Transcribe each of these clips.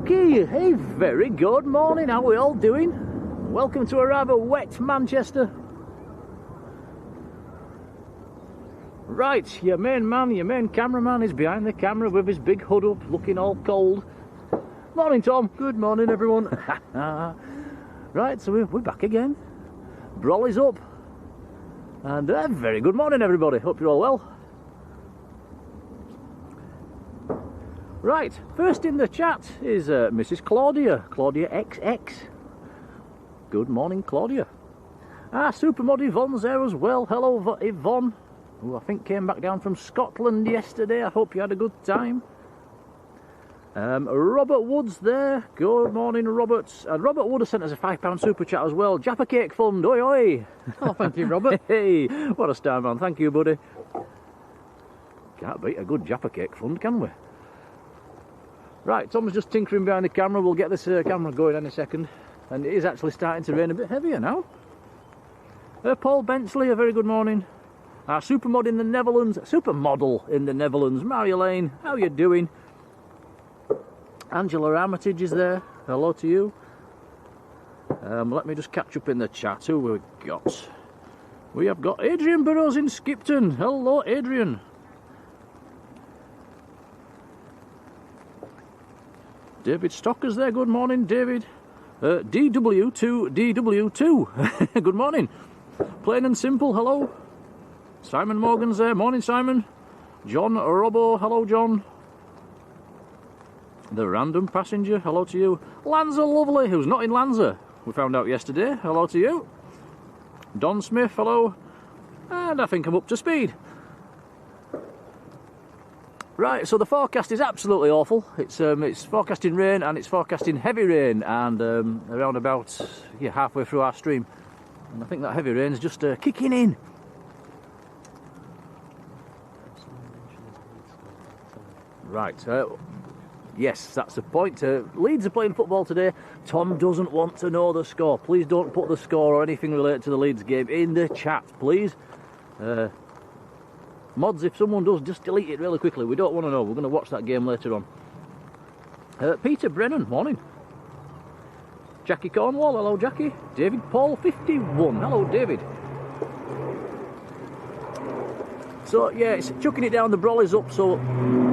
Okay, a very good morning. How are we all doing? Welcome to a rather wet Manchester. Right, your main man, your main cameraman is behind the camera with his big hood up, looking all cold. Morning, Tom. Good morning, everyone. Right, so we're back again. Brolly's up. And very good morning, everybody. Hope you're all well. Right, first in the chat is Mrs. Claudia XX. Good morning, Claudia. Supermod Yvonne's there as well. Hello, Yvonne, who I think came back down from Scotland yesterday. I hope you had a good time. Robert Wood's there. Good morning, Robert. And Robert Wood has sent us a £5 super chat as well. Jaffa Cake Fund, oi oi. Oh, thank you, Robert. Hey, what a star, man. Thank you, buddy. Can't beat a good Jaffa Cake Fund, can we? Right, Tom's just tinkering behind the camera. We'll get this camera going in a second. And it is actually starting to rain a bit heavier now. Paul Bensley, a very good morning. Supermod in the Netherlands, supermodel in the Netherlands, Marjolein, how you doing? Angela Armitage is there, hello to you. Let me just catch up in the chat. Who we got? We have got Adrian Burrows in Skipton. Hello, Adrian. David Stocker's there. Good morning, David. DW2. Good morning. Plain and simple. Hello. Simon Morgan's there. Morning, Simon. John Robbo. Hello, John. The random passenger. Hello to you. Lanza Lovely, who's not in Lanza. We found out yesterday. Hello to you. Don Smith. Hello. And I think I'm up to speed. Right, so the forecast is absolutely awful. It's forecasting rain, and it's forecasting heavy rain, and around about halfway through our stream, and I think that heavy rain is just kicking in. Right, yes, that's the point. Leeds are playing football today. Tom doesn't want to know the score. Please don't put the score or anything related to the Leeds game in the chat, please. Mods, if someone does, just delete it really quickly. We don't want to know. We're going to watch that game later on. Peter Brennan, morning. Jackie Cornwall, hello Jackie. David Paul 51, hello David. So yeah, it's chucking it down, the Brolly's up, so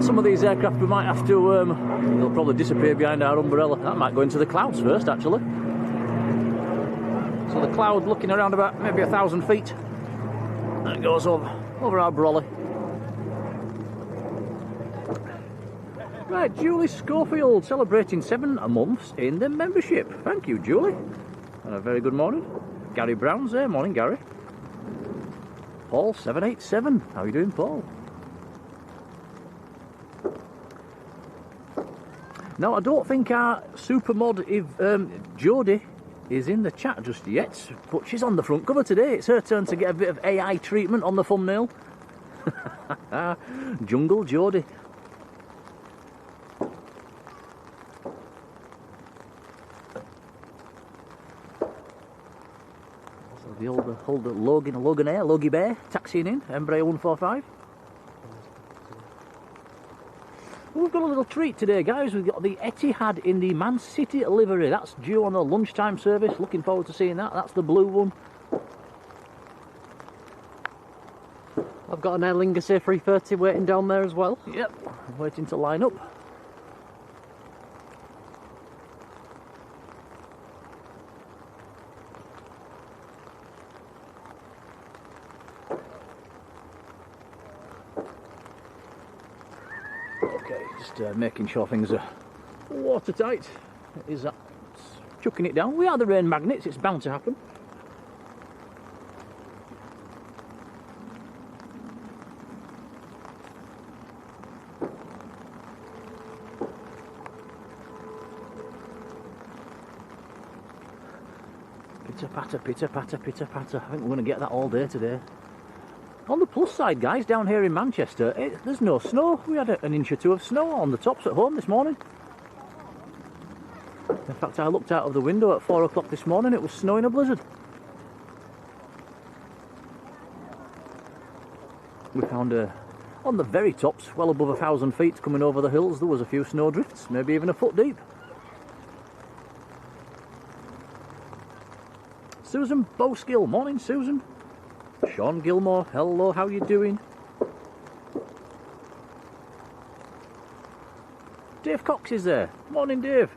some of these aircraft we might have to, they'll probably disappear behind our umbrella. That might go into the clouds first, actually. So the cloud looking around about maybe 1,000 feet. And it goes over our Brolly. Right, Julie Schofield celebrating 7 months in the membership. Thank you, Julie. And a very good morning. Gary Brown's there. Morning, Gary. Paul 787. How are you doing, Paul? Now, I don't think our supermod Jodie is in the chat just yet, but she's on the front cover today. It's her turn to get a bit of AI treatment on the thumbnail. Jungle Jodie. So the old Logie Bear taxiing in, Embraer 145. We've got a little treat today, guys. We've got the Etihad in the Man City livery. That's due on the lunchtime service. Looking forward to seeing that. That's the blue one. I've got an Aer Lingus A330 waiting down there as well. Yep, I'm waiting to line up. Okay, just making sure things are watertight. Is that chucking it down? We are the rain magnets, it's bound to happen. Pitter patter, pitter patter, pitter patter. I think we're going to get that all day today. On the plus side, guys, down here in Manchester, there's no snow. We had an inch or two of snow on the tops at home this morning. In fact, I looked out of the window at 4 o'clock this morning, it was snowing a blizzard. We found on the very tops, well above 1,000 feet coming over the hills, there was a few snowdrifts, maybe even a foot deep. Susan Boskill. Morning, Susan. Sean Gilmore. Hello, how you doing? Dave Cox is there. Morning, Dave.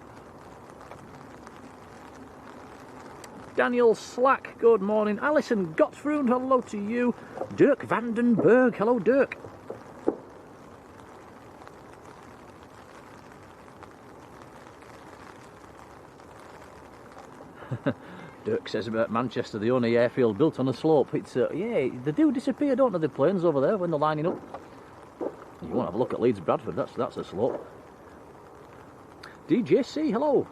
Daniel Slack, good morning. Alison Gottfried, hello to you. Dirk Vandenberg, hello Dirk. Dirk says about Manchester, the only airfield built on a slope. It's yeah, they do disappear, don't they, the planes over there when they're lining up. You want to have a look at Leeds Bradford, that's a slope. DJC, hello.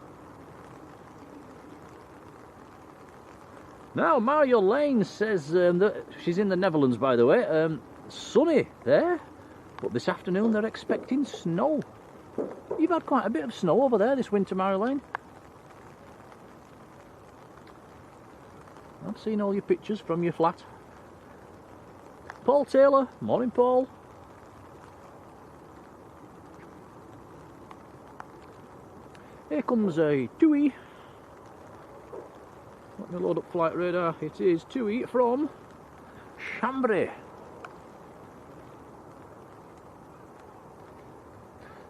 Now, Marjolein says that she's in the Netherlands, by the way. Sunny there, but this afternoon they're expecting snow. You've had quite a bit of snow over there this winter, Marjolein. I've seen all your pictures from your flat. Paul Taylor, morning Paul. Here comes a TUI. Let me load up flight radar. It is TUI from Chambray.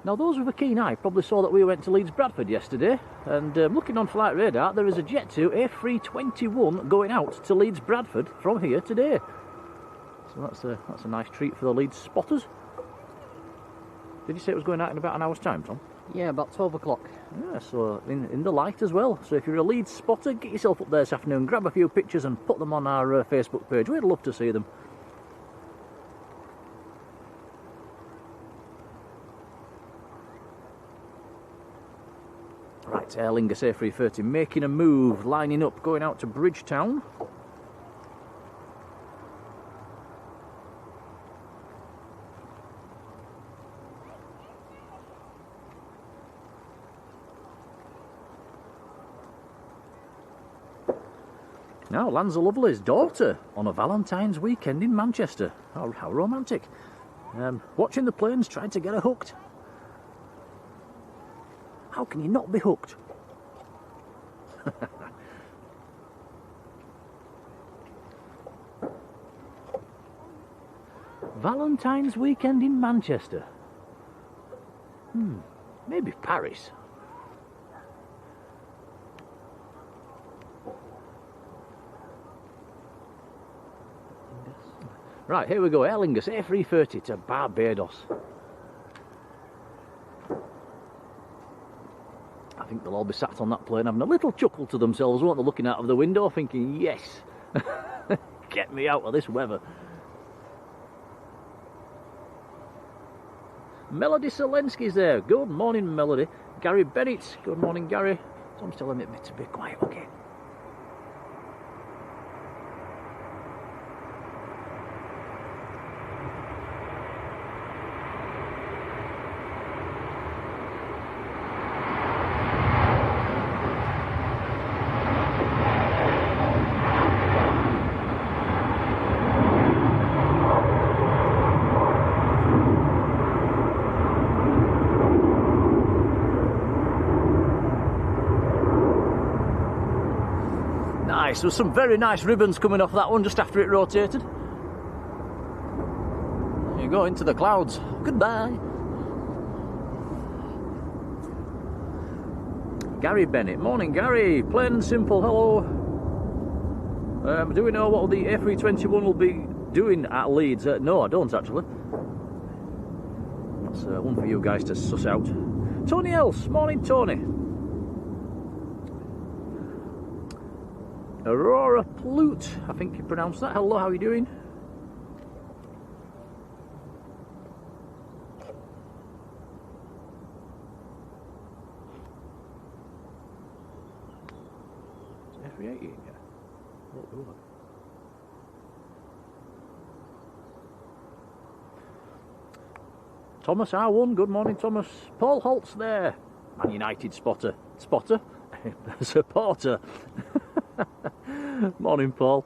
Now those with a keen eye probably saw that we went to Leeds Bradford yesterday, and looking on flight radar there is a Jet2 A321 going out to Leeds Bradford from here today. So that's a nice treat for the Leeds spotters. Did you say it was going out in about an hour's time, Tom? Yeah, about 12 o'clock. Yeah, so in the light as well. So if you're a Leeds spotter, get yourself up there this afternoon, grab a few pictures and put them on our Facebook page. We'd love to see them. Right, Aer Lingus A330 making a move, lining up, going out to Bridgetown. Now, Lanzalovely's daughter on a Valentine's weekend in Manchester. How romantic. Watching the planes trying to get her hooked. How can you not be hooked? Valentine's weekend in Manchester. Maybe Paris. Right, here we go, Aer Lingus A330 to Barbados. I think they'll all be sat on that plane having a little chuckle to themselves, won't they, looking out of the window thinking, yes, get me out of this weather. Melody Selensky's there. Good morning, Melody. Gary Bennett. Good morning, Gary. Tom's telling me to be quiet, okay. Nice, there was some very nice ribbons coming off that one just after it rotated. There you go, into the clouds. Goodbye. Gary Bennett, morning Gary, plain and simple, hello. Do we know what the A321 will be doing at Leeds? No, I don't actually. That's one for you guys to suss out. Tony Else, morning Tony. Aurora Plute, I think you pronounced that. Hello, how are you doing? It's F380 in here. Oh. Thomas R1, good morning Thomas. Paul Holt's there. Man United spotter. Spotter? Supporter. Morning, Paul.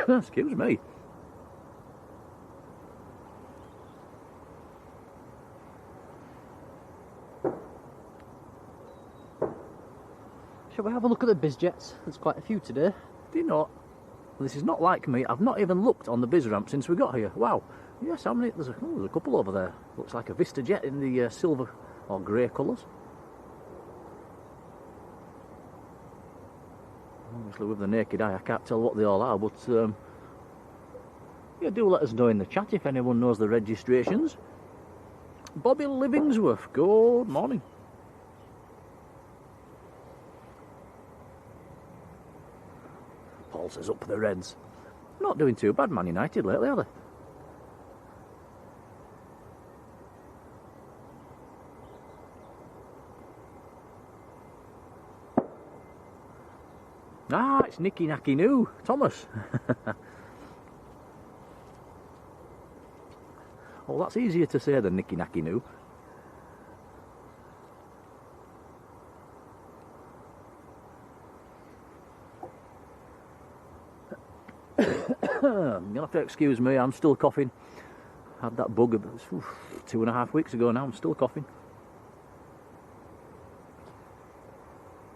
Excuse me. Shall we have a look at the biz jets? There's quite a few today. Do you know, this is not like me. I've not even looked on the biz ramp since we got here. Wow. Yes, how many? There's a couple over there. Looks like a Vista jet in the silver or grey colours. Obviously with the naked eye I can't tell what they all are, but yeah, do let us know in the chat if anyone knows the registrations. Bobby Livingsworth, good morning. Paul says up the Reds. Not doing too bad, Man United lately, are they? Ah, it's Nicky Nacky Noo, Thomas. Oh, that's easier to say than Nicky Nacky Noo. You'll have to excuse me, I'm still coughing. Had that bug about 2.5 weeks ago now, I'm still coughing.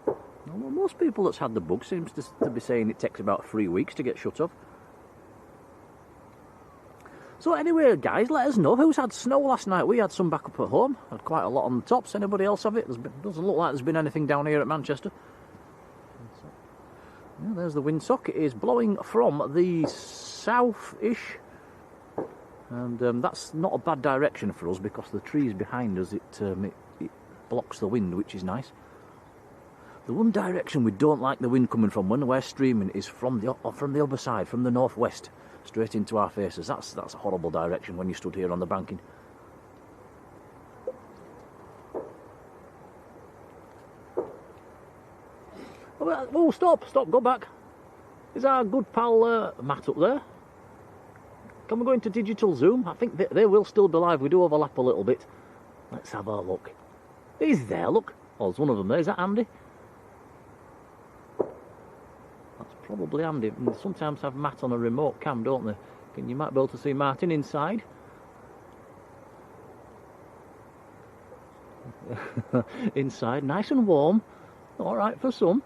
Well, most people that's had the bug seems to be saying it takes about 3 weeks to get shut off. So anyway, guys, let us know who's had snow last night. We had some back up at home. Had quite a lot on the tops. Anybody else have it? Doesn't look like there's been anything down here at Manchester. Yeah, there's the windsock. It is blowing from the south-ish. And that's not a bad direction for us because the trees behind us, it blocks the wind, which is nice. The one direction we don't like the wind coming from when we're streaming is from the other side, from the northwest, straight into our faces. That's a horrible direction when you stood here on the banking. Oh, stop, go back. Is our good pal Matt up there? Can we go into digital zoom? I think they will still be live. We do overlap a little bit. Let's have a look. He's there, look. Oh, there's one of them there. Is that Andy? That's probably Andy. And they sometimes have Matt on a remote cam, don't they? You might be able to see Martin inside. Inside, nice and warm. All right for some.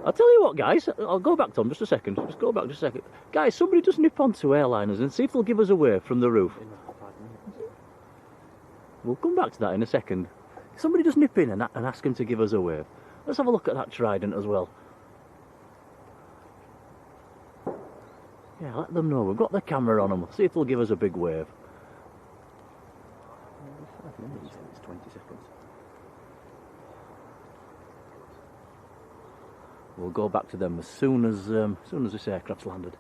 I'll tell you what, guys, I'll go back to them just a second. Just go back just a second. Guys, somebody just nip onto Airliners and see if they'll give us a wave from the roof. We'll come back to that in a second. Somebody just nip in and ask them to give us a wave. Let's have a look at that Trident as well. Yeah, let them know. We've got the camera on them. See if they'll give us a big wave. 5 minutes, it's 20 seconds. We'll go back to them as soon as this aircraft's landed.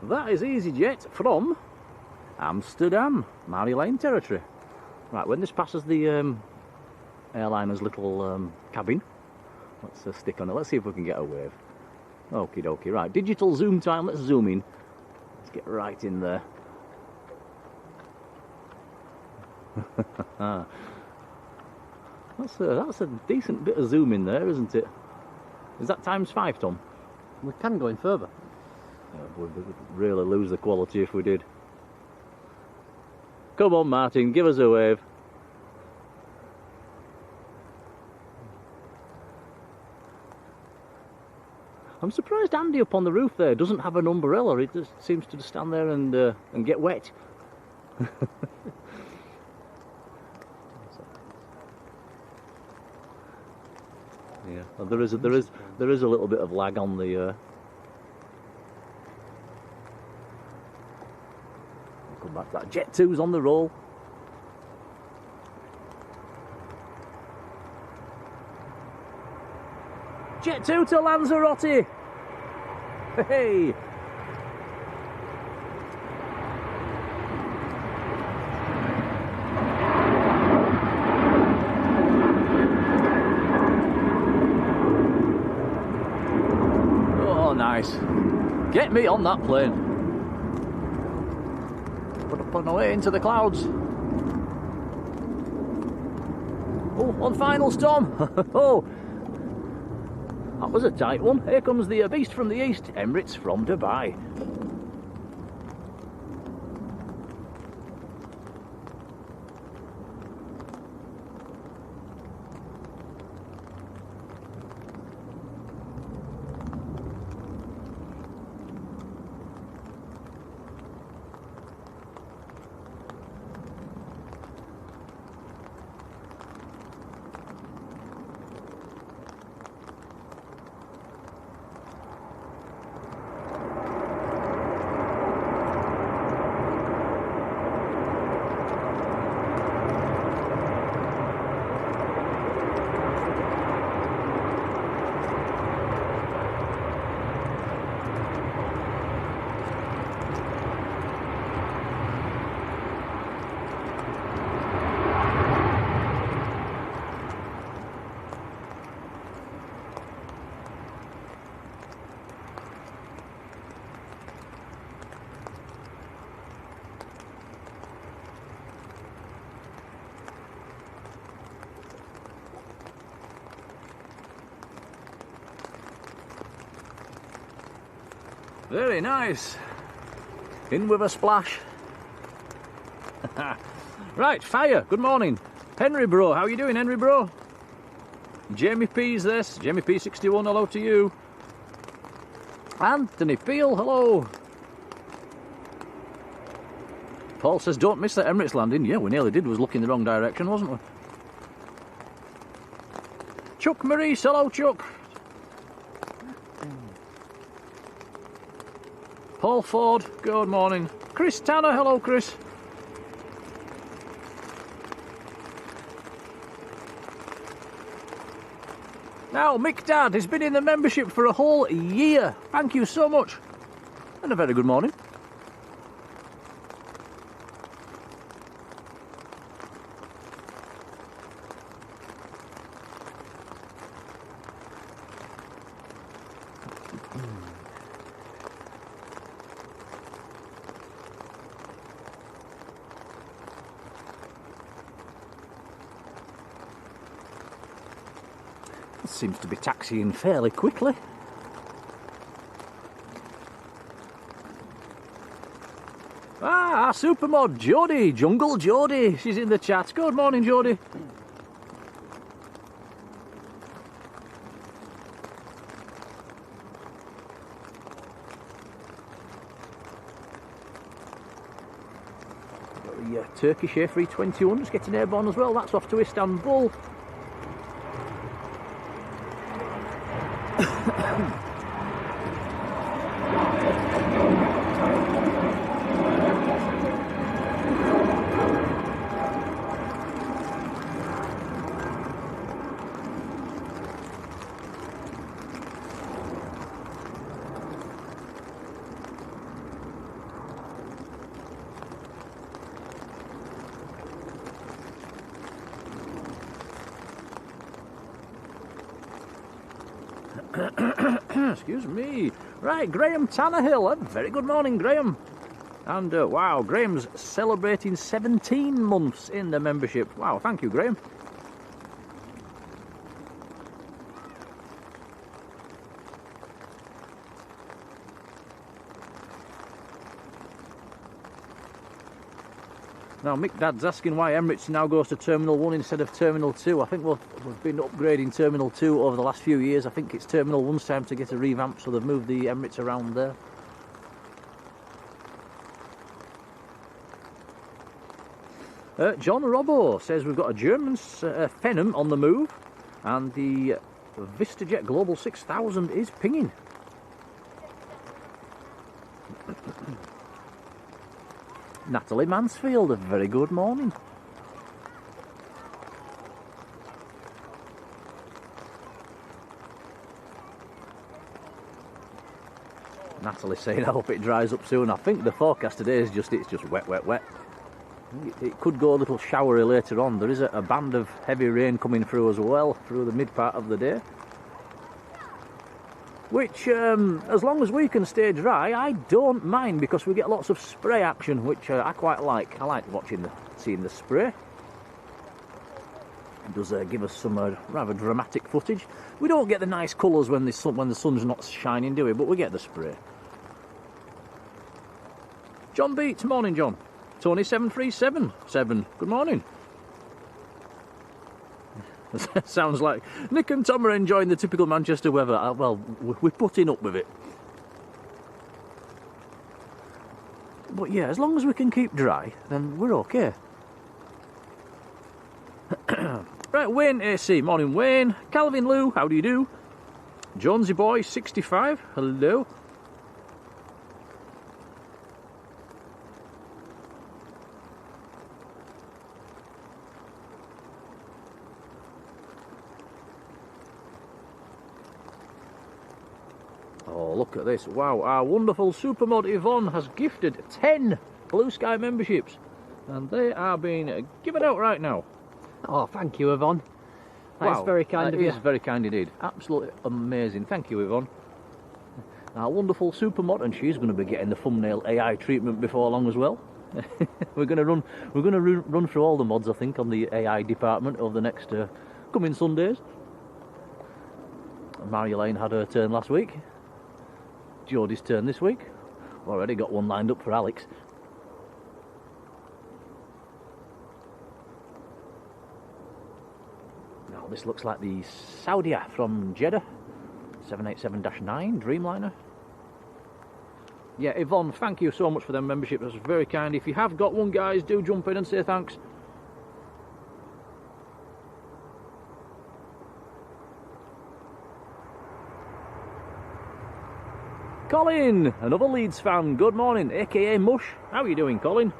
That is EasyJet from Amsterdam, Marjolein territory. Right, when this passes the Airliners little cabin, let's stick on it. Let's see if we can get a wave. Okie dokie. Right, digital zoom time. Let's zoom in. Let's get right in there. That's a decent bit of zoom in there, isn't it? Is that ×5, Tom? We can go in further. We'd really lose the quality if we did. Come on, Martin, give us a wave. I'm surprised Andy up on the roof there doesn't have an umbrella. He just seems to stand there and get wet. Yeah, well, there is a little bit of lag on the. Come back to that. Jet 2's on the roll. Jet 2 to Lanzarote. Hey. Oh, nice. Get me on that plane. Put up on the way into the clouds. Oh, one final storm. Oh. That was a tight one. Here comes the beast from the east, Emirates from Dubai. Very nice. In with a splash. Right, fire. Good morning. Henry Bro, how you doing, Henry Bro? Jamie P's this. Jamie P61, hello to you. Anthony Peel, hello. Paul says, don't miss that Emirates landing. Yeah, we nearly did. Was looking the wrong direction, wasn't we? Chuck Maurice, hello, Chuck. Paul Ford, good morning. Chris Tanner, hello, Chris. Now, Mick Dad has been in the membership for a whole year. Thank you so much. And a very good morning. Seems to be taxiing fairly quickly. Ah, our supermod, Jodie, Jungle Jodie. She's in the chat. Good morning, Jodie. Got the Turkish A321 just getting airborne as well. That's off to Istanbul. Excuse me. Right, Graham Tannehill. Very good morning, Graham. And wow, Graham's celebrating 17 months in the membership. Wow, thank you, Graham. Now, Mick Dad's asking why Emirates now goes to Terminal 1 instead of Terminal 2. I think we've been upgrading Terminal 2 over the last few years. I think it's Terminal 1's time to get a revamp, so they've moved the Emirates around there. John Robbo says we've got a German Phenom on the move, and the VistaJet Global 6000 is pinging. Natalie Mansfield, a very good morning. Natalie saying, I hope it dries up soon. I think the forecast today is it's just wet, wet, wet. It could go a little showery later on. There is a band of heavy rain coming through as well, through the mid part of the day. Which, as long as we can stay dry, I don't mind, because we get lots of spray action, which I quite like. I like seeing the spray. It does give us some rather dramatic footage. We don't get the nice colours when the sun's not shining, do we? But we get the spray. John Beats, morning, John. Tony 7377, good morning. Sounds like Nick and Tom are enjoying the typical Manchester weather. Well, we're putting up with it. But yeah, as long as we can keep dry, then we're okay. Right, Wayne AC, morning Wayne. Calvin Lou, how do you do? Jonesy Boy 65, hello. Oh, look at this. Wow, our wonderful supermod Yvonne has gifted 10 Blue Sky memberships, and they are being given out right now. Oh, thank you, Yvonne. That's very kind of you. It is very kind indeed. Absolutely amazing. Thank you, Yvonne. Our wonderful supermod, and she's going to be getting the thumbnail AI treatment before long as well. We're going to run through all the mods, I think, on the AI department over the next coming Sundays. Marjolein had her turn last week. Jodie's turn this week. Already got one lined up for Alex. Now this looks like the Saudia from Jeddah, 787-9 Dreamliner. Yeah, Yvonne, thank you so much for them membership. That's very kind. If you have got one, guys, do jump in and say thanks. Colin, another Leeds fan, good morning, aka Mush. How are you doing, Colin?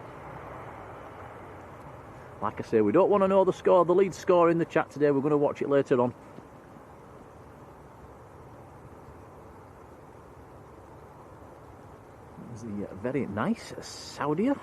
Like I say, we don't want to know the score, the Leeds score in the chat today. We're going to watch it later on. There's the very nice Saudia.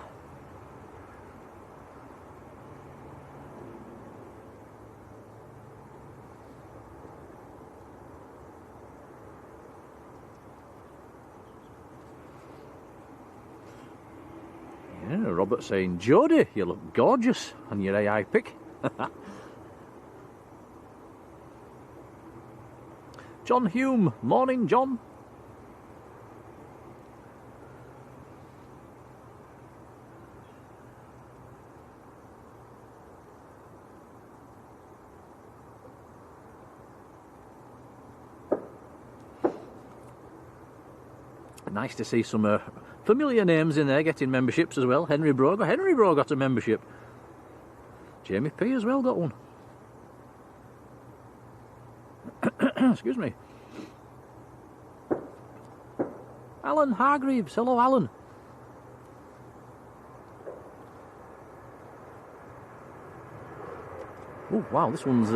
Yeah, Robert saying, Jodie, you look gorgeous on your AI pic. John Hume, morning, John. Nice to see some familiar names in there getting memberships as well. Henry Bro got a membership. Jamie P as well got one. Excuse me. Alan Hargreaves, hello Alan. Oh wow, this one's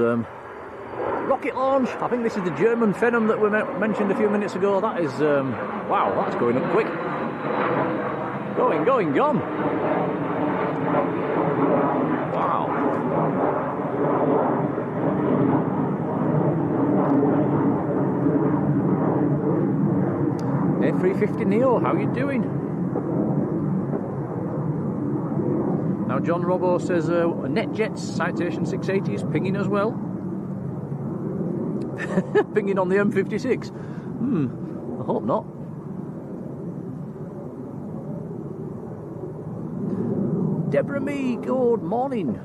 rocket launch. I think this is the German Phenom that we mentioned a few minutes ago. That is, wow, that's going up quick. Gone. Wow. A350 Neo, how you doing? Now John Robbo says NetJets Citation 680 is pinging as well. Pinging on the M56. I hope not. Deborah Me, good morning.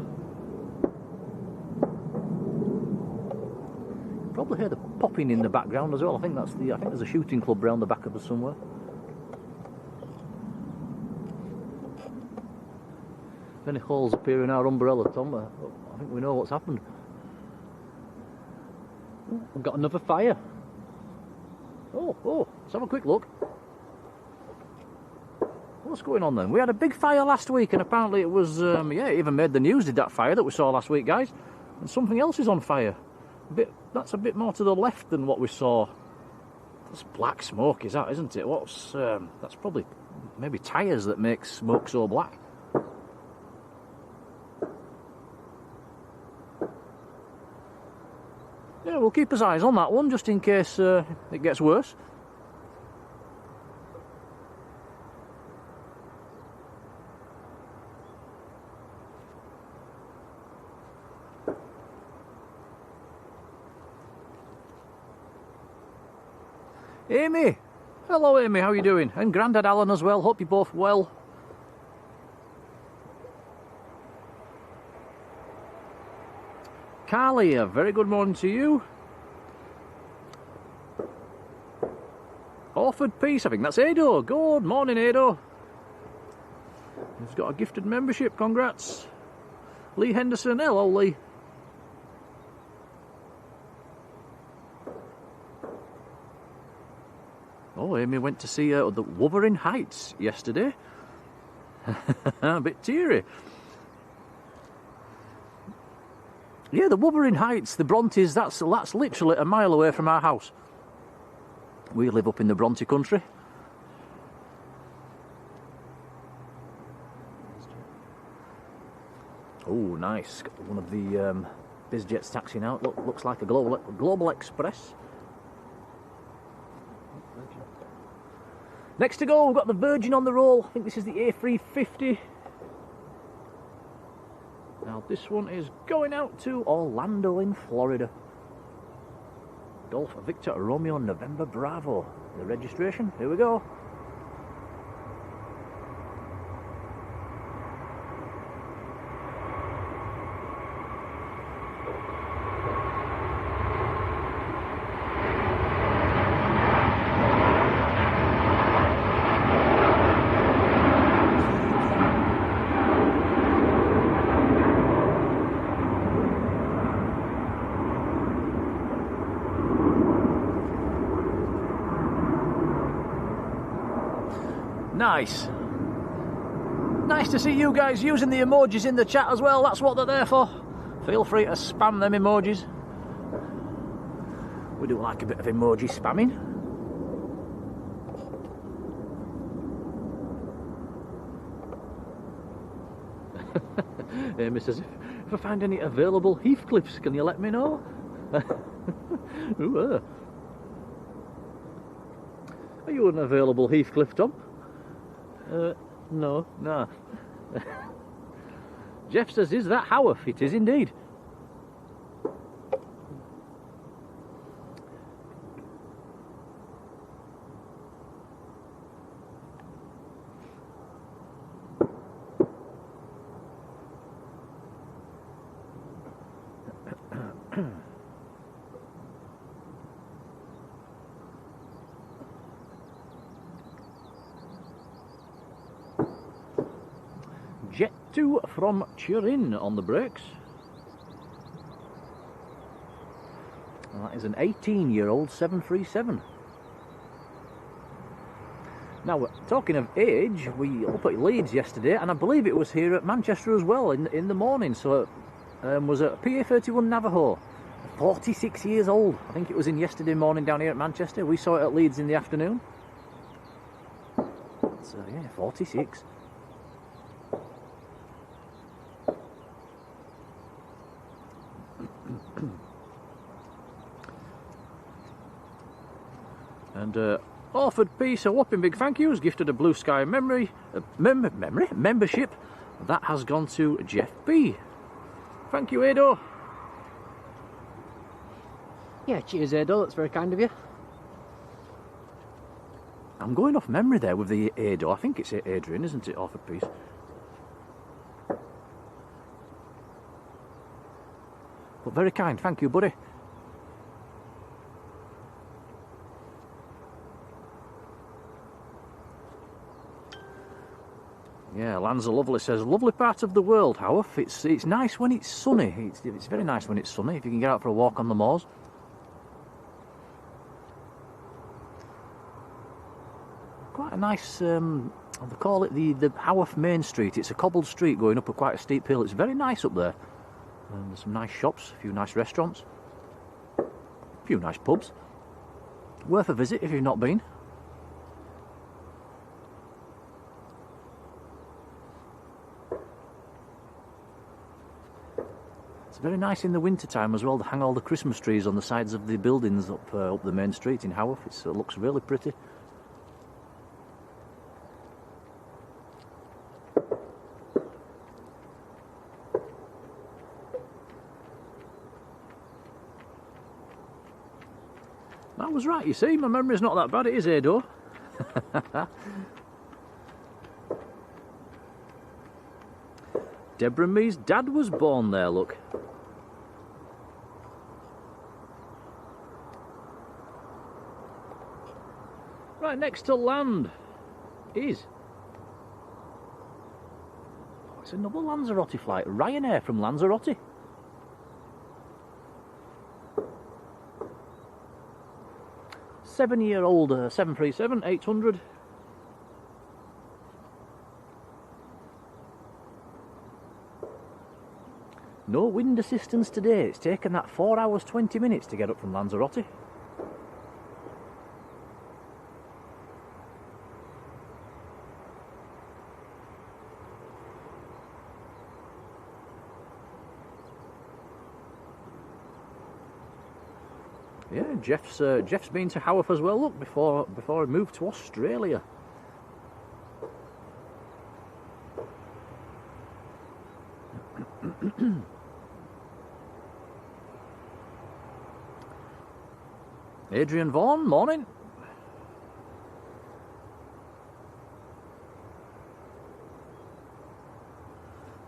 Probably hear the popping in the background as well. I think there's a shooting club round the back of us somewhere. If any holes appear in our umbrella, Tom, I think we know what's happened. We've got another fire. Oh, let's have a quick look. Oh, What's going on then? We had a big fire last week, and apparently it was, yeah, it even made the news, did that fire that we saw last week, guys. And something else is on fire. That's a bit more to the left than what we saw. That's black smoke, is that, isn't it? That's probably maybe tyres that make smoke so black. Yeah, we'll keep our eyes on that one, just in case it gets worse. Amy! Hello Amy, how are you doing? And Grandad Alan as well, hope you're both well. Carly, a very good morning to you. Orford Peace, I think that's Ado. Good morning Ado. He's got a gifted membership, congrats. Lee Henderson, hello Lee. Oh, Amy went to see the Wuthering Heights yesterday. A bit teary. Yeah, the Wuthering Heights, the Brontes, that's literally a mile away from our house. We live up in the Bronte country. Oh, nice. Got one of the BizJets taxiing out. Looks like a Global Express. Next to go, we've got the Virgin on the roll. I think this is the A350. Now this one is going out to Orlando in Florida. Golf Victor Romeo November Bravo. The registration, here we go. Nice. Nice to see you guys using the emojis in the chat as well. That's what they're there for. Feel free to spam them emojis. We do like a bit of emoji spamming. Amy says, if I find any available Heathcliffs, can you let me know? Ooh, Are you an available Heathcliff, Tom? No. Jeff says, is that Haworth? It is indeed. Jet 2 from Turin on the brakes. And that is an 18-year-old 737. Now, talking of age, we up at Leeds yesterday, and I believe it was here at Manchester as well in the morning. So it was at PA31 Navajo. 46 years old. I think it was in yesterday morning down here at Manchester. We saw it at Leeds in the afternoon. So yeah, 46. And Orford Peace, a whopping big thank you, has gifted a Blue Sky membership. That has gone to Jeff B. Thank you, Ado. Yeah, cheers, Ado. That's very kind of you. I'm going off memory there with the Ado. I think it's Adrian, isn't it, Orford Peace? But very kind. Thank you, buddy. Yeah, Lanza Lovely says, lovely part of the world, Haworth. It's nice when it's sunny. It's very nice when it's sunny, if you can get out for a walk on the moors. quite a nice, they call it the Haworth Main Street. It's a cobbled street going up a quite a steep hill. It's very nice up there. And there's some nice shops, a few nice restaurants, a few nice pubs. Worth a visit if you've not been. It's very nice in the winter time as well to hang all the Christmas trees on the sides of the buildings up the main street in Haworth. It looks really pretty. I was right, you see, my memory's not that bad, it is, Ado. Deborah and me's dad was born there, look. Right next to land is... oh, it's another Lanzarote flight, Ryanair from Lanzarote. Seven-year-old 737-800. No wind assistance today. It's taken that 4 hours 20 minutes to get up from Lanzarote. Yeah, Jeff's been to Haworth as well. Look, before he moved to Australia. Adrian Vaughan, morning.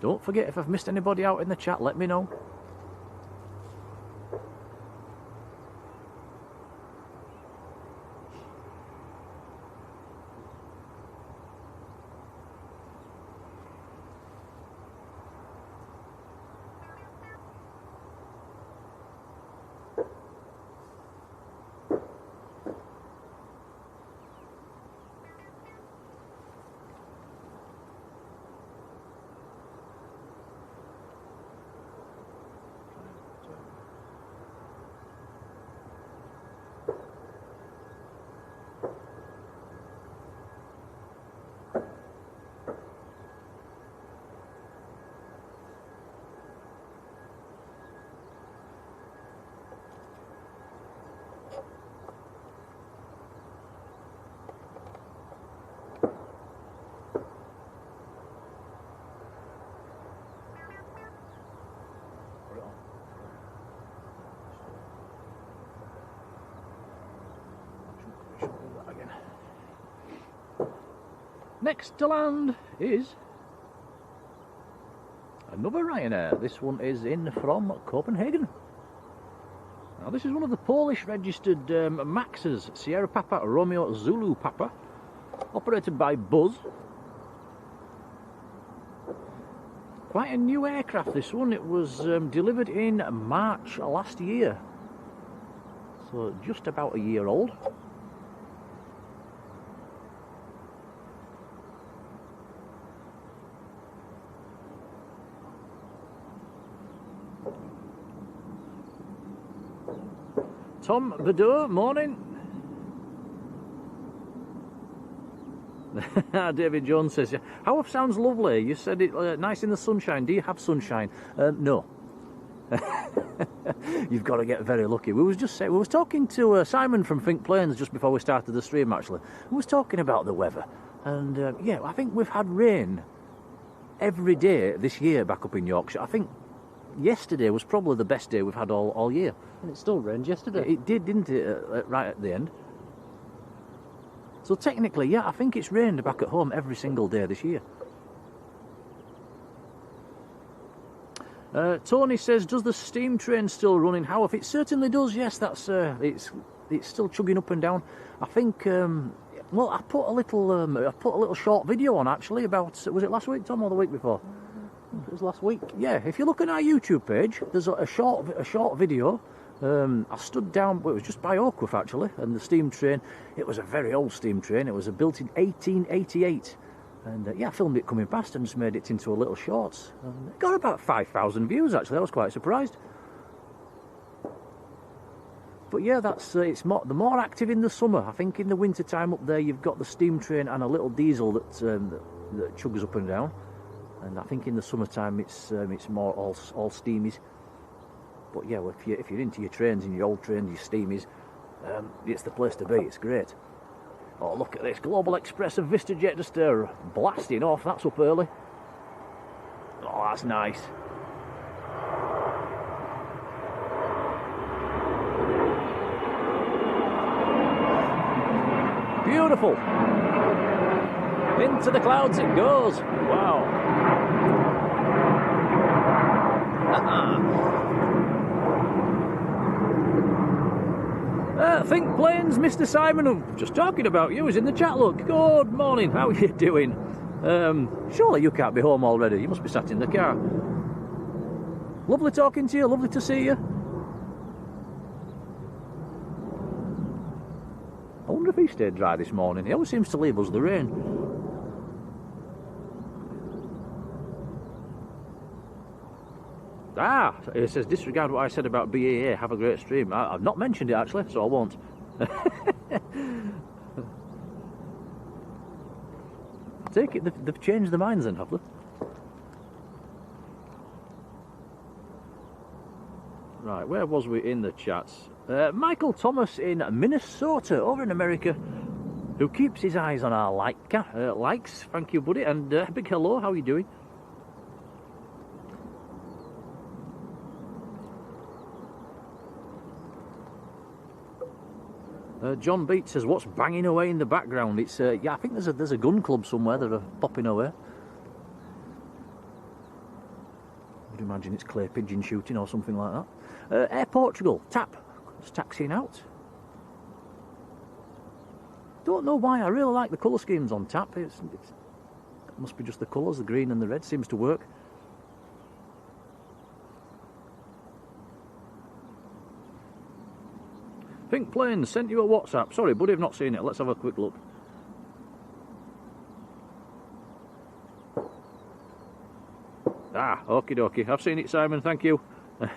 Don't forget, if I've missed anybody out in the chat, let me know. Next to land is another Ryanair. This one is in from Copenhagen. Now this is one of the Polish registered Maxes, Sierra Papa Romeo Zulu Papa, operated by Buzz. Quite a new aircraft, this one. It was delivered in March last year, so just about a year old. Tom Badeau, morning. David Jones says, Haworth sounds lovely. You said it nice in the sunshine. Do you have sunshine? No. You've got to get very lucky. We was talking to Simon from Think Planes just before we started the stream, actually. We was talking about the weather. And yeah, I think we've had rain every day this year back up in Yorkshire. I think yesterday was probably the best day we've had all year. And it still rained yesterday. It did, didn't it, right at the end? So technically, yeah, I think it's rained back at home every single day this year. Tony says, does the steam train still run in Haworth? It certainly does, yes. That's it's still chugging up and down. I think, well, I put a little short video on, actually, about, was it last week, Tom, or the week before? It was last week. Yeah, if you look at our YouTube page, there's a short video I stood down, well, it was just by Oakwith actually, and the steam train, it was a very old steam train, it was built in 1888, and yeah, I filmed it coming past and just made it into a little shorts, and it got about 5,000 views actually. I was quite surprised. But yeah, that's it's more, the more active in the summer. I think in the winter time up there you've got the steam train and a little diesel that chugs up and down, and I think in the summertime it's more all steamies. But yeah, well, if you're into your trains and your old trains, your steamies, it's the place to be. It's great. Oh, look at this Global Express of VistaJet just blasting off. That's up early. Oh, that's nice. Beautiful. Into the clouds it goes. Wow. Think Planes, Mr. Simon, I'm just talking about you, is in the chat. Look, good morning, how are you doing? Surely you can't be home already, you must be sat in the car. Lovely talking to you, lovely to see you. I wonder if he stayed dry this morning. He always seems to leave us the rain. Ah, it says disregard what I said about BAA, have a great stream. I've not mentioned it actually, so I won't. I take it they've changed their minds then, have they? Right, where was we in the chats? Michael Thomas in Minnesota, over in America, who keeps his eyes on our likes. Thank you, buddy, and big hello, how are you doing? John Beat says, what's banging away in the background? It's yeah, I think there's a gun club somewhere that are popping away. I'd imagine it's clay pigeon shooting or something like that. Air Portugal, TAP, it's taxiing out. Don't know why, I really like the colour schemes on TAP. It must be just the colours, the green and the red seems to work. Pink Planes sent you a WhatsApp. Sorry, buddy, I've not seen it. Let's have a quick look. Ah, okie dokie. I've seen it, Simon. Thank you. I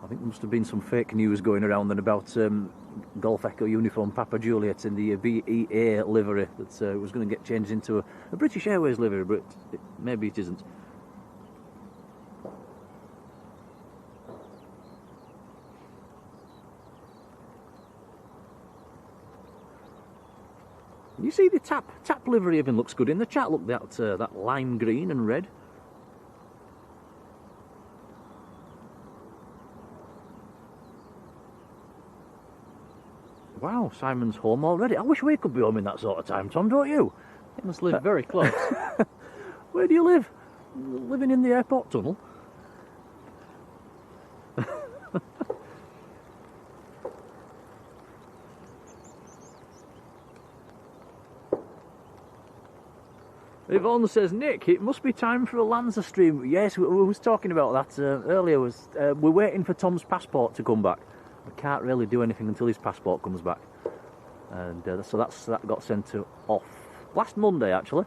think there must have been some fake news going around then about Golf Echo Uniform Papa Juliet in the BEA livery that was going to get changed into a British Airways livery, but maybe it isn't. You see the TAP livery even looks good in the chat. Look, that lime green and red. Wow, Simon's home already. I wish we could be home in that sort of time, Tom, don't you? You must live very close. Where do you live? Living in the airport tunnel? Yvonne says, Nick, it must be time for a Lanza stream. Yes, we was talking about that earlier. We're waiting for Tom's passport to come back. We can't really do anything until his passport comes back. And so that got sent off last Monday, actually.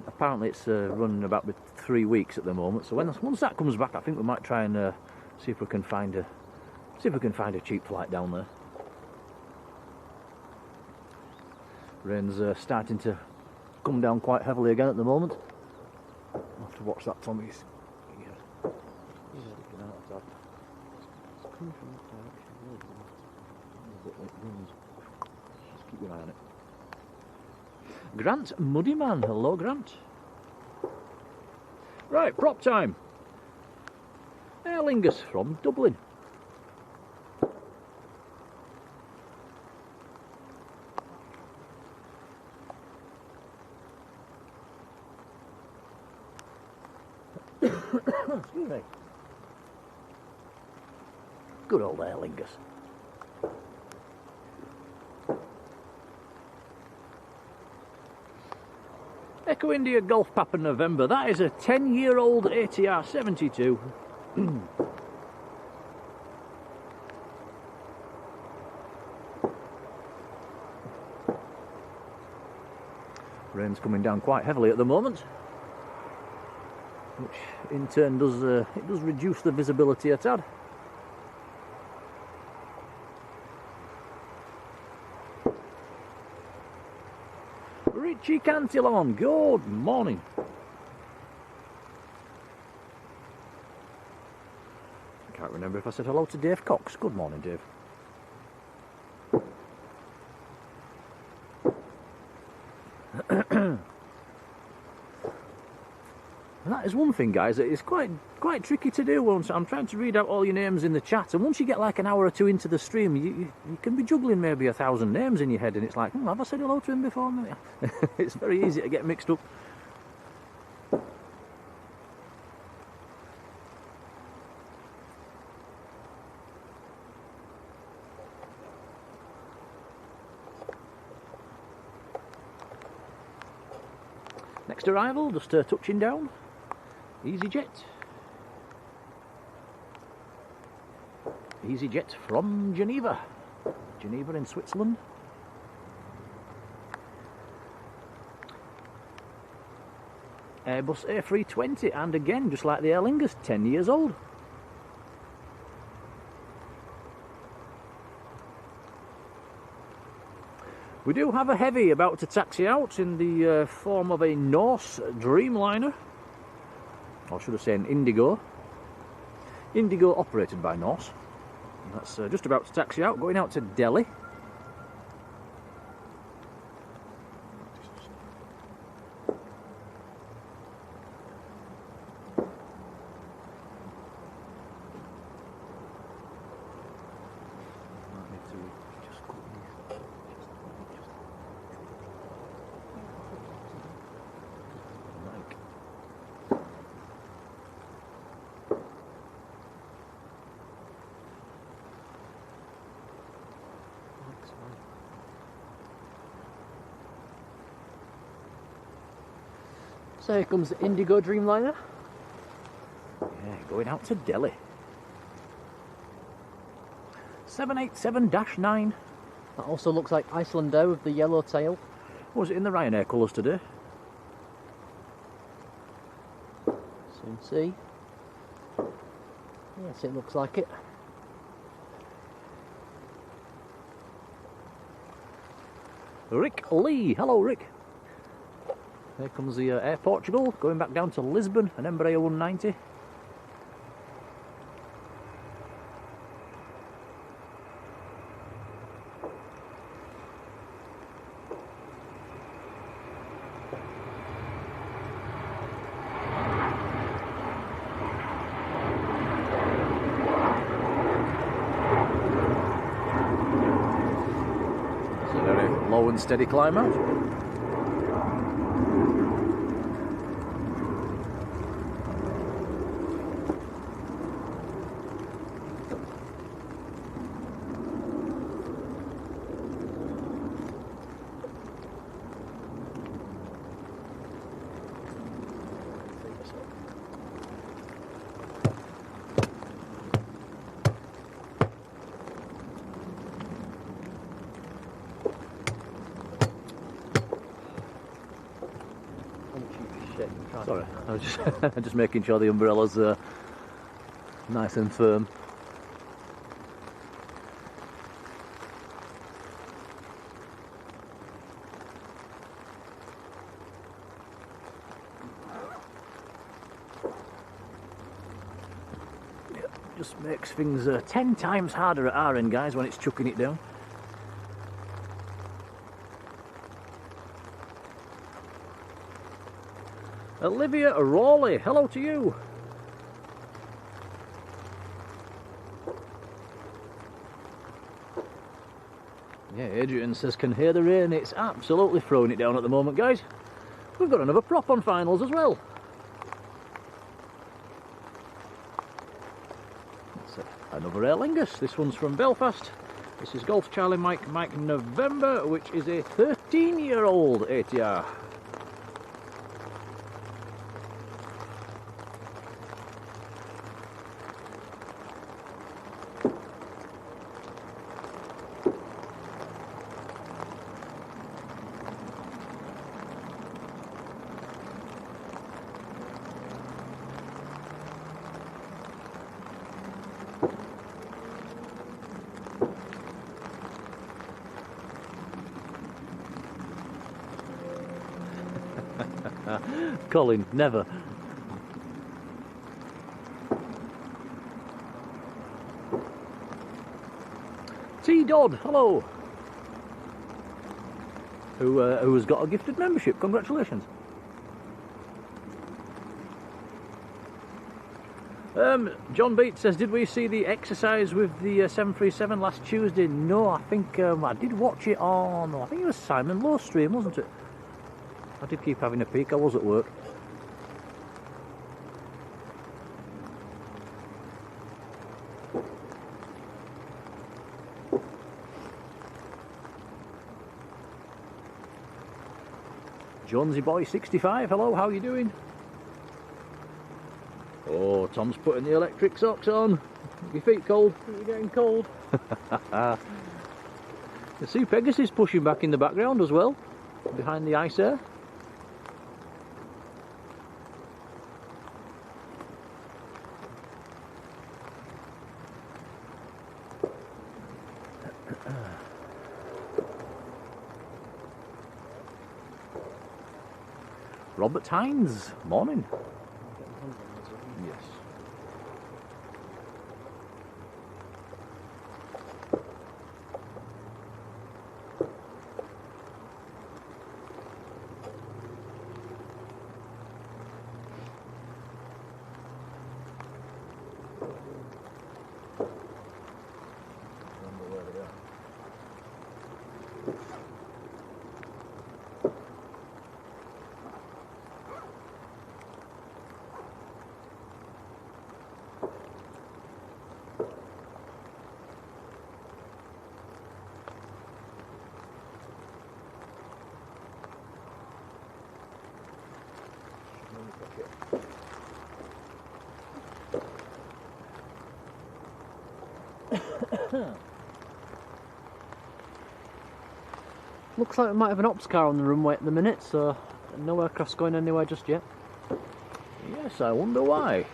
Apparently it's running about 3 weeks at the moment. So once that comes back, I think we might try and see if we can find a cheap flight down there. Rain's starting to come down quite heavily again at the moment. I'll have to watch that, Tom. He's sticking out of that. It's coming from that direction. Just keep your eye on it. Grant Muddyman, hello Grant. Right, prop time. Airliners from Dublin. Excuse me. Good old Airliners. Echo India Golf Papa November. That is a 10-year-old ATR 72. Rain's coming down quite heavily at the moment, which in turn does it does reduce the visibility a tad. Richie Cantillon, good morning. I can't remember if I said hello to Dave Cox. Good morning, Dave. And that is one thing, guys, it's quite tricky to do. Once I'm trying to read out all your names in the chat, and once you get like an hour or two into the stream, you can be juggling maybe 1,000 names in your head, and it's like, have I said hello to him before? It's very easy to get mixed up. Next arrival, just touching down. EasyJet. EasyJet from Geneva. Geneva in Switzerland. Airbus A320, and again, just like the Airliners, 10 years old. We do have a heavy about to taxi out in the form of a Norse Dreamliner. Or should I say an Indigo. Indigo operated by Norse. And that's just about to taxi out, going out to Delhi. So here comes the Indigo Dreamliner. Yeah, going out to Delhi. 787-9. That also looks like Icelander with the yellow tail. Was it in the Ryanair colours today? Soon see. Yes, it looks like it. Rick Lee. Hello, Rick. Here comes the Air Portugal, going back down to Lisbon, an Embraer 190. It's a very low and steady climb out. Sorry, I was just making sure the umbrella's nice and firm. Just makes things 10 times harder at our end, guys, when it's chucking it down. Olivia Raleigh, hello to you. Yeah, Adrian says, can hear the rain. It's absolutely throwing it down at the moment, guys. We've got another prop on finals as well. That's another Aer Lingus. This one's from Belfast. This is Golf Charlie Mike November, which is a 13-year-old ATR. Colin, never. T. Dodd, hello. Who has got a gifted membership? Congratulations. John Beat says, did we see the exercise with the 737 last Tuesday? No, I think I did watch it on, I think it was Simon Lowe's stream, wasn't it? I did keep having a peek, I was at work. Jonesy Boy 65, hello, how are you doing? Oh, Tom's putting the electric socks on. Your feet cold? You're getting cold. You see Pegasus pushing back in the background as well, behind the ice there. Robert Hines, morning. Yes. Looks like we might have an ops car on the runway at the minute, so no aircraft's going anywhere just yet. Yes, I wonder why.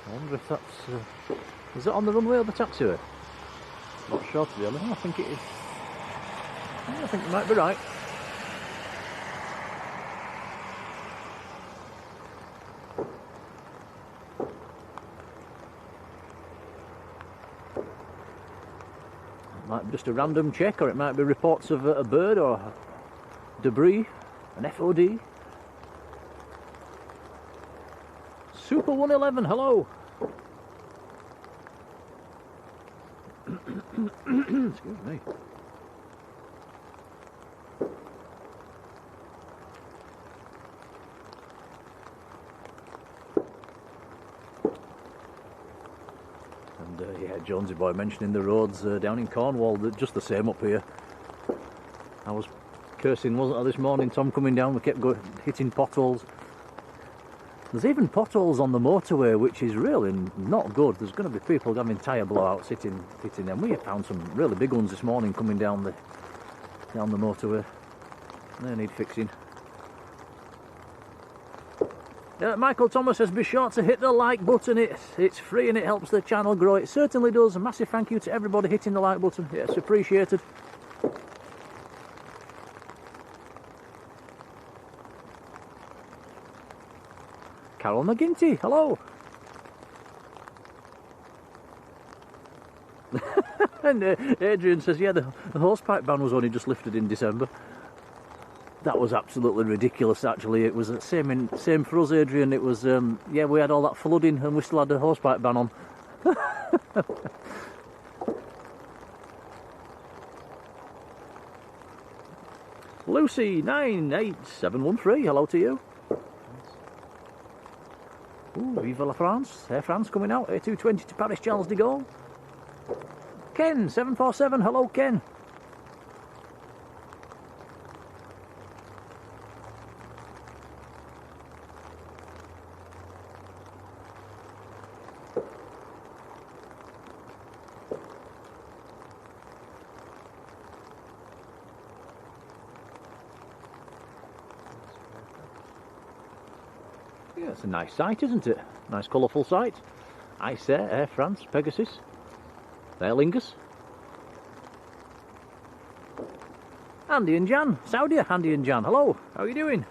I wonder if that's... is it on the runway or the taxiway? Not sure, to be honest. I think it is. I think you might be right. Might be just a random check, or it might be reports of a bird or debris, an FOD. Super 111, hello. Excuse me. Yeah, Jonesy Boy mentioning the roads down in Cornwall, they're just the same up here. I was cursing, wasn't I, this morning, Tom coming down, we kept hitting potholes. There's even potholes on the motorway, which is really not good. There's going to be people having tyre blowouts hitting them. We found some really big ones this morning coming down the motorway. They need fixing. Michael Thomas says, be sure to hit the like button. It's free and it helps the channel grow. It certainly does. A massive thank you to everybody hitting the like button. Yeah, it's appreciated. Carol McGinty, hello. And Adrian says, yeah, the hosepipe ban was only just lifted in December. That was absolutely ridiculous, actually. It was the same for us, Adrian. It was, yeah, we had all that flooding and we still had the hosepipe ban on. Lucy 98713, hello to you. Ooh, Vive la France, Air France coming out, A220 to Paris Charles de Gaulle. Ken 747, hello Ken. Yeah, it's a nice site, isn't it? Nice colourful site. Ice Air France, Pegasus, Airliners. Andy and Jan, Saudi, Andy and Jan, hello, how are you doing?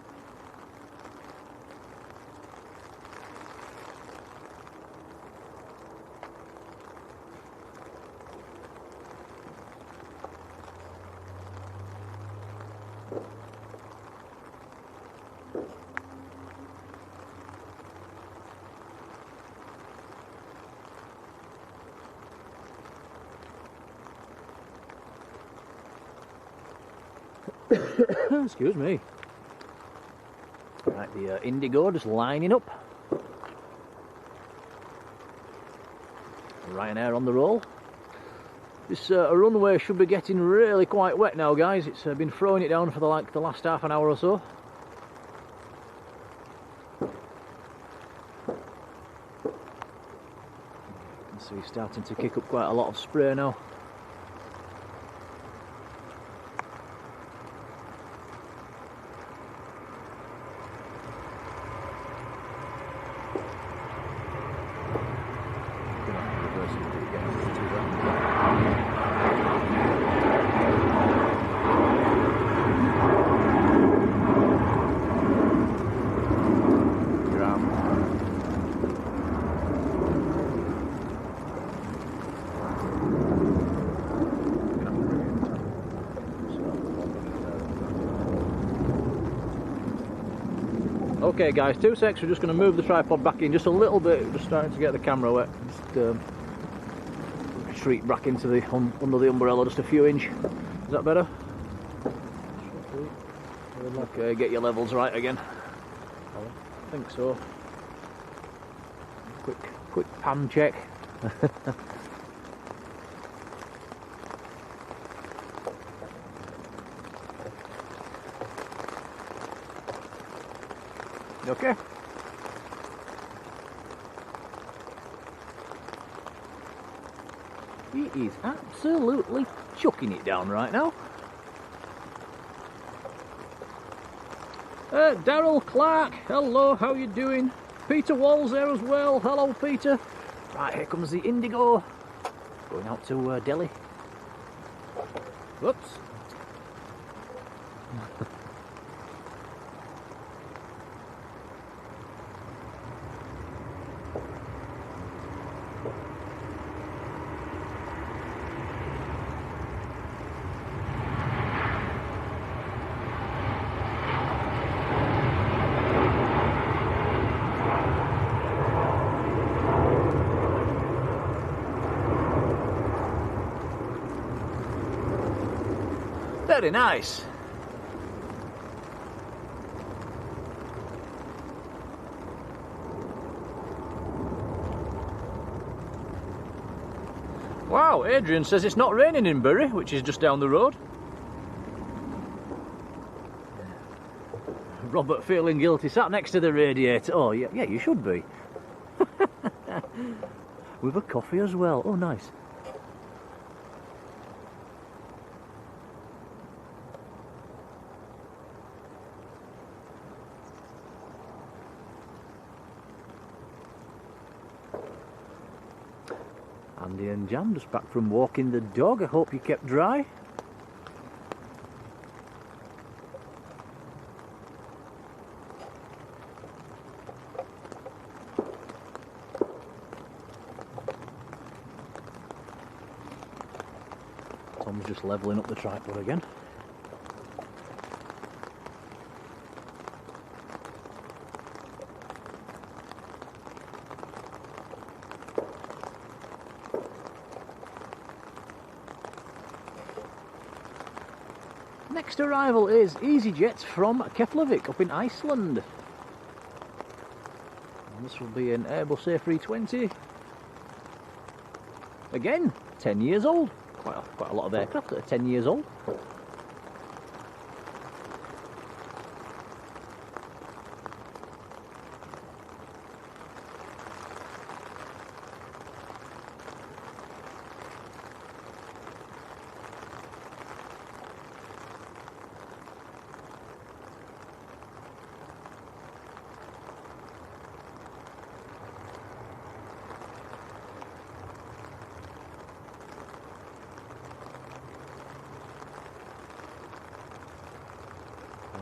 Excuse me. Right, the Indigo just lining up. Ryanair on the roll. This runway should be getting really quite wet now, guys. It's been throwing it down for the last half an hour or so. You can see it's starting to kick up quite a lot of spray now. Okay guys, 2 secs, we're just going to move the tripod back in just a little bit, just starting to get the camera wet. Just retreat back into the under the umbrella just a few inch. Is that better? Okay, get your levels right again. I think so. Quick pan check. Okay. He is absolutely chucking it down right now. Daryl Clark, hello, how you doing? Peter Wall's there as well, hello Peter. Right, here comes the Indigo, going out to Delhi. Whoops. Very nice. Wow, Adrian says it's not raining in Bury, which is just down the road. Robert feeling guilty, sat next to the radiator. Oh, yeah, you should be. With a coffee as well. Oh, nice. Andy and Jan just back from walking the dog. I hope you kept dry. Tom's just levelling up the tripod again. Next arrival is EasyJet from Keflavik up in Iceland. And this will be an Airbus A320. Again, 10 years old. Quite a lot of aircraft that are 10 years old.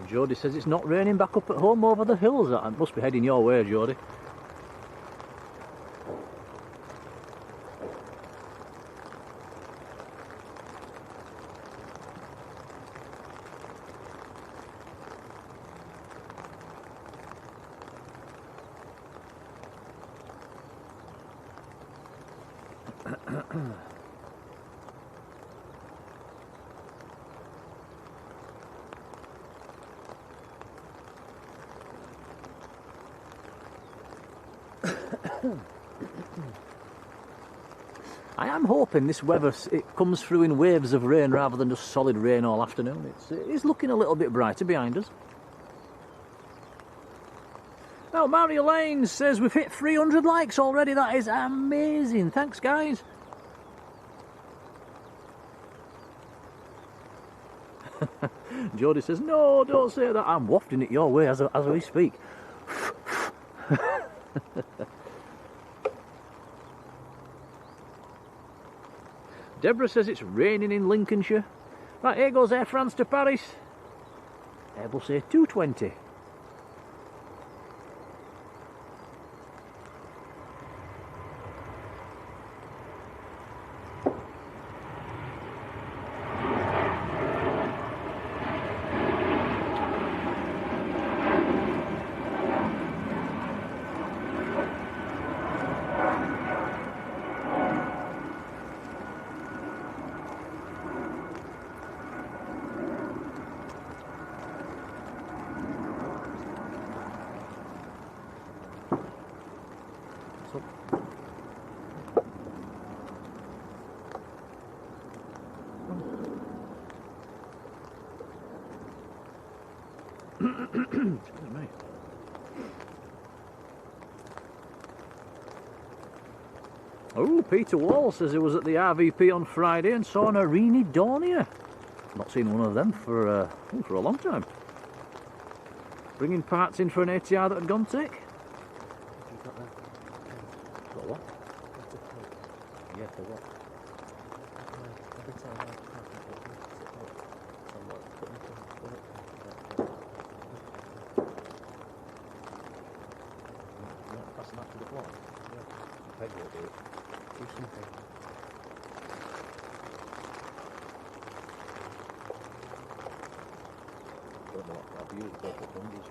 Jodie says it's not raining back up at home over the hills. That must be heading your way, Jodie. I am hoping this weather it comes through in waves of rain rather than just solid rain all afternoon. It is looking a little bit brighter behind us. Now, Marjolein says we've hit 300 likes already. That is amazing. Thanks, guys. Jodie says, no, don't say that. I'm wafting it your way as we speak. Deborah says it's raining in Lincolnshire. Right, here goes Air France to Paris. Airbus A220. Oh, Peter Wall says he was at the RVP on Friday and saw an Arini Dornier. Not seen one of them for a long time. Bringing parts in for an Etihad that had gone tick. Got what? Yeah, for what? Passing that to the floor. Yeah. Peg will do it. Do something. Don't know what I've used both at bundles.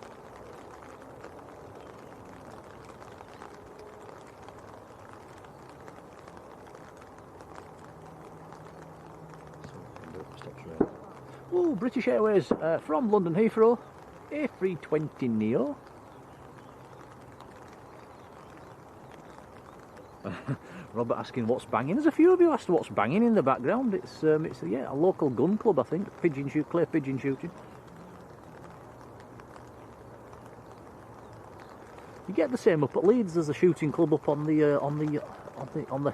Oh, British Airways from London Heathrow, A320 Neo. Robert asking what's banging. There's a few of you asked what's banging in the background. It's yeah, a local gun club, I think. Clay pigeon shooting. You get the same up at Leeds. There's a shooting club up on the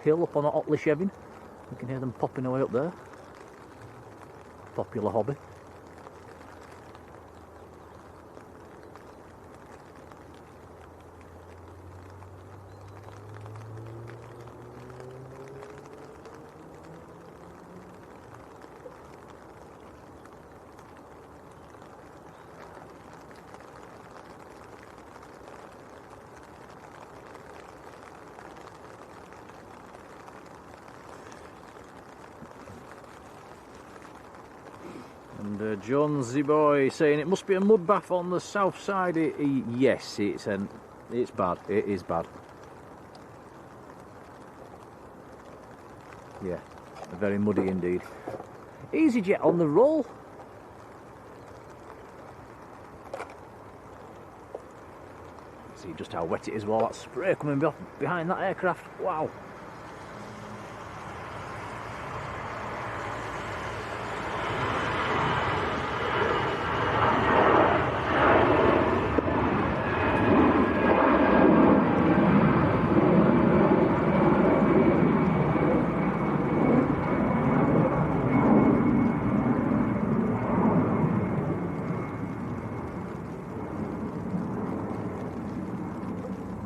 hill up on Otley Shevin. You can hear them popping away up there. Popular hobby. And Jonesy boy saying it must be a mud bath on the south side. Yes, it's bad. It is bad. Yeah, very muddy indeed. EasyJet on the roll. See just how wet it is with all that spray coming behind that aircraft. Wow.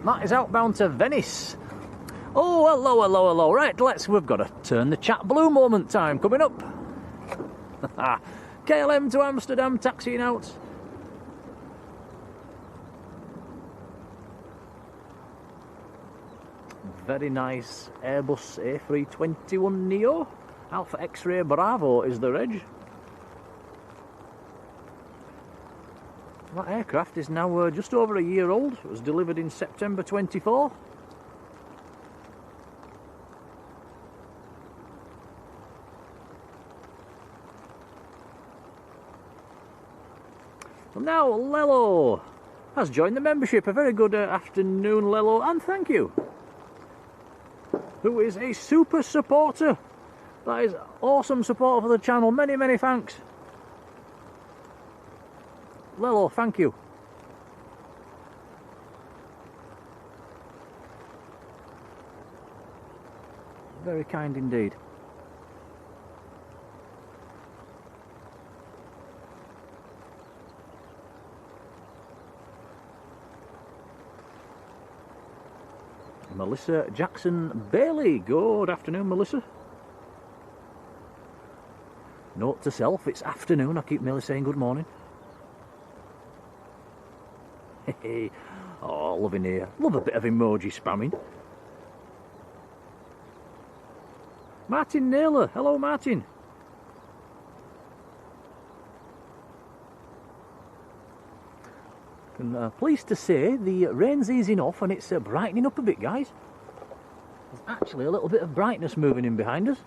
That is outbound to Venice. Oh, hello, hello, hello. Right, we've got a turn the chat blue moment time coming up. KLM to Amsterdam, taxiing out. Very nice Airbus A321 Neo. Alpha X-Ray Bravo is the reg. That aircraft is now just over a year old. It was delivered in September 24. Well, now Lello has joined the membership. A very good afternoon, Lello, and thank you. who is a super supporter. That is awesome support for the channel. Many, many thanks. Lelo, thank you. Very kind indeed. Melissa Jackson Bailey. Good afternoon, Melissa. Note to self, it's afternoon. I keep nearly saying good morning. Hey, oh, loving here. Love a bit of emoji spamming. Martin Naylor. Hello, Martin. And pleased to say the rain's easing off and it's brightening up a bit, guys. There's actually a little bit of brightness moving in behind us,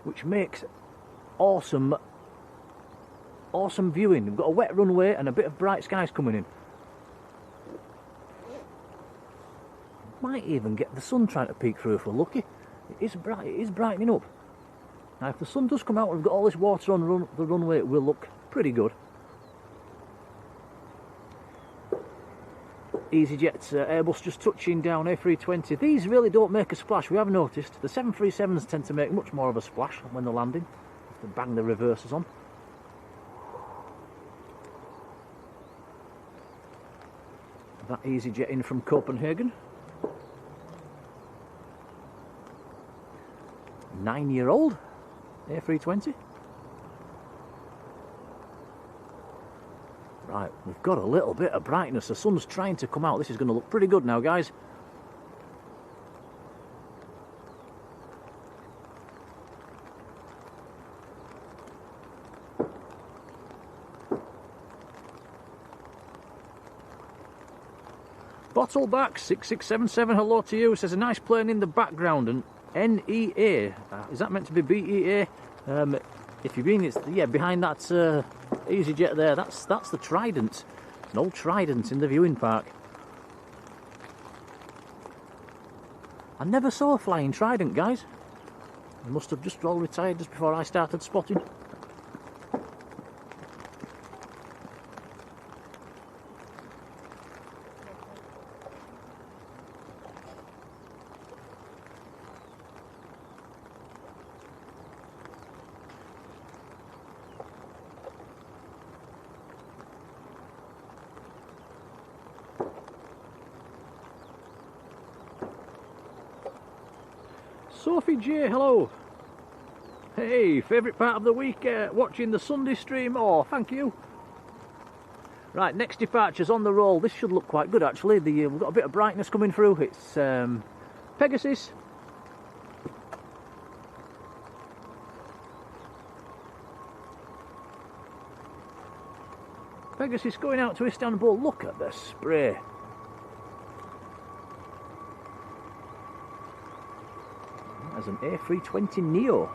which makes awesome viewing. We've got a wet runway and a bit of bright skies coming in. Might even get the sun trying to peek through if we're lucky. It is bright, it is brightening up. Now if the sun does come out and we've got all this water on the runway, it will look pretty good. EasyJet's Airbus just touching down A320. These really don't make a splash, we have noticed. The 737s tend to make much more of a splash when they're landing. Have to bang the reversers on. That EasyJet in from Copenhagen. 9-year-old A320. Right, we've got a little bit of brightness. The sun's trying to come out. This is going to look pretty good now, guys. Bottleback 6677, hello to you. Says a nice plane in the background and NEA. Is that meant to be BEA? If you mean it's behind that EasyJet there, that's the Trident. An old Trident in the viewing park. I never saw a flying Trident, guys. They must have just all retired just before I started spotting. Sophie J, hello. Hey, favourite part of the week, watching the Sunday stream. Oh, thank you. Right, next departure's on the roll. This should look quite good actually. We've got a bit of brightness coming through. It's Pegasus. Pegasus going out to Istanbul. Look at the spray. As an A320 Neo.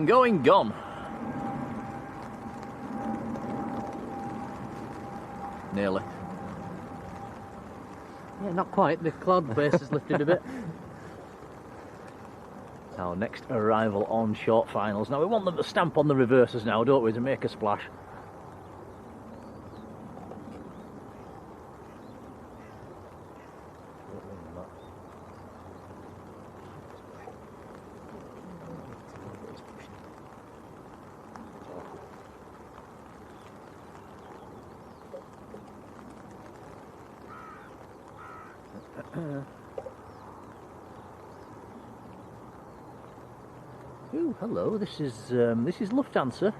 Going, gone. Nearly. Yeah, not quite. The cloud base has lifted a bit. Our next arrival on short finals. Now we want them to stamp on the reversers now, don't we, to make a splash. Ooh, hello, this is Lufthansa.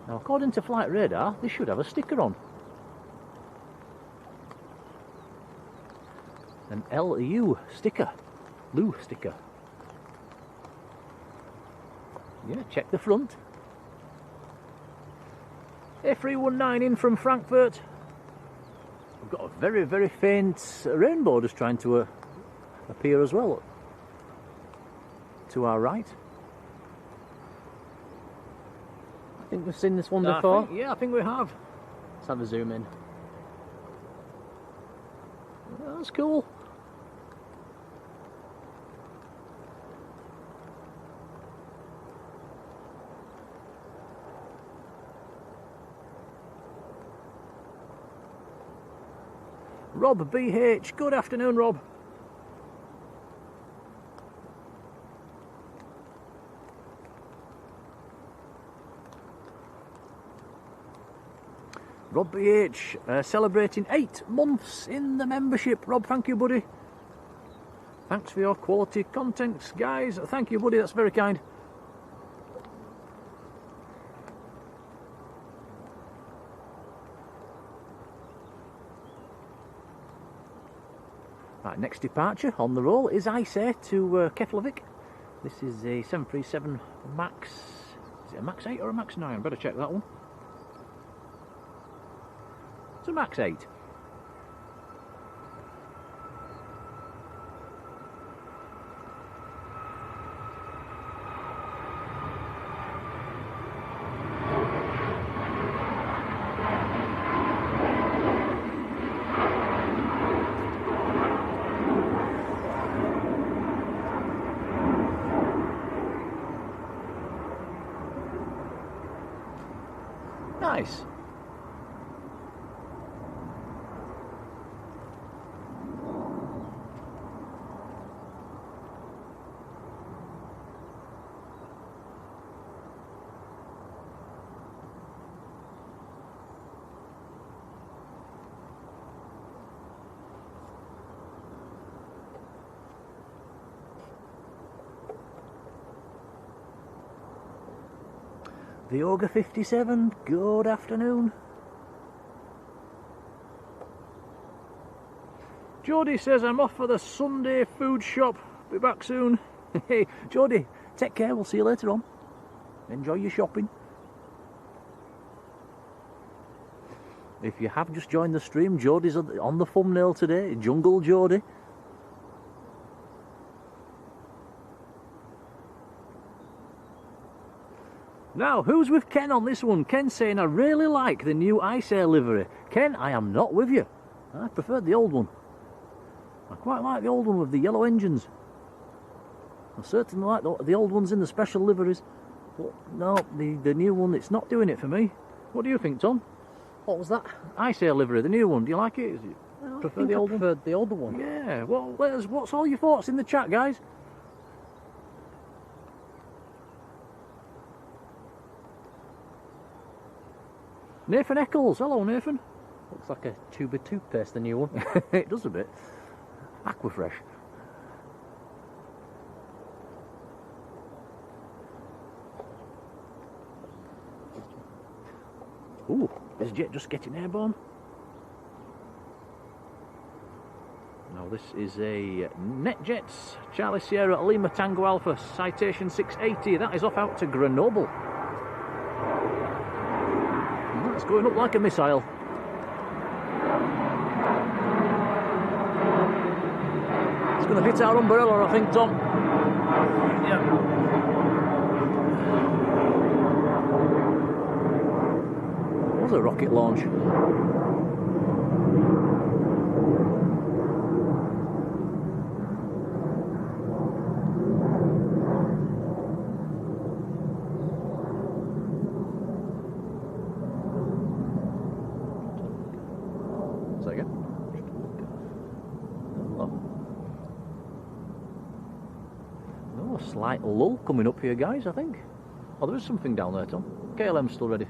Now according to flight radar, this should have a sticker on. An LU sticker. Lu sticker. Yeah, check the front. A319 in from Frankfurt. We've got a very, very faint rainbow just trying to appear as well to our right. I think we've seen this one before. I think we have. Let's have a zoom in. That's cool. Rob BH, good afternoon, Rob. Rob BH, celebrating 8 months in the membership. Rob, thank you, buddy. Thanks for your quality content, guys. Thank you, buddy, that's very kind. Right, next departure on the roll is Ice to Keflavik. This is a 737 Max. Is it a Max 8 or a Max 9? Better check that one. It's a Max 8. Nice. The Ogre 57, good afternoon. Jodie says I'm off for the Sunday food shop. Be back soon. Hey, Jodie, take care. We'll see you later on. Enjoy your shopping. If you have just joined the stream, Jodie's on the thumbnail today. Jungle Jodie. Now, who's with Ken on this one? Ken saying, I really like the new Ice Air livery. Ken, I am not with you. I preferred the old one. I quite like the old one with the yellow engines. I certainly like the old ones in the special liveries. But no, the new one, it's not doing it for me. What do you think, Tom? What was that? Ice Air livery, the new one. Do you like it? I preferred the older one. Yeah, well, what's all your thoughts in the chat, guys? Nathan Eccles, hello Nathan. Looks like a tube of toothpaste, the new one. It does a bit. Aquafresh. Ooh, is jet just getting airborne? No, this is a NetJets Charlie Sierra Lima Tango Alpha Citation 680. That is off out to Grenoble. It's going up like a missile. It's going to hit our umbrella, I think, Tom. Yeah. It was a rocket launch. Slight lull coming up here, guys, I think. Oh, there is something down there, Tom. KLM's still ready.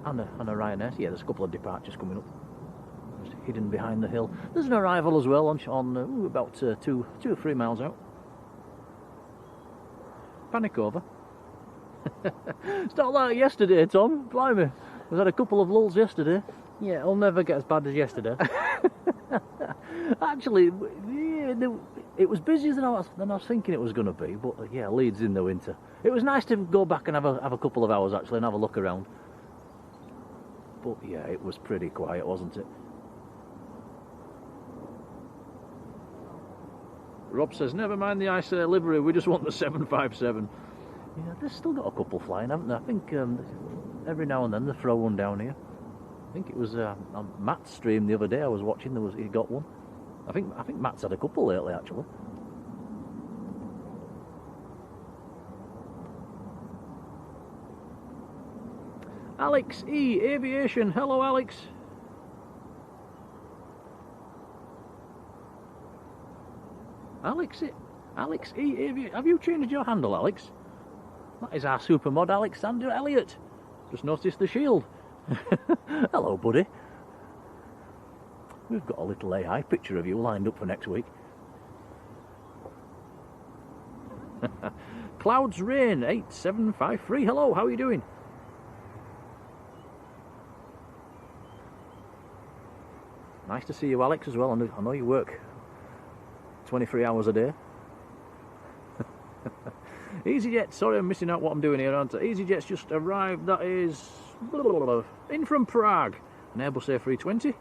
And a Ryanair. Yeah, there's a couple of departures coming up. Just hidden behind the hill. There's an arrival as well on about 2 or 3 miles out. Panic over. It's not like yesterday, Tom. Blimey. We had a couple of lulls yesterday. Yeah, it'll never get as bad as yesterday. Actually, yeah, it was busier than I was thinking it was going to be, but yeah, Leeds in the winter. It was nice to go back and have a couple of hours actually and have a look around. But yeah, it was pretty quiet, wasn't it? Rob says, never mind the ICE livery, we just want the 757. Yeah, they've still got a couple flying, haven't they? I think every now and then they throw one down here. I think it was on Matt's stream the other day I was watching, he got one. I think Matt's had a couple lately, actually. Alex E, Aviation. Hello, Alex. Alex E, Aviation. Have you changed your handle, Alex? That is our super mod, Alexander Elliott. Just noticed the shield. Hello, buddy. We've got a little AI picture of you lined up for next week. Clouds Rain 8753. Hello, how are you doing? Nice to see you, Alex, as well. I know you work 23 hours a day. EasyJet, sorry I'm missing out what I'm doing here, aren't I? EasyJet's just arrived, that is in from Prague, an Airbus A320.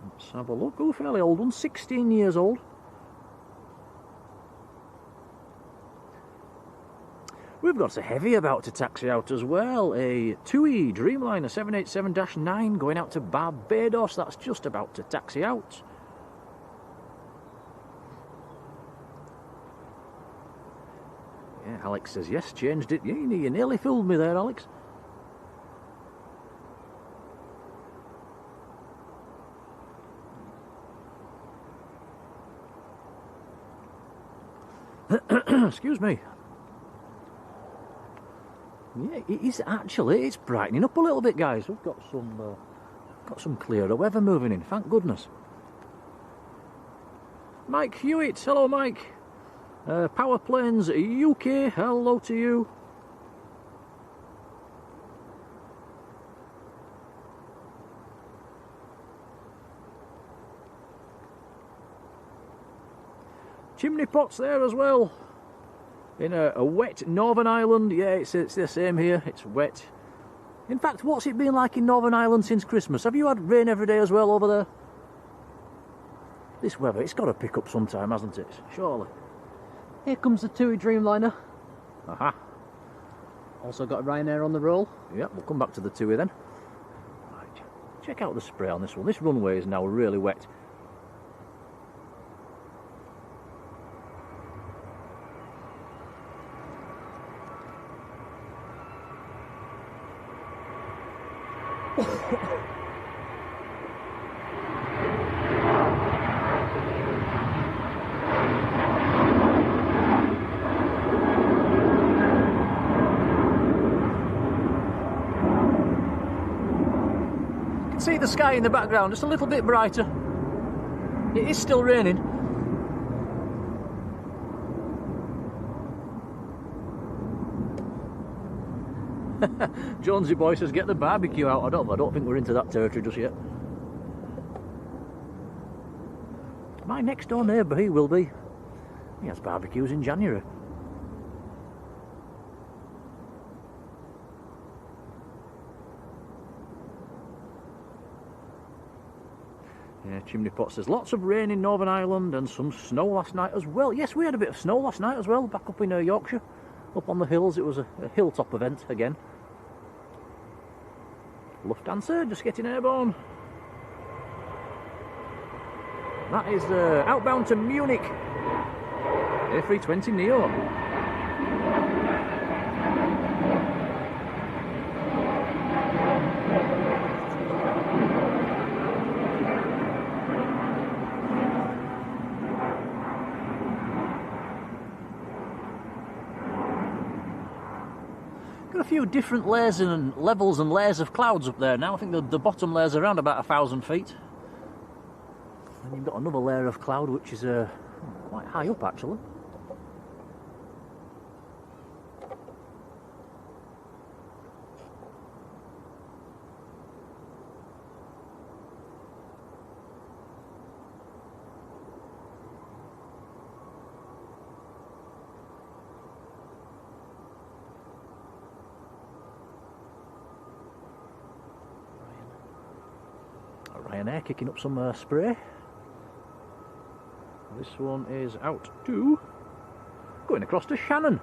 Let's have a look. Oh, fairly old one, 16 years old. We've got a heavy about to taxi out as well, a TUI Dreamliner 787-9 going out to Barbados. That's just about to taxi out. Yeah, Alex says yes, changed it. Yeah, you nearly fooled me there, Alex. Excuse me. Yeah, it is actually, it's brightening up a little bit, guys. We've got some clearer weather moving in, thank goodness. Mike Hewitt, hello Mike. Power Planes UK, hello to you. Chimney Pots there as well. In a wet Northern Ireland. Yeah, it's the same here, it's wet. In fact, what's it been like in Northern Ireland since Christmas? Have you had rain every day as well over there? This weather, it's got to pick up sometime, hasn't it? Surely. Here comes the TUI Dreamliner. Aha. Also got a Ryanair on the roll. Yeah, we'll come back to the TUI then. Right. Check out the spray on this one. This runway is now really wet. See the sky in the background, just a little bit brighter. It is still raining. Jonesy boy says get the barbecue out. I don't think we're into that territory just yet. My next door neighbour, he will be. He has barbecues in January. Yeah, Chimney Pot says lots of rain in Northern Ireland and some snow last night as well. Yes, we had a bit of snow last night as well, back up in Yorkshire. Up on the hills, it was a hilltop event again. Lufthansa just getting airborne. That is outbound to Munich. A320 Neo. A few different layers and levels and layers of clouds up there now. I think the bottom layer's around about 1,000 feet. And you've got another layer of cloud which is quite high up actually. Ryanair kicking up some spray. This one is out to... going across to Shannon.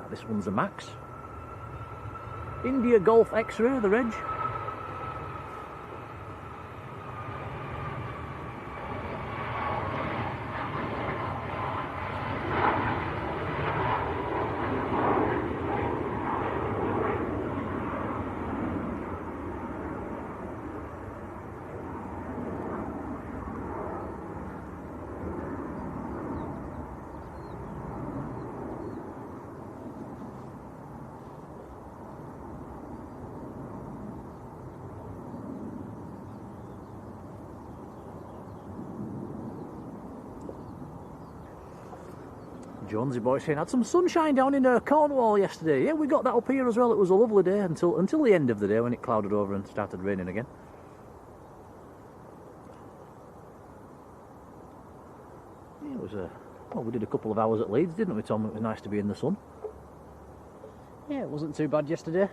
This one's a Max. India Golf X-Ray, the reg. Jonesy boy saying had some sunshine down in Cornwall yesterday. Yeah, we got that up here as well. It was a lovely day until the end of the day when it clouded over and started raining again. Yeah, it was well, we did a couple of hours at Leeds, didn't we, Tom? It was nice to be in the sun. Yeah, it wasn't too bad yesterday.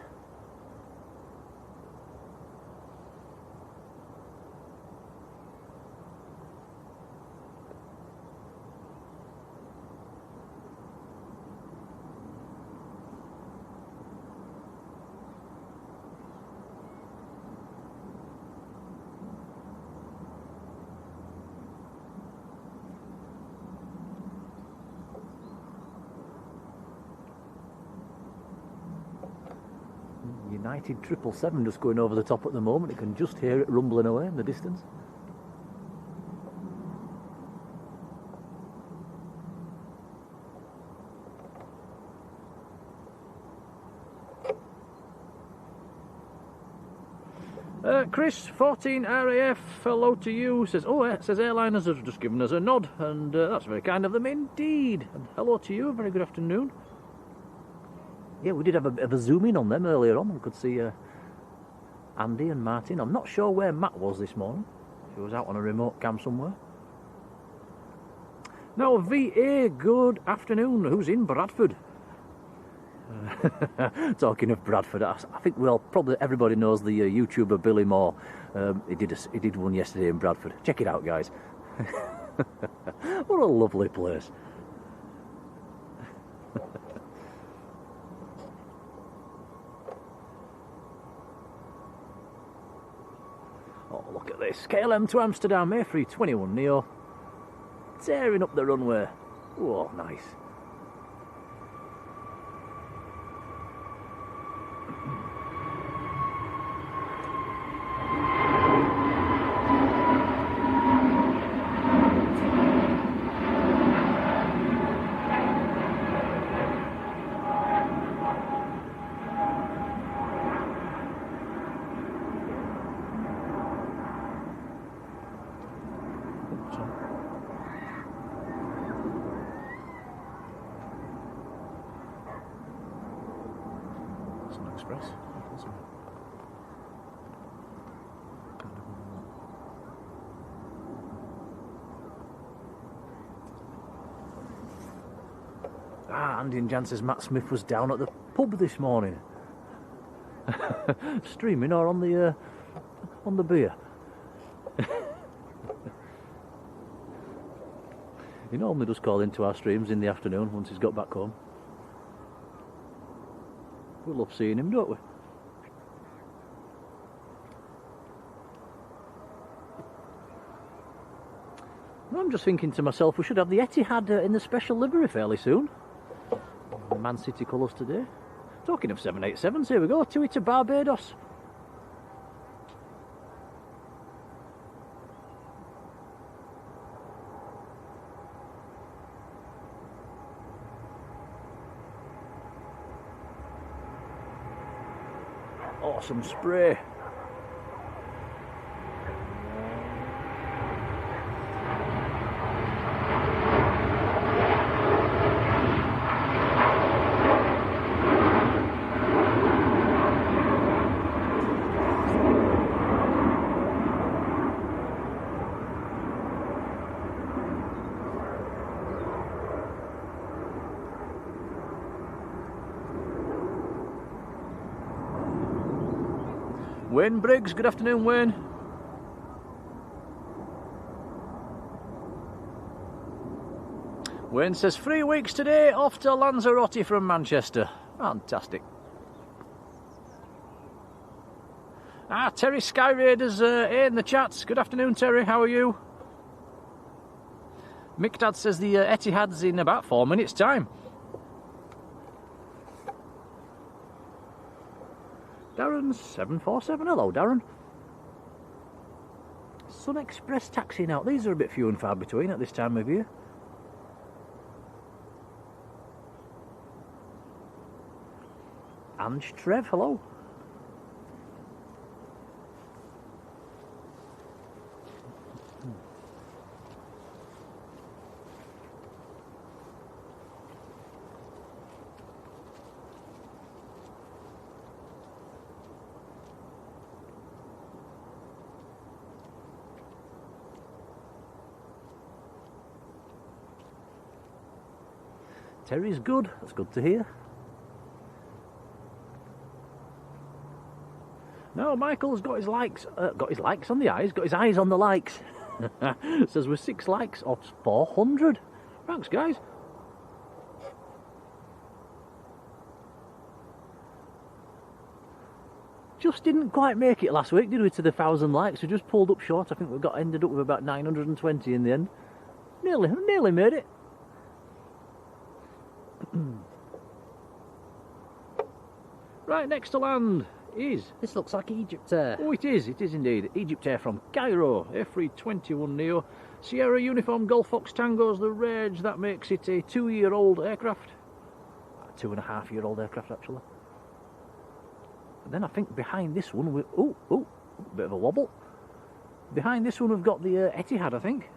United 777 just going over the top at the moment. You can just hear it rumbling away in the distance. Chris 14 RAF, hello to you. Says, oh, it says Airliners have just given us a nod, and that's very kind of them indeed. And hello to you, very good afternoon. Yeah, we did have a zoom in on them earlier on. We could see Andy and Martin. I'm not sure where Matt was this morning. He was out on a remote cam somewhere. Now, VA, good afternoon. Who's in Bradford? Talking of Bradford, I think, well, probably everybody knows the YouTuber Billy Moore. He did one yesterday in Bradford. Check it out, guys. What a lovely place. Oh, look at this. KLM to Amsterdam, A321 Neo. Tearing up the runway. Oh, nice. Express. Andy and Jan says Matt Smith was down at the pub this morning. Streaming or on the beer. He normally does call into our streams in the afternoon once he's got back home. We love seeing him, don't we? I'm just thinking to myself, we should have the Etihad in the special livery fairly soon. The Man City colours today. Talking of 787s, here we go, TUI to Barbados. Awesome spray. Wayne Briggs, good afternoon, Wayne. Wayne says 3 weeks today, off to Lanzarote from Manchester. Fantastic. Terry Sky Raiders in the chats. Good afternoon, Terry. How are you? Mick says the Etihad's in about 4 minutes' time. Darren 747. Hello, Darren. Sun Express taxiing out. These are a bit few and far between at this time of year. Ange Trev, hello. Terry's good. That's good to hear. No, Michael's got his likes. Got his likes on the eyes. Got his eyes on the likes. Says we're 6 likes off 400. Thanks, guys. Just didn't quite make it last week, did we? To the 1,000 likes. We just pulled up short. I think we ended up with about 920 in the end. Nearly made it. Right, next to land is... This looks like Egypt Air. Oh, it is indeed. Egypt Air from Cairo, A321neo. Sierra Uniform Golf Fox Tango's the Rage. That makes it a 2-year-old aircraft. 2.5-year-old aircraft, actually. And then I think behind this one, bit of a wobble. Behind this one we've got the Etihad, I think.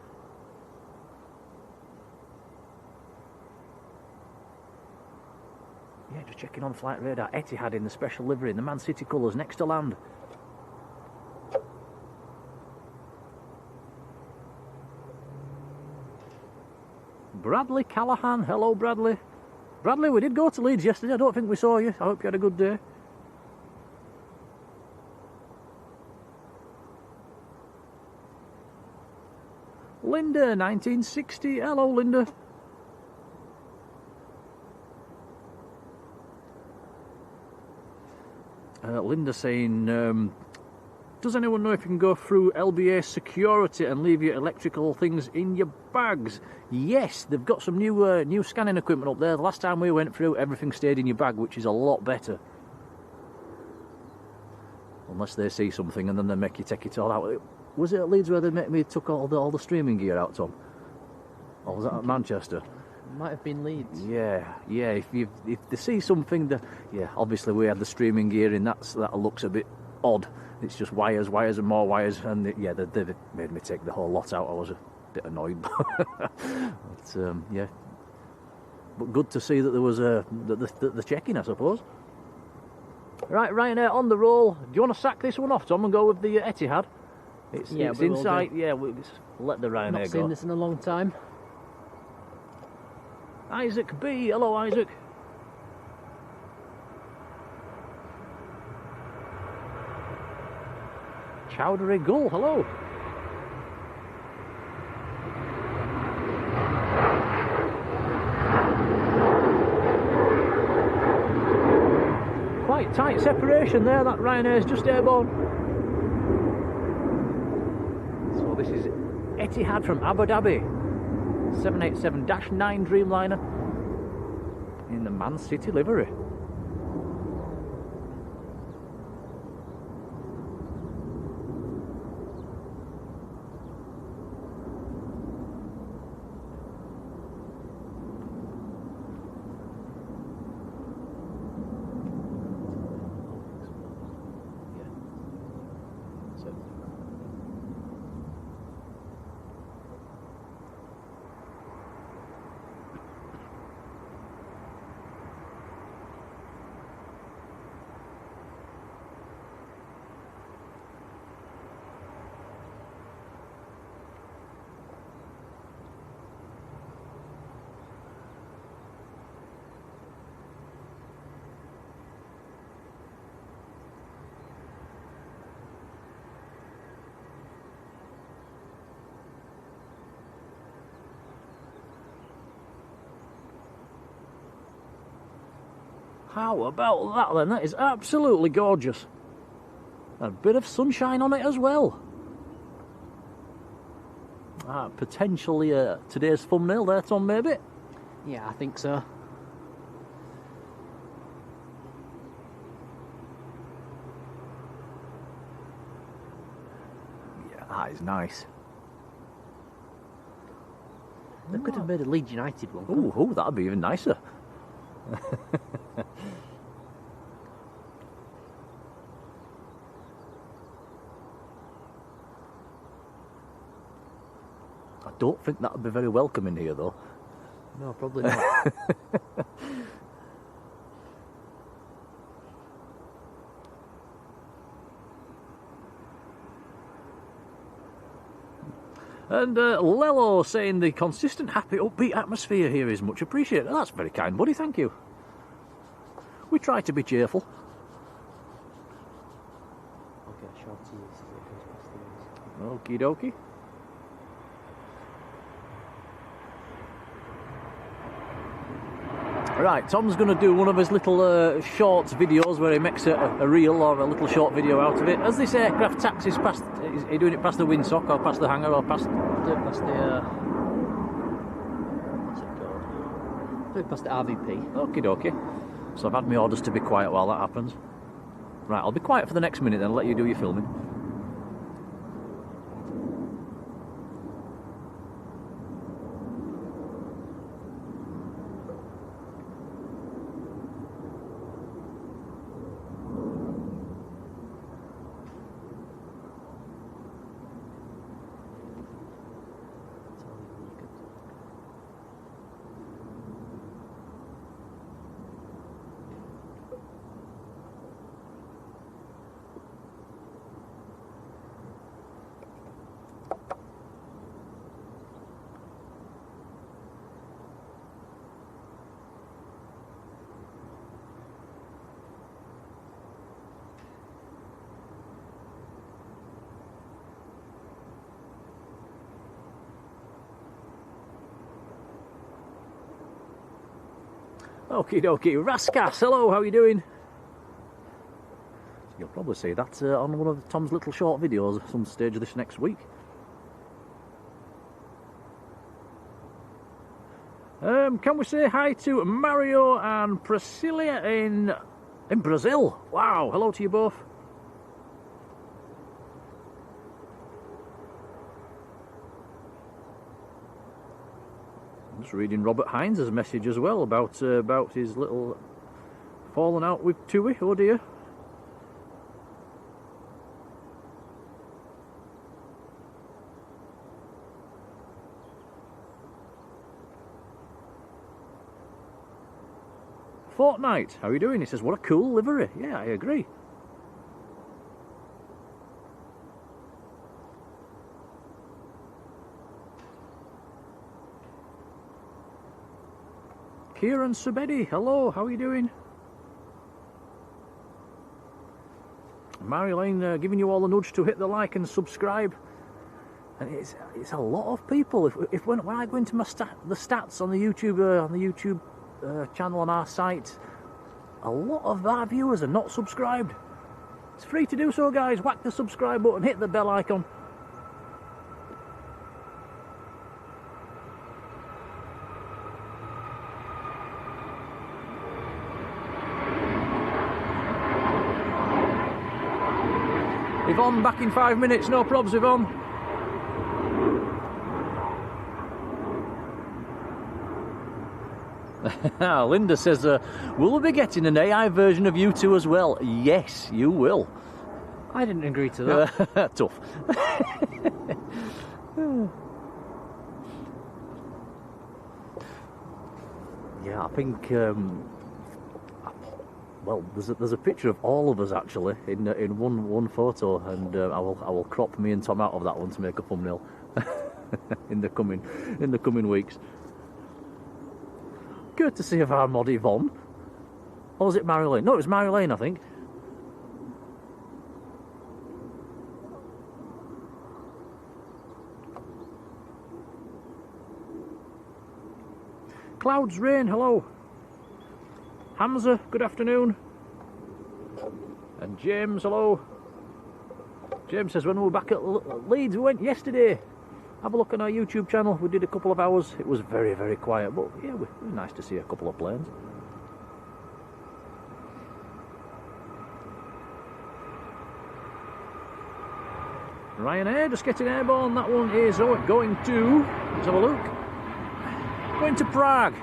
Yeah, just checking on flight radar. Etihad in the special livery in the Man City colours next to land. Bradley Callahan. Hello, Bradley. Bradley, we did go to Leeds yesterday. I don't think we saw you. I hope you had a good day. Linda, 1960. Hello, Linda. Linda saying, does anyone know if you can go through LBA security and leave your electrical things in your bags? Yes, they've got some new scanning equipment up there. The last time we went through, everything stayed in your bag, which is a lot better. Unless they see something and then they make you take it all out. Was it at Leeds where they made me took all the streaming gear out, Tom? Or was that at Manchester? Might have been Leeds. Yeah. If they see something, obviously we had the streaming gear in. That looks a bit odd. It's just wires, and more wires, and they made me take the whole lot out. I was a bit annoyed, but yeah. But good to see that there was the checking, I suppose. Right, Ryanair on the roll. Do you want to sack this one off, Tom, and go with the Etihad? It's inside. Yeah, we'll let the Ryanair go. Not seen this in a long time. Isaac B. Hello, Isaac. Chowdhury Gull. Hello. Quite tight separation there. That Ryanair's just airborne. So this is Etihad from Abu Dhabi. 787-9 Dreamliner in the Man City livery. How about that then? That is absolutely gorgeous. A bit of sunshine on it as well. Potentially today's thumbnail there, Tom, maybe? Yeah, I think so. Yeah, that is nice. They could have made a Leeds United one. Ooh, that'd be even nicer. I don't think that would be very welcome in here, though. No, probably not. And Lello saying the consistent, happy, upbeat atmosphere here is much appreciated. That's very kind, buddy, thank you. We try to be cheerful. Okay, shorty. Okie dokie. Right, Tom's going to do one of his little shorts videos where he makes a reel or a little short video out of it. As this aircraft taxis past, is he doing it past the windsock or past the hangar or past... Do it past the... what's it called? Do it past the RVP. Okie dokie. So I've had my orders to be quiet while that happens. Right, I'll be quiet for the next minute then, I'll let you do your filming. Okie dokie, Raskas, hello, how are you doing? You'll probably see that on one of Tom's little short videos at some stage of this next week. Can we say hi to Mario and Priscilla in Brazil? Wow, hello to you both. I'm just reading Robert Hines' message as well about his little falling out with Tui. Oh dear. Fortnite, how are you doing? He says, what a cool livery. Yeah, I agree. Kieran Subedi, hello, how are you doing? Marjolein giving you all a nudge to hit the like and subscribe. And it's a lot of people. If when I go into my the stats on the YouTube channel on our site, a lot of our viewers are not subscribed. It's free to do so, guys. Whack the subscribe button, hit the bell icon. Yvonne, back in 5 minutes, no probs, Yvonne. Linda says, will we be getting an AI version of you two as well? Yes, you will. I didn't agree to that. Tough. Yeah, I think... well, there's a picture of all of us actually in one photo, and I will crop me and Tom out of that one to make a thumbnail in the coming weeks. Courtesy of our mod Yvonne, or was it Marjolein? No, it was Marjolein, I think. Clouds Rain, hello. Hamza, good afternoon. And James, hello. James says, when we were back at Leeds, we went yesterday. Have a look on our YouTube channel. We did a couple of hours. It was very, very quiet, but yeah, it was nice to see a couple of planes. Ryanair just getting airborne. That one is going to, let's have a look, going to Prague.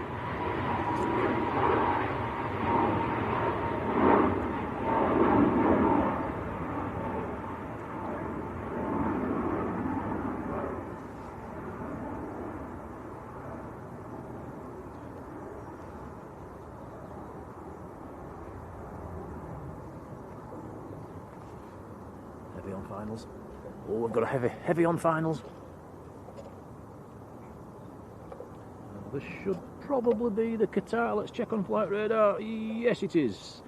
Heavy on finals. Oh, we've got a heavy on finals. This should probably be the Qatar. Let's check on flight radar. Yes, it is.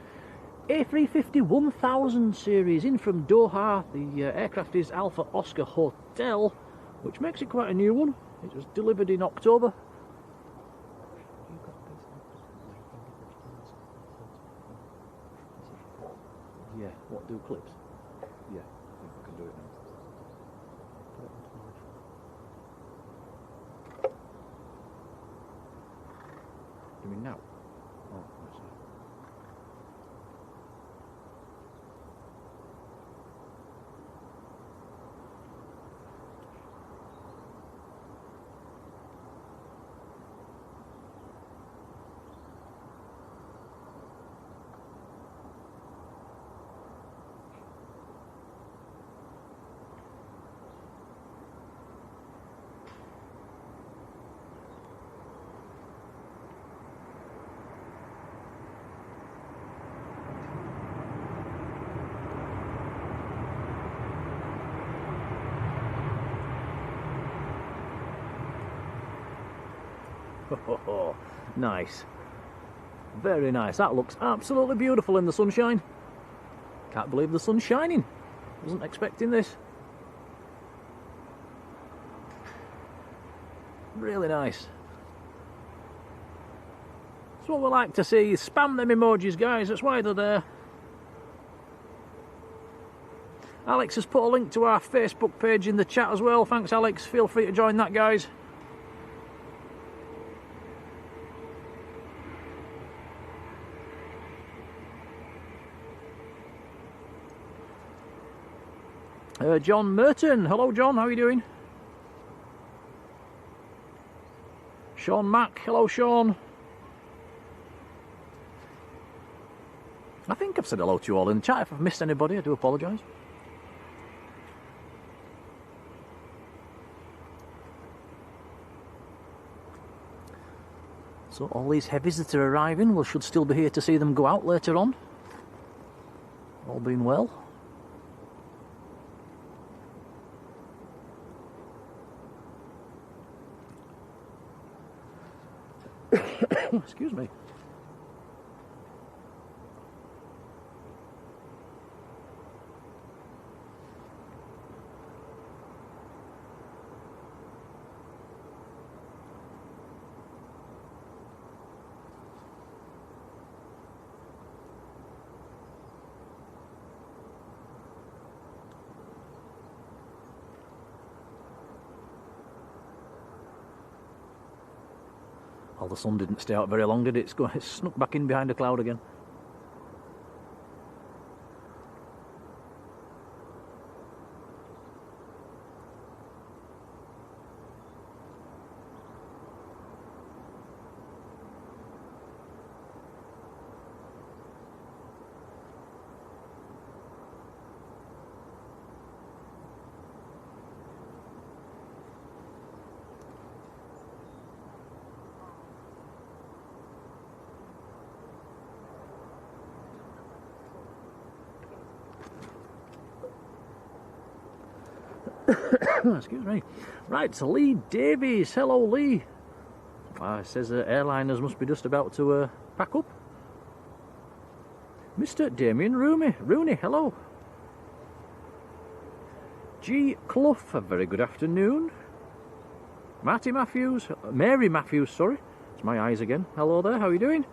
A350 1000 series in from Doha. The aircraft is Alpha Oscar Hotel, which makes it quite a new one. It was delivered in October. Yeah, what do clips? Yeah, I think I can do it now. You mean now? Oh, I see. Oh, nice. Very nice. That looks absolutely beautiful in the sunshine. Can't believe the sun's shining. Wasn't expecting this. Really nice. That's what we like to see. Spam them emojis, guys. That's why they're there. Alex has put a link to our Facebook page in the chat as well. Thanks, Alex. Feel free to join that, guys. John Merton, hello John, how are you doing? Sean Mack, hello Sean. I think I've said hello to you all in the chat. If I've missed anybody, I do apologise. So all these heavies that are arriving, we should still be here to see them go out later on. All being well. Excuse me. Well, the sun didn't stay out very long, did it? It's snuck back in behind a cloud again. Excuse me. Right, so Lee Davies. Hello, Lee. It says airliners must be just about to pack up. Mr. Damien Rooney, hello. G. Clough, a very good afternoon. Mary Matthews, sorry. It's my eyes again. Hello there, how are you doing?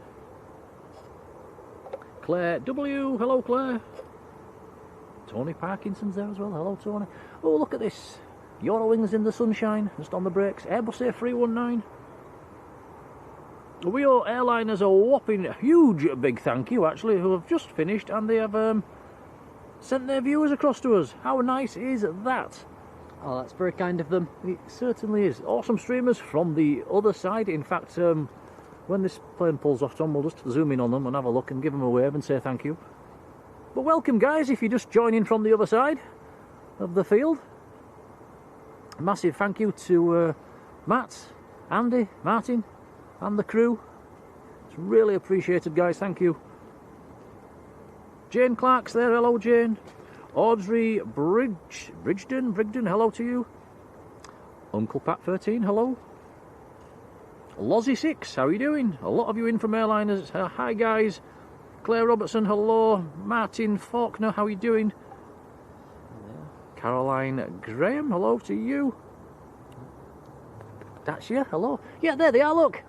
Claire W, hello Claire. Tony Parkinson's there as well, hello Tony. Oh, look at this. Eurowings in the sunshine, just on the brakes. Airbus A319. We owe Airliners a whopping huge big thank you, actually, who have just finished, and they have sent their viewers across to us. How nice is that? Oh, that's very kind of them. It certainly is. Awesome streamers from the other side. In fact, when this plane pulls off, Tom, we'll just zoom in on them and have a look and give them a wave and say thank you. But welcome, guys, if you just join in from the other side of the field. A massive thank you to Matt, Andy, Martin, and the crew. It's really appreciated, guys. Thank you. Jane Clark's there. Hello, Jane. Audrey Brigden, hello to you. Uncle Pat 13, hello. Lozzie 6, how are you doing? A lot of you in from Airliners. Hi, guys. Claire Robertson, hello. Martin Faulkner, how are you doing? Caroline Graham, hello to you. That's you, hello. Yeah, there they are, look.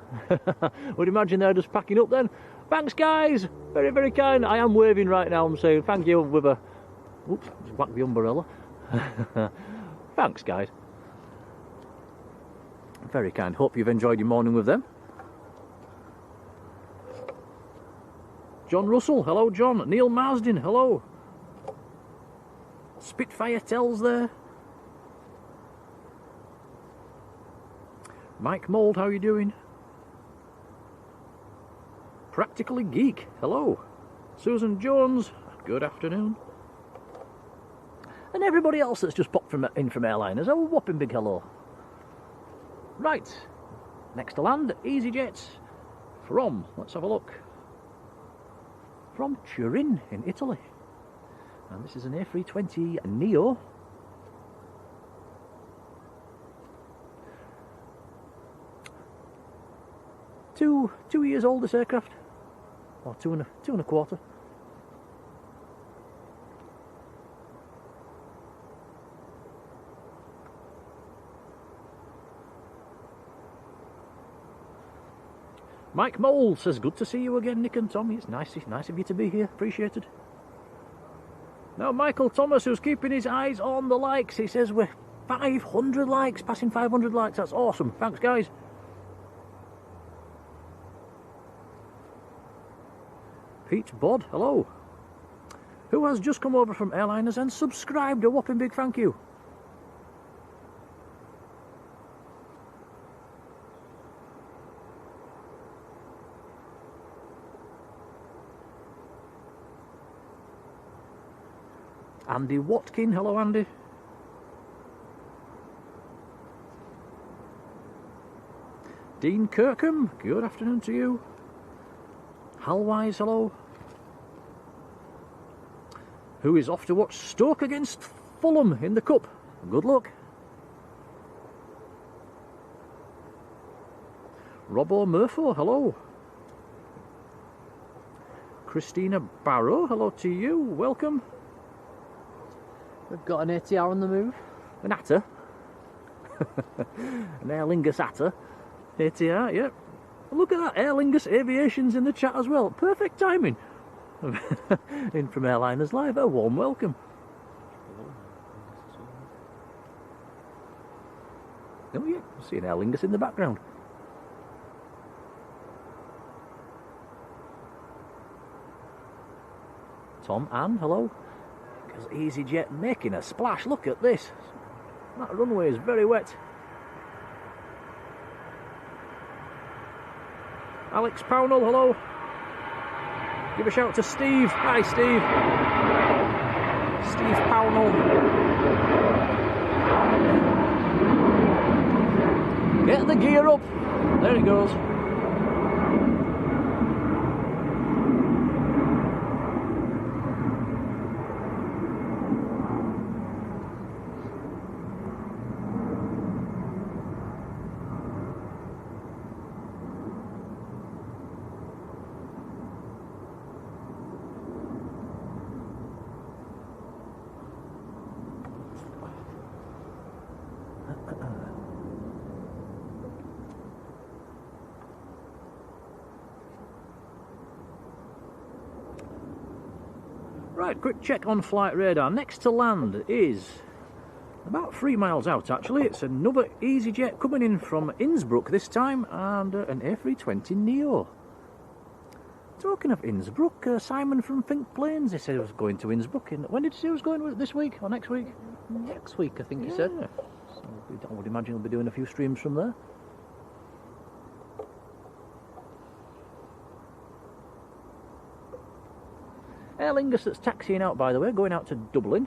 Would imagine they're just packing up then. Thanks, guys. Very, very kind. I am waving right now. I'm saying thank you with a... Oops, just whack the umbrella. Thanks, guys. Very kind. Hope you've enjoyed your morning with them. John Russell, hello, John. Neil Marsden, hello. Spitfire Tells there. Mike Mould, how are you doing? Practically Geek, hello. Susan Jones, good afternoon. And everybody else that's just popped in from Airliners, a whopping big hello. Right, next to land, EasyJet from, let's have a look, from Turin in Italy. And this is an A320 Neo. Two years old, this aircraft, or two and a quarter. Mike Mole says, good to see you again, Nick and Tommy. It's nice of you to be here. Appreciated. Now, Michael Thomas, who's keeping his eyes on the likes. He says we're 500 likes, passing 500 likes. That's awesome. Thanks, guys. Pete Bod, hello. Who has just come over from Airliners and subscribed. A whopping big thank you. Andy Watkin, hello Andy. Dean Kirkham, good afternoon to you. Halwise, hello. Who is off to watch Stoke against Fulham in the Cup. Good luck. Robbo Murpho, hello. Christina Barrow, hello to you, welcome. We've got an ATR on the move. An ATR. An Aer Lingus ATR. ATR, yep. Look at that, Aer Lingus Aviation's in the chat as well. Perfect timing. In from Airliners Live, a warm welcome. Oh yeah, I see an Aer Lingus in the background. Tom Ann, hello. Because EasyJet making a splash. Look at this. That runway is very wet. Alex Pownell, hello. Give a shout to Steve. Hi, Steve. Steve Pownell. Get the gear up. There it goes. Right, quick check on flight radar. Next to land is about 3 miles out actually. It's another EasyJet coming in from Innsbruck this time, and an A320 Neo. Talking of Innsbruck, Simon from Think Planes, he said he was going to Innsbruck. When did he say he was going? This week or next week? Next week, I think he said. So I would imagine he'll be doing a few streams from there. Aer Lingus that's taxiing out, by the way, going out to Dublin.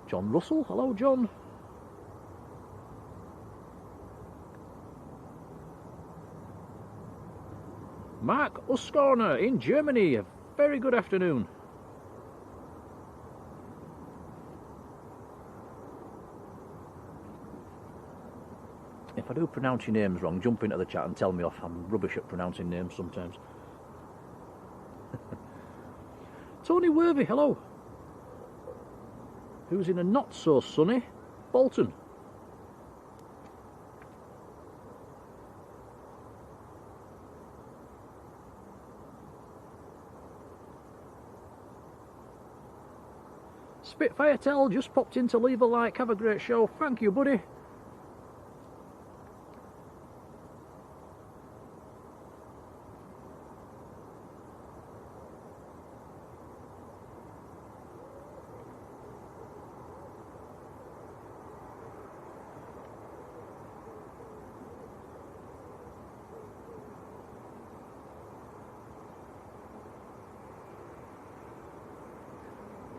John Russell, hello John. Mark Uskorner in Germany, a very good afternoon. If I do pronounce your names wrong, jump into the chat and tell me off. I'm rubbish at pronouncing names sometimes. Tony Worthy, hello. Who's in a not so sunny Bolton. Spitfire Tell just popped in to leave a like. Have a great show. Thank you, buddy.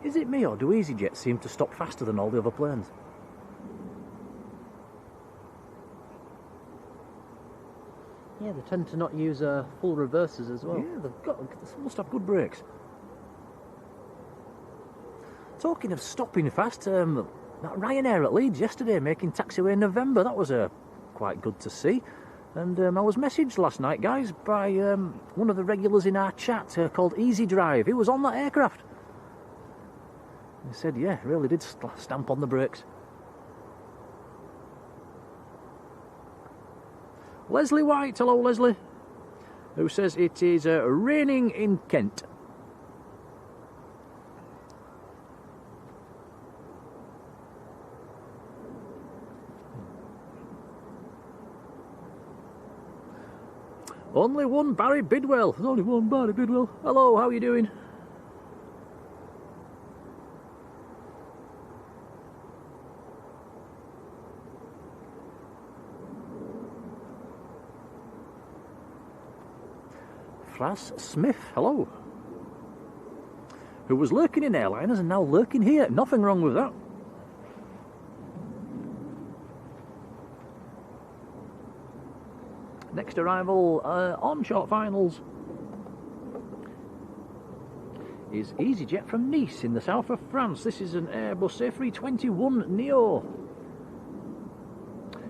Is it me, or do EasyJet seem to stop faster than all the other planes? Yeah, they tend to not use full reverses as well. Yeah, they must have good brakes. Talking of stopping fast, that Ryanair at Leeds yesterday making taxiway in November, that was quite good to see. And I was messaged last night, guys, by one of the regulars in our chat called Easy Drive. He was on that aircraft. He said, yeah, really did stamp on the brakes. Leslie White, hello Leslie, who says it is raining in Kent. Only one Barry Bidwell. There's only one Barry Bidwell. Hello, how are you doing? Fras Smith, hello. Who was lurking in Airliners and now lurking here. Nothing wrong with that. Next arrival on short finals is EasyJet from Nice in the south of France. This is an Airbus A321 Neo.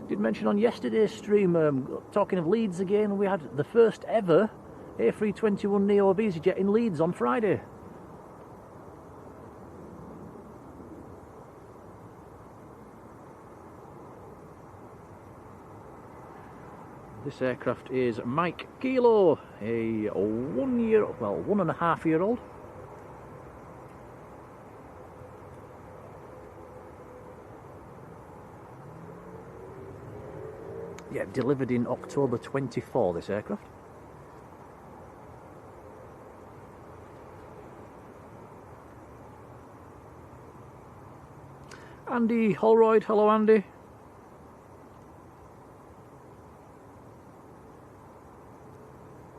Did mention on yesterday's stream, talking of Leeds again, we had the first ever A321 Neo of EasyJet in Leeds on Friday. This aircraft is Mike Kilo, a 1.5-year-old. Yeah, delivered in October 24, this aircraft. Andy Holroyd, hello Andy.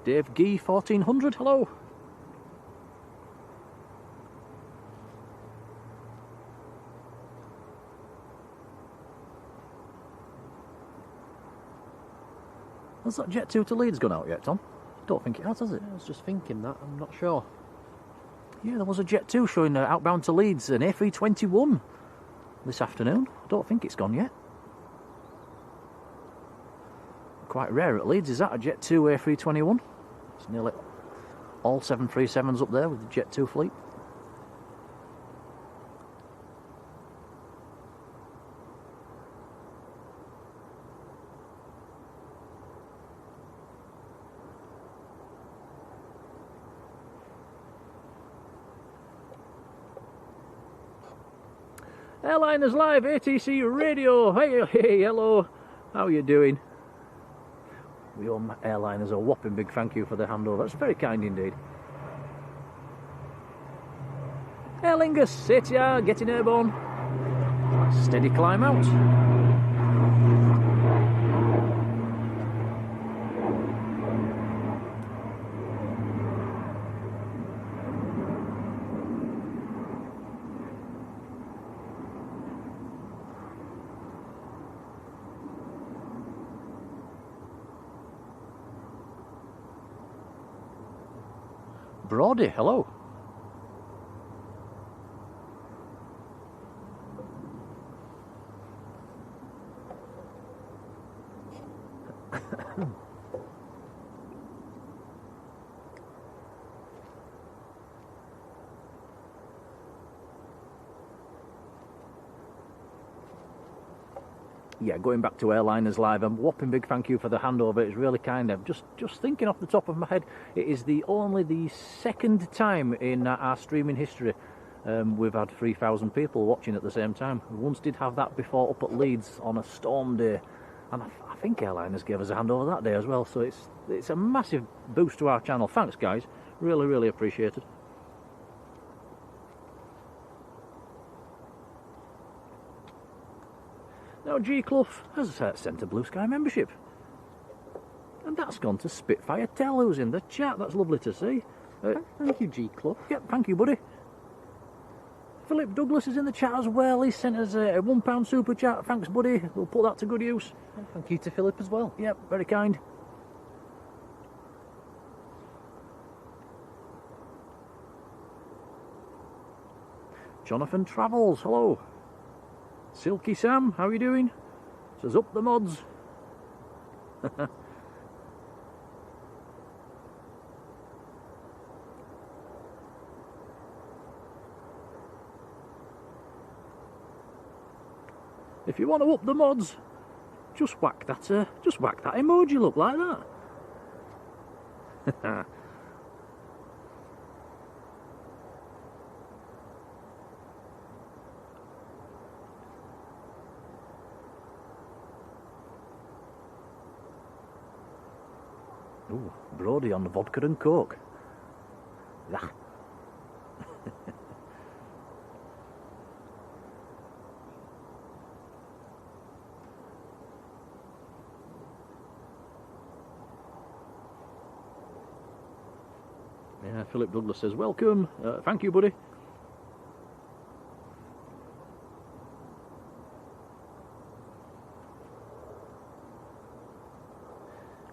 Dave Gee 1400, hello. Has that Jet 2 to Leeds gone out yet, Tom? Don't think it has it? I was just thinking that, I'm not sure. Yeah, there was a Jet 2 showing outbound to Leeds, an A321 this afternoon. I don't think it's gone yet. Quite rare at Leeds, is that a Jet 2 A321? It's nearly all 737s up there with the Jet 2 fleet. Airliners Live, ATC Radio. Hey, hey, hello. How are you doing? We owe Airliners a whopping big thank you for the handover. That's very kind indeed. Aer Lingus, Etihad, getting airborne. Steady climb out. Brody, hello. Yeah, going back to Airliners Live, a whopping big thank you for the handover. It's really kind. I'm just thinking off the top of my head, it is only the second time in our streaming history we've had 3,000 people watching at the same time. We once did have that before up at Leeds on a storm day, and I think Airliners gave us a handover that day as well. So it's a massive boost to our channel. Thanks, guys. Really, really appreciated. Now G Clough has sent a Blue Sky membership, and that's gone to Spitfire Tell, who's in the chat. That's lovely to see. Thank you, G Clough. Yep, thank you, buddy. Philip Douglas is in the chat as well. He sent us a £1 super chat. Thanks, buddy. We'll put that to good use. Thank you to Philip as well. Yep, very kind. Jonathan Travels, hello. Silky Sam, how are you doing? Says up the mods. If you want to up the mods, just whack that emoji look like that. Ooh, Brody on the vodka and coke. Yeah. Yeah, Philip Douglas says, welcome. Thank you, buddy.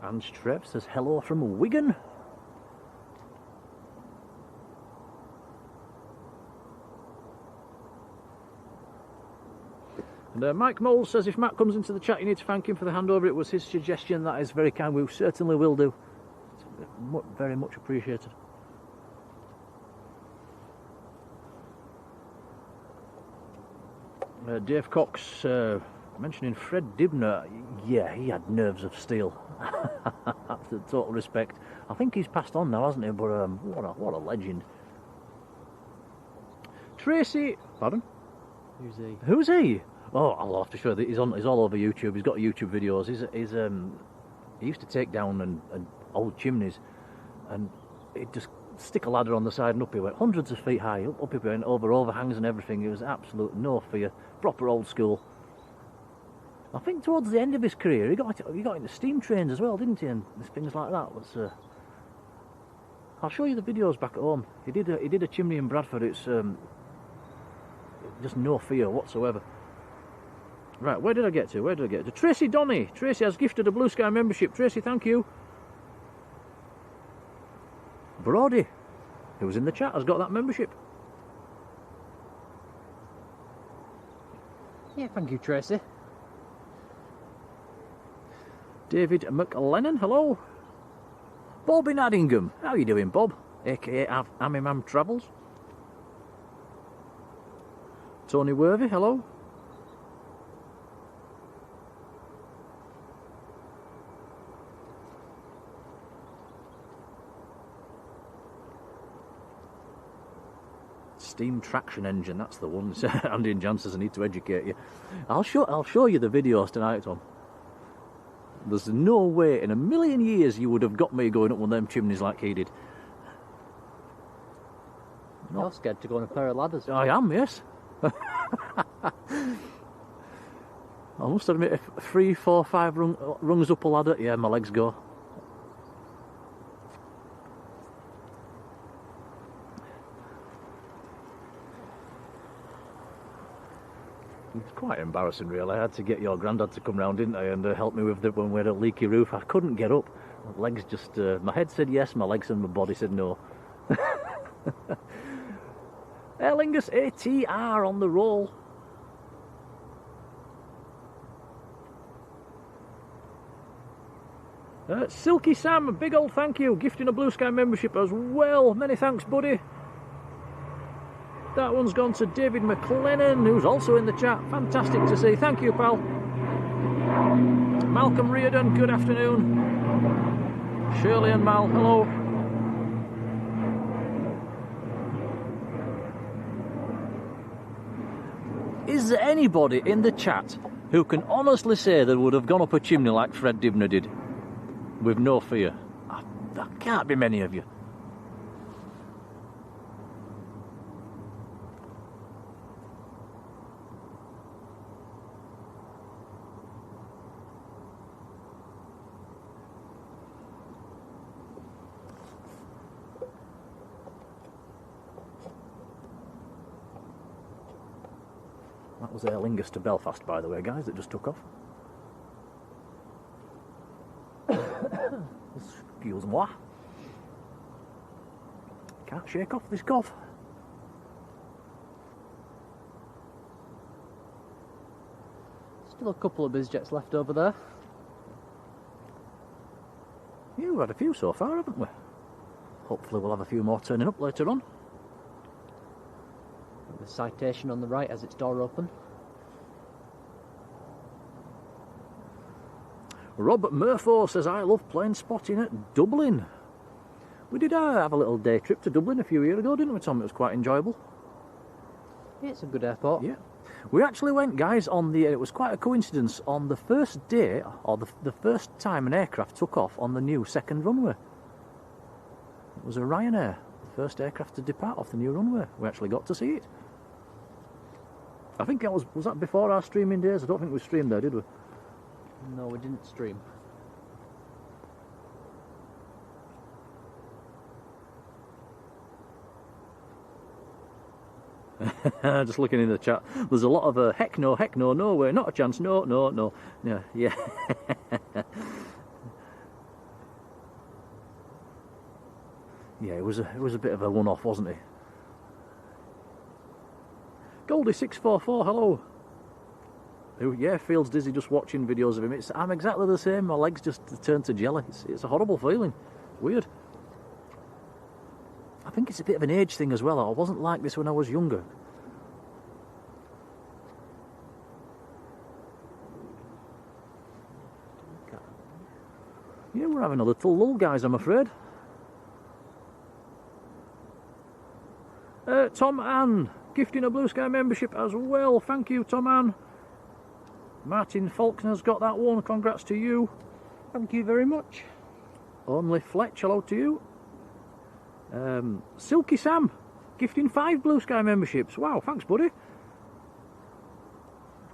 And Trev says, hello from Wigan. And Mike Moles says, if Matt comes into the chat, you need to thank him for the handover. It was his suggestion. That is very kind. We certainly will do. It's very much appreciated. Dave Cox mentioning Fred Dibner. Yeah, he had nerves of steel. That's the total respect. I think he's passed on now, hasn't he? But what a legend. Tracy, pardon? Who's he? Who's he? Oh, I'll have to show you. He's all over YouTube. He's got YouTube videos. He used to take down and old chimneys, and he'd just stick a ladder on the side and up he went, hundreds of feet high. Up he went over overhangs and everything. It was absolute no fear. Proper old school. I think towards the end of his career, he got into steam trains as well, didn't he? And things like that. I'll show you the videos back at home. He did a chimney in Bradford. It's just no fear whatsoever. Right, where did I get to? Tracy Donny. Tracy has gifted a Blue Sky membership. Tracy, thank you. Brody, who was in the chat, has got that membership. Yeah, thank you, Tracy. David McLennan, hello. Bob in Addingham, how you doing, Bob? AKA Amimam Travels. Tony Worthy, hello. steam traction engine, that's the one. Andy and Jan says I need to educate you. I'll show you the videos tonight, Tom. There's no way in a million years you would have got me going up one of them chimneys like he did. You're scared to go on a pair of ladders. I am, yes. I must admit, if 3, 4, 5 rungs up a ladder, yeah, my legs go. It's quite embarrassing, really. I had to get your granddad to come round, didn't I, and help me with when we had a leaky roof. I couldn't get up. My legs just... my head said yes, my legs and my body said no. Airliners ATR on the roll. Silky Sam, a big old thank you, gifting a Blue Sky membership as well. Many thanks, buddy. That one's gone to David McLennan, who's also in the chat. Fantastic to see. Thank you, pal. Malcolm Reardon, good afternoon. Shirley and Mal, hello. Is there anybody in the chat who can honestly say they would have gone up a chimney like Fred Dibner did? With no fear. There can't be many of you. That was Aer Lingus to Belfast, by the way, guys, that just took off. Excuse-moi. Can't shake off this cough. Still a couple of bizjets left over there. Yeah, we've had a few so far, haven't we? Hopefully we'll have a few more turning up later on. The Citation on the right has its door open. Rob Murpho says, I love plane spotting at Dublin. We did have a little day trip to Dublin a few years ago, didn't we, Tom? It was quite enjoyable. Yeah, it's a good airport. Yeah. We actually went, guys, on the... It was quite a coincidence. On the first day, or the first time an aircraft took off on the new second runway. It was a Ryanair. The first aircraft to depart off the new runway. We actually got to see it. I think that was that before our streaming days? I don't think we streamed there, did we? No, we didn't stream. Just looking in the chat, there's a lot of heck no, no way, not a chance, no. Yeah. Yeah, it was a bit of a one-off, wasn't it? Goldie644, hello. Who, yeah, feels dizzy just watching videos of him. I'm exactly the same. My legs just turn to jelly. It's a horrible feeling. Weird. I think it's a bit of an age thing as well. I wasn't like this when I was younger. Yeah, we're having a little lull, guys, I'm afraid. Tom Ann, gifting a Blue Sky membership as well. Thank you, Tom Ann. Martin Faulkner's got that one. Congrats to you. Thank you very much. Only Fletch, hello to you. Silky Sam, gifting 5 Blue Sky memberships. Wow, thanks, buddy.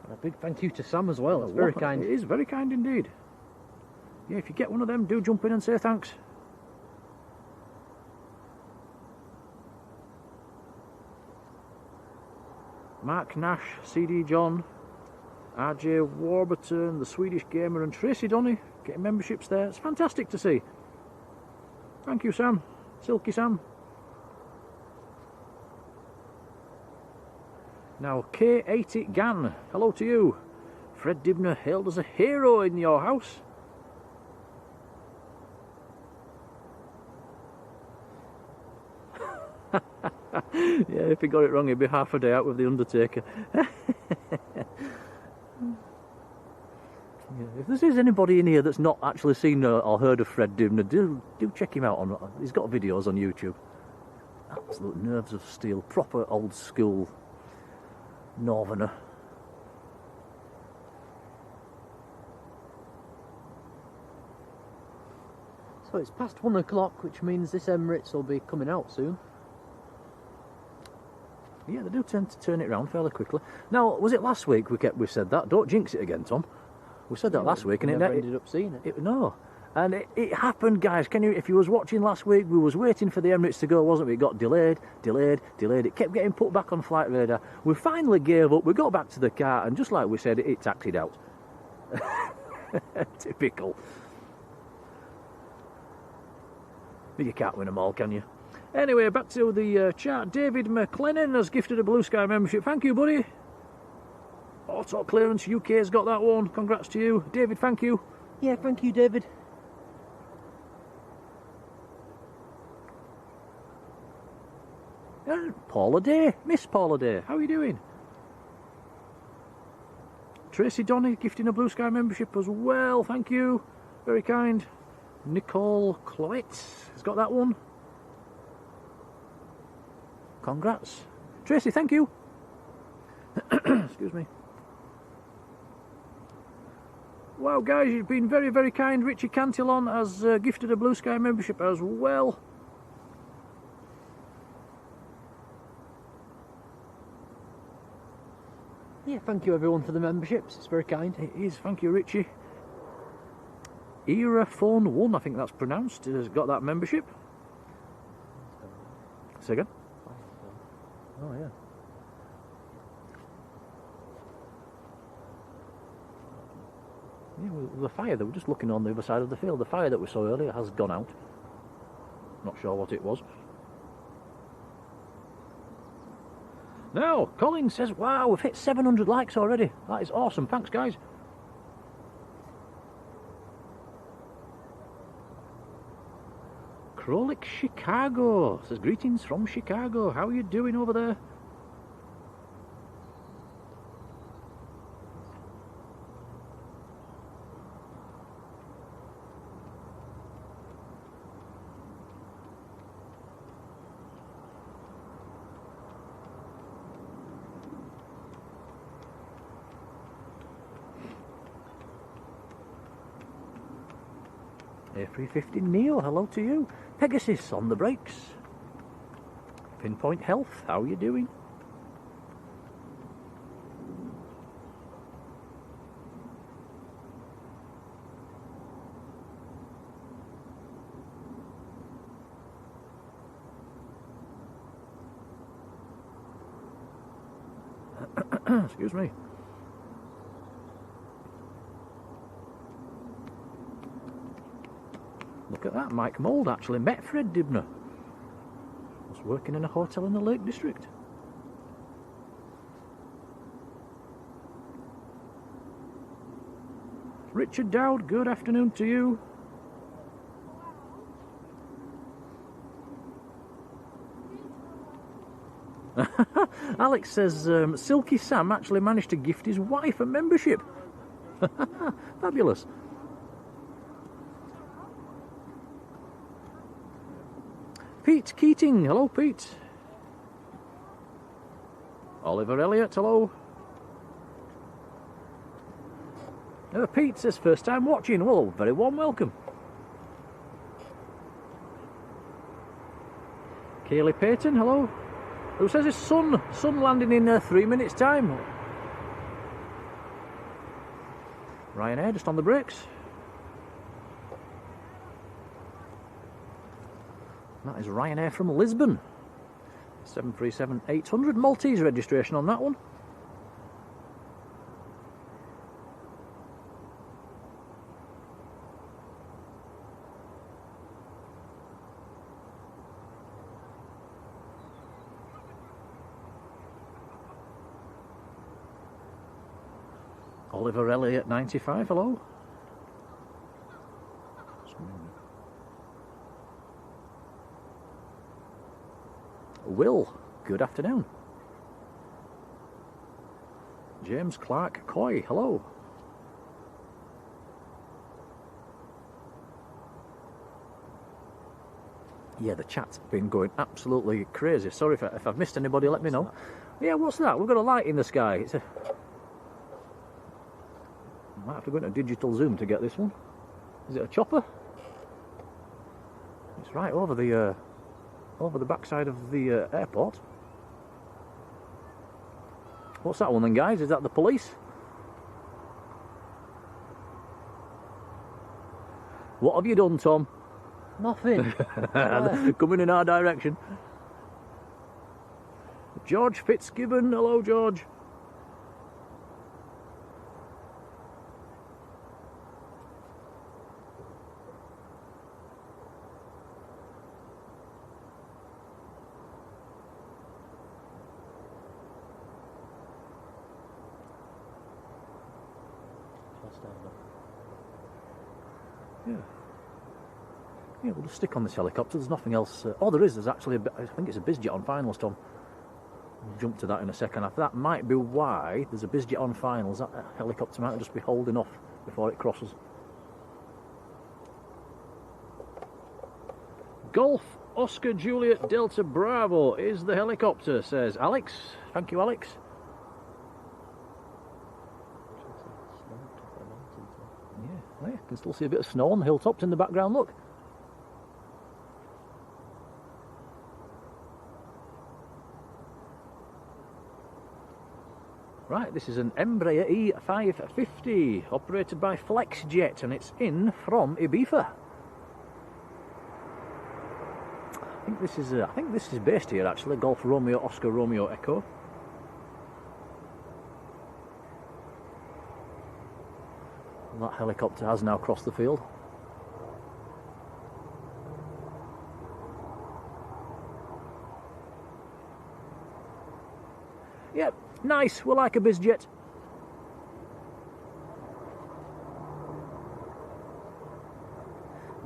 And a big thank you to Sam as well. It's very kind. It is very kind indeed. Yeah, if you get one of them, do jump in and say thanks. Mark Nash, CD John, RJ Warburton, the Swedish Gamer, and Tracy Donny getting memberships there. It's fantastic to see. Thank you, Sam. Silky Sam. Now, K80 Gan, hello to you. Fred Dibner hailed as a hero in your house. Yeah, if he got it wrong, he'd be half a day out with the Undertaker. Yeah, if there's anybody in here that's not actually seen or heard of Fred Dibner, do check him out. He's got videos on YouTube. Absolute nerves of steel. Proper old school northerner. So it's past 1 o'clock, which means this Emirates will be coming out soon. Yeah, they do tend to turn it around fairly quickly. Now, was it last week we said that? Don't jinx it again, Tom. We said that last week, and never ended up seeing it. No, and it happened, guys. If you was watching last week, we was waiting for the Emirates to go, wasn't we? It got delayed. It kept getting put back on flight radar. We finally gave up. We got back to the car, and just like we said, it taxied out. Typical. But you can't win them all, can you? Anyway, back to the chat. David McLennan has gifted a Blue Sky membership. Thank you, buddy. Auto Clearance UK's got that one. Congrats to you. David, thank you. Yeah, thank you, David. And Paula Day. Miss Paula Day. How are you doing? Tracy Donny gifting a Blue Sky membership as well. Thank you. Very kind. Nicole Cloet has got that one. Congrats. Tracy, thank you. Excuse me. Wow, guys, you've been very, very kind. Richie Cantillon has gifted a Blue Sky membership as well. Yeah, thank you everyone for the memberships. It's very kind. It is. Thank you, Richie. Era Phone 1, I think that's pronounced, has got that membership. Say again? Oh, yeah. Yeah, well, the fire, they were just looking on the other side of the field. The fire that we saw earlier has gone out. Not sure what it was. Now, Colin says, wow, we've hit 700 likes already. That is awesome. Thanks, guys. Krolik Chicago says, greetings from Chicago. How are you doing over there? A350 Neo, hello to you. Pegasus on the brakes. Pinpoint Health, how are you doing? Excuse me. Look at that, Mike Mould actually met Fred Dibner. Was working in a hotel in the Lake District. Richard Dowd, good afternoon to you. Alex says Silky Sam actually managed to gift his wife a membership. Fabulous. Pete Keating, hello Pete. Oliver Elliott, hello. Pete says first time watching. Well, very warm welcome. Kaylee Payton, hello. Who says his sun landing in 3 minutes time. Ryanair just on the brakes. That is Ryanair from Lisbon. 737-800 Maltese registration on that one. Oliver Elliott 95, hello. Will, good afternoon. James Clark Coy, hello. Yeah, the chat's been going absolutely crazy. Sorry if I've missed anybody, let me know. Yeah, what's that? We've got a light in the sky. It's a... Might have to go into digital zoom to get this one. Is it a chopper? It's right over the backside of the airport. What's that one then, guys? Is that the police? What have you done, Tom? Nothing. Coming in our direction. George Fitzgibbon. Hello, George. Yeah, we'll just stick on this helicopter. There's nothing else. Oh, there is. There's actually I think it's a bizjet on finals, Tom. We'll jump to that in a second. That might be why there's a bizjet on finals. That helicopter might just be holding off before it crosses. Golf Oscar Juliet Delta Bravo is the helicopter, says Alex. Thank you, Alex. Yeah, you can still see a bit of snow on the hilltops in the background, look. Right, this is an Embraer E550 operated by FlexJet and it's in from Ibiza. I think this is based here actually, Golf Romeo Oscar Romeo Echo. And that helicopter has now crossed the field. Yep, nice, we like a bizjet.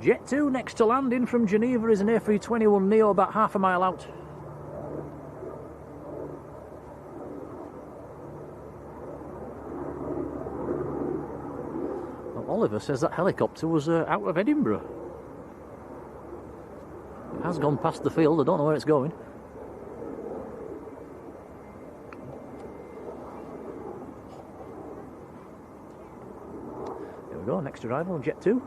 Jet 2 next to land in from Geneva is an A321neo about half a mile out. Well, Oliver says that helicopter was out of Edinburgh. It has gone past the field, I don't know where it's going. There we go, next arrival, Jet 2.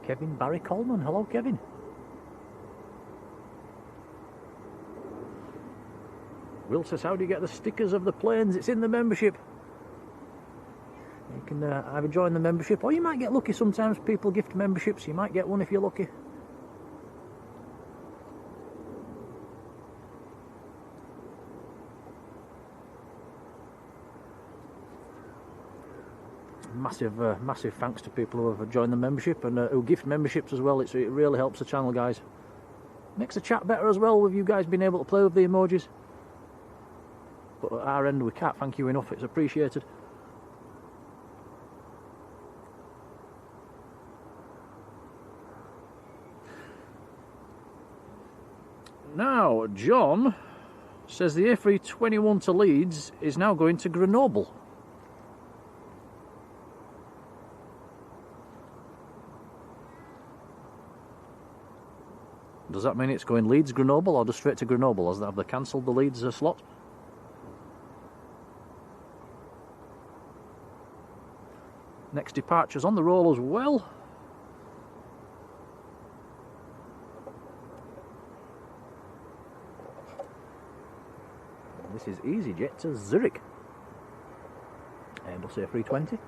Kevin Barry Coleman. Hello, Kevin. Will says, how do you get the stickers of the planes? It's in the membership. You can either join the membership or you might get lucky. Sometimes people gift memberships. You might get one if you're lucky. Massive thanks to people who have joined the membership and who gift memberships as well. It really helps the channel, guys. Makes the chat better as well with you guys being able to play with the emojis. But at our end we can't thank you enough, it's appreciated. Now, John says the A321 to Leeds is now going to Grenoble. Does that mean it's going Leeds, Grenoble, or just straight to Grenoble? Have they cancelled the Leeds slot? Next departure's on the roll as well. And this is EasyJet to Zurich. Airbus A320.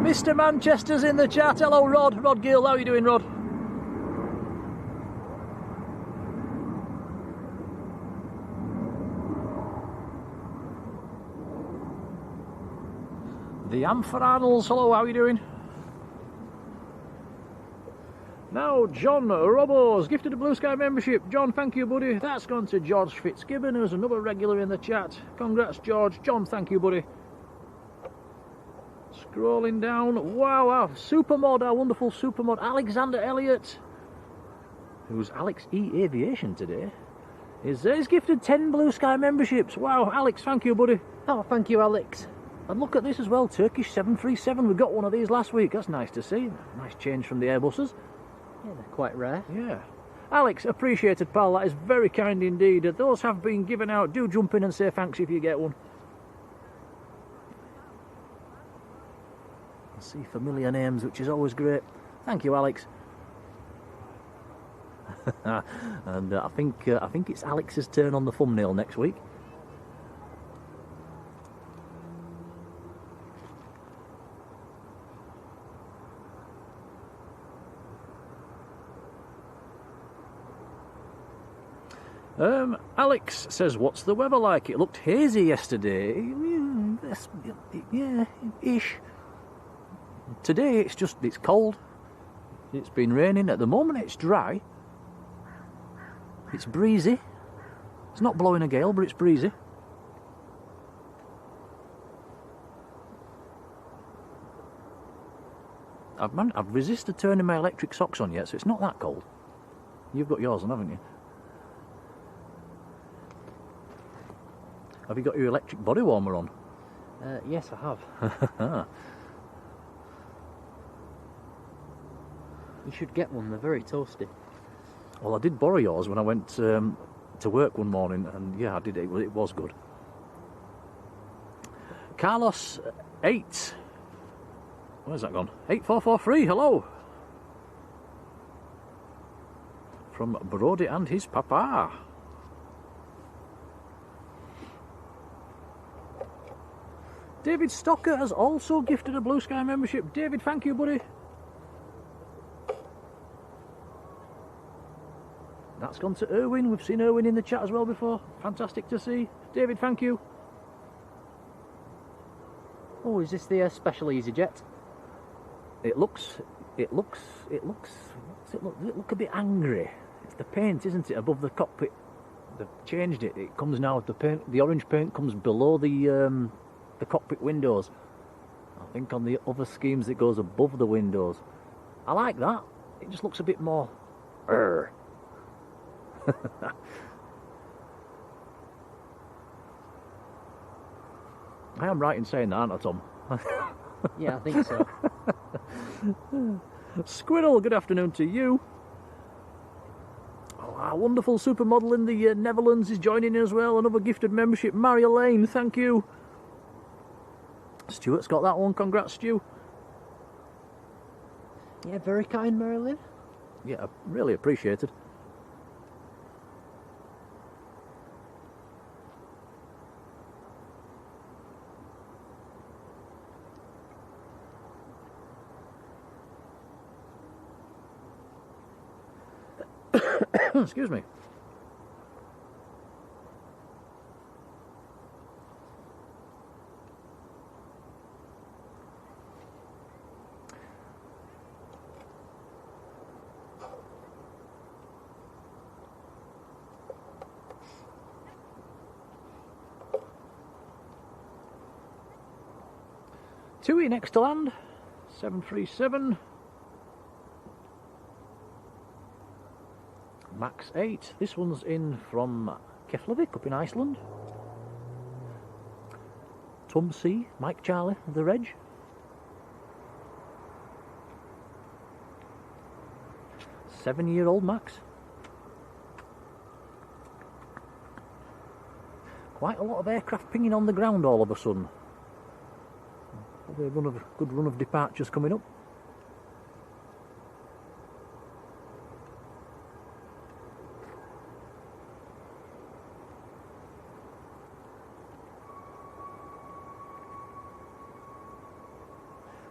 Mr. Manchester's in the chat. Hello, Rod. Rod Gill, how are you doing, Rod? The Ampharanals, hello, how are you doing? Now, John Robos gifted a Blue Sky membership. John, thank you, buddy. That's gone to George Fitzgibbon, who's another regular in the chat. Congrats, George. John, thank you, buddy. Scrolling down, wow, our supermod, our wonderful supermod, Alexander Elliott, who's Alex E Aviation today, is he's gifted 10 Blue Sky memberships. Wow, Alex, thank you, buddy. Oh, thank you, Alex. And look at this as well, Turkish 737. We got one of these last week. That's nice to see. Nice change from the Airbuses. Yeah, they're quite rare. Yeah. Alex, appreciated, pal. That is very kind indeed. Those have been given out. Do jump in and say thanks if you get one. I see familiar names, which is always great. Thank you, Alex. And I think it's Alex's turn on the thumbnail next week. Alex says, what's the weather like? It looked hazy yesterday. Yeah, ish. Today it's cold. It's been raining. At the moment it's dry. It's breezy. It's not blowing a gale, but it's breezy. I've resisted turning my electric socks on yet, so it's not that cold. You've got yours on, haven't you? Have you got your electric body warmer on? Yes, I have. You should get one, they're very toasty. Well, I did borrow yours when I went to work one morning, and yeah, I did. It was good. Carlos 8. Where's that gone? 8443, hello! From Brody and his papa. David Stocker has also gifted a Blue Sky membership. David, thank you, buddy. That's gone to Erwin. We've seen Erwin in the chat as well before. Fantastic to see. David, thank you. Oh, is this the special EasyJet? It looks a bit angry. It's the paint, isn't it, above the cockpit? They've changed it. It comes now, the orange paint comes below the cockpit windows. I think on the other schemes it goes above the windows. I like that. It just looks a bit more... I am right in saying that, aren't I, Tom? Yeah, I think so. Squirrel, good afternoon to you. Oh, our wonderful supermodel in the Netherlands is joining in as well. Another gifted membership. Marjolein, thank you. Stuart's got that one. Congrats, Stu. Yeah, very kind, Marilyn. Yeah, really appreciated. Excuse me. Tui next to land, 737. Max 8. This one's in from Keflavik up in Iceland. Tom C, Mike Charlie, the reg. Seven-year-old Max. Quite a lot of aircraft pinging on the ground all of a sudden. Probably a good run of departures coming up.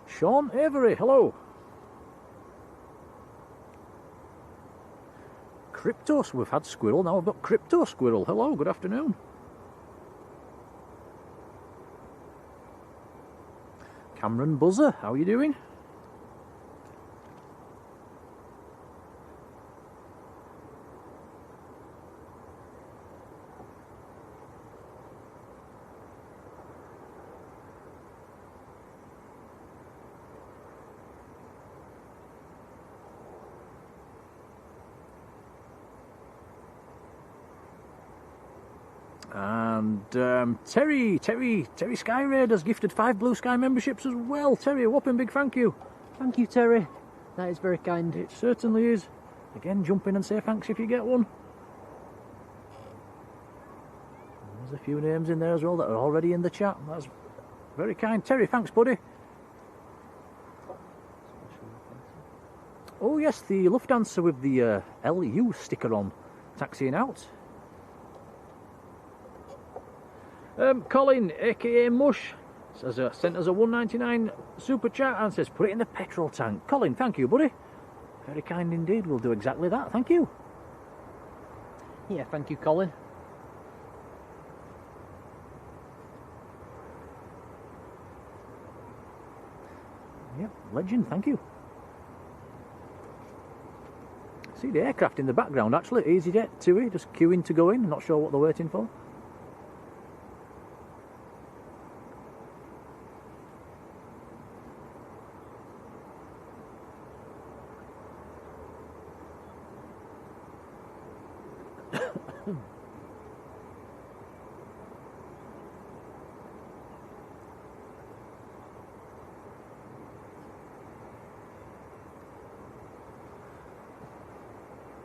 Sean Avery, hello. Cryptos, we've had Squirrel, now we've got Crypto Squirrel. Hello, good afternoon. Cameron Buzzer, how are you doing? And Terry Sky Raiders gifted 5 Blue Sky memberships as well. Terry, a whopping big thank you. Thank you, Terry. That is very kind. It certainly is. Again, jump in and say thanks if you get one. There's a few names in there as well that are already in the chat. That's very kind. Terry, thanks, buddy. Oh yes, the Lufthansa with the LU sticker on, taxiing out. Colin, aka Mush, says sent us a $1.99 super chat and says put it in the petrol tank. Colin, thank you, buddy. Very kind indeed. We'll do exactly that. Thank you. Yeah, thank you, Colin. Yep, legend. Thank you. See the aircraft in the background. Actually, EasyJet 2E just queuing to go in. Not sure what they're waiting for.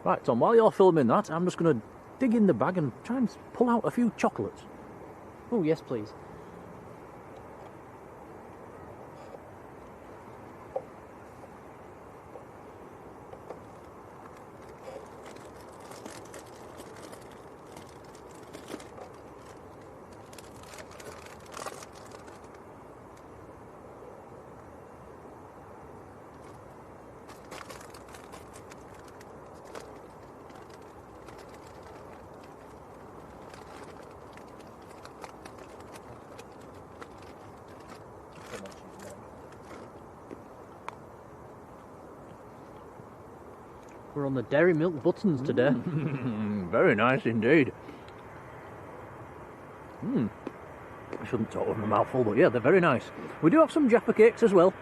Right, Tom, while you're filming that, I'm just going to dig in the bag and try and pull out a few chocolates. Oh, yes, please. We're on the dairy milk buttons today. Very nice indeed. I shouldn't talk with my mouth full, but yeah, they're very nice. We do have some Jaffa cakes as well.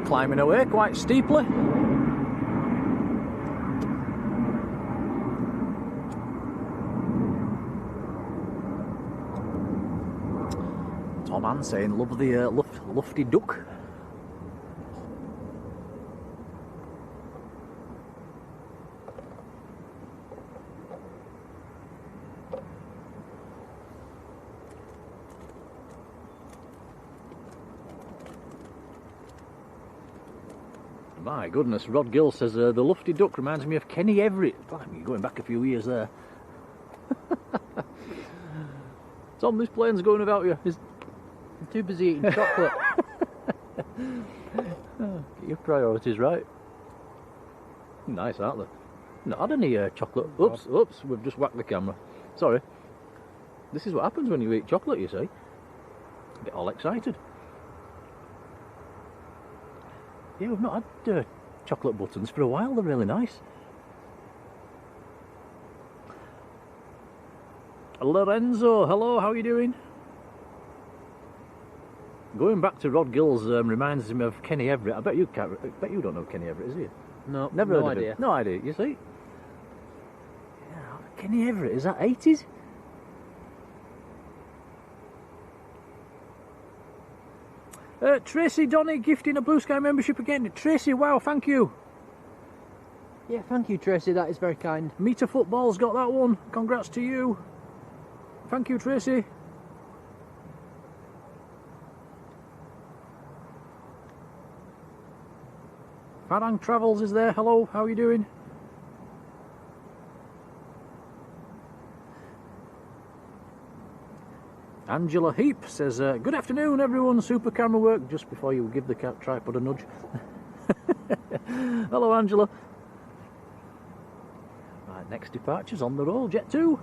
Climbing away quite steeply. Tom Ann saying love the lofty duck. My goodness, Rod Gill says the lofty duck reminds me of Kenny Everett. Blimey, going back a few years there. Tom, this plane's going without you. I'm too busy eating chocolate. Get your priorities right. Nice, aren't they? Not had any chocolate. Oops, we've just whacked the camera. Sorry. This is what happens when you eat chocolate, you see. Get all excited. Yeah, we've not had chocolate buttons for a while. They're really nice. Lorenzo, hello, how are you doing? Going back to Rod Gill's reminds him of Kenny Everett. I bet you don't know Kenny Everett, is he? No, never no heard idea. Of him. No idea. You see? Yeah, Kenny Everett, is that 80s? Tracy Donny gifting a Blue Sky membership again. Tracy, wow, thank you. Yeah, thank you, Tracy. That is very kind. Meter Football's got that one. Congrats to you. Thank you, Tracy. Farang Travels is there. Hello, how are you doing? Angela Heap says, good afternoon everyone, super camera work, just before you give the tripod a nudge. Hello Angela. Right, next departure's on the roll, Jet 2.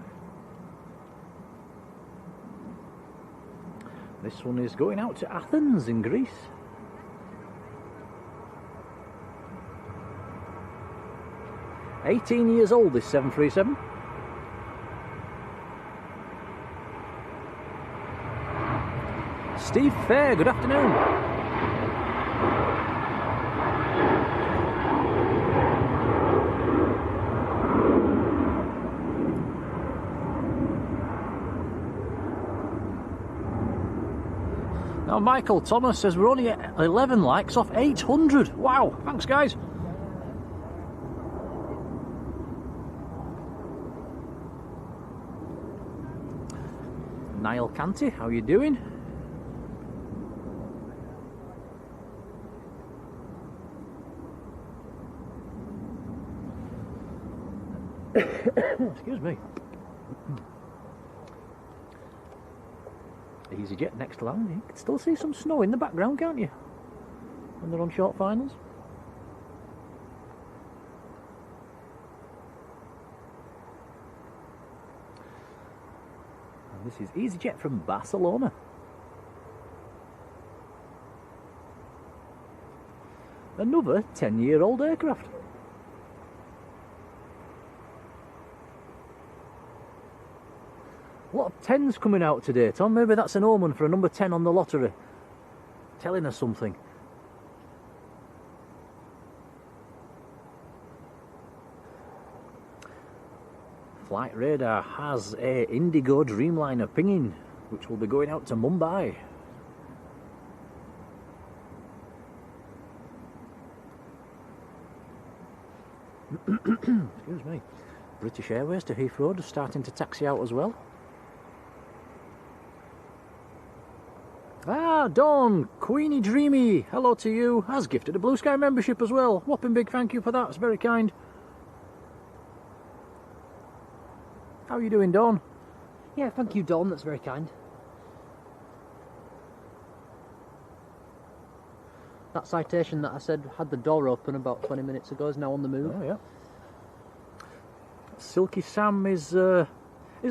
This one is going out to Athens in Greece. "18 years old, this 737. Steve Fair, good afternoon. Now Michael Thomas says we're only at 11 likes off 800. Wow, thanks guys. Niall Canty, how you doing? Excuse me. EasyJet next land. You can still see some snow in the background, can't you? When they're on short finals. And this is EasyJet from Barcelona. Another 10-year-old aircraft. A lot of 10s coming out today, Tom. Maybe that's an omen for a number 10 on the lottery. Telling us something. Flight Radar has a Indigo Dreamliner pinging, which will be going out to Mumbai. Excuse me. British Airways to Heathrow, starting to taxi out as well. Ah, Dawn, Queenie Dreamy, hello to you. Has gifted a Blue Sky membership as well. Whopping big thank you for that, it's very kind. How are you doing, Dawn? Yeah, thank you, Dawn, that's very kind. That citation that I said had the door open about 20 minutes ago is now on the move. Oh, yeah. Silky Sam is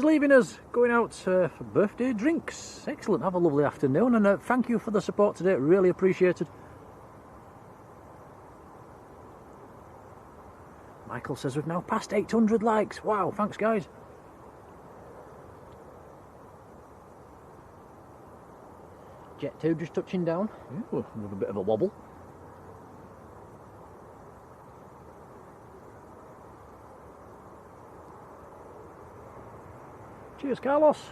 leaving us, going out for birthday drinks. Excellent, have a lovely afternoon, and thank you for the support today, really appreciated. Michael says we've now passed 800 likes. Wow, thanks guys. Jet 2 just touching down. Ooh, with a bit of a wobble. Cheers, Carlos.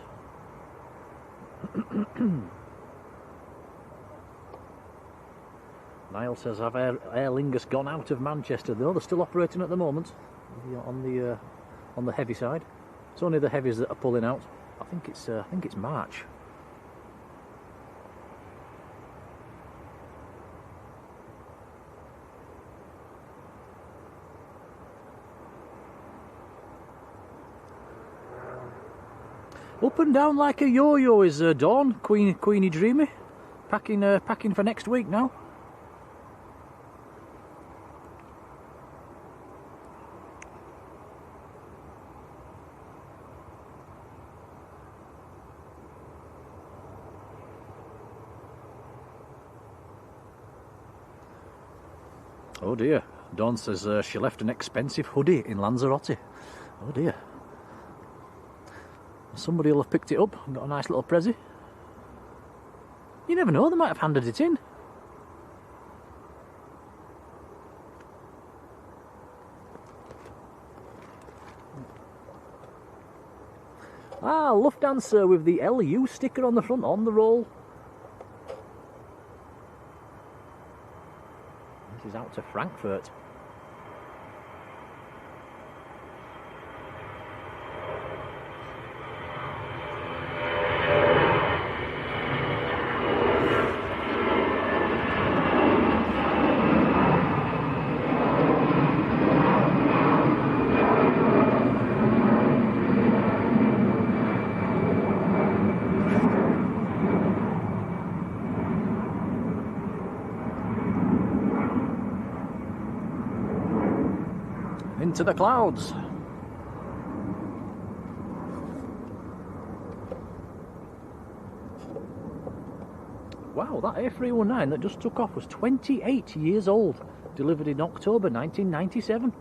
Niall says, have Aer Lingus gone out of Manchester? Though they're still operating at the moment on the heavy side. It's only the heavies that are pulling out. I think it's March. Up and down like a yo-yo is Dawn, Queenie Dreamy. Packing for next week now. Oh dear, Dawn says she left an expensive hoodie in Lanzarote. Oh dear. Somebody will have picked it up and got a nice little prezi. You never know, they might have handed it in. Ah, Lufthansa with the LU sticker on the front, on the roll. This is out to Frankfurt. into the clouds. Wow, that A319 that just took off was 28 years old, delivered in October 1997.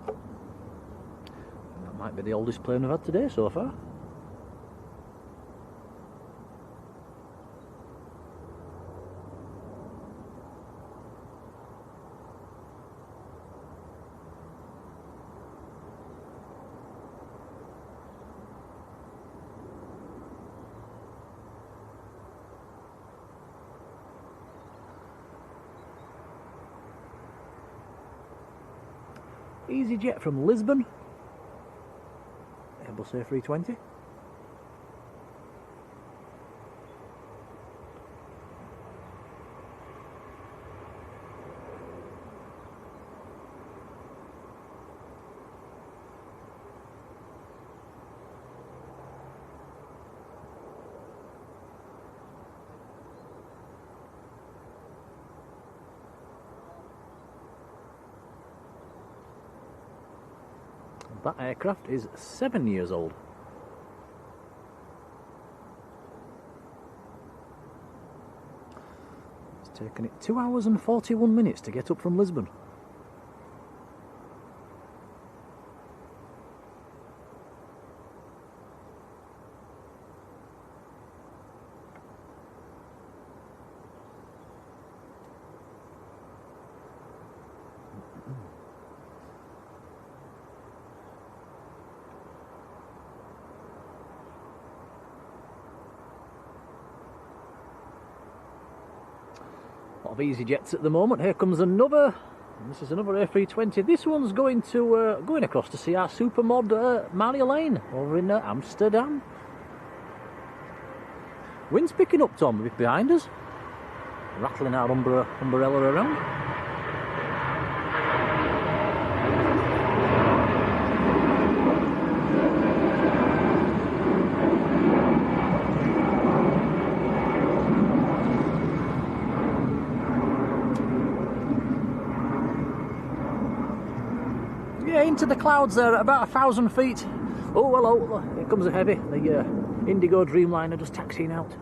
That might be the oldest plane we've had today so far. EasyJet from Lisbon, Airbus A320. That aircraft is 7 years old. It's taken it 2 hours and 41 minutes to get up from Lisbon. A lot of EasyJets at the moment. Here comes another. This is another A320. This one's going to going across to see our supermod Marjolein over in Amsterdam. Wind's picking up, Tom, behind us. Rattling our umbrella around. Yeah, into the clouds there at about 1,000 feet. Oh, hello, here comes a heavy. The Indigo Dreamliner just taxiing out.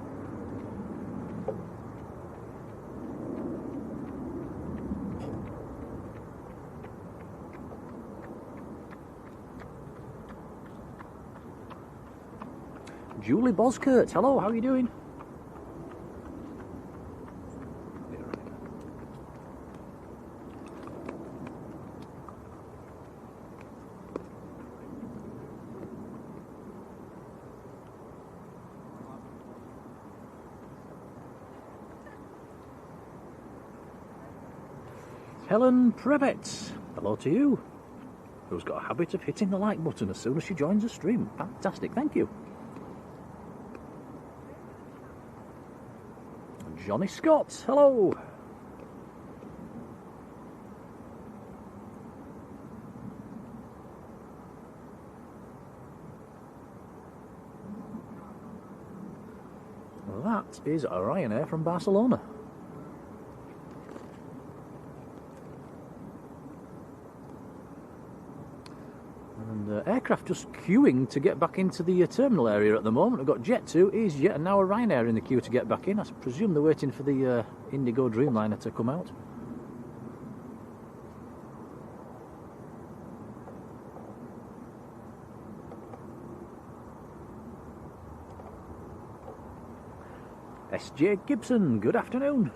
Julie Boskert, hello, how are you doing? Helen Prevetz, hello to you, who's got a habit of hitting the like button as soon as she joins the stream. Fantastic, thank you. Johnny Scott, hello. That is Ryanair from Barcelona. Aircraft just queuing to get back into the terminal area at the moment. We've got Jet2, EasyJet, and now a Ryanair in the queue to get back in. I presume they're waiting for the Indigo Dreamliner to come out. SJ Gibson, good afternoon.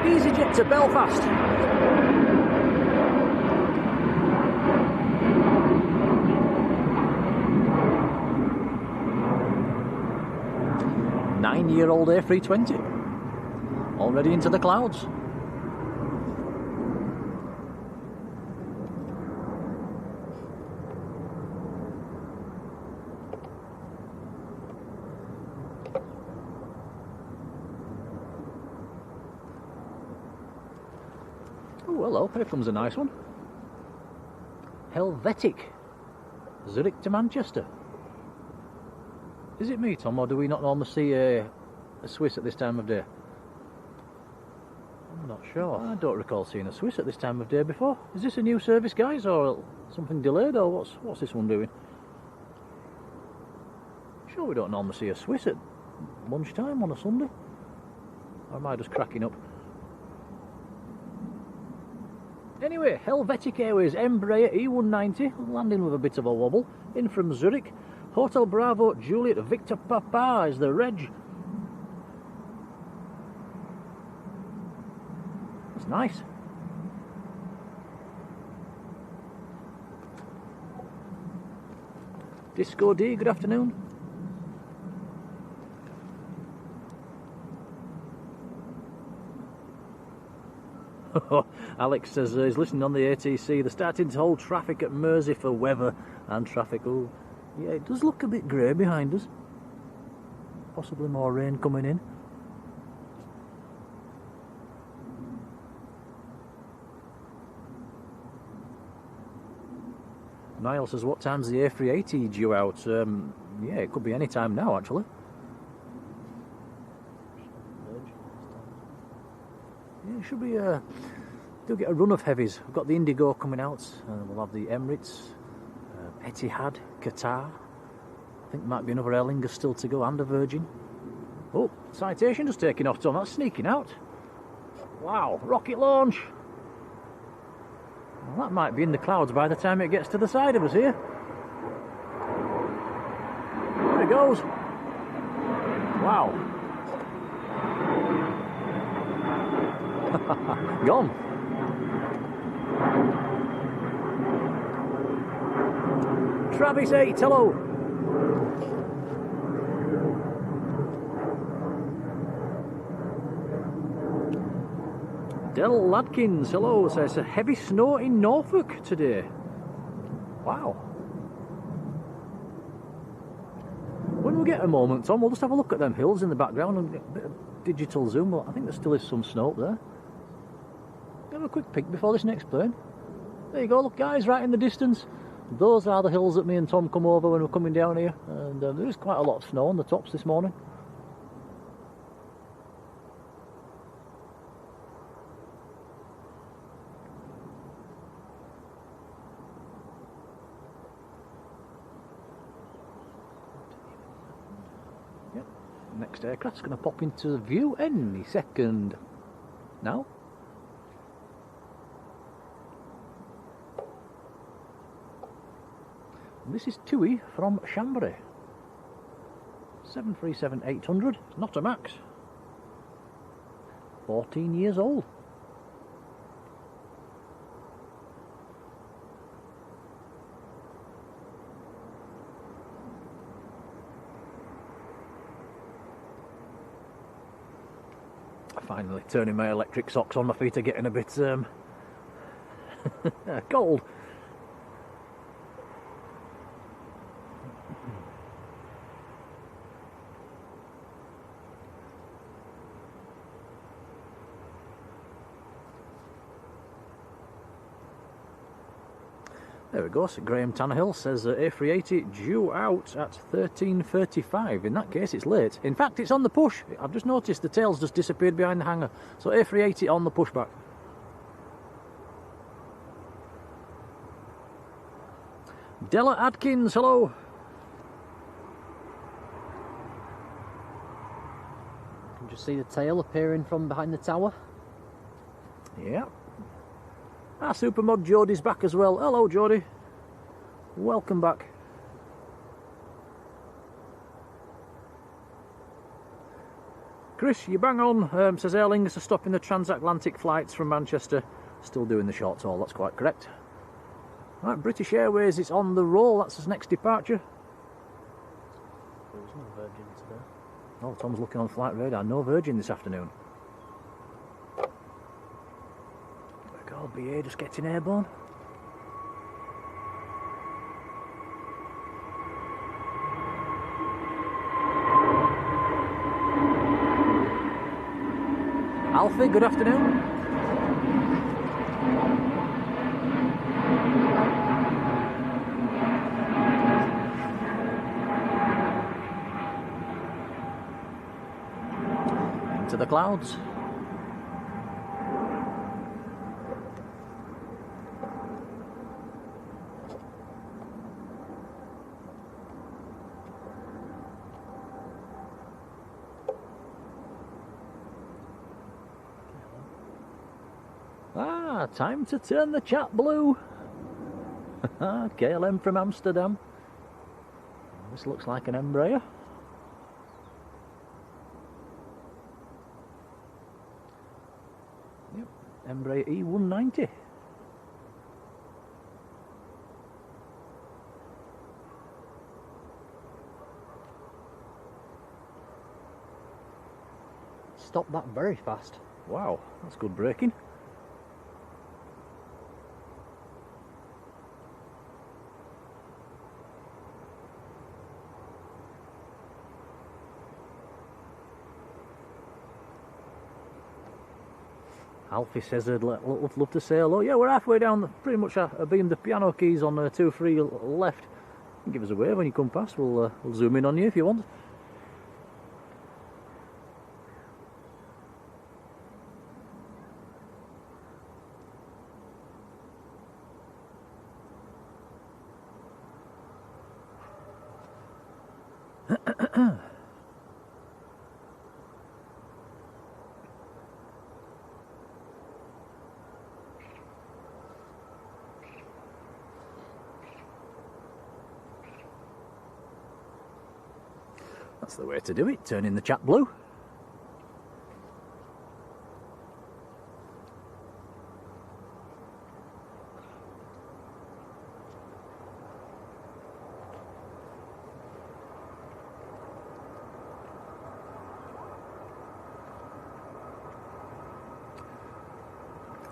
EasyJet to Belfast. 20-year-old A320. Already into the clouds. Oh, hello, here comes a nice one. Helvetic. Zurich to Manchester. Is it me, Tom, or do we not normally see a Swiss at this time of day? I'm not sure. I don't recall seeing a Swiss at this time of day before. Is this a new service, guys, or something delayed, or what's this one doing? Sure we don't normally see a Swiss at lunchtime on a Sunday? Or am I just cracking up? Anyway, Helvetic Airways Embraer E190, landing with a bit of a wobble, in from Zurich. Hotel Bravo Juliet Victor Papa is the reg. That's nice. Disco D, good afternoon. Alex says he's listening on the ATC. They're starting to hold traffic at Mersey for weather and traffic. Oh, yeah, it does look a bit grey behind us. Possibly more rain coming in. Niall says, what time's the A380 due out? Yeah, it could be any time now, actually. Yeah, it should be do get a run of heavies. We've got the Indigo coming out, and we'll have the Emirates, Etihad, Qatar. I think there might be another Airliners still to go, and a Virgin. Oh, Citation just taking off, Tom. That's sneaking out. Wow, rocket launch. Well, that might be in the clouds by the time it gets to the side of us here. There it goes. Wow. Gone. Travis 8, hello. Del Ladkins, hello, says a heavy snow in Norfolk today. Wow. When we get a moment, Tom, we'll just have a look at them hills in the background and get a bit of digital zoom. I think there still is some snow up there. Have a quick peek before this next plane. There you go, look guys, right in the distance. Those are the hills that me and Tom come over when we're coming down here, and there is quite a lot of snow on the tops this morning. Yep, next aircraft's going to pop into view any second now. This is Tui from Chambéry. 737-800, not a max. 14 years old. Finally turning my electric socks on, my feet are getting a bit cold. There we go, so Graham Tannehill says A380 due out at 13:35. In that case, it's late. In fact, it's on the push. I've just noticed the tail's just disappeared behind the hangar. So A380 on the pushback. Della Adkins, hello. You can just see the tail appearing from behind the tower. Yeah. Our Supermod Jodie's back as well. Hello, Jodie. Welcome back. Chris, you bang on. Says Airliners are stopping the transatlantic flights from Manchester. Still doing the short haul, that's quite correct. Right, British Airways, it's on the roll. That's his next departure. There was no Virgin today. Oh, Tom's looking on flight radar. No Virgin this afternoon. God, BA just getting airborne. Alfie, good afternoon. Into the clouds. Time to turn the chat blue. KLM from Amsterdam. This looks like an Embraer. Yep, Embraer E190. Stopped that very fast. Wow, that's good braking. Alfie says he'd love to say hello. Yeah, we're halfway down, pretty much being the piano keys on 2-3 left. Give us a wave when you come past, we'll zoom in on you if you want. That's the way to do it, turning the chat blue.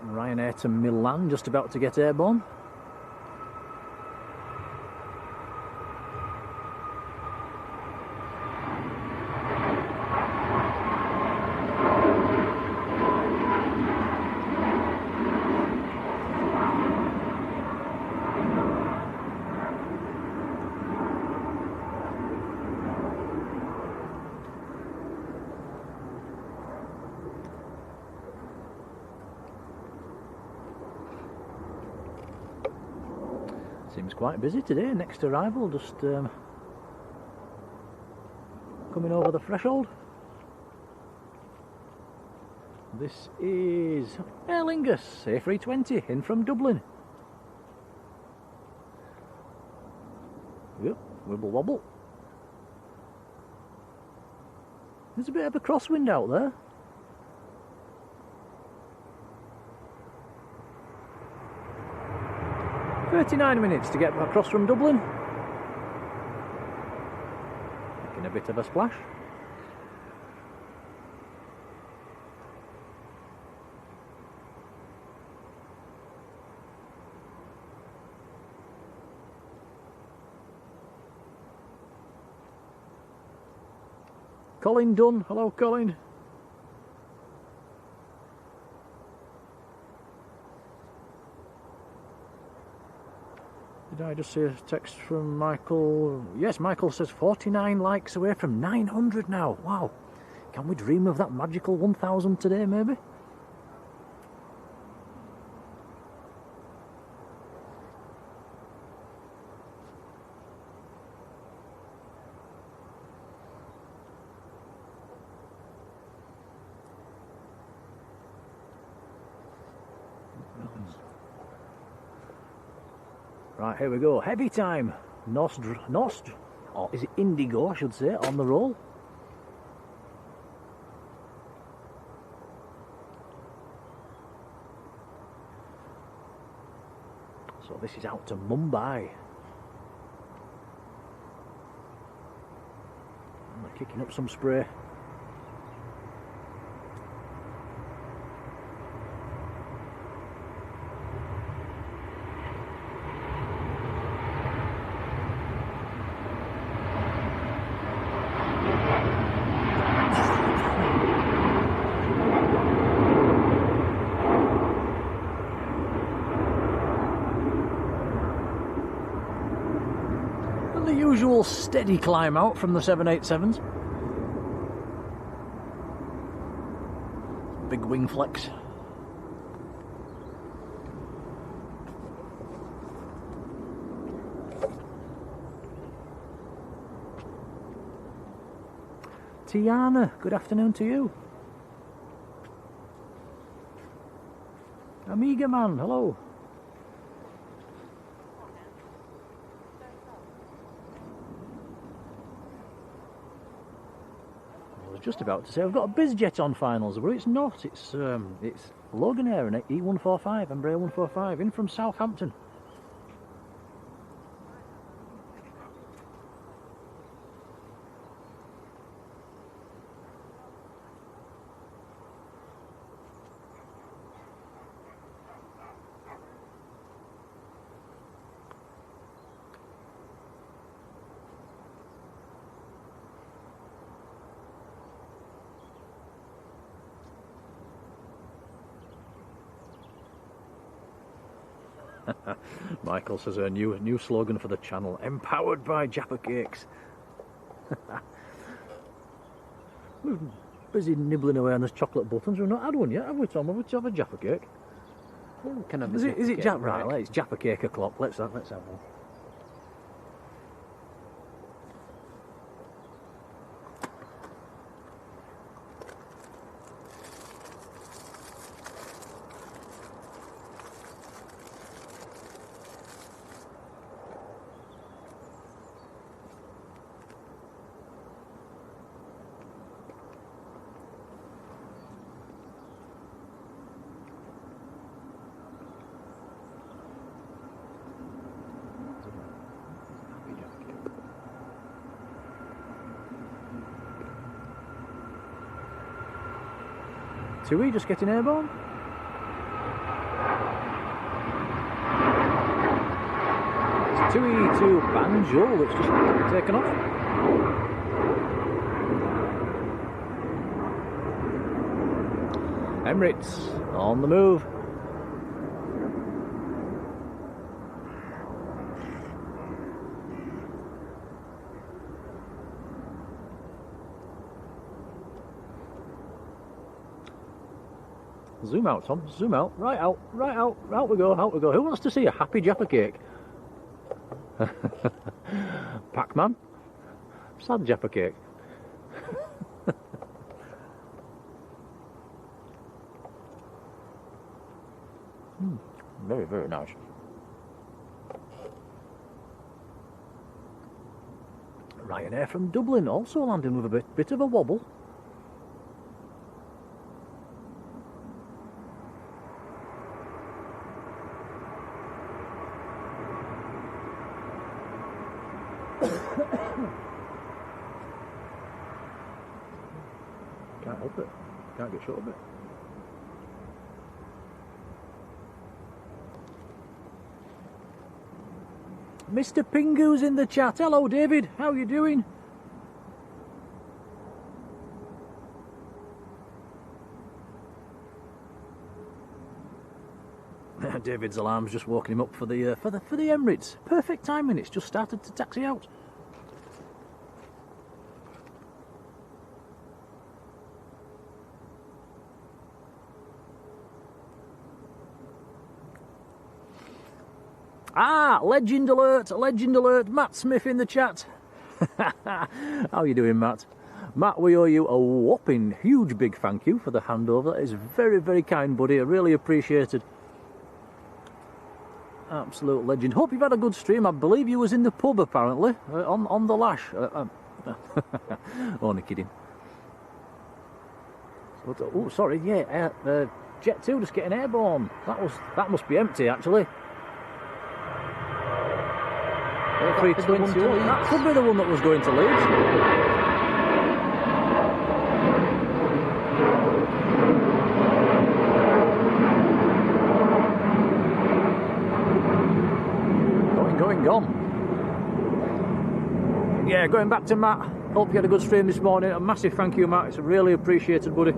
Ryanair to Milan, just about to get airborne. Seems quite busy today. Next arrival, just coming over the threshold. This is Airliners A320 in from Dublin. Yep, wibble wobble. There's a bit of a crosswind out there. "39 minutes to get across from Dublin." Making a bit of a splash. Colin Dunn, hello Colin. Did I just see a text from Michael? Yes, Michael says 49 likes away from 900 now. Wow. Can we dream of that magical 1,000 today, maybe? Right, here we go. Heavy time. Nost, or is it Indigo, I should say, on the roll. So this is out to Mumbai. And the Kicking up some spray. The usual steady climb out from the 787s. Big wing flex. Tiana, good afternoon to you. Amiga man, hello. Just about to say I've got a BizJet on finals, but it's not. It's Loganair and E145, Embraer 145, in from Southampton. Michael says a new slogan for the channel: empowered by Jaffa cakes. We're busy nibbling away on those chocolate buttons. We've not had one yet, have we, Tom? Have we have a Jaffa cake? Kind Is it Jaffa? Right, it's Jaffa cake o'clock. Let's have one. Tui just getting airborne. It's Tui to Banjul that's just taken off. Emirates on the move. Zoom out, Tom. Zoom out. Right out. Right out. Out we go. Out we go. Who wants to see a happy Jaffa cake? Pac-Man. Sad Jaffa cake. Very, very nice. Ryanair from Dublin also landing with a bit of a wobble. Can't help it. Can't get short of it. Mr. Pingu's in the chat. Hello, David. How you doing? David's alarm's just woken him up for the Emirates. Perfect timing. It's just started to taxi out. Ah, legend alert, Matt Smith in the chat. How you doing, Matt? Matt, we owe you a whopping huge big thank you for the handover. That is very, very kind, buddy. I really appreciate it. Absolute legend. Hope you've had a good stream. I believe you was in the pub, apparently, on the lash. Only kidding. Oh, sorry, yeah, Jet 2 just getting airborne. That must be empty, actually. 321. That could be the one that was going to Leeds. yeah, going back to Matt, hope you had a good stream this morning. A massive thank you, Matt, it's really appreciated, buddy.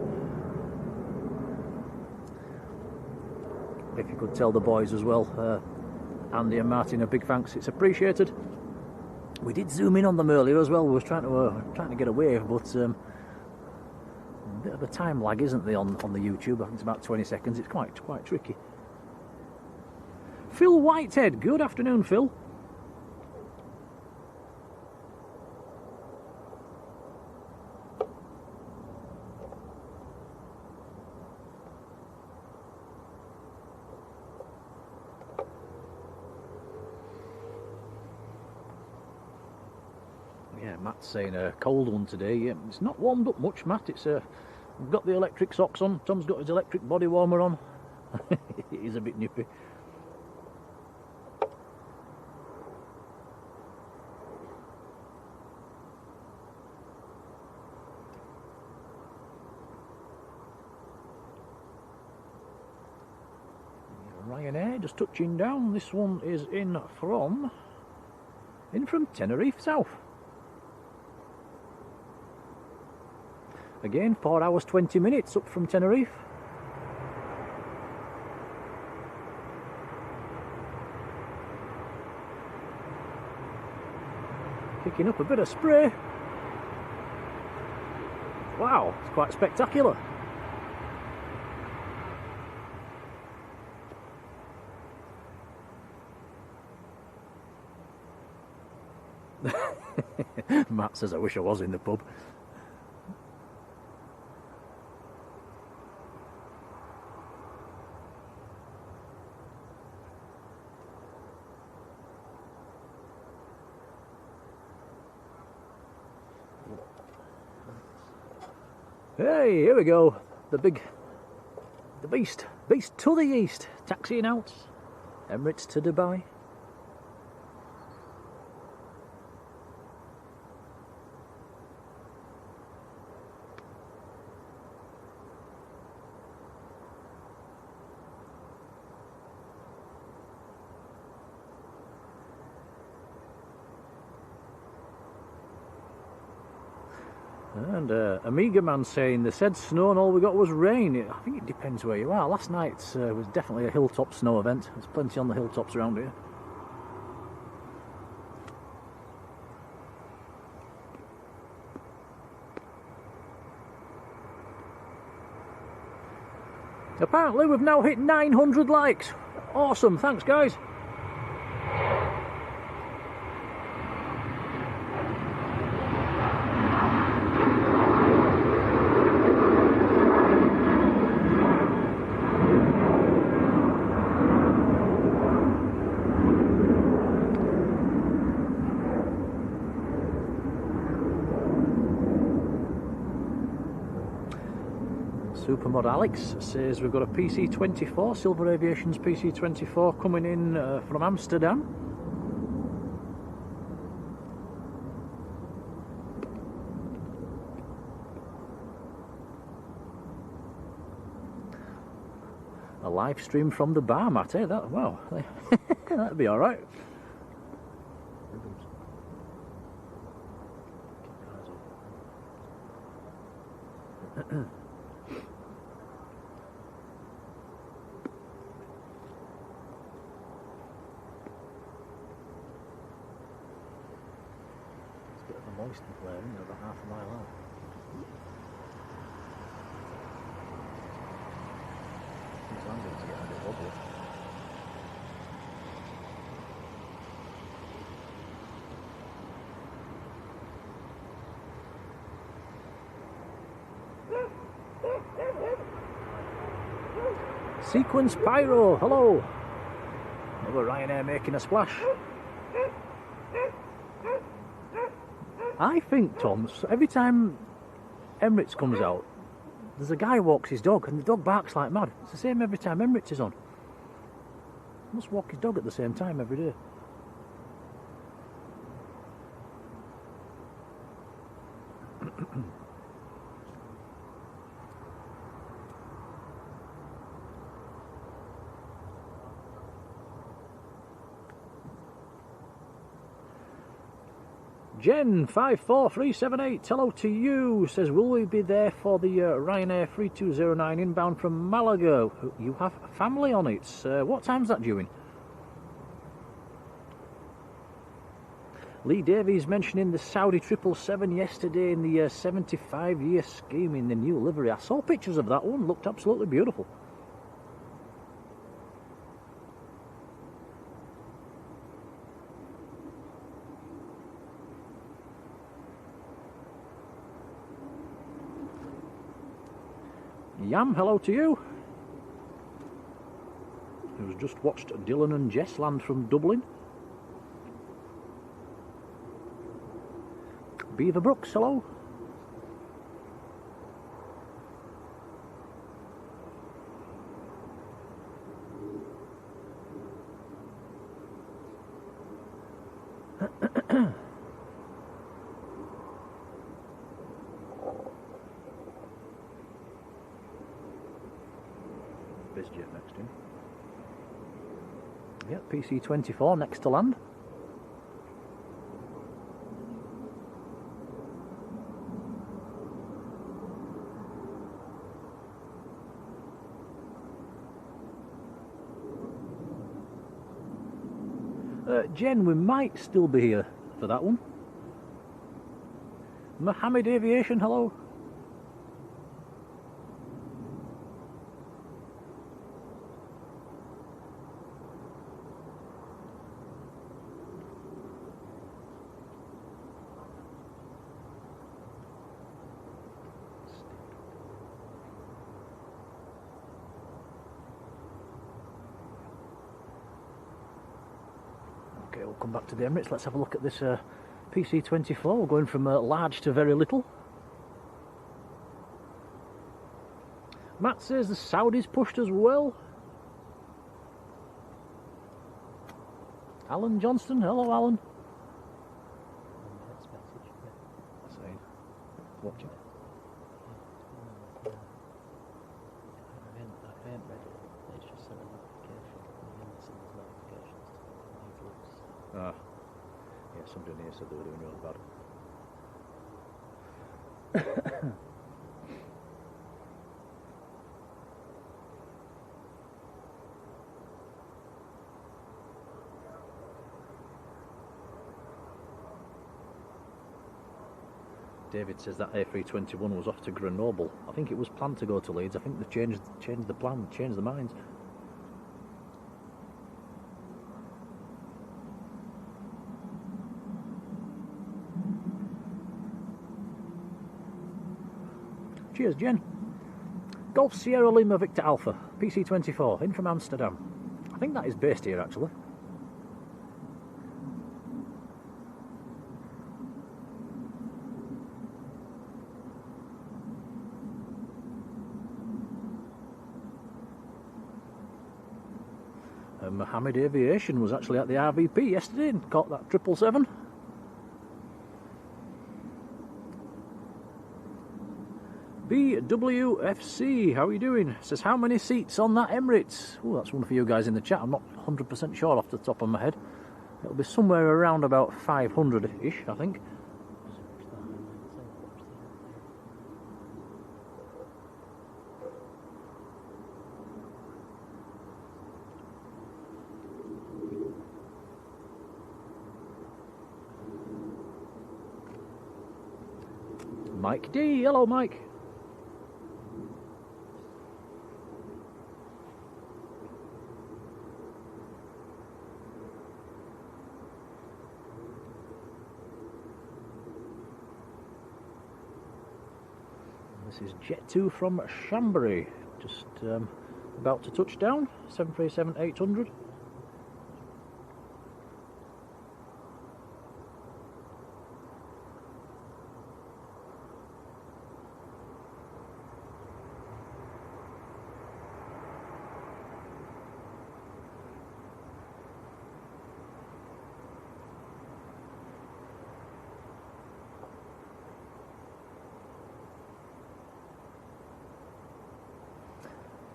If you could tell the boys as well, Andy and Martin, a big thanks, it's appreciated. We did zoom in on them earlier as well. We was trying to get away, but a bit of a time lag, isn't there, on the YouTube? I think it's about 20 seconds. It's quite tricky. Phil Whitehead, good afternoon, Phil. Yeah, Matt's saying a cold one today. Yeah, it's not warmed up much, Matt. It's we've got the electric socks on. Tom's got his electric body warmer on. It is a bit nippy. Ryanair just touching down. This one is in from Tenerife South. Again, 4 hours 20 minutes up from Tenerife. Kicking up a bit of spray. Wow, it's quite spectacular. Matt says, I wish I was in the pub. Hey, here we go. The beast to the east. Taxiing out. Emirates to Dubai. And Amiga Man saying they said snow and all we got was rain. I think it depends where you are. Last night was definitely a hilltop snow event. There's plenty on the hilltops around here. Apparently we've now hit 900 likes. Awesome, thanks guys. Supermod Alex says we've got a PC-24, Silver Aviation's PC-24 coming in from Amsterdam. A live stream from the bar, Matt, eh? That, wow, that'd be alright. Moist and flare, isn't it? About half a mile out. These landings are getting a bit wobbly. Sequence Pyro, hello! Another Ryanair making a splash. I think, Tom, every time Emirates comes out, there's a guy who walks his dog, and the dog barks like mad. It's the same every time Emirates is on. He must walk his dog at the same time every day. Jen54378, hello to you, says, will we be there for the Ryanair 3209 inbound from Malaga? You have a family on it. What time's that due in? Lee Davies mentioning the Saudi 777 yesterday in the 75-year scheme in the new livery. I saw pictures of that one, looked absolutely beautiful. Yam, hello to you. Who's just watched Dylan and Jess land from Dublin. Beaver Brooks, hello. BizJet next in. Yep, PC24 next to land. Jen, we might still be here for that one. Mohammed Aviation, hello. Okay, we'll come back to the Emirates. Let's have a look at this PC24. We're going from large to very little. Matt says the Saudis pushed as well. Alan Johnston, hello Alan. Saying, watching. I haven't read it. It's just sent a notification. I haven't seen those notifications. Ah, yeah, somebody here said they were doing really bad. David says that A321 was off to Grenoble. I think it was planned to go to Leeds. I think they've changed the plan, changed their minds. Cheers, Jen. Golf Sierra Lima Victor Alpha, PC24, in from Amsterdam. I think that is based here, actually. Mohammed Aviation was actually at the RVP yesterday and caught that 777. BWFC, how are you doing? Says, how many seats on that Emirates? Oh, that's one for you guys in the chat. I'm not 100% sure off the top of my head. It'll be somewhere around about 500-ish, I think. Mike D, hello Mike. This is Jet 2 from Chambéry, just about to touch down, 737-800.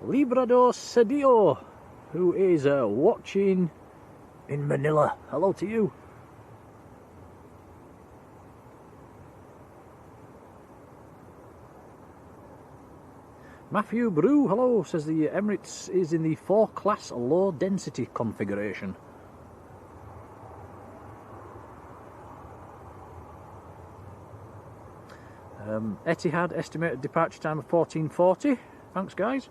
Librador Cedillo, who is watching in Manila. Hello to you. Matthew Brew, hello, says the Emirates is in the 4-class low density configuration. Etihad estimated departure time of 14:40. Thanks, guys.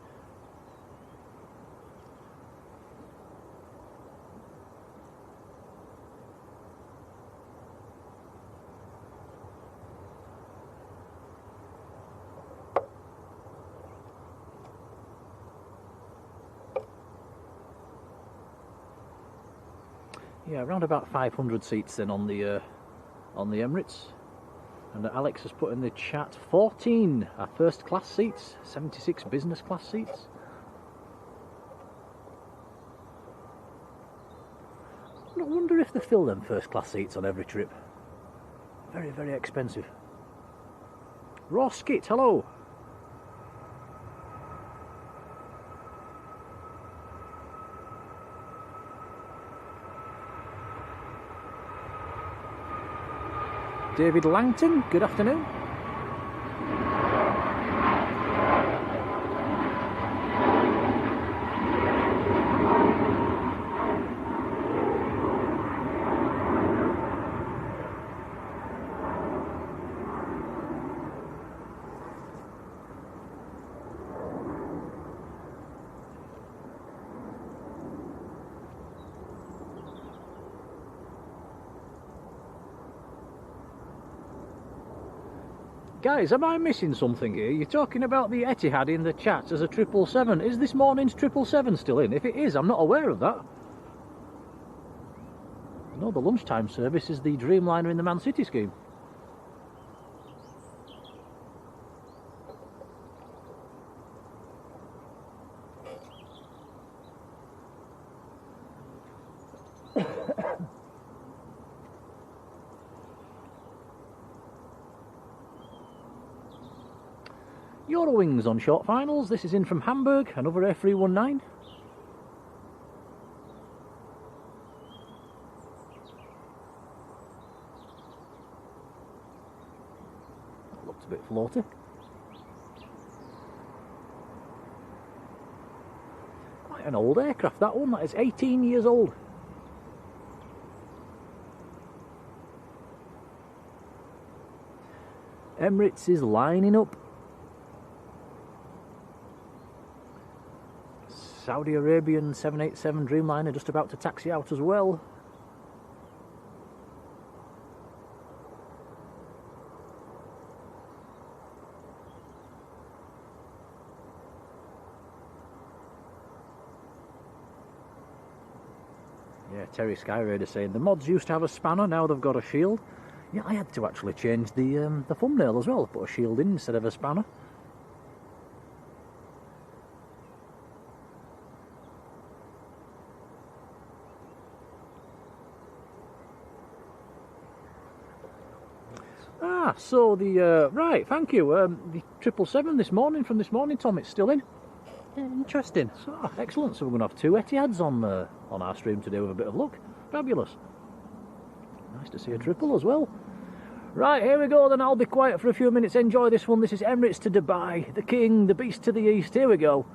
Yeah, around about 500 seats then on the Emirates. And Alex has put in the chat 14 are first class seats, 76 business class seats. I wonder if they fill them first class seats on every trip. Very, very expensive. Raw Skit, hello. David Langton, good afternoon. Guys, am I missing something here? You're talking about the Etihad in the chat as a 777. Is this morning's 777 still in? If it is, I'm not aware of that. No, the lunchtime service is the Dreamliner in the Man City scheme. Eurowings on short finals. This is in from Hamburg, another A319. That looked a bit floaty. Quite an old aircraft, that one. That is 18 years old. Emirates is lining up. Saudi Arabian 787 Dreamliner just about to taxi out as well. Yeah, Terry Skyraider saying the mods used to have a spanner, now they've got a shield. Yeah, I had to actually change the thumbnail as well, put a shield in instead of a spanner. So the right, thank you. The 777 this morning from this morning, Tom, it's still in. Yeah, interesting. So excellent. So we're going to have 2 Etihads on our stream today with a bit of luck. Fabulous. Nice to see a triple as well. Right, here we go. Then I'll be quiet for a few minutes. Enjoy this one. This is Emirates to Dubai, the King, the Beast to the East. Here we go.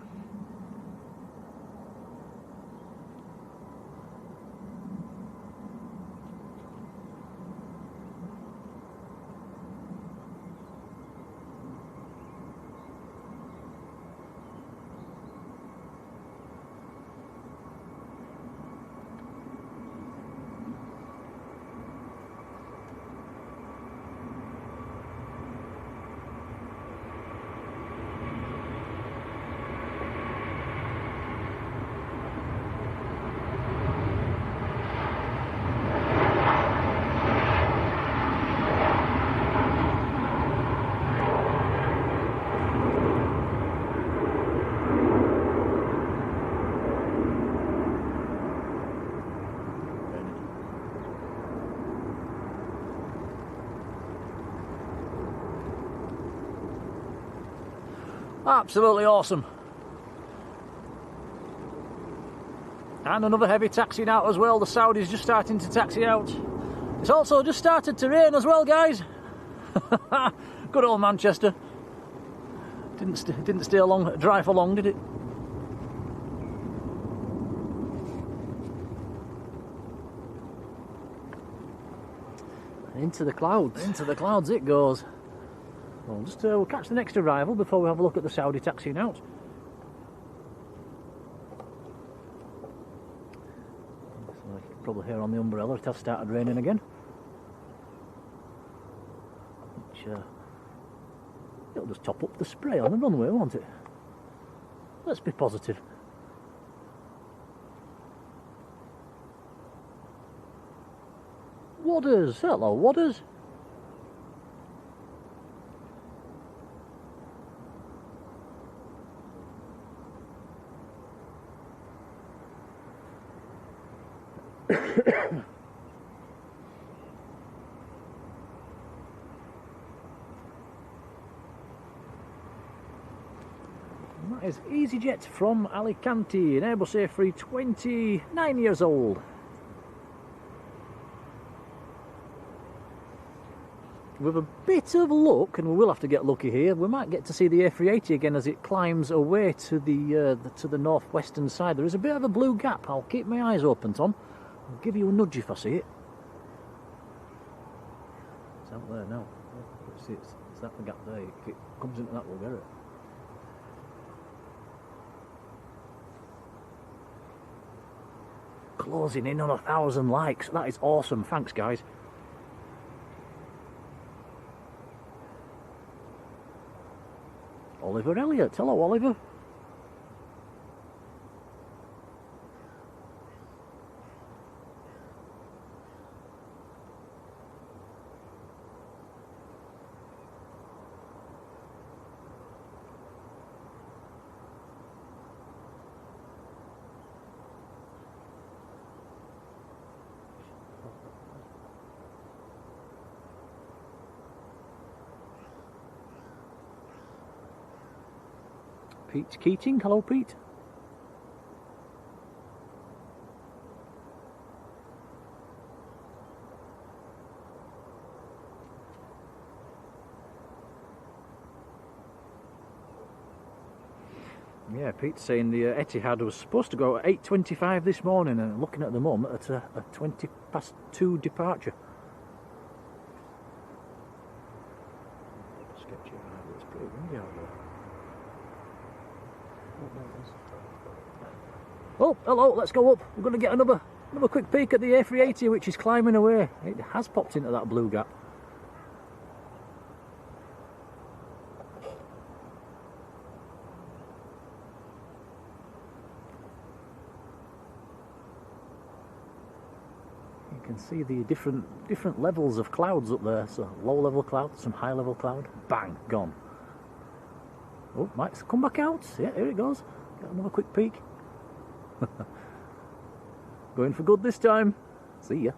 Absolutely awesome. And another heavy taxiing out as well. The Saudis just starting to taxi out. It's also just started to rain as well, guys. Good old Manchester. Didn't stay dry for long, did it? Into the clouds. Into the clouds it goes. Well, we'll catch the next arrival before we have a look at the Saudi taxiing out. So you can probably hear on the umbrella it has started raining again. Which, it'll just top up the spray on the runway, won't it? Let's be positive. Wadders! Hello, Wadders! That is EasyJet from Alicante, an Airbus A3 29 years old. With a bit of luck, and we will have to get lucky here, we might get to see the A380 again as it climbs away to the northwestern side. There is a bit of a blue gap. I'll keep my eyes open, Tom. I'll give you a nudge if I see it. It's out there now. See, it's that the gap there. If it comes into that, we'll get it. Closing in on 1,000 likes. That is awesome. Thanks, guys. Oliver Elliott. Hello, Oliver. Pete Keating, hello Pete. Yeah, Pete's saying the Etihad was supposed to go at 8:25 this morning, and looking at the moment at a 2:20 departure. Sketchy, it's pretty windy out there. Oh, hello, let's go up. We're going to get another quick peek at the A380, which is climbing away. It has popped into that blue gap. You can see the different levels of clouds up there. So low level cloud, some high level cloud, bang, gone. Oh, might come back out. Yeah, here it goes. Got another quick peek. Going for good this time. See ya.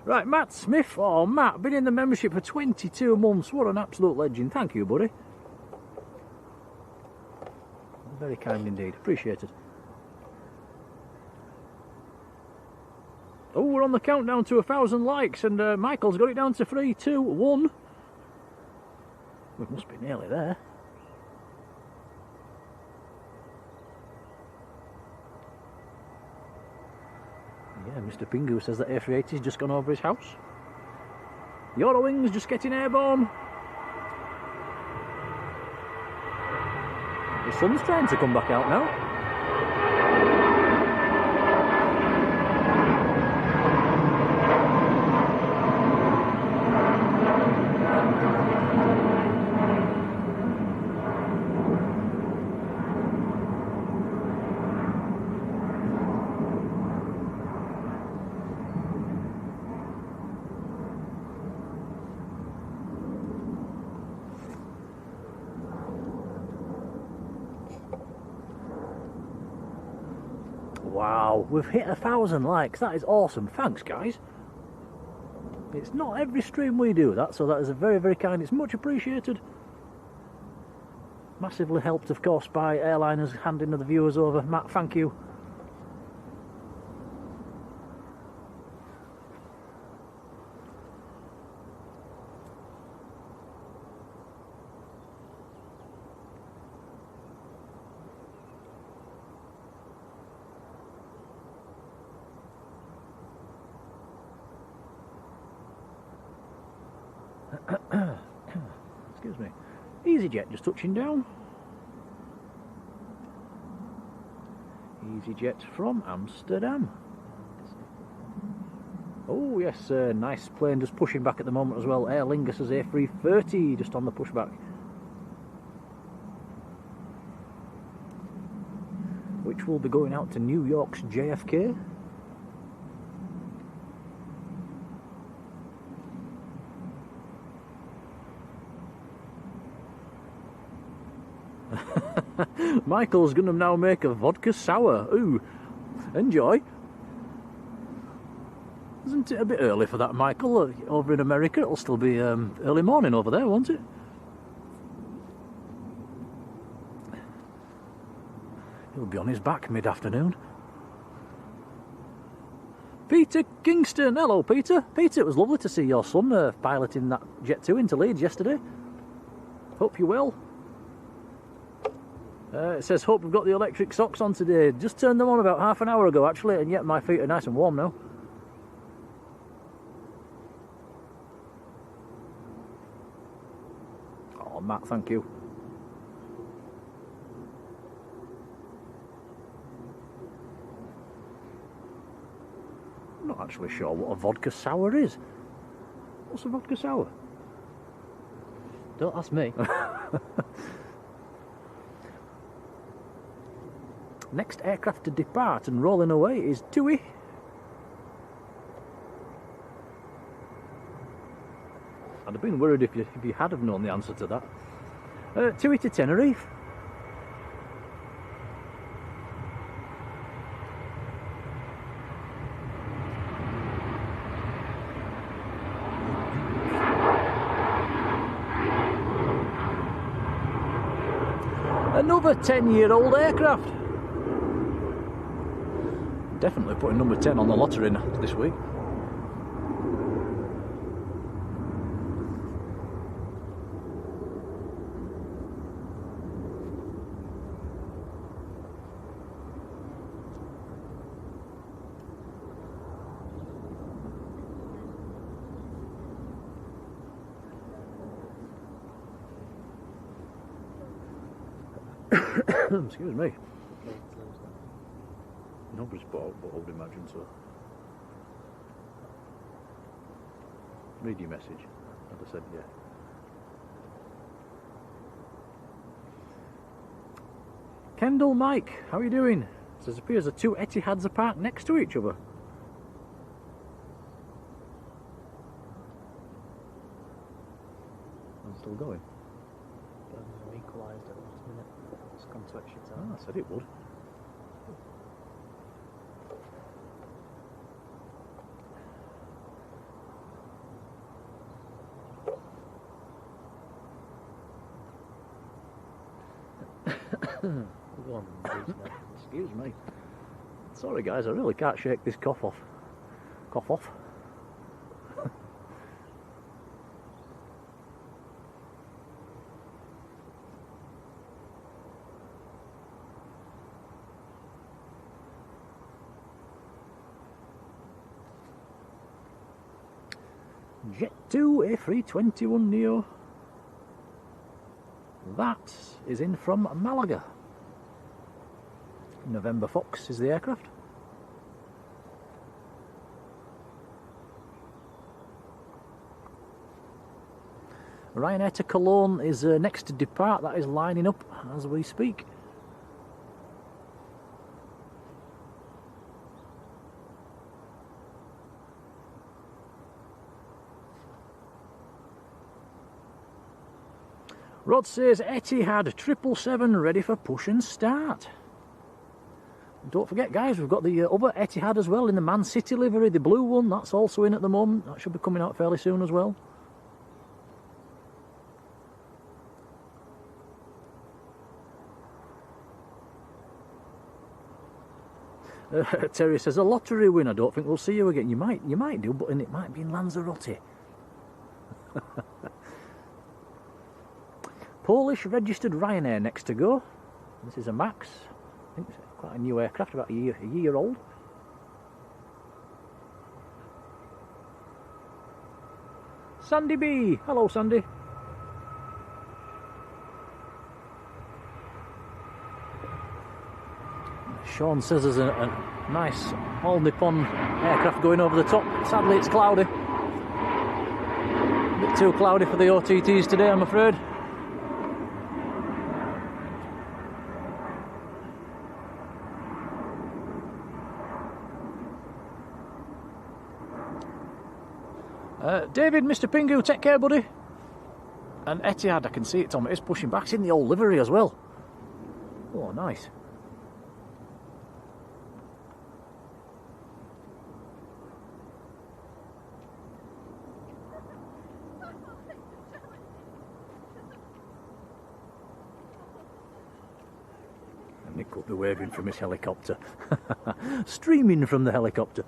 Right, Matt Smith. Oh, Matt, been in the membership for 22 months. What an absolute legend. Thank you, buddy. Very kind indeed. Appreciate it. Oh, we're on the countdown to 1,000 likes, and Michael's got it down to 3, 2, 1. We must be nearly there. Yeah, Mr. Pingu says that A380's just gone over his house. Eurowings just getting airborne. The sun's trying to come back out now. Wow, we've hit 1,000 likes. That is awesome. Thanks, guys. It's not every stream we do that, so that is a very, very kind. It's much appreciated. Massively helped, of course, by Airliners handing the viewers over. Matt, thank you. excuse me. EasyJet just touching down. EasyJet from Amsterdam. Oh yes, nice plane just pushing back at the moment as well. Aer Lingus' A330 just on the pushback. Which will be going out to New York's JFK. Michael's going to now make a vodka sour. Ooh, enjoy. Isn't it a bit early for that, Michael? Over in America, it'll still be early morning over there, won't it? He'll be on his back mid-afternoon. Peter Kingston. Hello, Peter. Peter, it was lovely to see your son piloting that Jet 2 into Leeds yesterday. Hope you're well. It says, hope we've got the electric socks on today. Just turned them on about half an hour ago, actually, and yet my feet are nice and warm now. Oh, Matt, thank you. I'm not actually sure what a vodka sour is. What's a vodka sour? Don't ask me. Next aircraft to depart and rolling away is TUI. I'd have been worried if you had have known the answer to that. TUI to Tenerife. Another 10-year-old aircraft. Definitely putting number 10 on the lottery this week. Excuse me. Nobody's bought, but I would imagine so. Read your message. As I said, yeah. Kendall Mike, how are you doing? It says, appears the two Etihads are parked next to each other. I'm still going. Equalised at the last minute. It's come to extra time. Ah, I said it would. Go on, please, mate. Excuse me. Sorry guys, I really can't shake this cough off. Cough off. Jet 2 A321neo. That is in from Malaga. November Fox is the aircraft. Ryanair to Cologne is next to depart. That is lining up as we speak. Rod says Etihad 777 ready for push and start. Don't forget guys, we've got the other Etihad as well in the Man City livery, the blue one, that's also in at the moment. That should be coming out fairly soon as well. Terry says a lottery win. I don't think we'll see you again. You might do, but it might be in Lanzarote. Polish registered Ryanair next to go. This is a Max. I think it's quite a new aircraft, about a year old. Sandy B. Hello, Sandy. Sean says there's a nice all Nippon aircraft going over the top. Sadly, it's cloudy. A bit too cloudy for the OTTs today, I'm afraid. David, Mr. Pingu, take care, buddy. And Etihad, I can see it, Tom. It's pushing back. It's in the old livery as well. Oh, nice. And Nick could be waving from his helicopter. Streaming from the helicopter.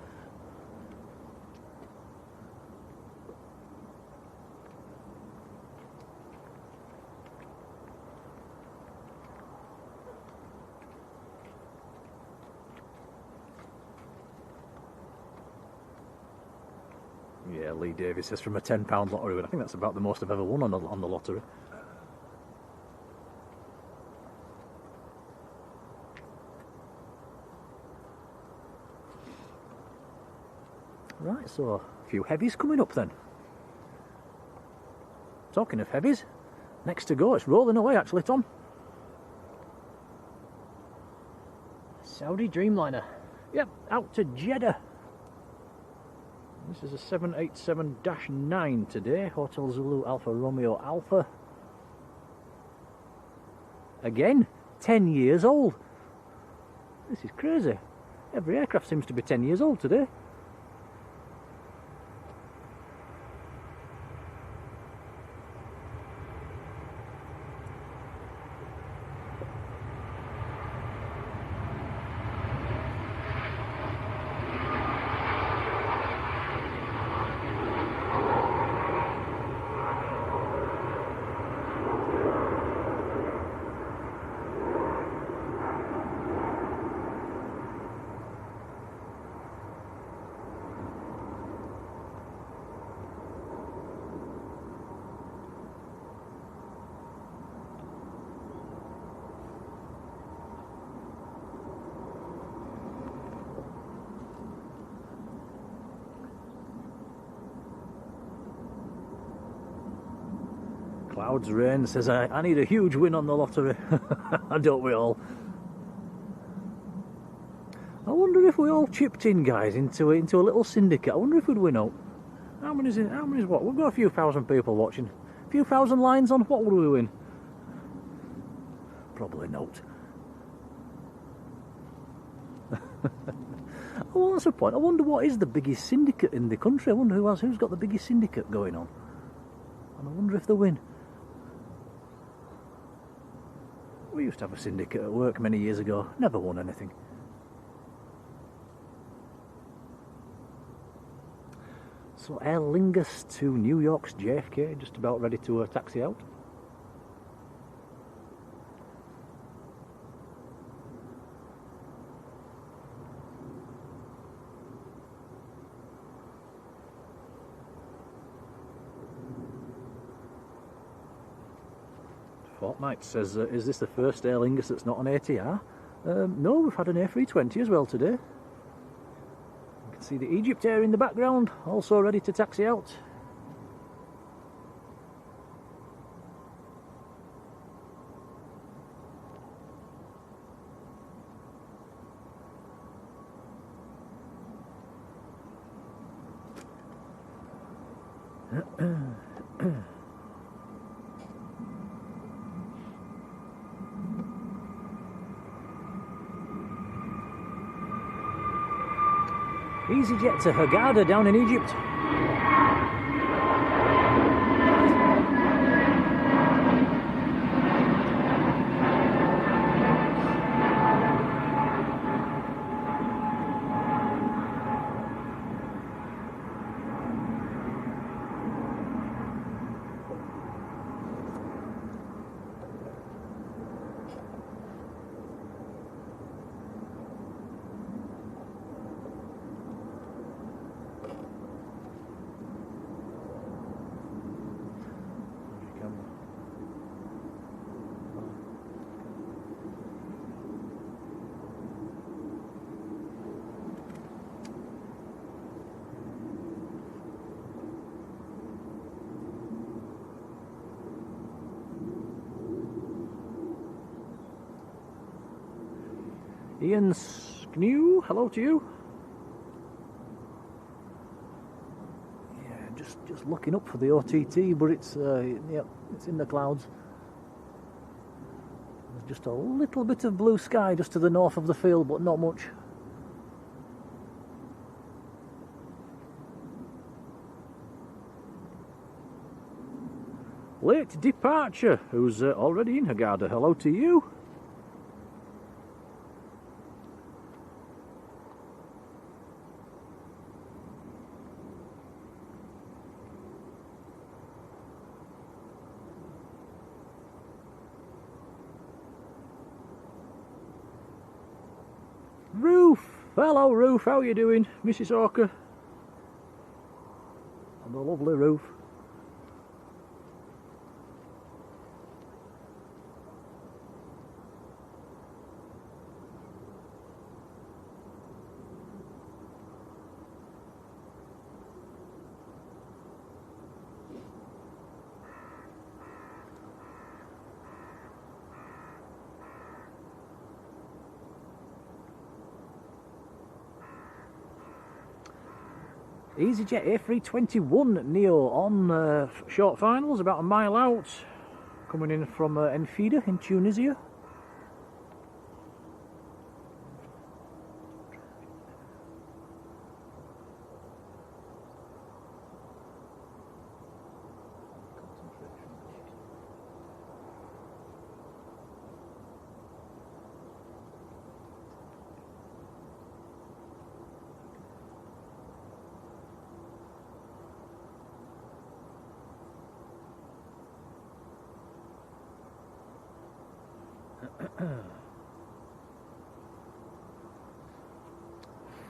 Yeah, Lee Davis says from a £10 lottery, but I think that's about the most I've ever won on the lottery. Right, so a few heavies coming up then. Talking of heavies, next to go, it's rolling away actually, Tom. Saudi Dreamliner. Yep, out to Jeddah. This is a 787-9 today, Hotel Zulu Alpha Romeo Alpha. Again, 10 years old. This is crazy. Every aircraft seems to be 10 years old today. Clouds Rain says, I need a huge win on the lottery. Don't we all? I wonder if we all chipped in, guys, into a little syndicate. I wonder if we'd win out. How many's what? We've got a few thousand people watching. A few thousand lines on. What would we win? Probably not. Well, that's the point. I wonder what is the biggest syndicate in the country. I wonder who's got the biggest syndicate going on. And I wonder if they win. We used to have a syndicate at work many years ago. Never won anything. So Aer Lingus to New York's JFK, just about ready to taxi out. Fortnite says, is this the first Aer Lingus that's not an ATR? No, we've had an A320 as well today. You can see the Egypt Air in the background, also ready to taxi out. EasyJet to Hurghada down in Egypt. Ian Sknew, hello to you. Yeah, just looking up for the OTT, but it's yeah, it's in the clouds. There's just a little bit of blue sky just to the north of the field, but not much. Late Departure, who's already in Hurghada, hello to you. Ruth, hello Ruth, how are you doing, Mrs. Hawker? And the lovely Ruth. EasyJet A321 Neo on short finals, about a mile out, coming in from Enfida in Tunisia.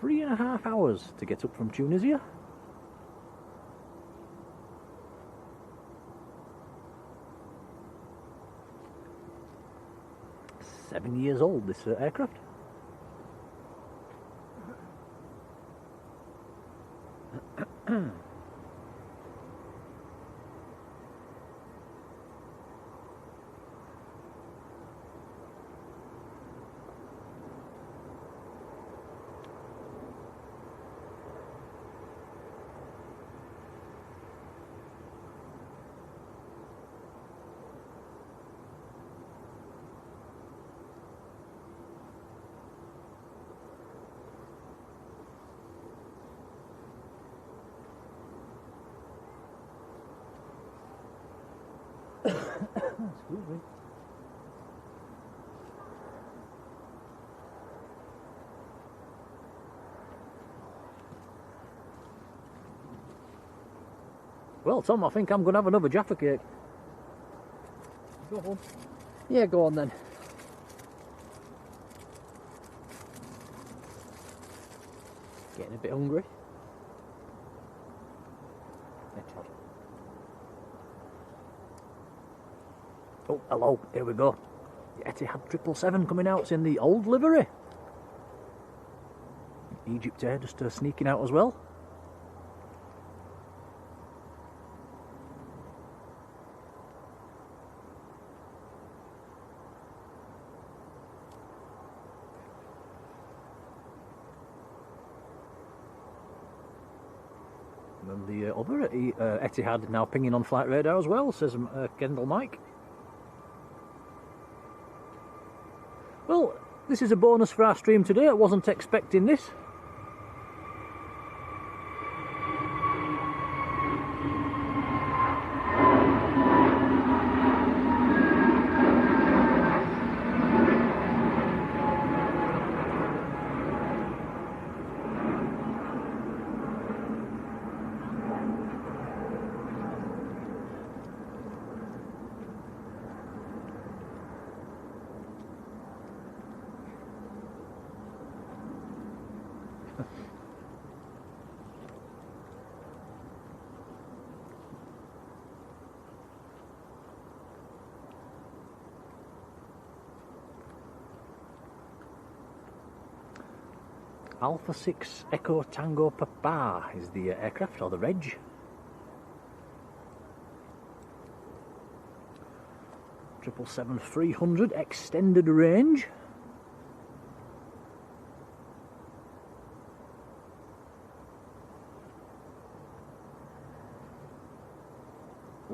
Three and a half hours to get up from Tunisia. Seven years old, this aircraft. Excuse me. Well, Tom, I think I'm going to have another Jaffa cake. Go on. Yeah, go on then. Getting a bit hungry. Etihad. Oh, hello, here we go. The Etihad 777 coming out. It's in the old livery. Egypt Air just sneaking out as well. And the other Etihad now pinging on flight radar as well, says Kendall Mike. Well, this is a bonus for our stream today. I wasn't expecting this. Alpha 6 Echo Tango Papa is the aircraft, or the reg. Triple 7-300 extended range.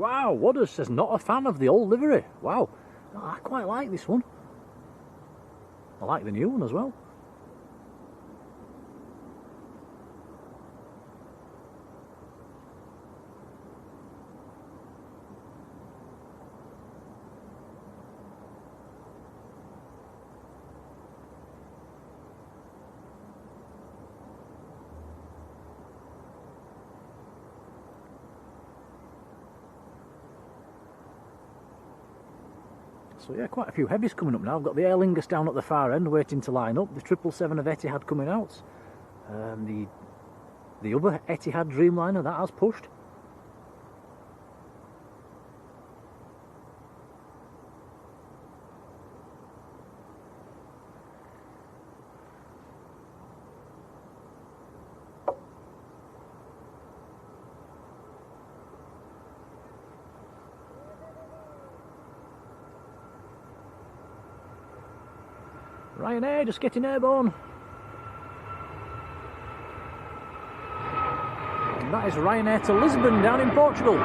Wow, Wooders says not a fan of the old livery. Wow, I quite like this one. I like the new one as well. So yeah, quite a few heavies coming up now. I've got the Airliners down at the far end waiting to line up. The 777 of Etihad coming out. The other Etihad Dreamliner, that has pushed. Ryanair just getting airborne. And that is Ryanair to Lisbon down in Portugal.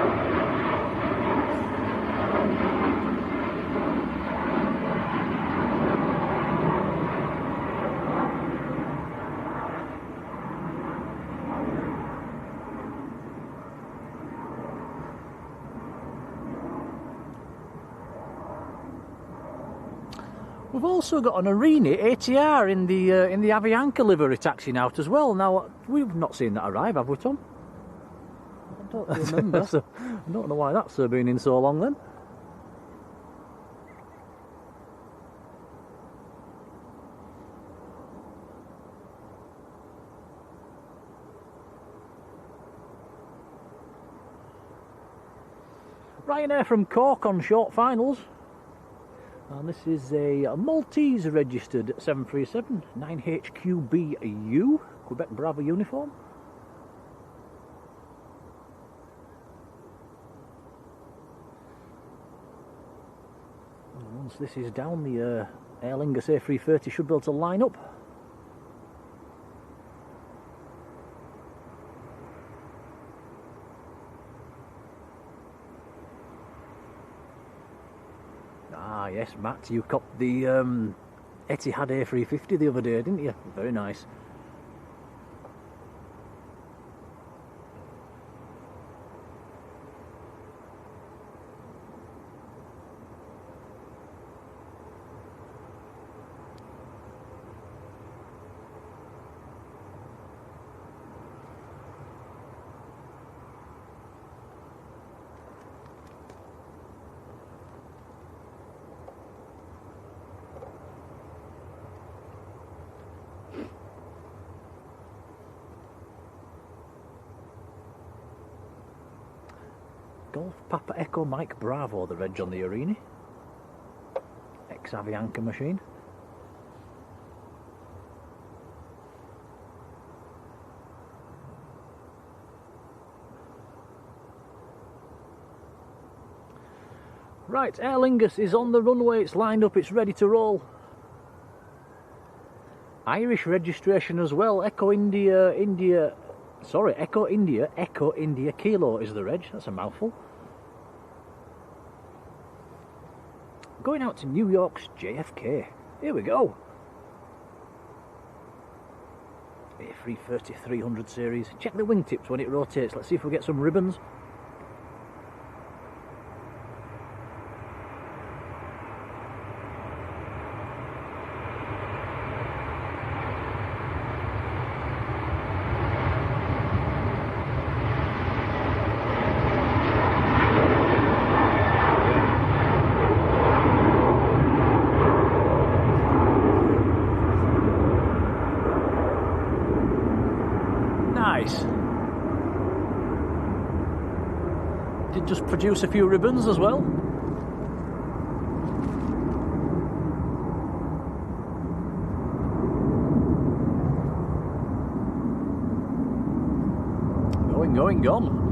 We've also got an Arini ATR in the Avianca livery taxiing out as well. Now, we've not seen that arrive, have we, Tom? I don't remember. So, I don't know why that's been in so long then. Ryanair from Cork on short finals. And this is a Maltese registered 737 9HQBU Quebec Bravo uniform. And once this is down, the Airliners A330 should be able to line up. Ah yes, Matt, you copped the Etihad A350 the other day, didn't you? Very nice. Golf Papa Echo Mike Bravo, the reg on the Arini. Ex-Avianca machine. Right, Airliners is on the runway, it's lined up, it's ready to roll. Irish registration as well, Echo India Kilo is the reg, that's a mouthful. Going out to New York's JFK. Here we go. A330 300 series. Check the wingtips when it rotates. Let's see if we get some ribbons. Did just produce a few ribbons as well. Gone.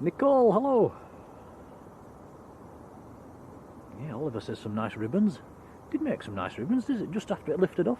Nicole, hello. Yeah, Oliver says some nice ribbons. Did make some nice ribbons, did it? Just after it lifted off.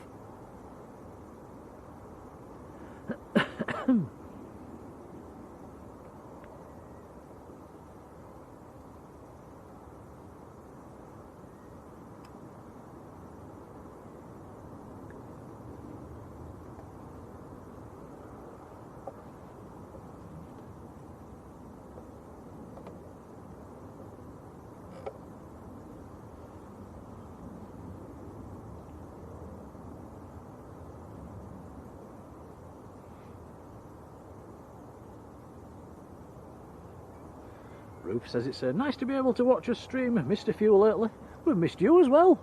Ruth says it's nice to be able to watch us stream. Missed a few lately. We've missed you as well.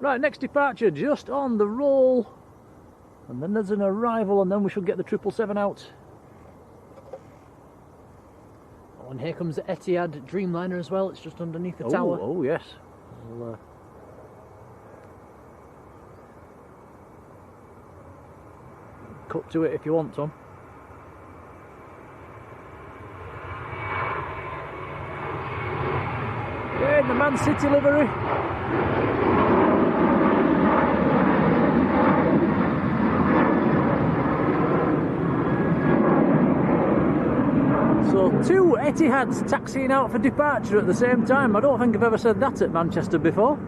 Right, next departure just on the roll. And then there's an arrival and then we should get the 777 out. Oh, and here comes the Etihad Dreamliner as well. It's just underneath the tower. Oh, yes. We'll, cut to it if you want, Tom. Yeah, in the Man City livery. So 2 Etihads taxiing out for departure at the same time. I don't think I've ever said that at Manchester before.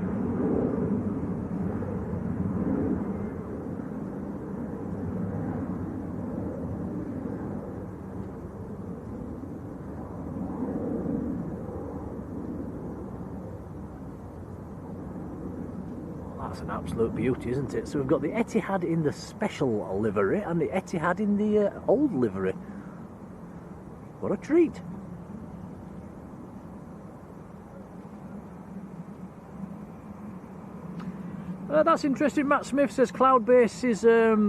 That's an absolute beauty, isn't it? So we've got the Etihad in the special livery and the Etihad in the old livery. What a treat. That's interesting. Matt Smith says cloud base is at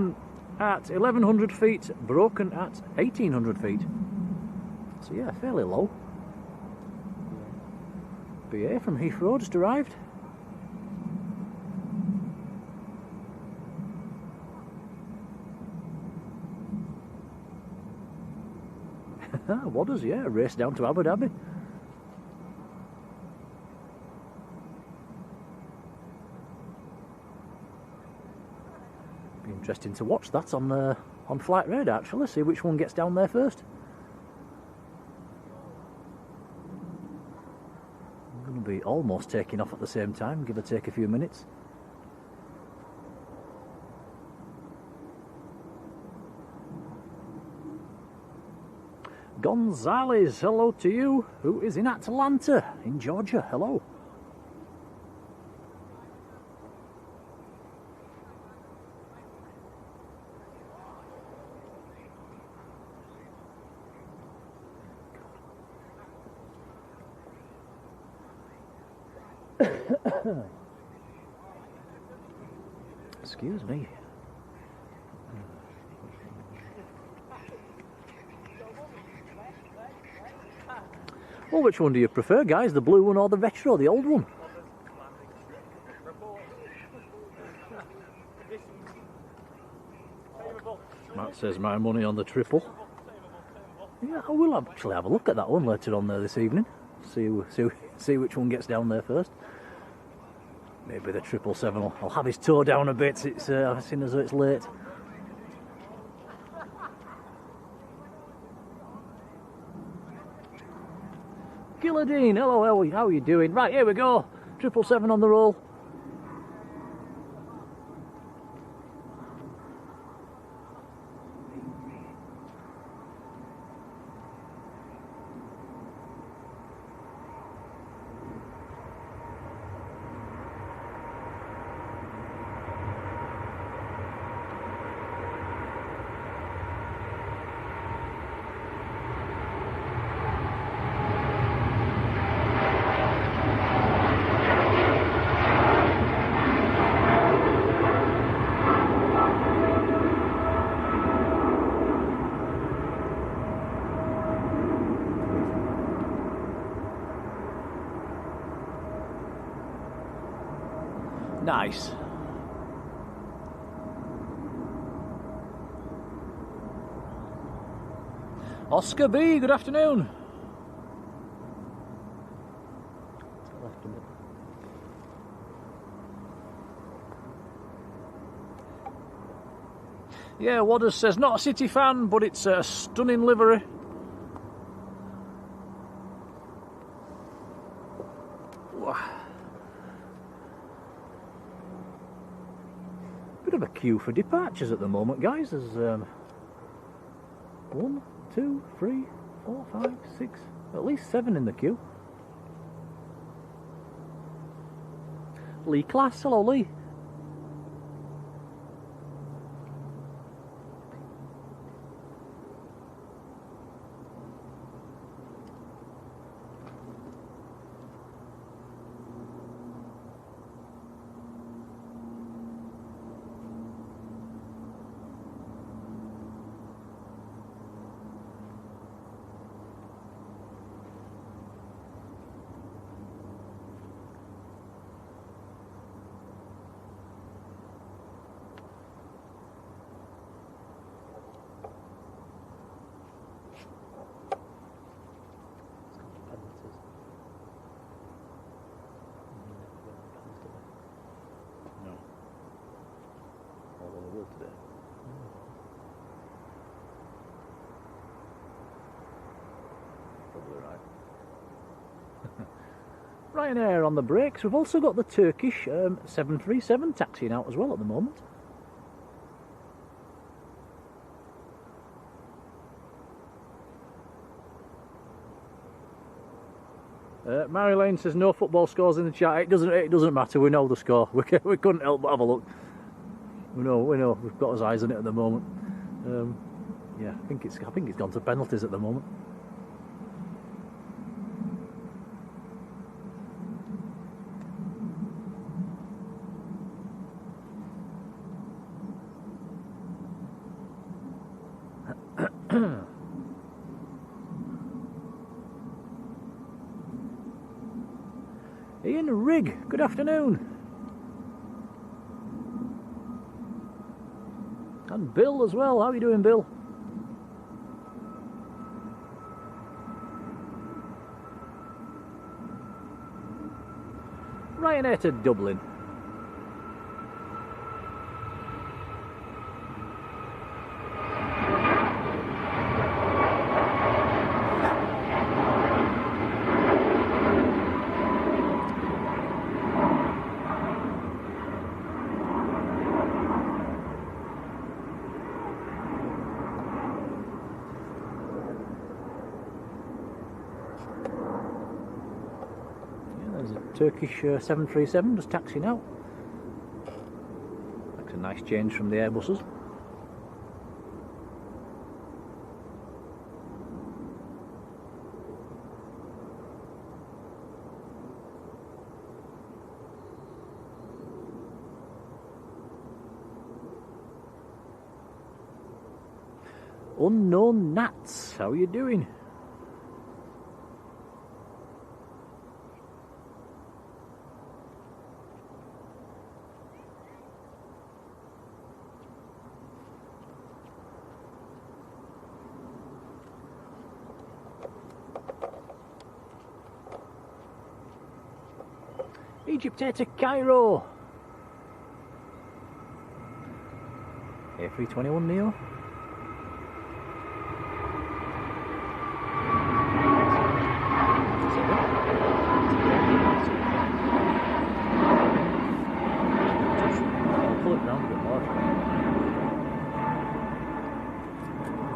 1100 feet, broken at 1800 feet. So yeah, fairly low. BA from Heathrow just arrived. What does, yeah, race down to Abu Dhabi. Be interesting to watch that on flight radar actually, see which one gets down there first. I'm going to be almost taking off at the same time, give or take a few minutes. Gonzalez, hello to you, who is in Atlanta, in Georgia. Hello. Excuse me. Well, which one do you prefer, guys? The blue one or the retro, the old one? Matt says my money on the triple. Yeah, I will actually have a look at that one later on there this evening. See which one gets down there first. Maybe the 777. I'll have his toe down a bit. It's I've seen as though it's late. Gilladine, hello, how are you doing? Right, here we go. 777 on the roll. Nice. Oscar B, good afternoon. Yeah, Wadders says not a City fan, but it's a stunning livery. Bit of a queue for departures at the moment, guys. There's 1, 2, 3, 4, 5, 6, at least 7 in the queue. Lee Class, hello Lee. Today. Probably right. Ryanair on the brakes. We've also got the Turkish 737 taxiing out as well at the moment. Marjolein says no football scores in the chat. It doesn't matter. We know the score. We couldn't help but have a look. We know. We've got his eyes on it at the moment. Yeah, I think it's gone to penalties at the moment. Ian Rigg, good afternoon. And Bill as well, how are you doing, Bill? Ryanair to Dublin. Turkish 737 just taxiing out. That's a nice change from the Airbuses. Unknown Nats, how are you doing? Egypt Air to Cairo. A321 Neo. I'll pull it round a bit more.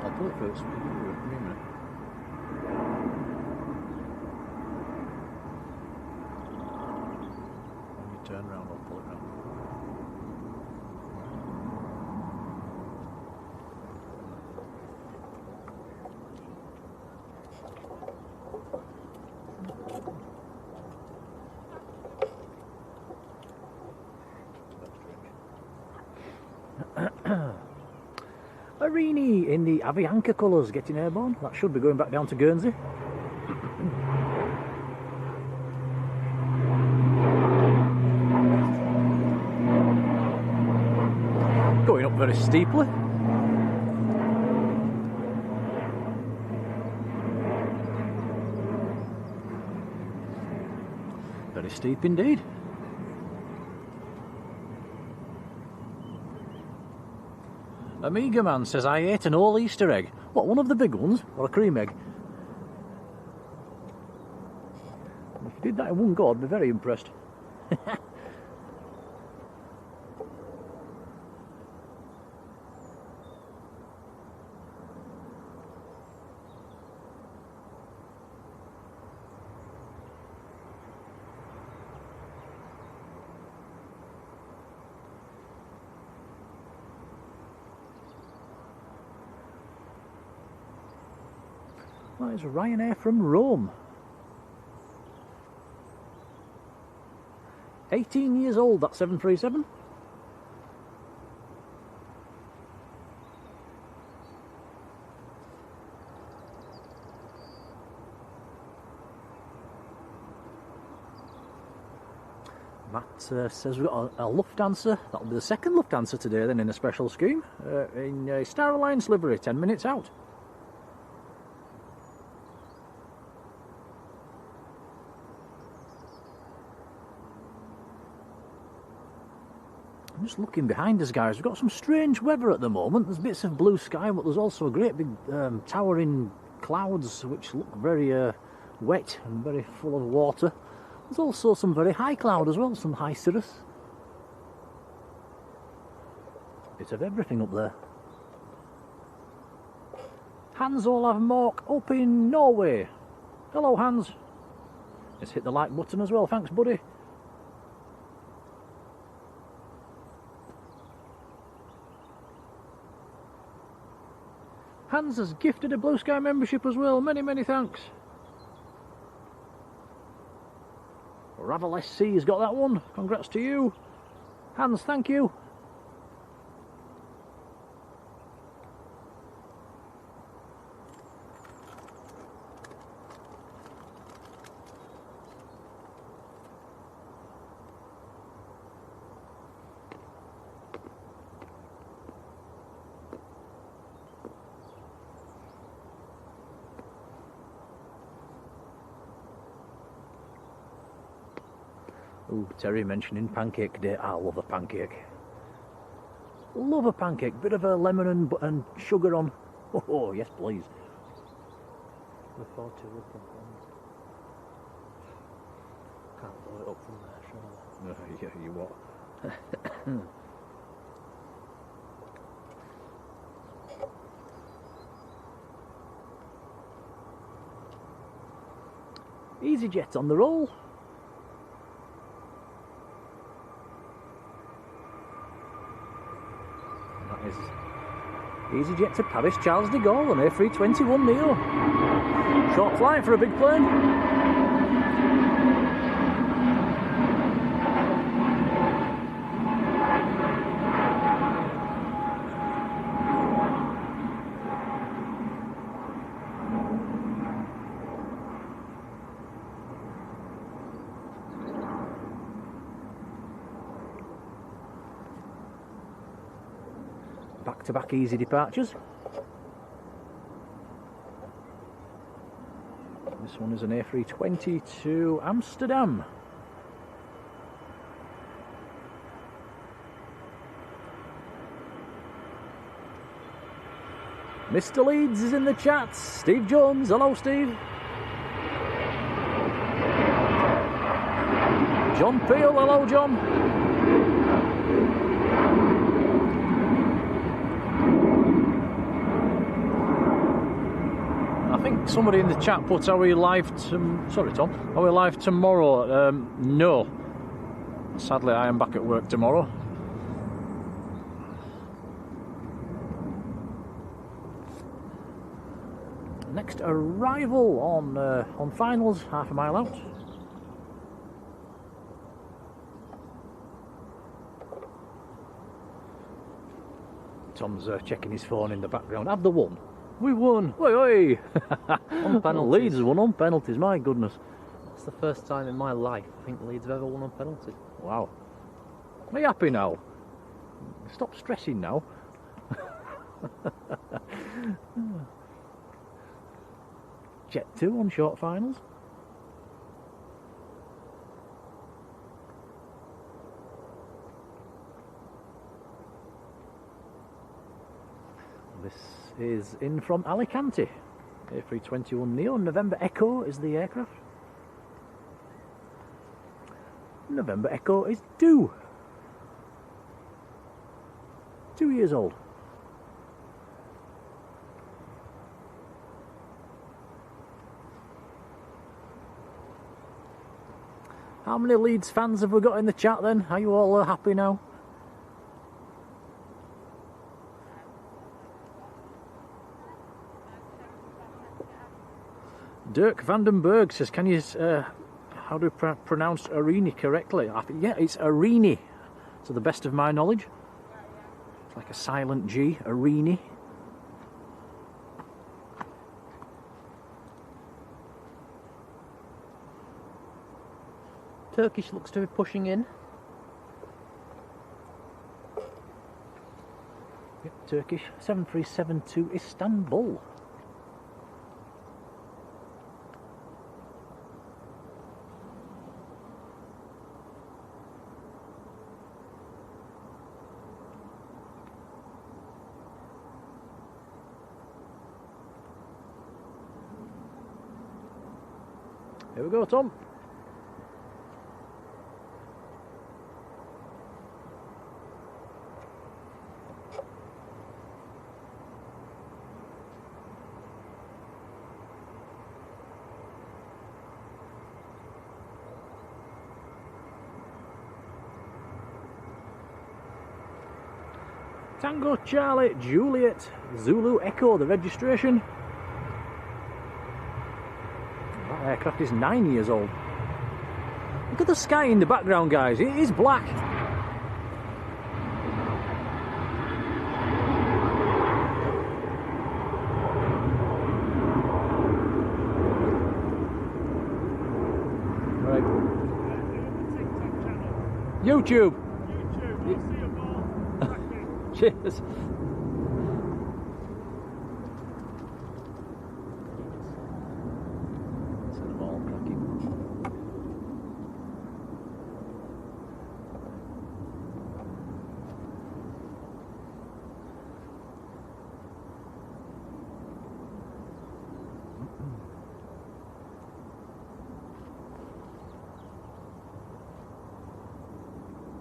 I'll pull it first. Give me a minute. Turn around, I'll pull it round. Arini in the Avianca colours getting airborne. That should be going back down to Guernsey. Going up very steeply. steep indeed. Amiga Man says, I ate an whole Easter egg. What, one of the big ones? Or a cream egg? If you did that in one go, I'd be very impressed. That is Ryanair from Rome. 18 years old, that 737. Matt says we've got a Lufthansa. That'll be the second Lufthansa today then in a special scheme. In Star Alliance livery, 10 minutes out. I'm just looking behind us, guys. We've got some strange weather at the moment. There's bits of blue sky, but there's also a great big towering clouds which look very wet and very full of water. There's also some very high cloud as well, some high cirrus. Bit of everything up there. Hans Olav Mork up in Norway. Hello, Hans. Let's hit the like button as well. Thanks, buddy. Hans has gifted a Blue Sky membership as well. Many, many thanks. Ravel SC has got that one. Congrats to you. Hans, thank you. Ooh, Terry mentioning pancake day. I love a pancake. Love a pancake. Bit of a lemon and sugar on. Oh, yes, please. Look forward to looking from. Can't blow it up from there, surely. Yeah, you what? EasyJet on the roll. EasyJet to Paris Charles de Gaulle on A321neo. Short flight for a big plane. Back-to-back easy departures. This one is an A320 to Amsterdam. Mr. Leeds is in the chat. Steve Jones, hello Steve. John Peel, hello John. I think somebody in the chat put, are we live sorry Tom, are we live tomorrow? No. Sadly I am back at work tomorrow. Next arrival on finals, half a mile out. Tom's checking his phone in the background. Have the won? We won! Oi oi! On penalties. Leeds won on penalties, my goodness. That's the first time in my life I think Leeds have ever won on penalties. Wow. Are you happy now? Stop stressing now. Jet 2 on short finals. This is in from Alicante. A321neo, November Echo is the aircraft. November Echo is due. 2 years old. How many Leeds fans have we got in the chat then? Are you all happy now? Dirk Vandenberg says, can you, how do you pronounce Arini correctly? Yeah, it's Arini, to the best of my knowledge. It's like a silent G, Arini. Turkish looks to be pushing in. Yep, Turkish, 737 to Istanbul. Here we go, Tom. Tango Charlie Juliet Zulu Echo, the registration. That aircraft is 9 years old. Look at the sky in the background, guys. It is black. Right. YouTube. Cheers.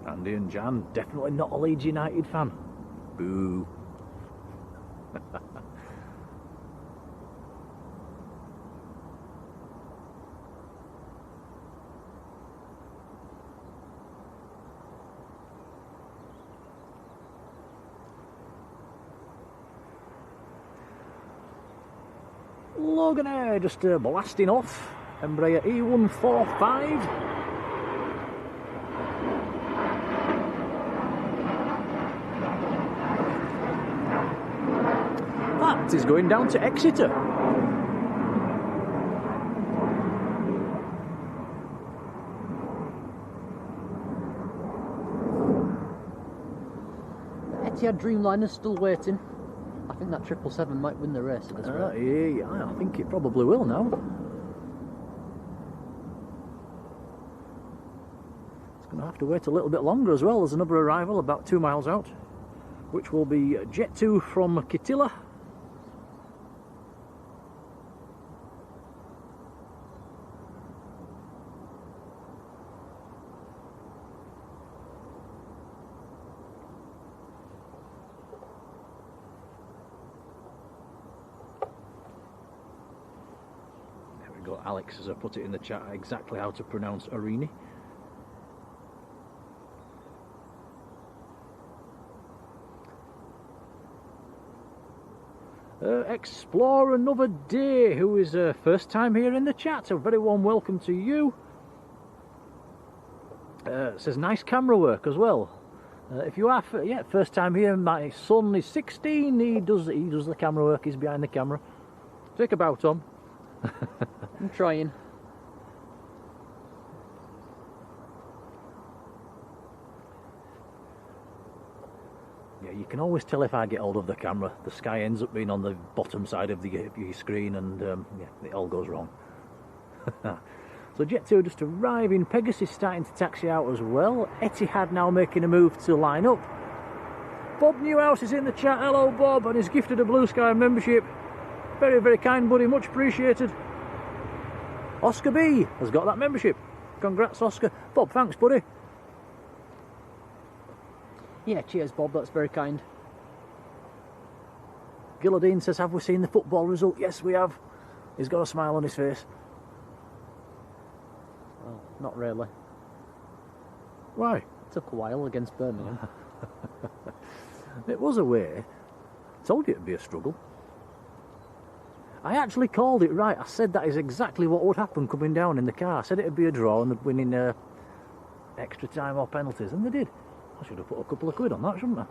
Andy and Jan, definitely not a Leeds United fan. Boo. Logan Air just blasting off. Embraer E145. That is going down to Exeter. Etihad Dreamliner's still waiting. I think that 777 might win the race at this rate. Yeah, I think it probably will now. It's going to have to wait a little bit longer as well. There's another arrival about 2 miles out, which will be Jet 2 from Kitila. Alex has put it in the chat exactly how to pronounce Arini. Explore Another Day, who is first time here in the chat, a very warm welcome to you. Says nice camera work as well. If you are first time here, my son is 16. He does the camera work. He's behind the camera. Take a bow, Tom. I'm trying. Yeah, you can always tell if I get hold of the camera. The sky ends up being on the bottom side of your screen, and yeah, it all goes wrong. So Jet 2 just arriving. Pegasus starting to taxi out as well. Etihad now making a move to line up. Bob Newhouse is in the chat. Hello, Bob, and he's gifted a Blue Sky membership. Very, very kind, buddy. Much appreciated. Oscar B has got that membership. Congrats, Oscar. Bob, thanks, buddy. Yeah, cheers, Bob. That's very kind. Gilladine says, have we seen the football result? Yes, we have. He's got a smile on his face. Well, not really. Why? It took a while against Birmingham. It was away. I told you it'd be a struggle. I actually called it right. I said that is exactly what would happen coming down in the car. I said it'd be a draw and they'd win in extra time or penalties, and they did. I should have put a couple of quid on that, shouldn't I?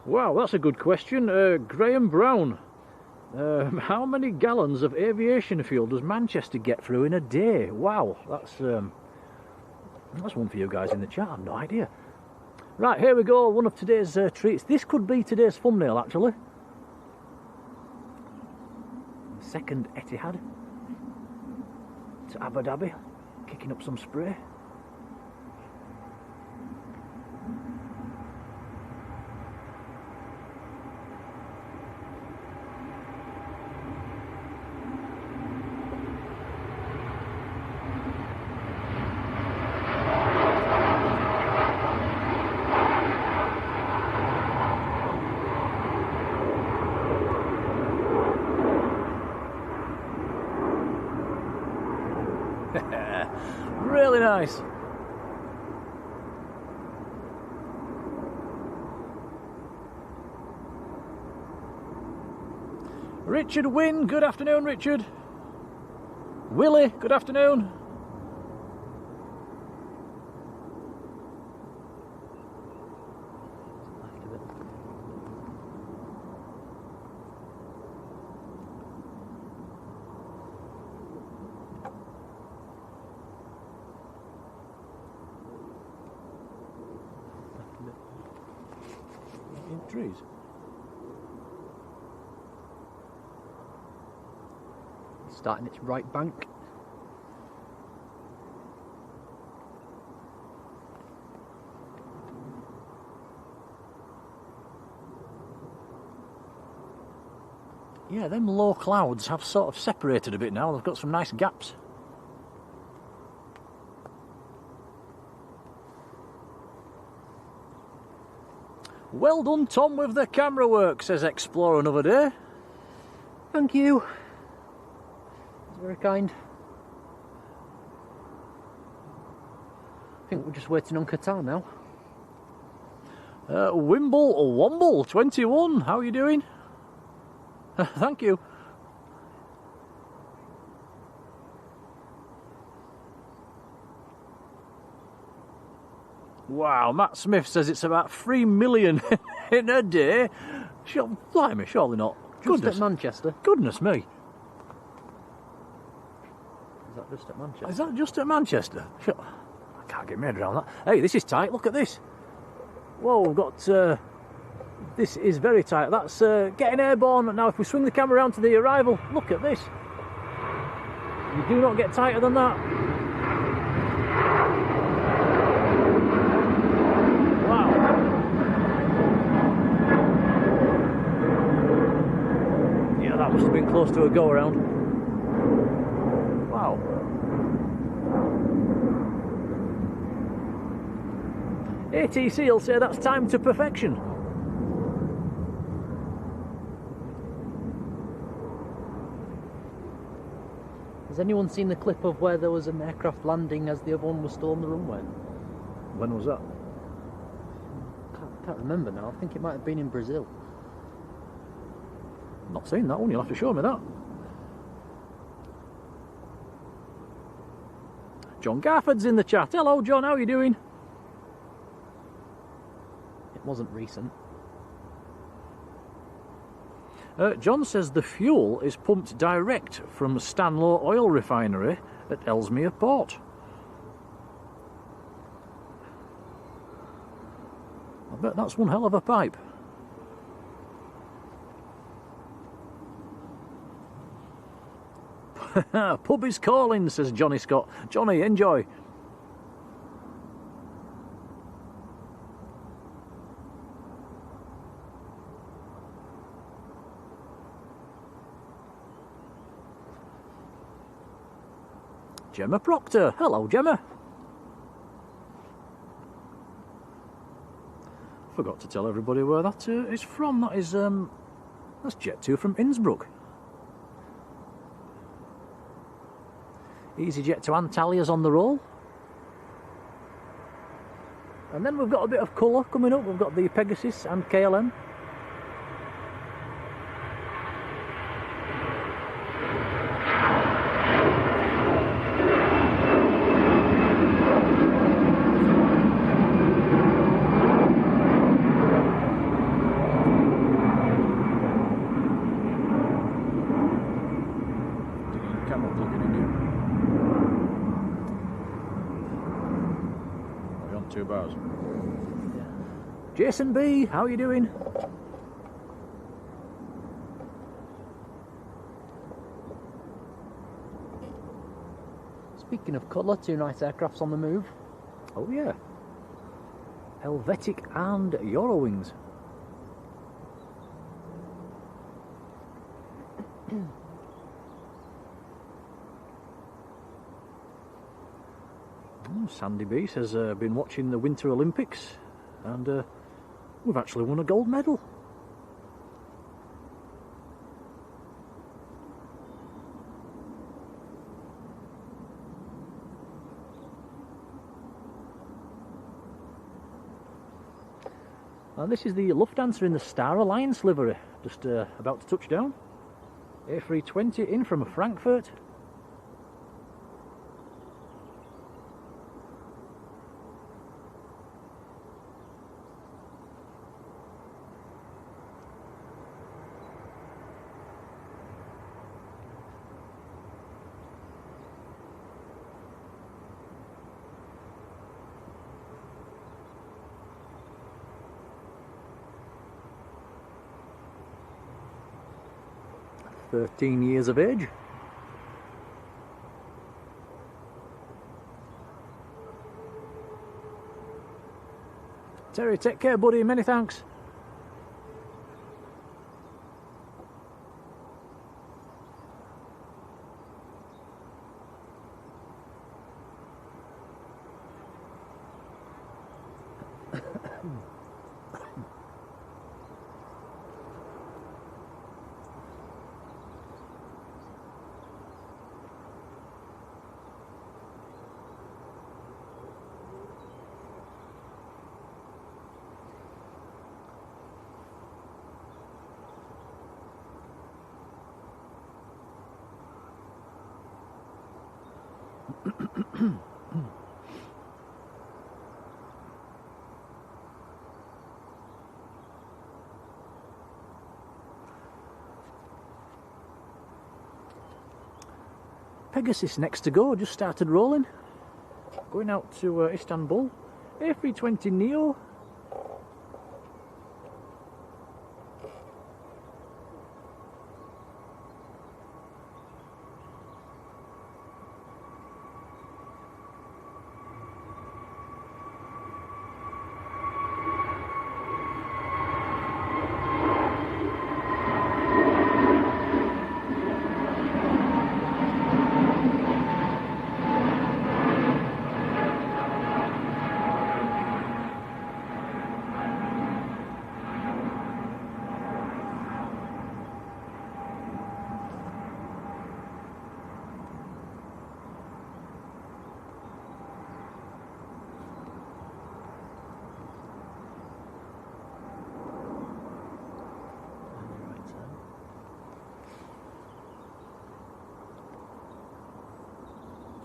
Wow, that's a good question. Graham Brown. How many gallons of aviation fuel does Manchester get through in a day? Wow, that's one for you guys in the chat. I have no idea. Right, here we go. One of today's treats. This could be today's thumbnail, actually. Second Etihad to Abu Dhabi, kicking up some spray. Really nice. Richard Wynn, good afternoon, Richard. Willie, good afternoon. Trees. Starting its right bank. Yeah, them low clouds have sort of separated a bit now. They've got some nice gaps. Well done, Tom, with the camera work, says Explore Another Day. Thank you. It's very kind. I think we're just waiting on Qatar now. Wimble or Womble 21, how are you doing? Thank you. Wow, Matt Smith says it's about 3 million in a day. Blimey, surely not. Just at Manchester? Goodness me. Is that just at Manchester? Is that just at Manchester? I can't get my head around that. Hey, this is tight, look at this. Whoa, we've got... this is very tight. That's getting airborne. Now, if we swing the camera around to the arrival, look at this. You do not get tighter than that. That must have been close to a go around. Wow. ATC will say that's time to perfection. Has anyone seen the clip of where there was an aircraft landing as the other one was still on the runway? When was that? Can't remember now. I think it might have been in Brazil. Not seen that one, you'll have to show me that. John Garford's in the chat. Hello John, how are you doing? It wasn't recent. John says the fuel is pumped direct from Stanlow Oil Refinery at Ellesmere Port. I bet that's one hell of a pipe. Pub is calling, says Johnny Scott. Johnny, enjoy. Gemma Proctor. Hello, Gemma. Forgot to tell everybody where that is from. That is that's Jet 2 from Innsbruck. EasyJet to Antalia's on the roll. And then we've got a bit of colour coming up. We've got the Pegasus and KLM. Jason B, how are you doing? Speaking of colour, two nice aircrafts on the move. Oh yeah. Helvetic and Eurowings. Sandy B says, been watching the Winter Olympics and we've actually won a gold medal. And this is the Lufthansa in the Star Alliance livery, just about to touch down. A320 in from Frankfurt. "13 years of age." Terry, take care, buddy. Many thanks. Pegasus next to go, just started rolling. Going out to Istanbul. A320 Neo.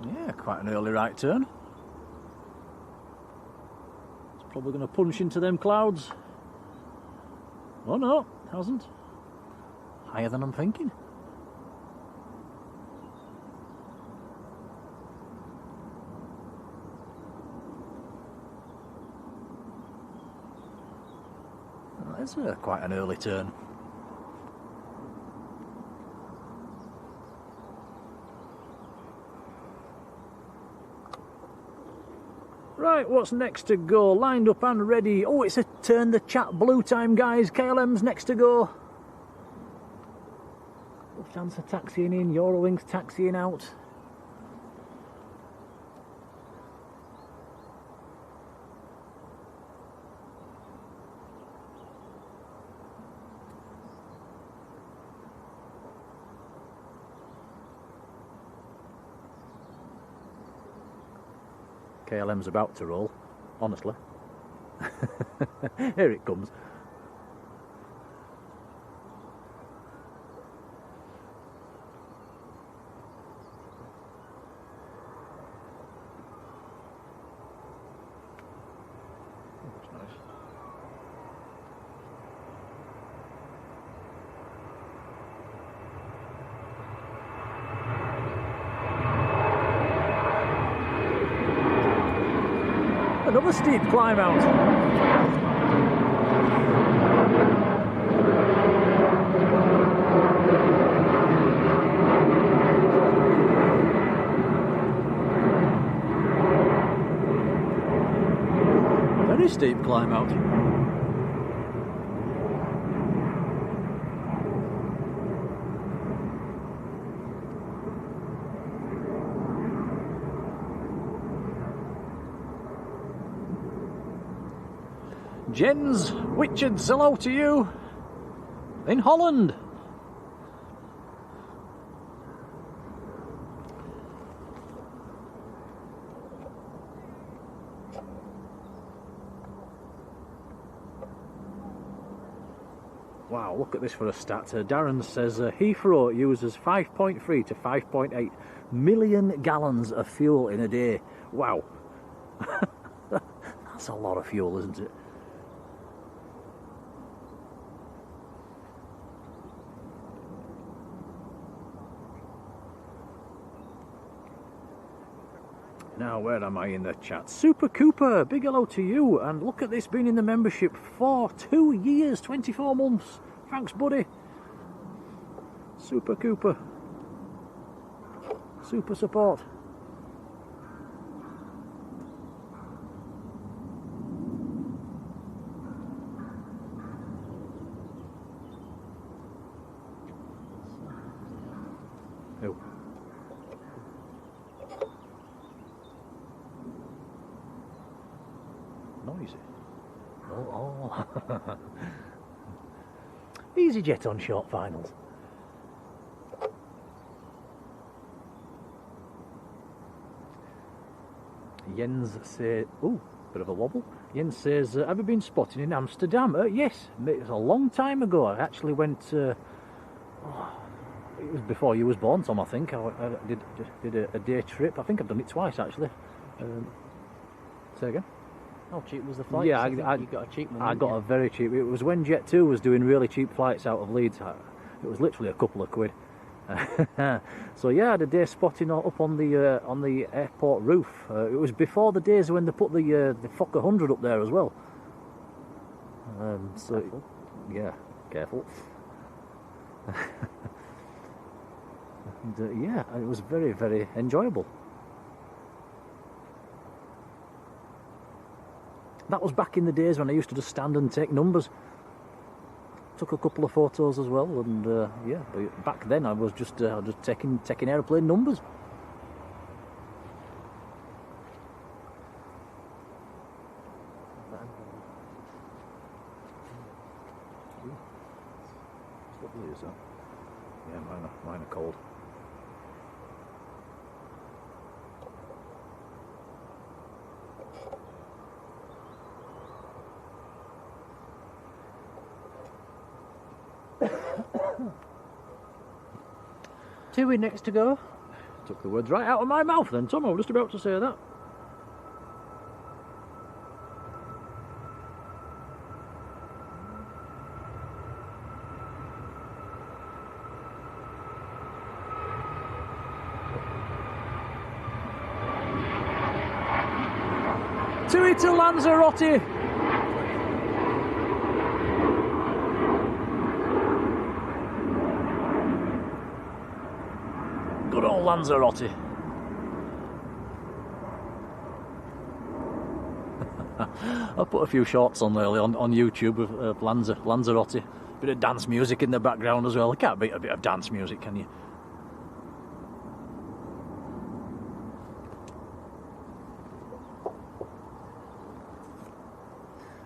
Yeah, quite an early right turn. It's probably going to punch into them clouds. Oh no, it hasn't. Higher than I'm thinking. That's quite an early turn. Right, what's next to go? Lined up and ready. Oh, it's a turn the chat blue time, guys. KLM's next to go. Lufthansa taxiing in, Eurowings taxiing out. KLM's about to roll, honestly. Here it comes. That's nice. Another steep climb out. Very steep climb out. Jens Richards, hello to you in Holland. Wow, look at this for a stat. Darren says Heathrow uses 5.3 to 5.8 million gallons of fuel in a day. Wow. That's a lot of fuel, isn't it? Now, where am I in the chat? Super Cooper, big hello to you. And look at this, been in the membership for 2 years, 24 months. Thanks, buddy. Super Cooper. Super support. Oh. Noisy. Oh. EasyJet on short finals. Jens says, oh, bit of a wobble. Jens says, have you been spotting in Amsterdam? Yes, it was a long time ago. I actually went, it was before you was born, Tom, I think. I did a day trip. I think I've done it twice, actually. Say again? How cheap was the flight? Yeah, you got a cheap one. I got a very cheap. It was when Jet2 was doing really cheap flights out of Leeds. It was literally a couple of quid. So yeah, I had a day spotting up on the airport roof. It was before the days when they put the Fokker 100 up there as well. So careful. Yeah, careful. And, yeah, it was very, very enjoyable. That was back in the days when I used to just stand and take numbers. Took a couple of photos as well, and yeah, but back then I was just taking aeroplane numbers. What lovely is that? Yeah, mine are cold. TUI next to go. Took the words right out of my mouth then, Tom. I was just about to say that. TUI to Lanzarote. Good old Lanzarote. I put a few shorts on lately on YouTube of Lanzarote. Bit of dance music in the background as well. You can't beat a bit of dance music, can you?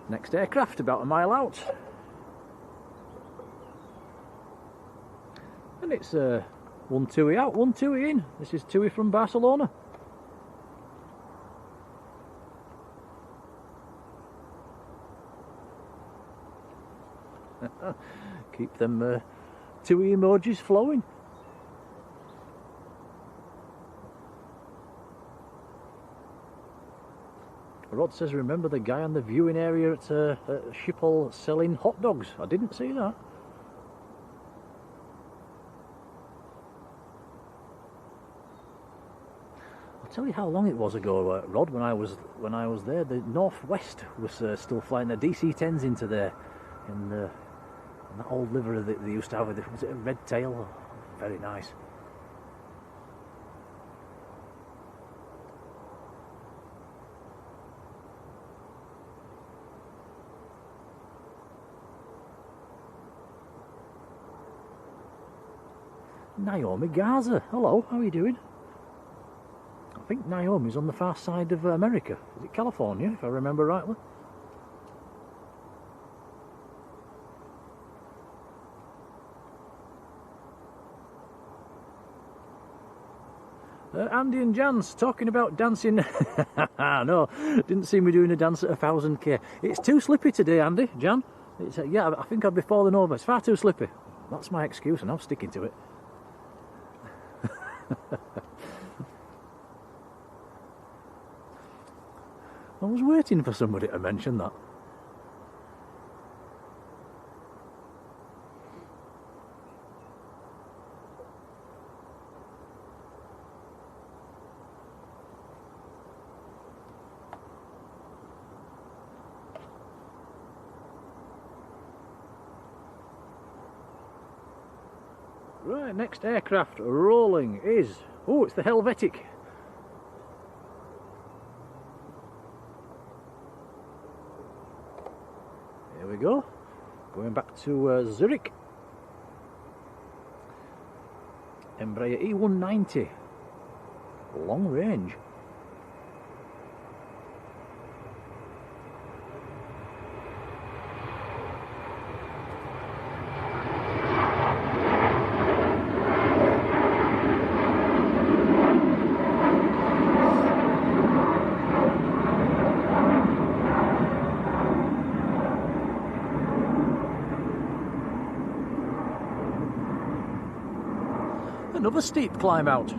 Next aircraft, about a mile out. And it's one TUI out, one TUI in. This is TUI from Barcelona. Keep them TUI emojis flowing. Rod says, remember the guy on the viewing area at Schiphol selling hot dogs? I didn't see that. I'll tell you how long it was ago, Rod, when I was there. The Northwest was still flying the DC-10s into there, and that old livery that they used to have. Was it a red tail? Very nice. Naomi Garza, hello, how are you doing? I think Naomi's on the far side of America. Is it California, if I remember rightly? Andy and Jan's talking about dancing. No, didn't see me doing a dance at 1000k. It's too slippy today, Andy, Jan. It's, yeah, I think I'd be falling over. It's far too slippy. That's my excuse, and I'm sticking to it. I was waiting for somebody to mention that. Right, next aircraft rolling is... Oh, it's the Helvetic. Here we go. Going back to Zurich. Embraer E190. Long range. Another steep climb out.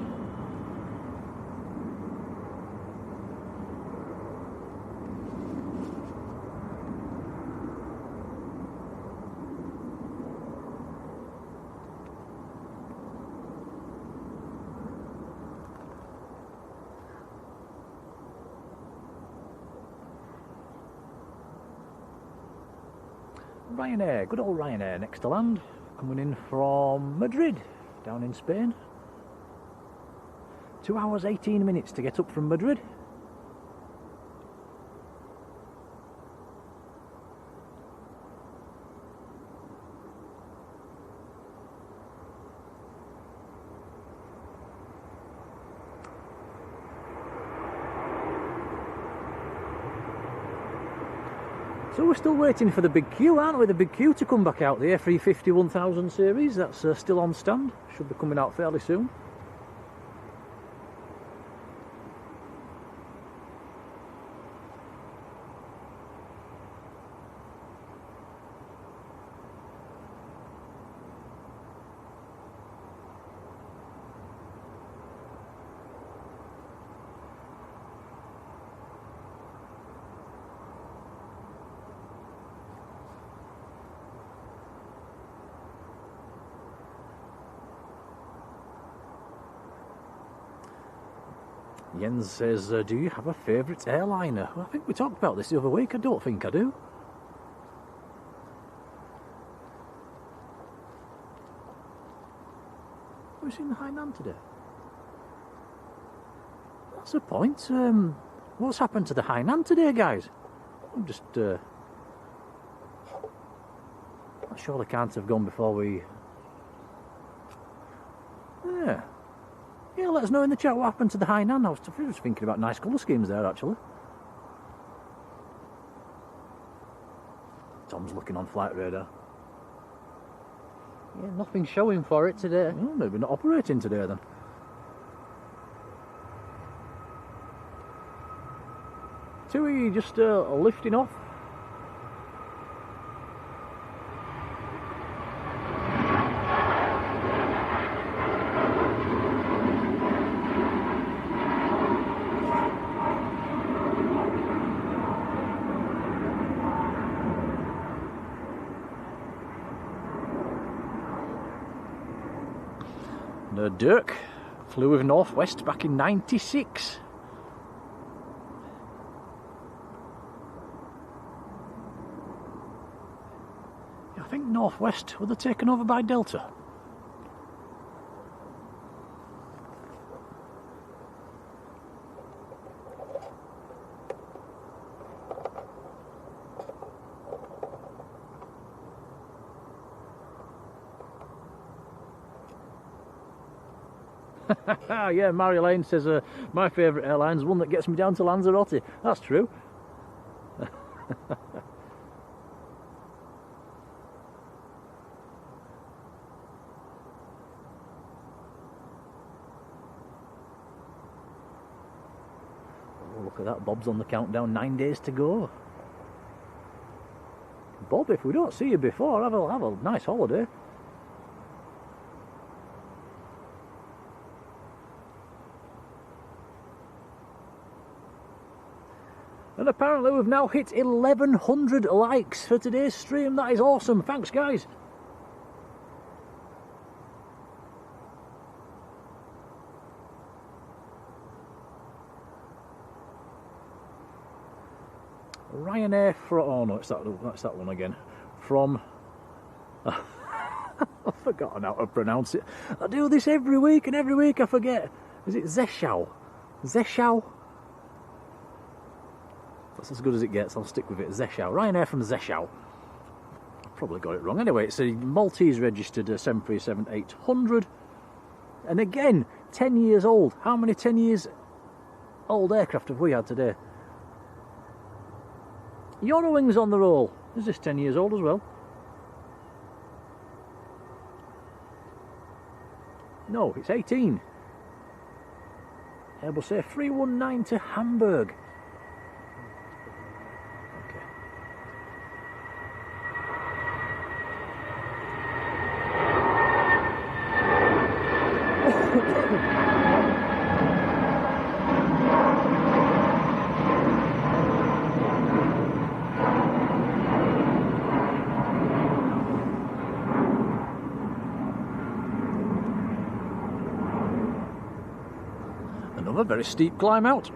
Ryanair, good old Ryanair next to land, coming in from Madrid. Down in Spain. 2 hours 18 minutes to get up from Madrid. So we're still waiting for the big Q, aren't we? The big Q to come back out, the A350 1000 series. That's still on stand. Should be coming out fairly soon. Jens says, do you have a favourite airliner? Well, I think we talked about this the other week. I don't think I do. Have we seen the Hainan today? That's the point. What's happened to the Hainan today, guys? I'm just... I surely can't have gone before we... Yeah. Yeah, let us know in the chat what happened to the Hainan. I was thinking about nice colour schemes there, actually. Tom's looking on flight radar. Yeah, nothing showing for it today. Well, maybe not operating today then. Tui just lifting off. Dirk flew with Northwest back in '96. I think Northwest were they taken over by Delta. Yeah, Marjolein says my favourite airline is one that gets me down to Lanzarote. That's true. Oh, look at that, Bob's on the countdown, 9 days to go. Bob, if we don't see you before, have a nice holiday. And apparently we've now hit 1100 likes for today's stream. That is awesome. Thanks, guys. Ryanair from... Oh no, that's that one again. From... I've forgotten how to pronounce it. I do this every week and every week I forget. Is it Zeshao? Zeshao? That's as good as it gets, I'll stick with it. Zeshao. Ryanair from Zeshao. Probably got it wrong. Anyway, it's a Maltese registered 737-800. And again, 10 years old. How many 10 years old aircraft have we had today? Eurowings on the roll. Is this 10 years old as well? No, it's 18. Airbus A319 to Hamburg. Another very steep climb out.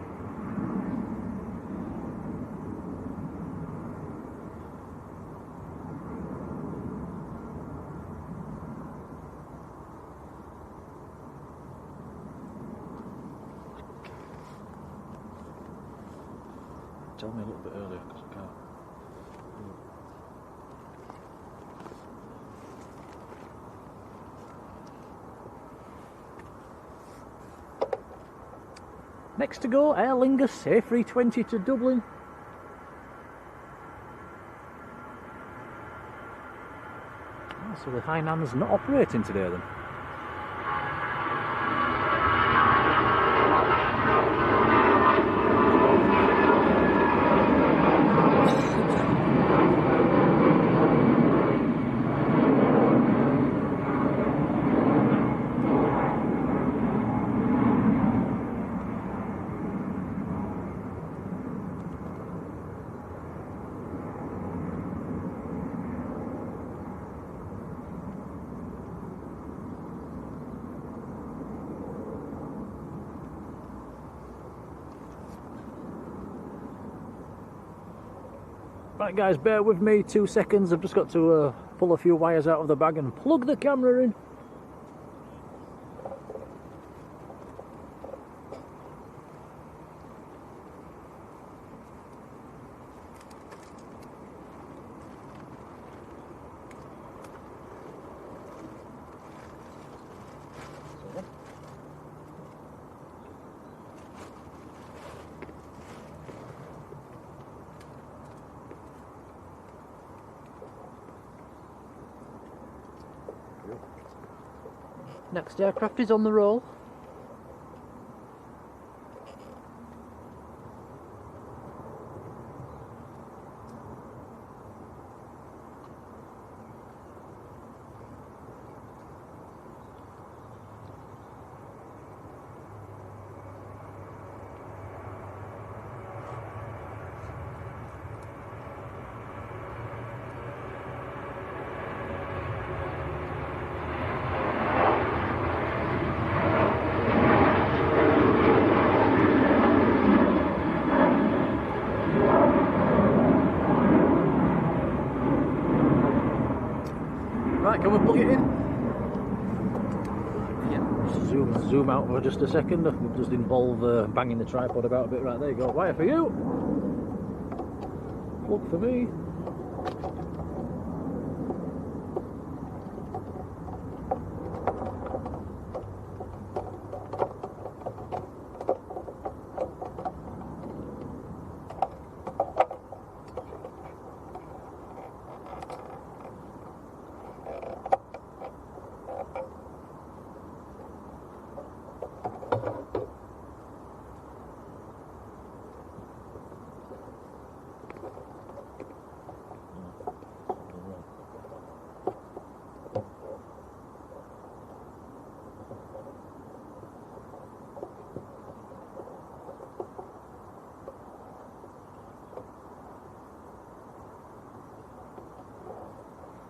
Tell me a little bit earlier because I can't. Next to go, Aer Lingus A320 to Dublin. Oh, so the Hainan's not operating today then. Right guys, bear with me 2 seconds, I've just got to pull a few wires out of the bag and plug the camera in. Next aircraft is on the roll. Right, can we plug it in? Yeah. Zoom out for just a second. It does involve banging the tripod about a bit. Right, there you go. Wire for you. Plug for me.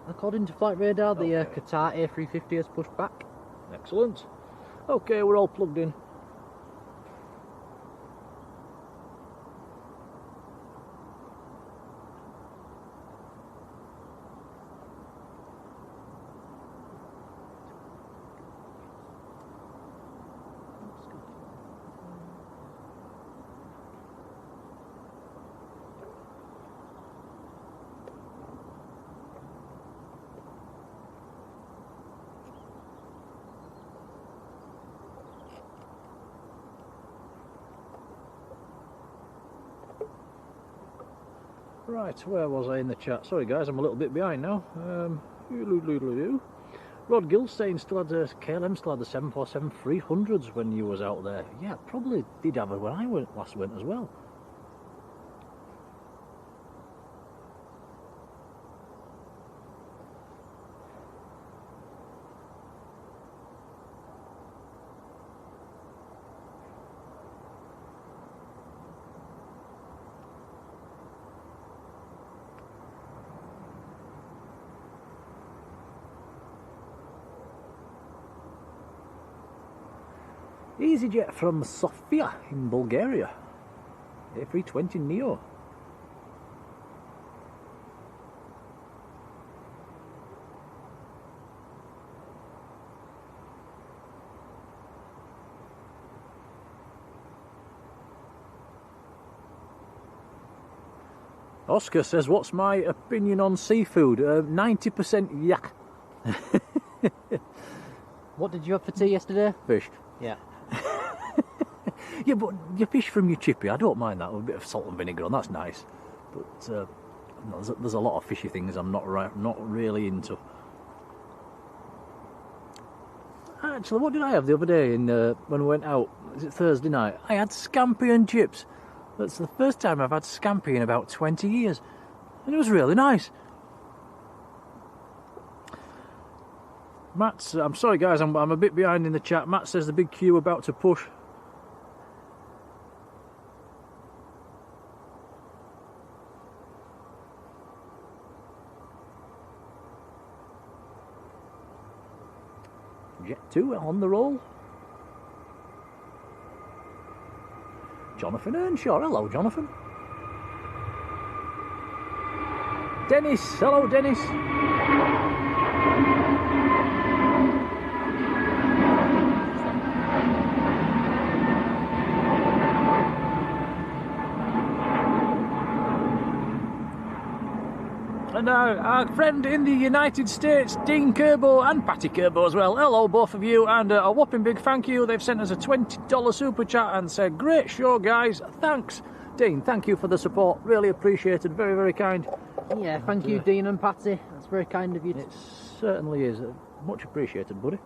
According to flight radar, the Qatar A350 has pushed back. Excellent. Okay, we're all plugged in. Right, where was I in the chat? Sorry guys, I'm a little bit behind now. Rod Gilstein still had the KLM, still had the 747-300s when you was out there. Yeah, probably did have it when I last went as well. EasyJet from Sofia in Bulgaria. A320 Neo. Oscar says, what's my opinion on seafood? 90% yak. What did you have for tea yesterday? Fish. Yeah. Yeah, but you fish from your chippy, I don't mind that, with a bit of salt and vinegar on, that's nice. But no, there's a lot of fishy things I'm not really into. Actually, what did I have the other day when we went out? Was it Thursday night? I had scampi and chips. That's the first time I've had scampi in about 20 years. And it was really nice. Matt, I'm sorry guys, I'm a bit behind in the chat. Matt says the big queue about to push. Jet 2 on the roll. Jonathan Earnshaw, hello Jonathan. Dennis, hello Dennis. And our friend in the United States, Dean Kerbo and Patty Kerbo as well. Hello, both of you, and a whopping big thank you. They've sent us a $20 super chat and said, great show, guys. Thanks. Dean, thank you for the support. Really appreciated. Very, very kind. Yeah, thank you, Dean and Patty. That's very kind of you. It certainly is. Much appreciated, buddy.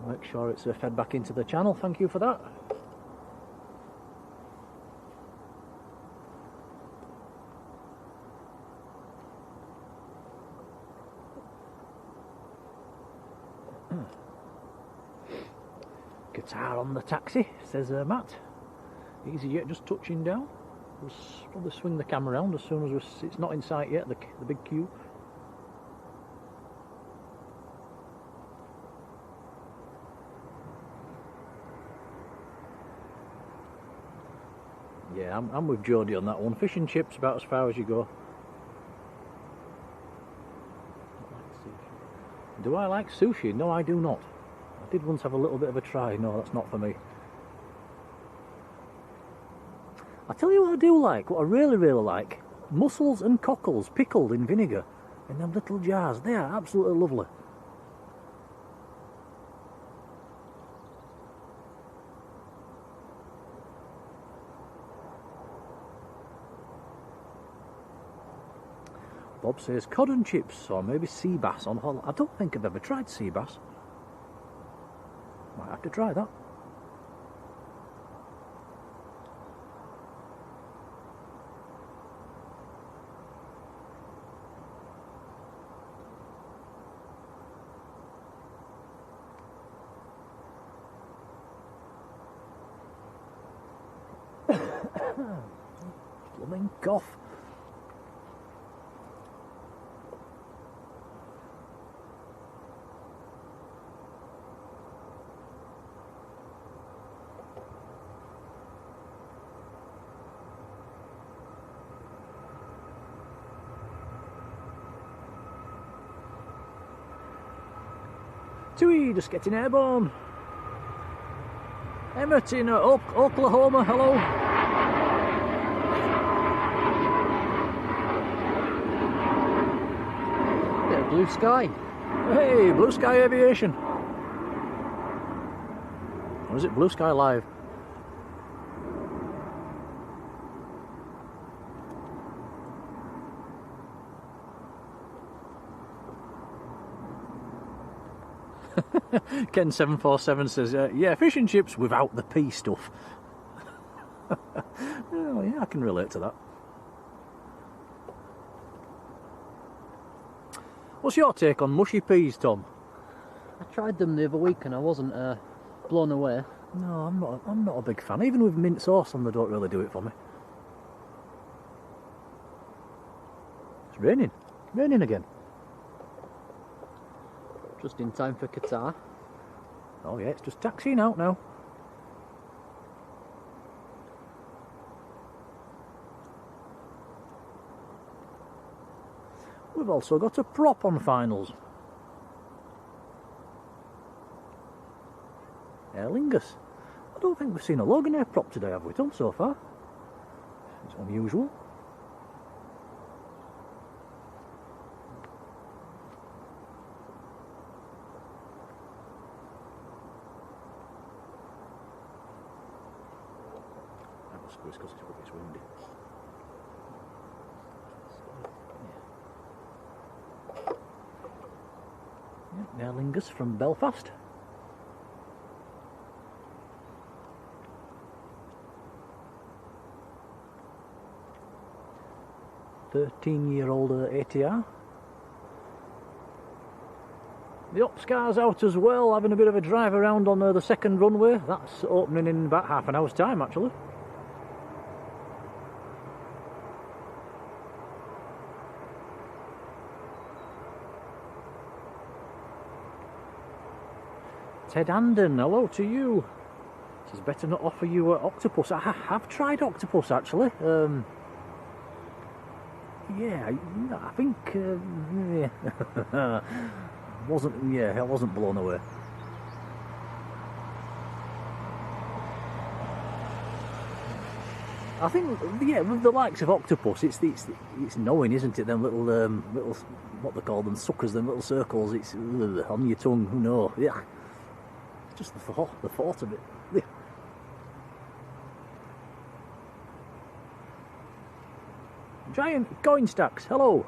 Make sure it's fed back into the channel. Thank you for that. Qatar on the taxi, says Matt. EasyJet just touching down. We'll probably swing the camera around as soon as it's not in sight yet, the big queue. Yeah, I'm with Jodie on that one. Fish and chips about as far as you go. Do I like sushi? No, I do not. I did once have a little bit of a try. No, that's not for me. I tell you what I do like, what I really like. Mussels and cockles pickled in vinegar in them little jars. They are absolutely lovely. Bob says cod and chips, or maybe sea bass on holiday. I don't think I've ever tried sea bass. Might have to try that. Blooming cough. Tui, just getting airborne. Emmett in Oklahoma, hello. Bit of blue sky. Hey, Blue Sky Aviation. Or is it Blue Sky Live? Ken747 says, yeah, fish and chips without the pea stuff. Oh yeah, I can relate to that. What's your take on mushy peas, Tom? I tried them the other week and I wasn't blown away. No, I'm not a big fan. Even with mint sauce on, they don't really do it for me. It's raining again. Just in time for Qatar. Oh yeah, it's just taxiing out now. We've also got a prop on finals. Airliners. I don't think we've seen a Loganair prop today, have we, Tom, so far? It's unusual. Because it's windy. Yeah, Airliners from Belfast. "13-year-old ATR. The ops car's out as well, having a bit of a drive around on the second runway. That's opening in about half an hour's time, actually. Ted Anden, hello to you. Says better not offer you octopus. I have tried octopus actually. Yeah, I think yeah. I wasn't blown away. I think, yeah, with the likes of octopus, it's knowing, isn't it? Them little what they call them, suckers, them little circles. It's on your tongue. Who knows? Yeah. Just the thought of it. Yeah. Giant coin stacks, hello.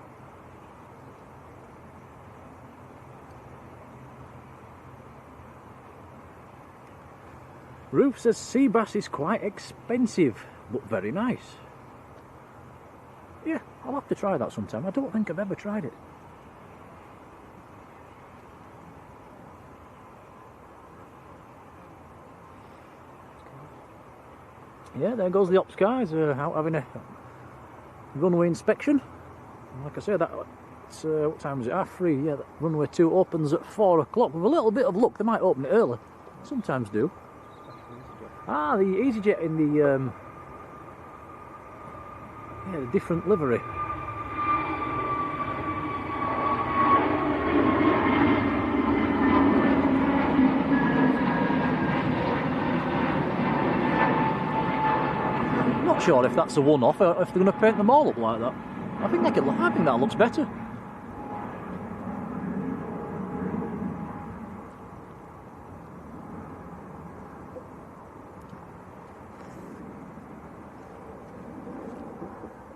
Ruth says sea bass is quite expensive, but very nice. Yeah, I'll have to try that sometime. I don't think I've ever tried it. Yeah, there goes the ops guys out having a runway inspection. And like I say, that's what time is it? 3:30. Yeah, runway 2 opens at 4 o'clock. With a little bit of luck, they might open it early. Sometimes do. Ah, the EasyJet in the yeah, the different livery. Not sure if that's a one-off or if they're going to paint them all up like that. I think that looks better.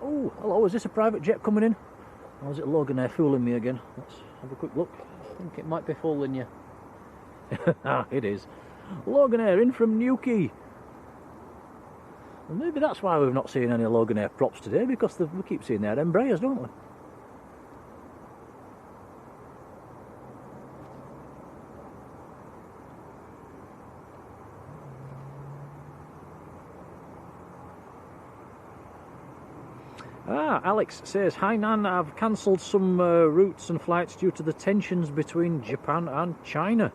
Oh, hello, is this a private jet coming in? Or is it Logan Air fooling me again? Let's have a quick look. I think it might be fooling you. Ah, it is. Logan Air in from Newquay. Well, maybe that's why we've not seen any Logan Air props today, because we keep seeing their Embraers, don't we? Ah, Alex says, Hainan have cancelled some routes and flights due to the tensions between Japan and China.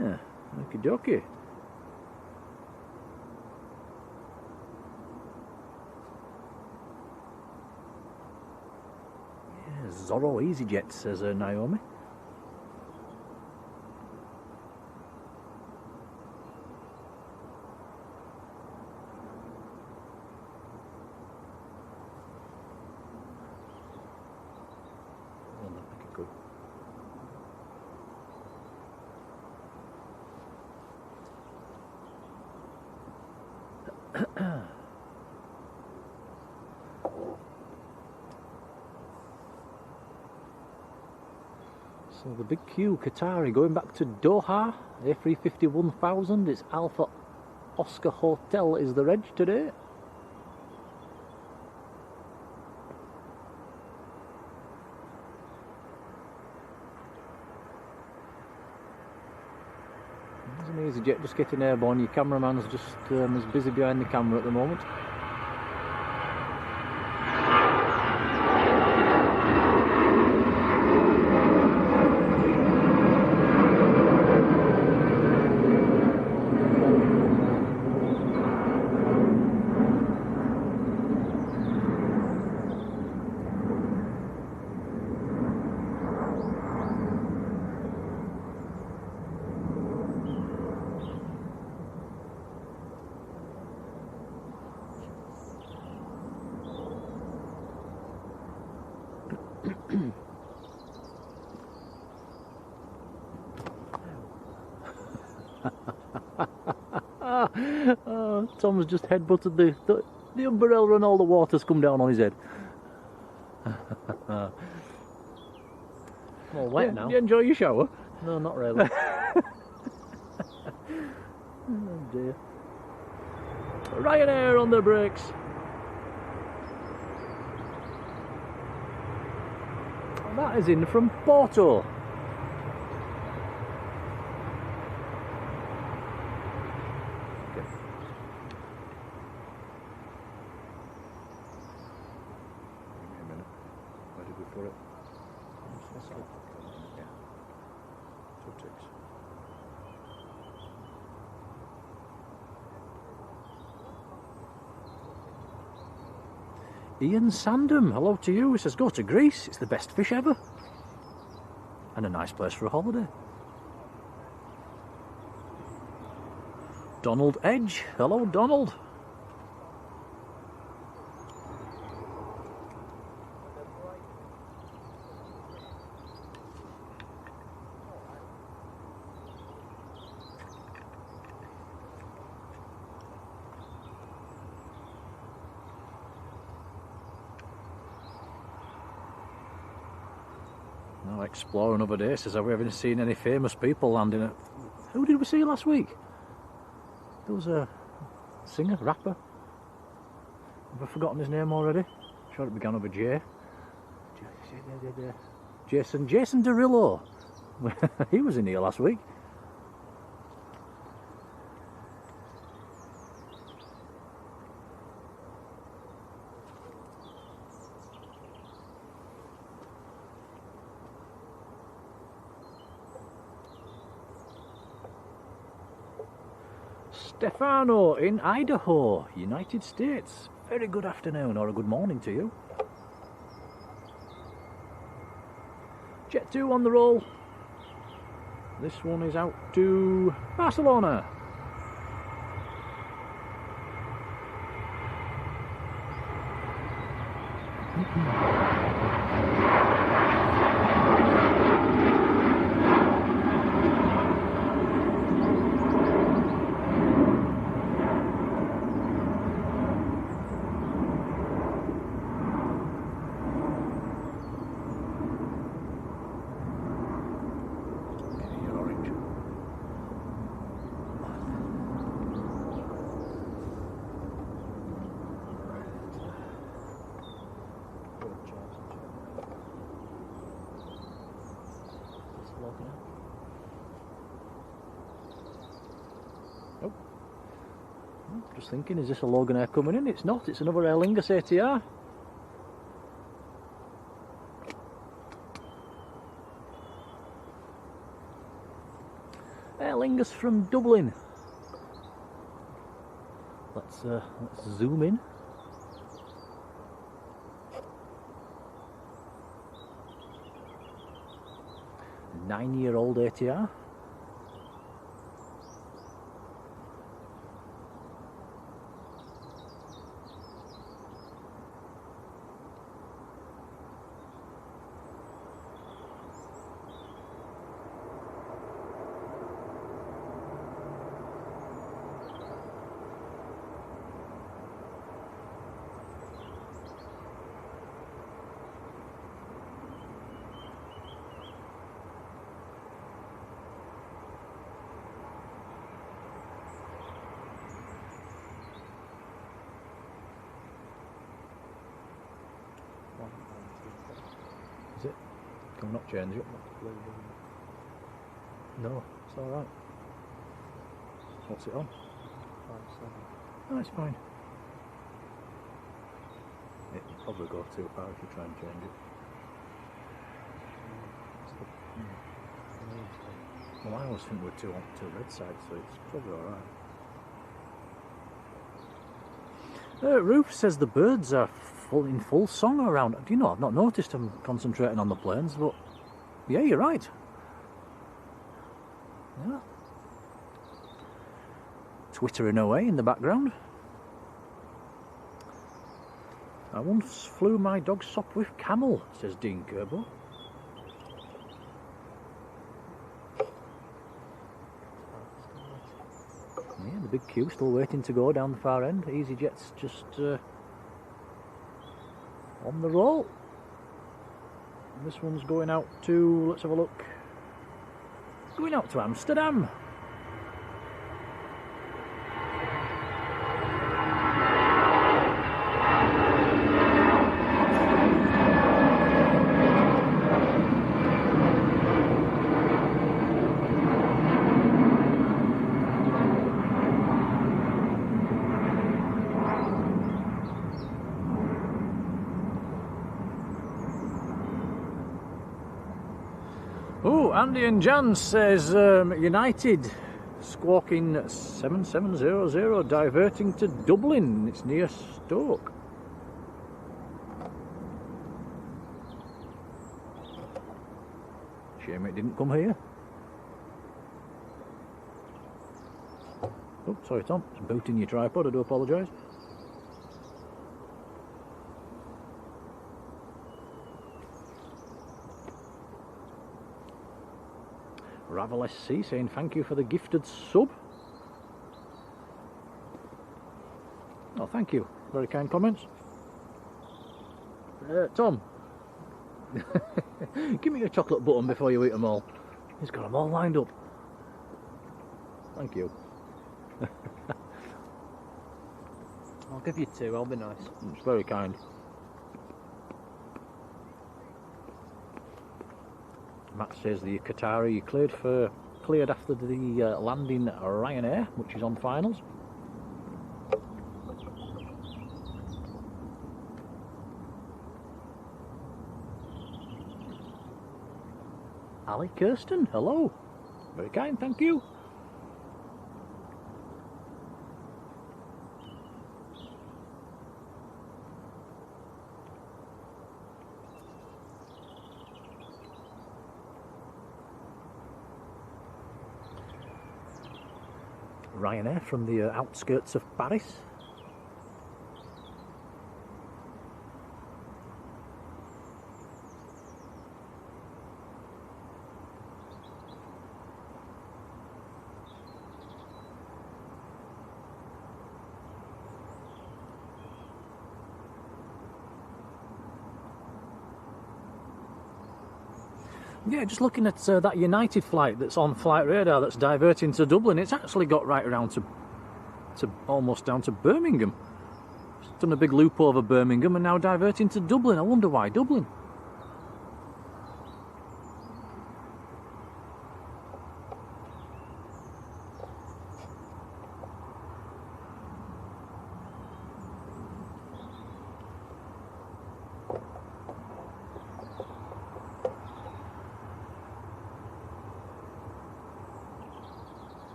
Yeah, okie dokie. Yeah, Zorro EasyJet, says Naomi. So the big Q Qatari going back to Doha, A350 1000, it's Alpha Oscar Hotel is the reg today. There's an EasyJet just getting airborne. Your cameraman's just is busy behind the camera at the moment. Tom's just headbutted the umbrella and all the water's come down on his head. All wet now. Do you enjoy your shower? No, not really. Oh dear. Ryanair on the brakes. That is in from Porto. Ian Sandham, hello to you. He says, go to Greece, it's the best fish ever. And a nice place for a holiday. Donald Edge, hello Donald. I'll explore another day. Says, have we ever seen any famous people landing at... Who did we see last week? There was a singer, rapper. Have I forgotten his name already? I'm sure it began with a J. Jason Derulo. He was in here last week. Stefano in Idaho, United States. Very good afternoon or a good morning to you. Jet 2 on the roll. This one is out to Barcelona. Oh, just thinking, is this a Logan Air coming in? It's not, it's another Airliners ATR. Airliners from Dublin. Let's zoom in. Nine-year-old ATR. Is it? Can we not change it? No, it's alright. What's it on? 5.7. No, it's fine. It'll probably go too far if you try and change it. Well, I always think we're two red sides, so it's probably alright. Ruth says the birds are in full song around. Do you know, I've not noticed them concentrating on the planes, but yeah, you're right. Yeah. Twittering away in the background. I once flew my dog Sopwith Camel, says Dean Kerbo. Yeah, the big queue still waiting to go down the far end. EasyJet's just on the roll. And this one's going out to, let's have a look, going out to Amsterdam. Oh, Andy and Jan says United squawking 7700 diverting to Dublin. It's near Stoke. Shame it didn't come here. Oh, sorry Tom, it's booting your tripod, I do apologise. Ravel SC saying thank you for the gifted sub. Oh, thank you. Very kind comments. Tom, Give me your chocolate button before you eat them all. He's got them all lined up. Thank you. I'll give you 2, I'll be nice. It's very kind. Matt says the Qatari cleared after the landing at Ryanair, which is on finals. Ali Kirsten, hello. Very kind, thank you. Ryanair from the outskirts of Paris. Yeah, just looking at that United flight that's on flight radar that's diverting to Dublin, it's actually got right around to almost down to Birmingham. It's done a big loop over Birmingham and now diverting to Dublin. I wonder why Dublin?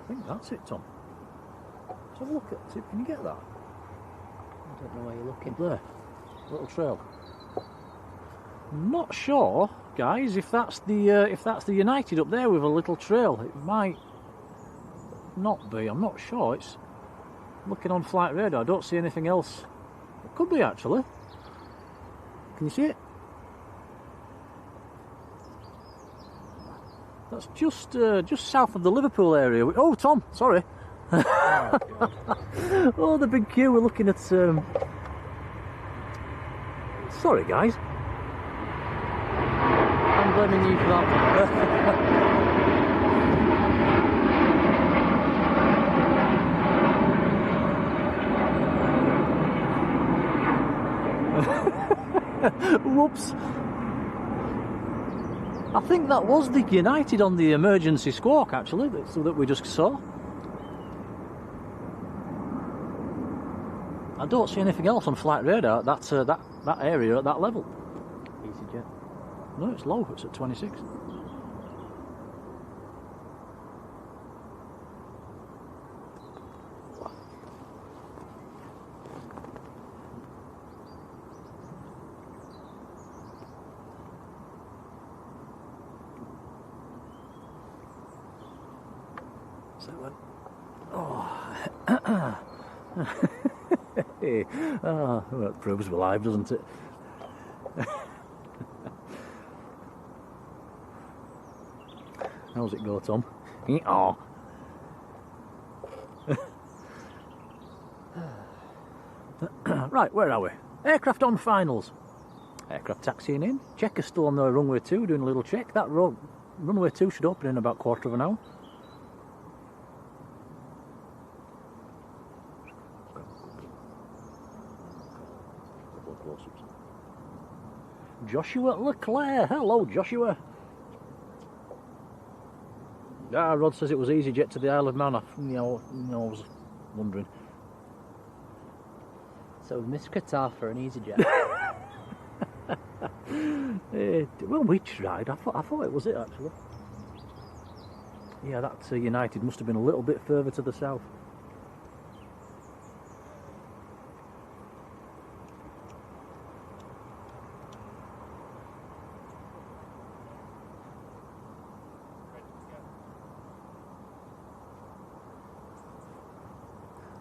I think that's it, Tom. Let's have a look at it. Can you get that? I don't know where you're looking. Up there, little trail. Not sure, guys, if that's the United up there with a little trail. It might not be. I'm not sure. It's looking on flight radar. I don't see anything else. It could be actually. Can you see it? That's just south of the Liverpool area. Oh, Tom, sorry. Oh, the big queue. We're looking at. Sorry, guys. I'm blaming you for that. Whoops. I think that was the United on the emergency squawk, actually, that we just saw. I don't see anything else on flight radar. That's that area at that level. EasyJet. No, it's low. It's at 26. Oh, that proves we're live, doesn't it? How's it go, Tom? Oh. Right, where are we? Aircraft on finals. Aircraft taxiing in. Checker's still on the runway 2, doing a little check. That runway 2 should open in about a quarter of an hour. Joshua Leclerc, hello Joshua. Ah, Rod says it was EasyJet to the Isle of Man. I was wondering. So we missed Qatar for an EasyJet. Well, we tried. I thought it was it actually. Yeah, that United must have been a little bit further to the south.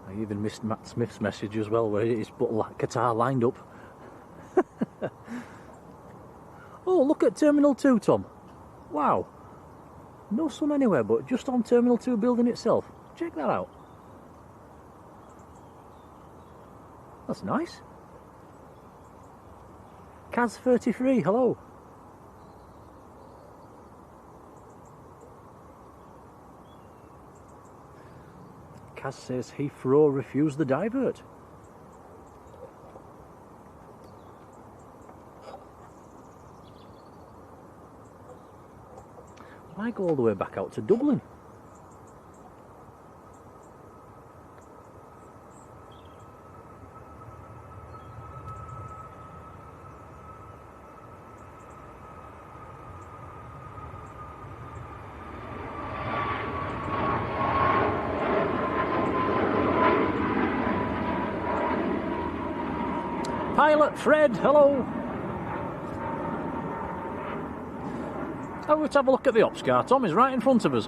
I even missed Matt Smith's message as well, where he's put Qatar lined up. Oh, look at Terminal 2, Tom. Wow. No sun anywhere, but just on Terminal 2 building itself. Check that out. That's nice. Kaz33, hello. Kaz says Heathrow refused the divert. Why go all the way back out to Dublin? Pilot Fred, hello. Oh, let's have a look at the ops car. Tom is right in front of us.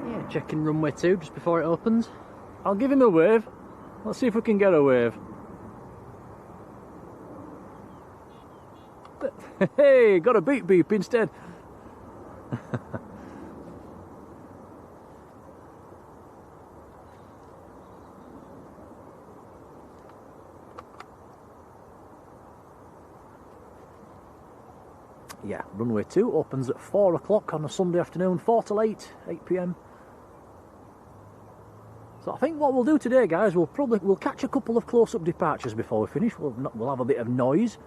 Yeah, checking runway 2 just before it opens. I'll give him a wave. Let's see if we can get a wave. Hey, got a beep beep instead. Yeah, runway 2 opens at 4 o'clock on a Sunday afternoon, 4 till 8 p.m. So I think what we'll do today, guys, we'll catch a couple of close-up departures before we finish. We'll have a bit of noise.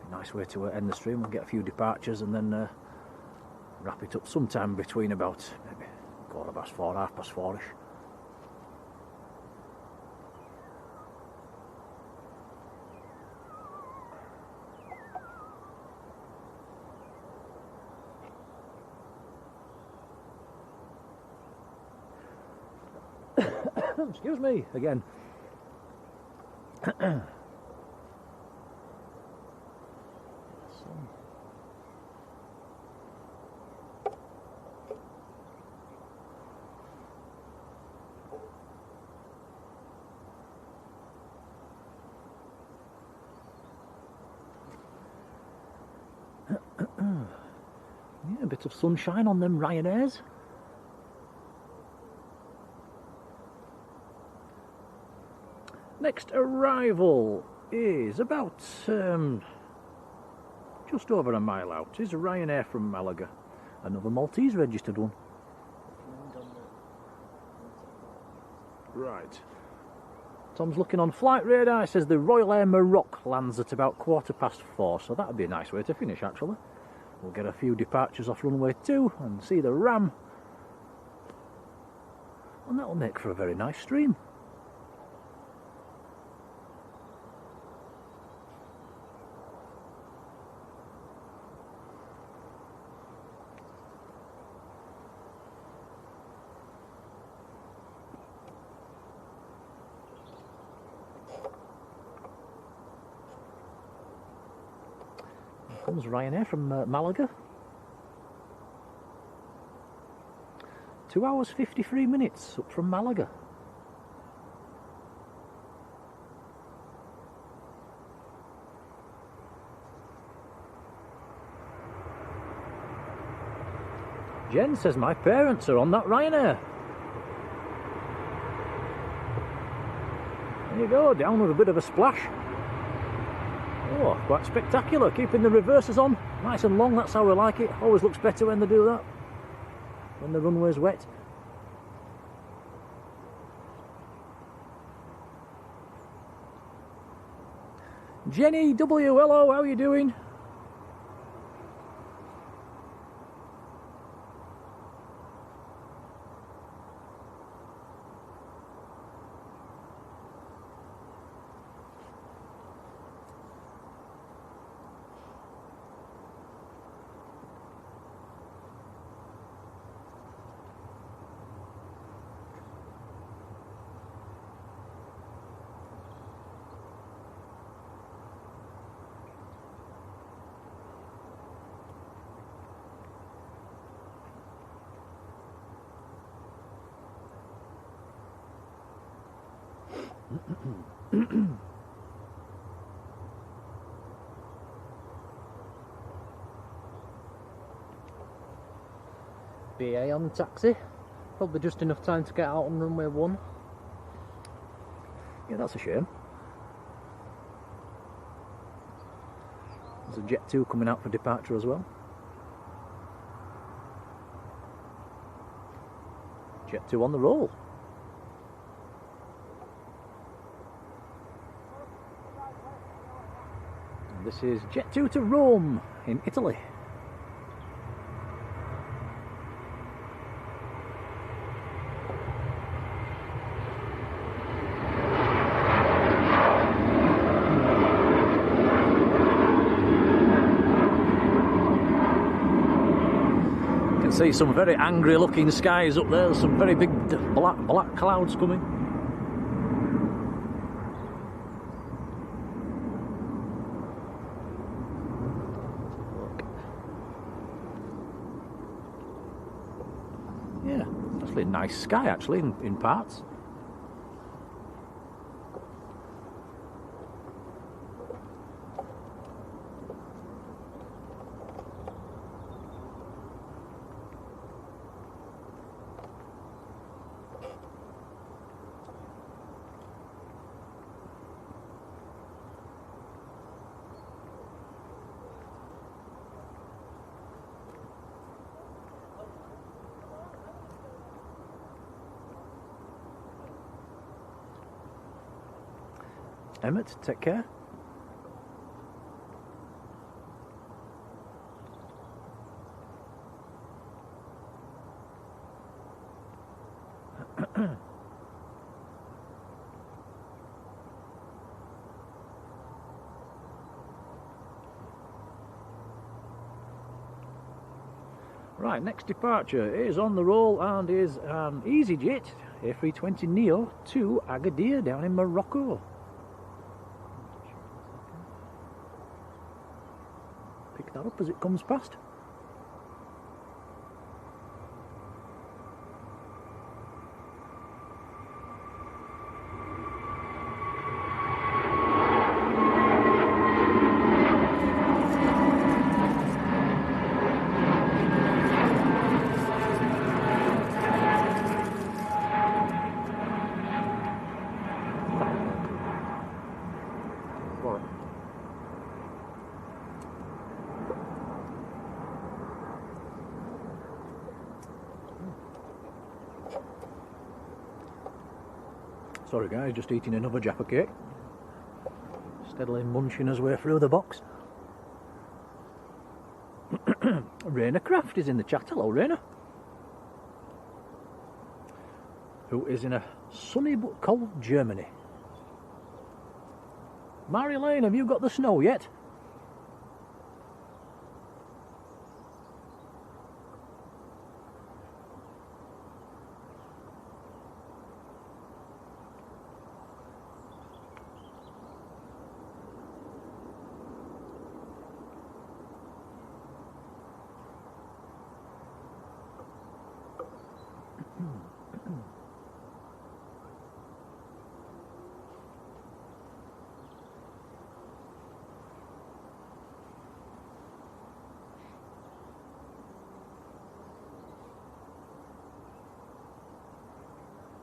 Nice way to end the stream. We'll get a few departures and then wrap it up sometime between about maybe 4:15, 4:30ish. Excuse me again. Yeah, a bit of sunshine on them Ryanairs. Next arrival is about just over a mile out. Is Ryanair from Malaga. Another Maltese registered one. Right. Tom's looking on flight radar. It says the Royal Air Maroc lands at about 4:15, so that would be a nice way to finish actually. We'll get a few departures off runway 2 and see the Ram. And that'll make for a very nice stream. Comes Ryanair from Malaga. 2 hours 53 minutes up from Malaga. Jen says my parents are on that Ryanair. There you go, down with a bit of a splash. Oh, quite spectacular, keeping the reversers on, nice and long, that's how we like it. Always looks better when they do that, when the runway's wet. Jenny W, hello, how are you doing? BA on taxi, probably just enough time to get out on runway 1. Yeah, that's a shame. There's a Jet 2 coming out for departure as well. Jet 2 on the roll. And this is Jet 2 to Rome in Italy. See some very angry looking skies up there. There's some very big black clouds coming. Look. Yeah, actually a nice sky actually in parts. Emmett, take care. Right, next departure is on the roll and is an EasyJet A320neo to Agadir down in Morocco. Pick that up as it comes past. Sorry guys, just eating another Jaffa cake. Steadily munching his way through the box. Raina Craft is in the chat. Hello Raina. Who is in a sunny but cold Germany. Marjolein, have you got the snow yet?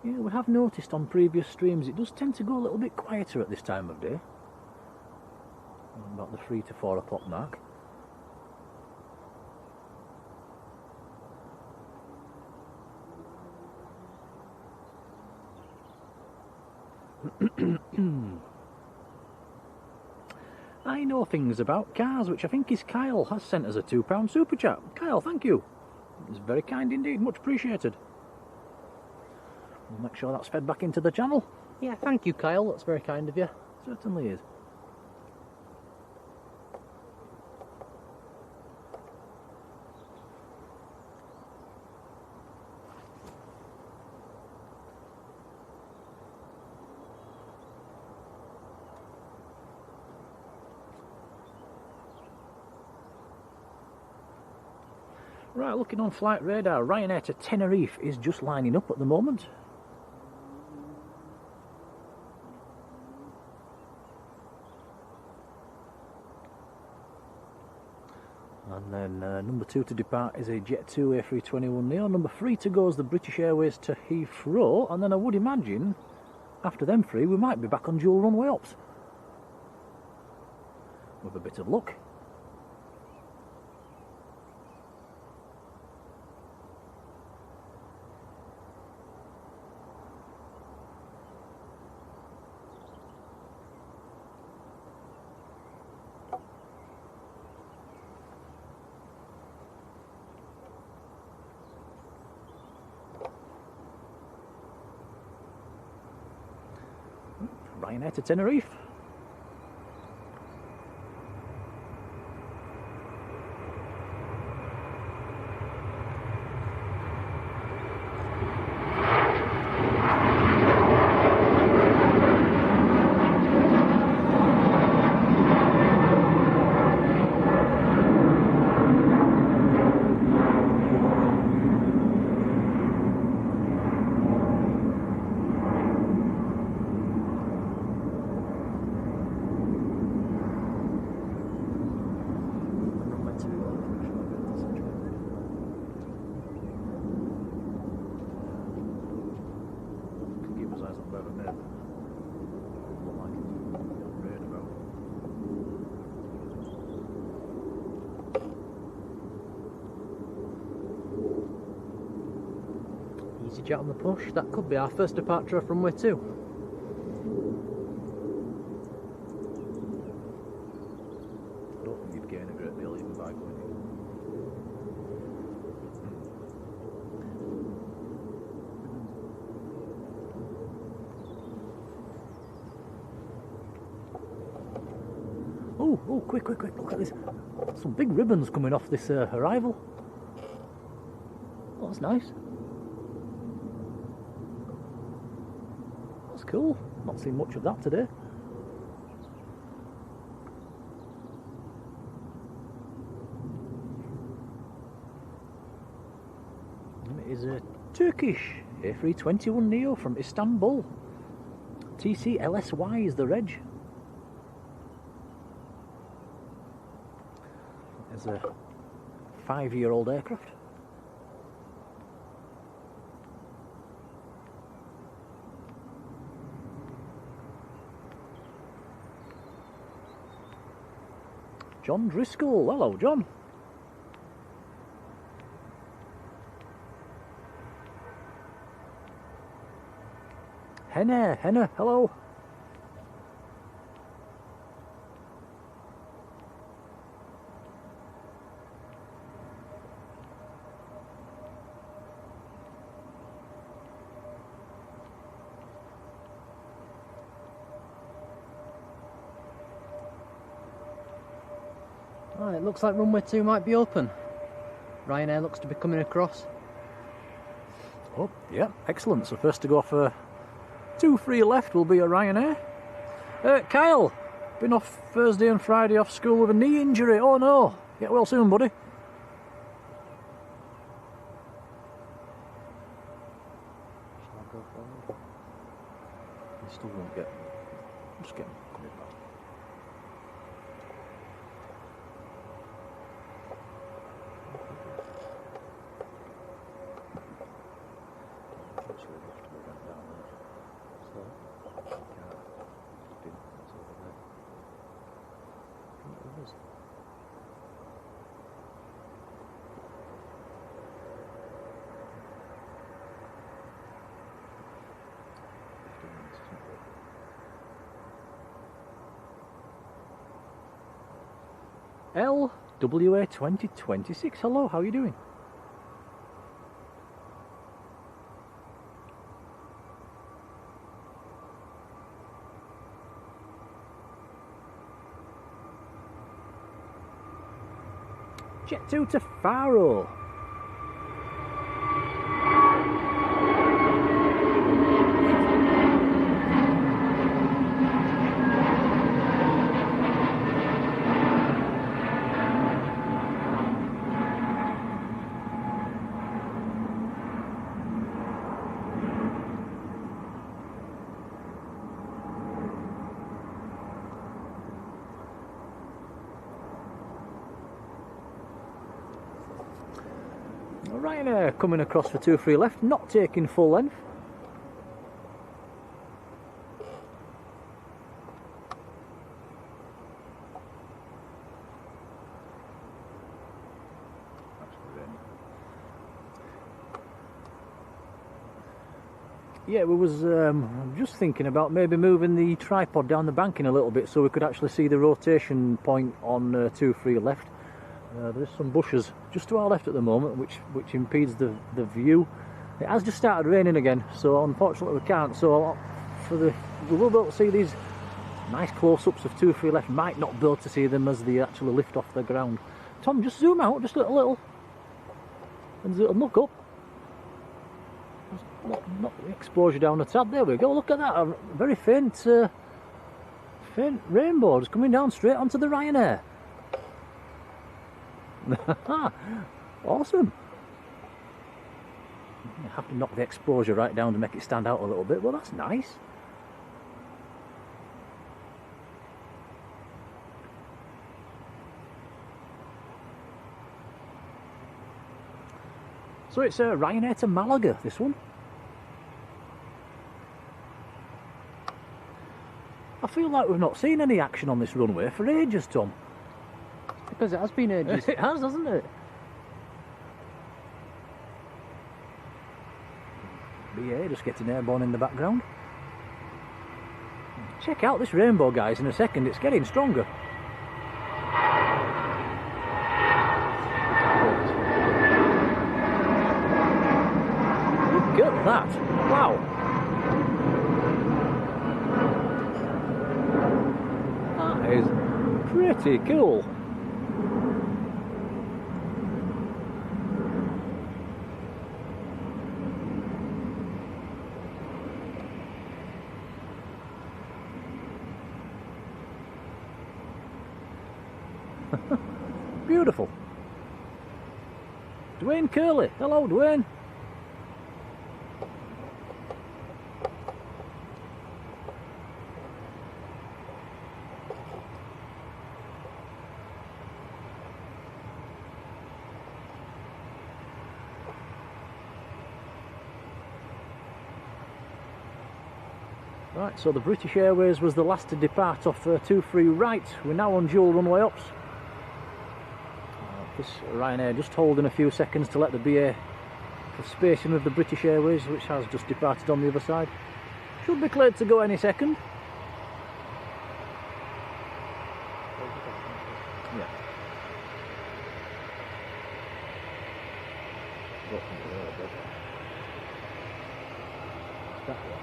Yeah, we have noticed on previous streams it does tend to go a little bit quieter at this time of day. About the 3 to 4 o'clock mark. I know things about cars, which I think is Kyle, has sent us a £2 super chat. Kyle, thank you. It's very kind indeed, much appreciated. We'll make sure that's fed back into the channel. Yeah, thank you, Kyle. That's very kind of you. Certainly is. Right, looking on flight radar, Ryanair to Tenerife is just lining up at the moment. And then number 2 to depart is a Jet 2 A321neo. Number 3 to go is the British Airways to Heathrow. And then I would imagine, after them 3, we might be back on dual runway ops. With a bit of luck. Ryanair to Tenerife. EasyJet on the push. That could be our first departure from Runway 2. I don't think you'd gain a great deal even by going in. Oh, quick, look at this. Some big ribbons coming off this arrival. Oh, that's nice. That's cool. Not seen much of that today. And it is a Turkish A321neo from Istanbul. TC-LSY is the reg. It's a 5-year-old aircraft. John Driscoll. Hello, John. Henna, hello. Right, it looks like Runway 2 might be open. Ryanair looks to be coming across. Oh, yeah, excellent. So first to go for 2 free left will be a Ryanair. Kyle, been off Thursday and Friday off school with a knee injury. Oh no, get well soon, buddy. Shall I go forward? You still won't get. Just get coming back. LWA 2026. Hello, how are you doing? Jet 2 to Faro. Ryanair coming across for 2 free left, not taking full length. Yeah, we was just thinking about maybe moving the tripod down the banking a little bit so we could actually see the rotation point on 2 free left. There's some bushes just to our left at the moment which impedes the view. It has just started raining again, so unfortunately we can't. So for the we will be able to see these nice close-ups of 2 3 left. Might not be able to see them as they actually lift off the ground. Tom, just zoom out just a little and look up. Just knock the exposure down a tad. There we go, look at that, a very faint faint rainbow just coming down straight onto the Ryanair. Awesome. I have to knock the exposure right down to make it stand out a little bit. Well, that's nice. So it's a Ryanair to Malaga, this one. I feel like we've not seen any action on this runway for ages, Tom. Because it has been ages. It has, hasn't it? BA just getting airborne in the background. Check out this rainbow, guys, in a second. It's getting stronger. Look at that. Wow. That is pretty cool. Beautiful. Dwayne Curley. Hello, Dwayne. Right, so the British Airways was the last to depart off 23 right. We're now on dual runway ups. This Ryanair just holding a few seconds to let the BA for spacing with the British Airways, which has just departed on the other side. Should be cleared to go any second. Yeah. That one.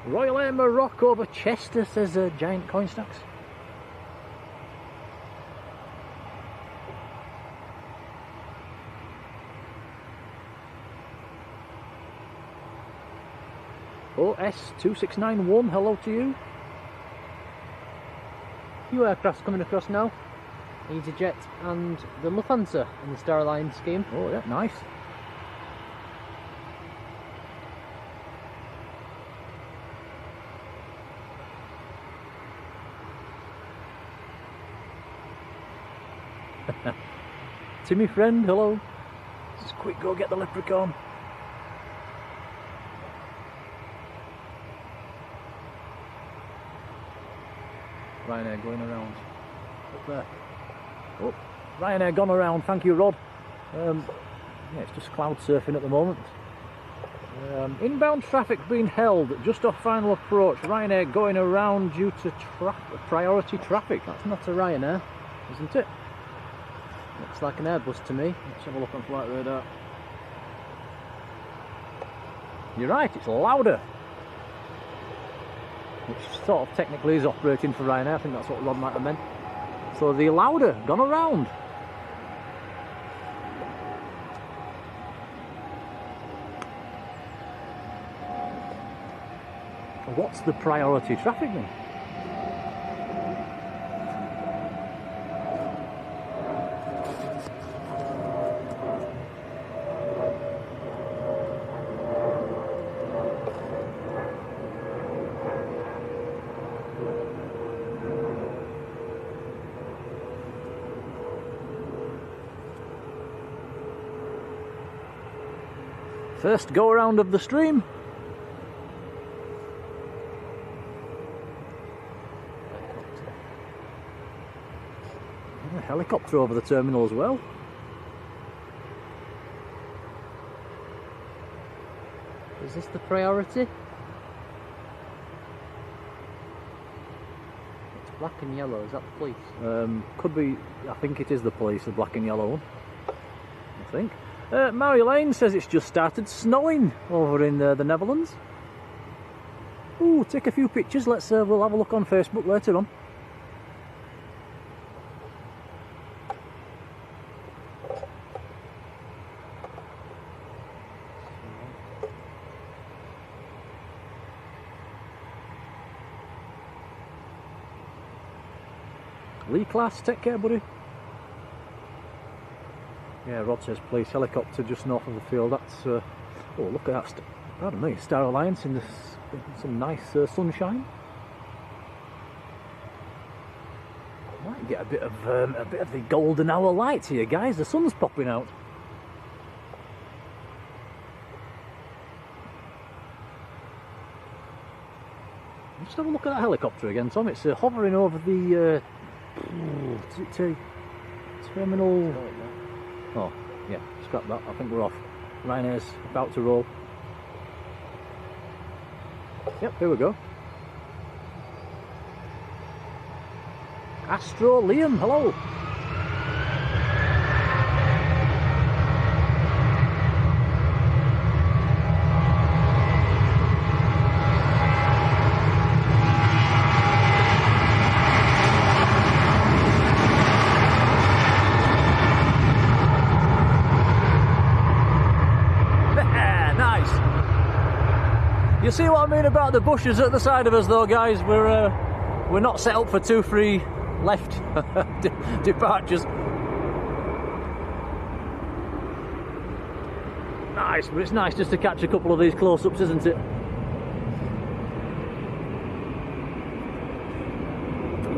Royal Air Morocco over Chester, says Giant Coin Stacks. OS2691, hello to you. Few aircrafts coming across now. EasyJet and the Lufthansa in the Star Alliance scheme. Oh yeah, nice. Timmy friend, hello. Just quick go get the leprechaun. Ryanair going around. Up there. Oh, Ryanair gone around, thank you Rod. Yeah, it's just cloud surfing at the moment. Inbound traffic being held just off final approach. Ryanair going around due to priority traffic. That's not a Ryanair, Isn't it? looks like an Airbus to me. Let's have a look on flight radar. You're right, it's louder. Which sort of technically is operating for Ryanair. I think that's what Rod might have meant. So the louder, gone around. What's the priority traffic then? First go around of the stream. A helicopter over the terminal as well. Is this the priority? Black and yellow, is that the police? Could be, I think it is the police, the black and yellow one. I think. Marjolein says it's just started snowing over in the Netherlands. Ooh, take a few pictures. We'll have a look on Facebook later on. Lee class, take care, buddy. Yeah, Rod says police helicopter just north of the field. That's oh, look at that! Pardon me, Star Alliance in some nice sunshine. Might get a bit of the golden hour light here, guys. The sun's popping out. Just have a look at that helicopter again, Tom. It's hovering over the terminal. Oh, yeah, scrap that. I think we're off. Ryanair's about to roll. Yep, here we go. Astro Liam, hello. You see what I mean about the bushes at the side of us though, guys? We're not set up for 2 free left departures. Nice, but it's nice just to catch a couple of these close-ups, isn't it?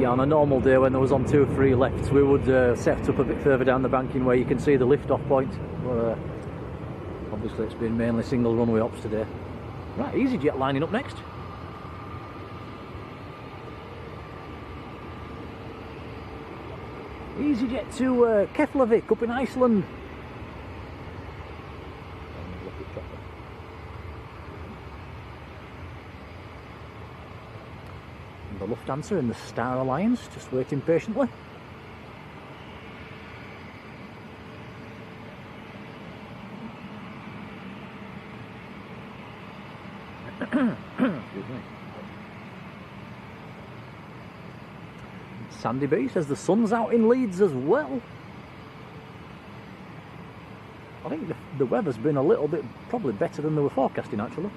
Yeah, on a normal day when there was on 2 free lefts, we would set up a bit further down the banking where you can see the lift-off point. But, obviously it's been mainly single runway ops today. Right, EasyJet lining up next. EasyJet to Keflavik up in Iceland. And the Lufthansa and the Star Alliance just waiting patiently. Excuse me. Sandy B says the sun's out in Leeds as well. I think the weather's been a little bit, probably better than they were forecasting actually.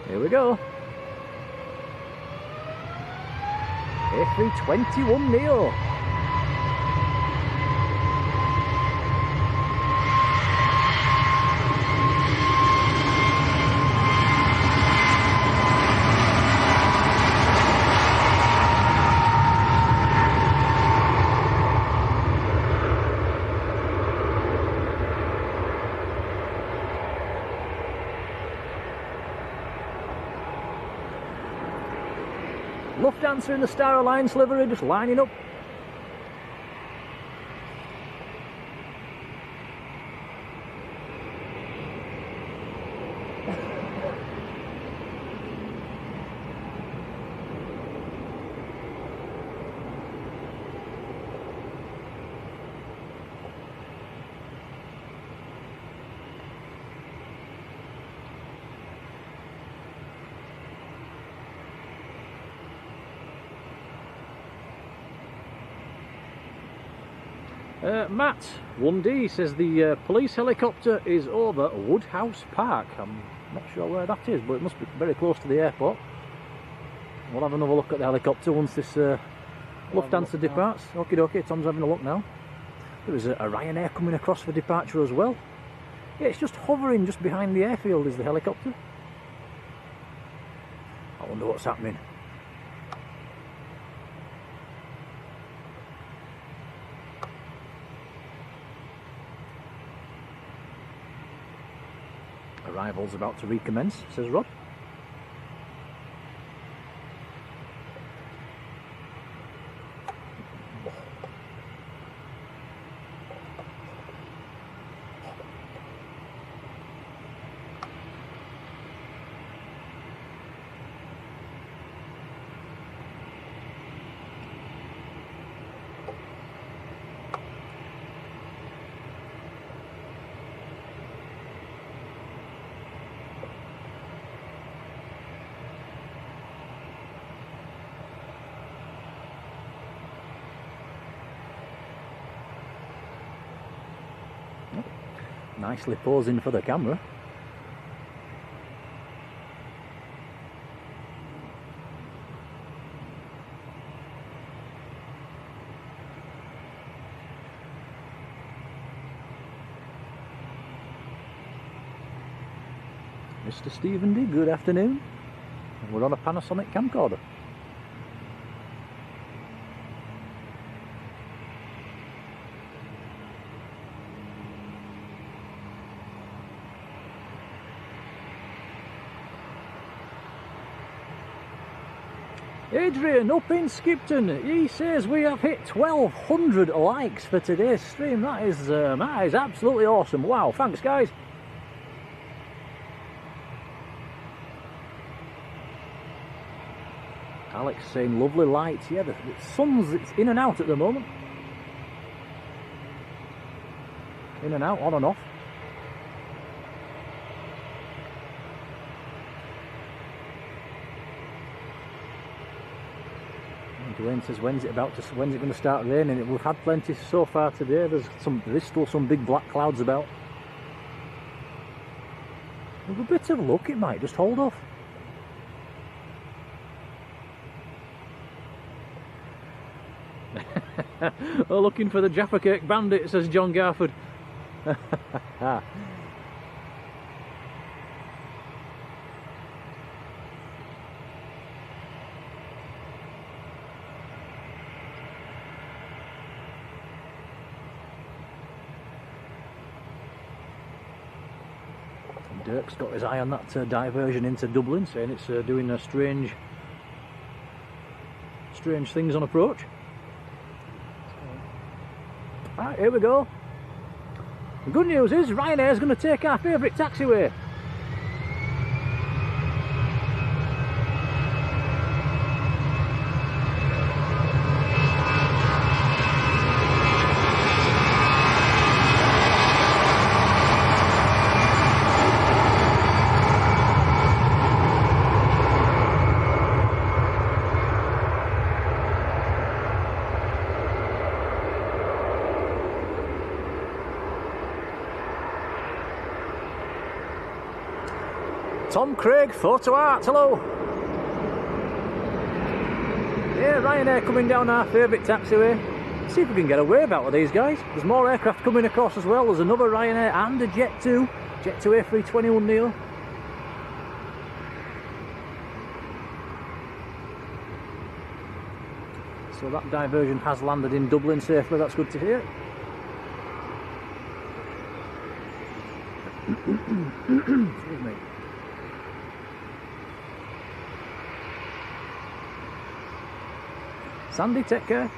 Here we go. A321neo. Lufthansa and the Star Alliance livery just lining up. Matt 1D says the police helicopter is over Woodhouse Park. I'm not sure where that is, but it must be very close to the airport. We'll have another look at the helicopter once this Lufthansa departs. Okie dokie, Tom's having a look now. There was a Ryanair coming across for departure as well. Yeah, it's just hovering just behind the airfield is the helicopter. I wonder what's happening. Arrival's about to recommence, says Rod. Nicely posing for the camera. Mr. Stephen D, good afternoon. We're on a Panasonic camcorder. Adrian up in Skipton, he says we have hit 1200 likes for today's stream. That is absolutely awesome. Wow, thanks guys. Alex saying lovely lights. Yeah, the sun's it's in and out at the moment. In and out, on and off. And Dwayne says, when's it going to start raining? We've had plenty so far today. There is still some big black clouds about. With a bit of luck, it might just hold off. Oh, looking for the Jaffa Cake Bandit, says John Garford. Dirk's got his eye on that diversion into Dublin, saying it's doing strange things on approach. Right, here we go. The good news is Ryanair is going to take our favourite taxiway. Tom Craig, Photo Art, hello. Yeah, Ryanair coming down our favourite taxiway. Let's see if we can get a wave out of these guys. There's more aircraft coming across as well. There's another Ryanair and a Jet 2 A321neo. So that diversion has landed in Dublin safely, that's good to hear. Excuse me. Sandy, take care.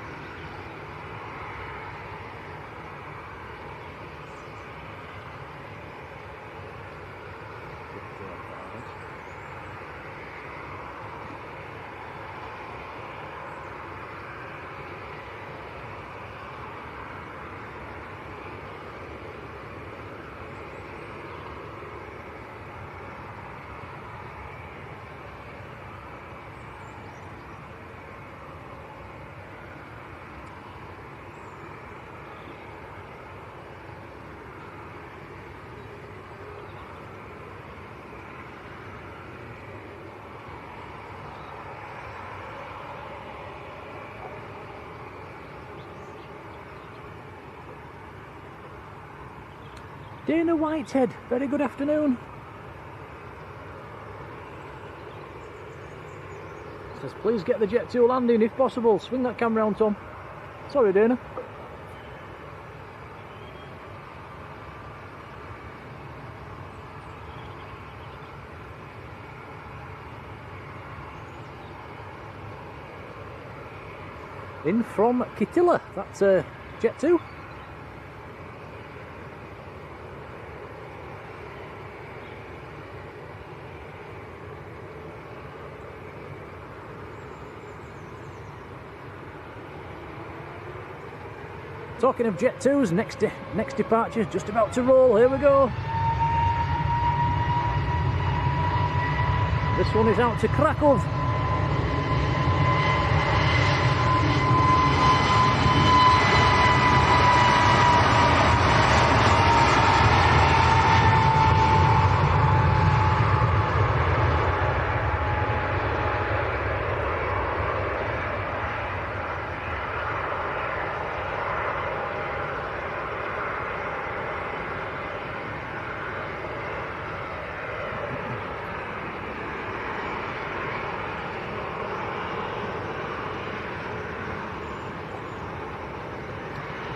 Dana Whitehead, very good afternoon. Says, please get the Jet 2 landing if possible. Swing that camera round, Tom. Sorry, Dana. In from Kitilla, that's Jet 2. Talking of Jet 2s, next departure's just about to roll. Here we go. This one is out to Krakow.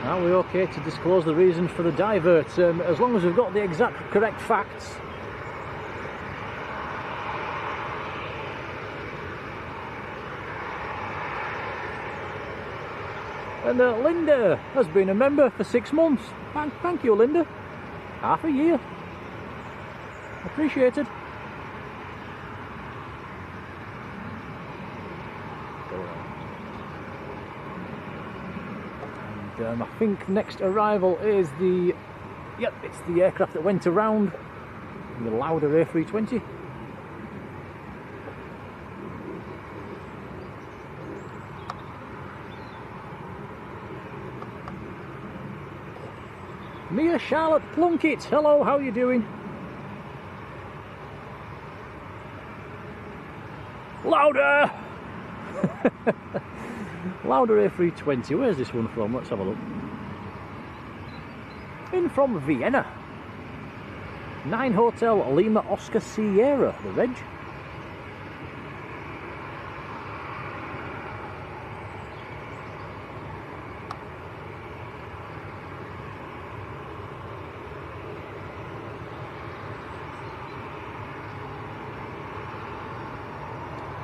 Are we okay to disclose the reasons for the divert? As long as we've got the exact correct facts. And Linda has been a member for 6 months. Thank you, Linda. Half a year. Appreciated. And I think next arrival is the... Yep, it's the aircraft that went around. The Lauda A320. Mia Charlotte Plunkett, hello, how are you doing? Lauda! Lauda A320, where's this one from? Let's have a look. In from Vienna. 9 Hotel Lima Oscar Sierra, the reg.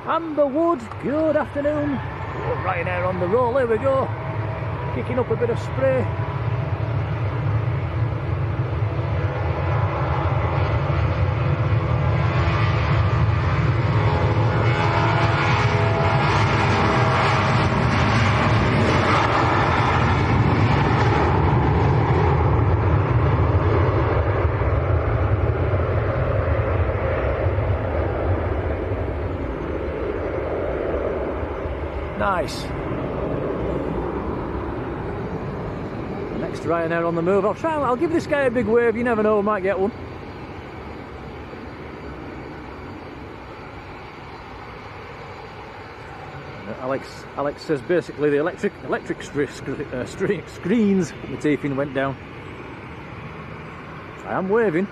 Amber Wood, good afternoon. Oh, Ryanair on the roll, here we go. Kicking up a bit of spray. Nice. Next Ryanair on the move. I'll give this guy a big wave, you never know, we might get one. Alex says basically the electric screens at the teething went down. I am waving.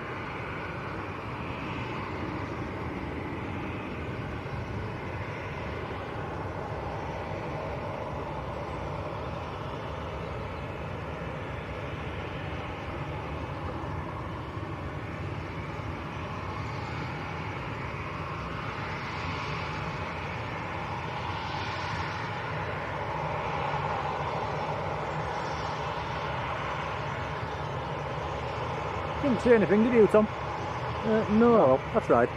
Didn't say anything, did you, Tom? No, well, that's right.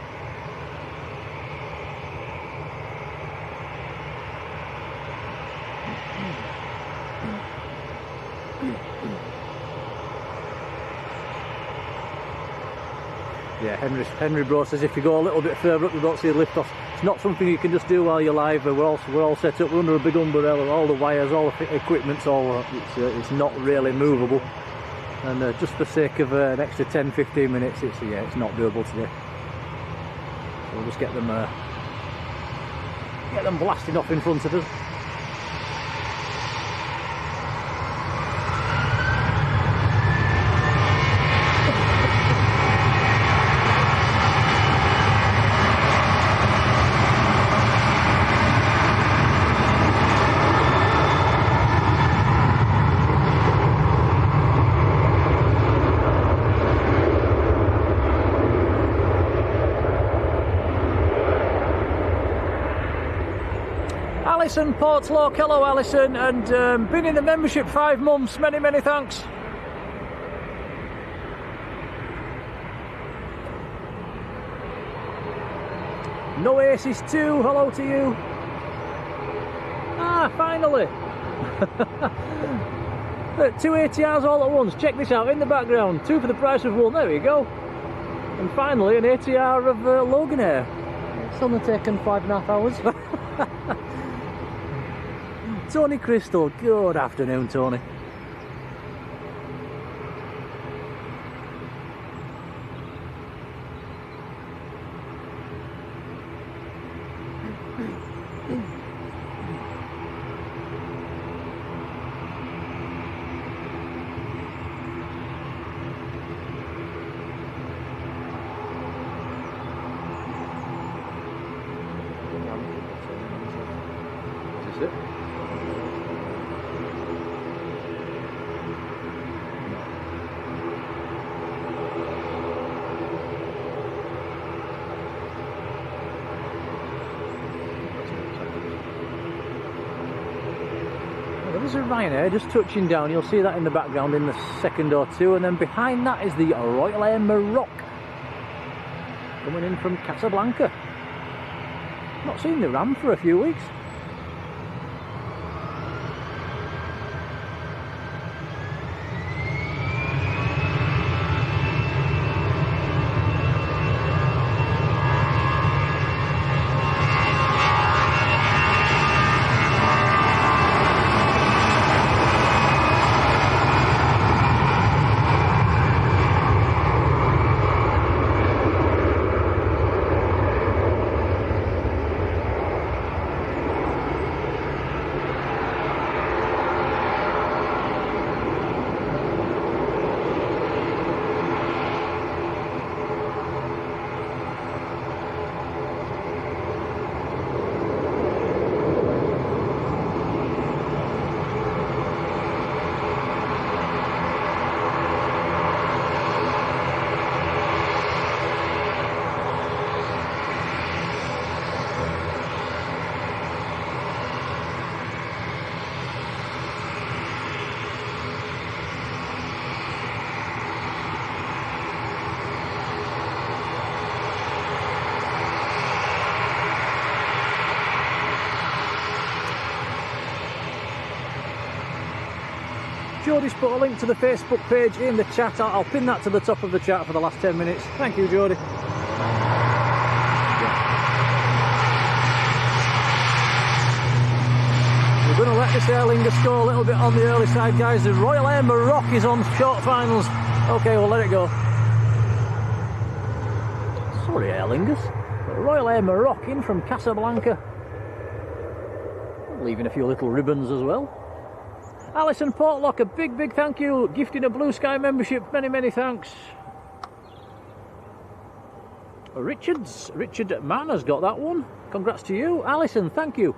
Yeah, Henry Bro says if you go a little bit further up, you don't see the lift off. It's not something you can just do while you're live. We're all set up. We're under a big umbrella. All the wires, all the equipment's all. It's not really movable. And just for the sake of an extra 10-15 minutes, it's not doable today. So we'll just get them blasting off in front of us. Alison Portlock, hello Alison, and been in the membership 5 months, many thanks. No Aces 2, hello to you. Ah, finally. 2 ATRs all at once, check this out, in the background, 2 for the price of 1, there we go. And finally an ATR of Loganair. It's only taken 5.5 hours. Tony Crystal, good afternoon, Tony. Is this it? there's a Ryanair just touching down. You'll see that in the background in the second or two, and then behind that is the Royal Air Maroc coming in from Casablanca. Not seen the Ram for a few weeks. Jodie's put a link to the Facebook page in the chat. I'll pin that to the top of the chat for the last 10 minutes. Thank you, Jodie. We're going to let this Airlingers go a little bit on the early side, guys. The Royal Air Maroc is on short finals. Okay, we'll let it go. Sorry, Airlingers. The Royal Air Maroc in from Casablanca. Leaving a few little ribbons as well. Alison Portlock, a big thank you, gifting a Blue Sky membership, many thanks. Richard Mann has got that one, congrats to you. Alison, thank you.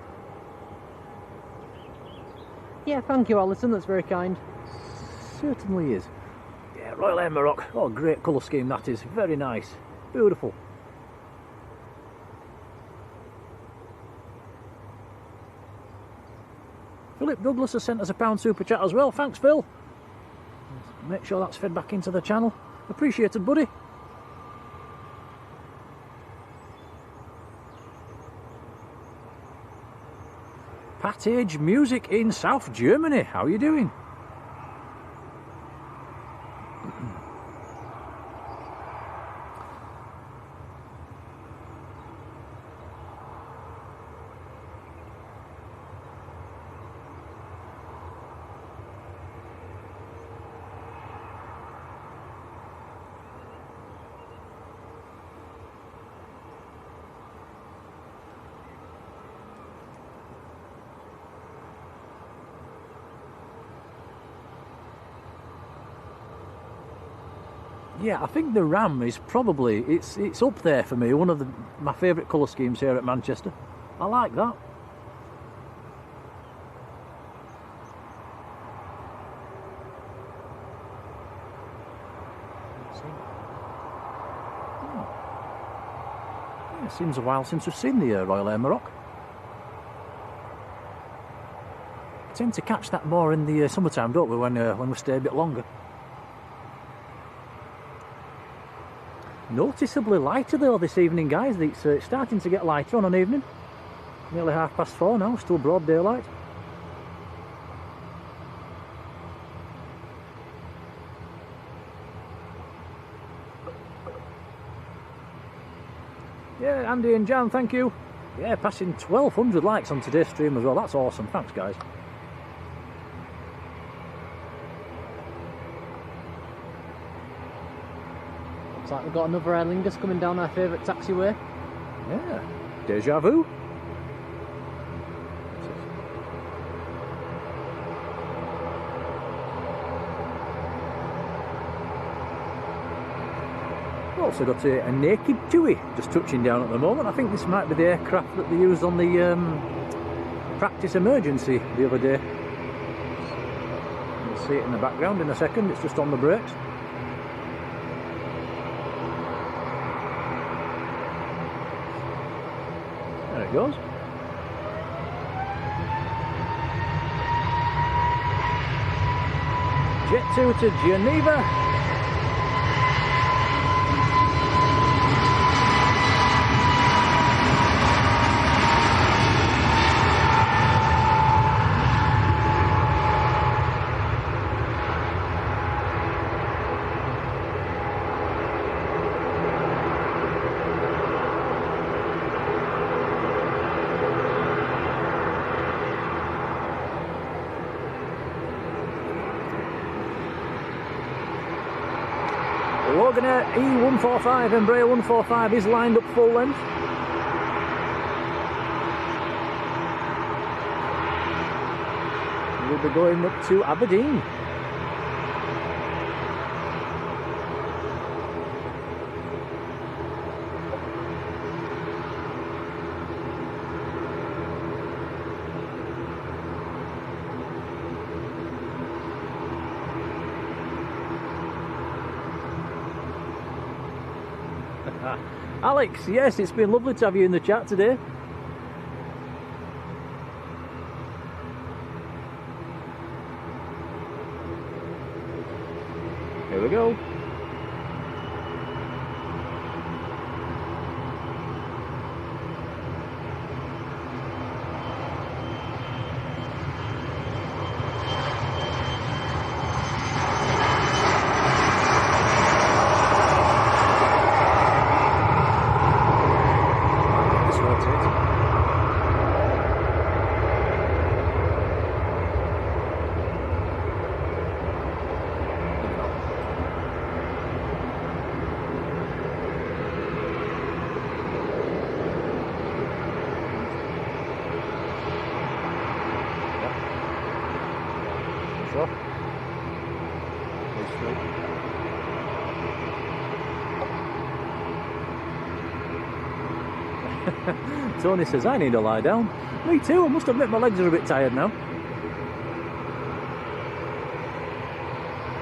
Yeah, thank you, Alison, that's very kind. Certainly is. Yeah, Royal Air Maroc, oh great colour scheme that is, very nice, beautiful. Philip Douglas has sent us a £1 super chat as well. Thanks, Phil. Make sure that's fed back into the channel. Appreciated, buddy. Pattage Music in South Germany. How are you doing? Yeah, I think the Ram is probably, it's up there for me, one of my favourite colour schemes here at Manchester. I like that. Yeah, it seems a while since we've seen the Royal Air Maroc. I tend to catch that more in the summertime, don't we, when we stay a bit longer. Noticeably lighter though this evening, guys. It's starting to get lighter on an evening. Nearly 4:30 now, still broad daylight. Yeah, Andy and Jan, thank you. Yeah, passing 1,200 likes on today's stream as well. That's awesome. Thanks, guys. Looks like we've got another Airlingers coming down our favourite taxiway. Yeah, deja vu. We've also got a naked Tui just touching down at the moment. I think this might be the aircraft that they used on the practice emergency the other day. You'll see it in the background in a second, it's just on the brakes. There it goes. Jet 2 to Geneva. Wagoner E145, Embraer 145 is lined up full length. We'll be going up to Aberdeen. Alex, yes, it's been lovely to have you in the chat today. Here we go. Tony says, I need to lie down. Me too, I must admit my legs are a bit tired now.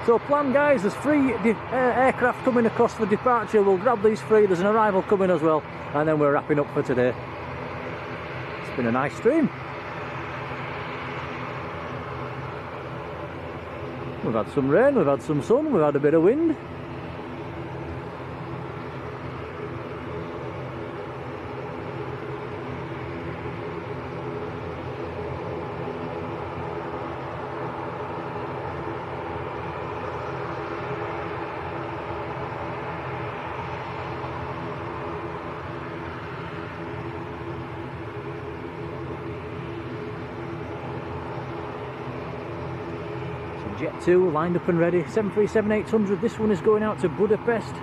So plan guys, there's 3 aircraft coming across for departure. We'll grab these 3, there's an arrival coming as well. And then we're wrapping up for today. It's been a nice stream. We've had some rain, we've had some sun, we've had a bit of wind. Jet 2 lined up and ready, 737-800, this one is going out to Budapest.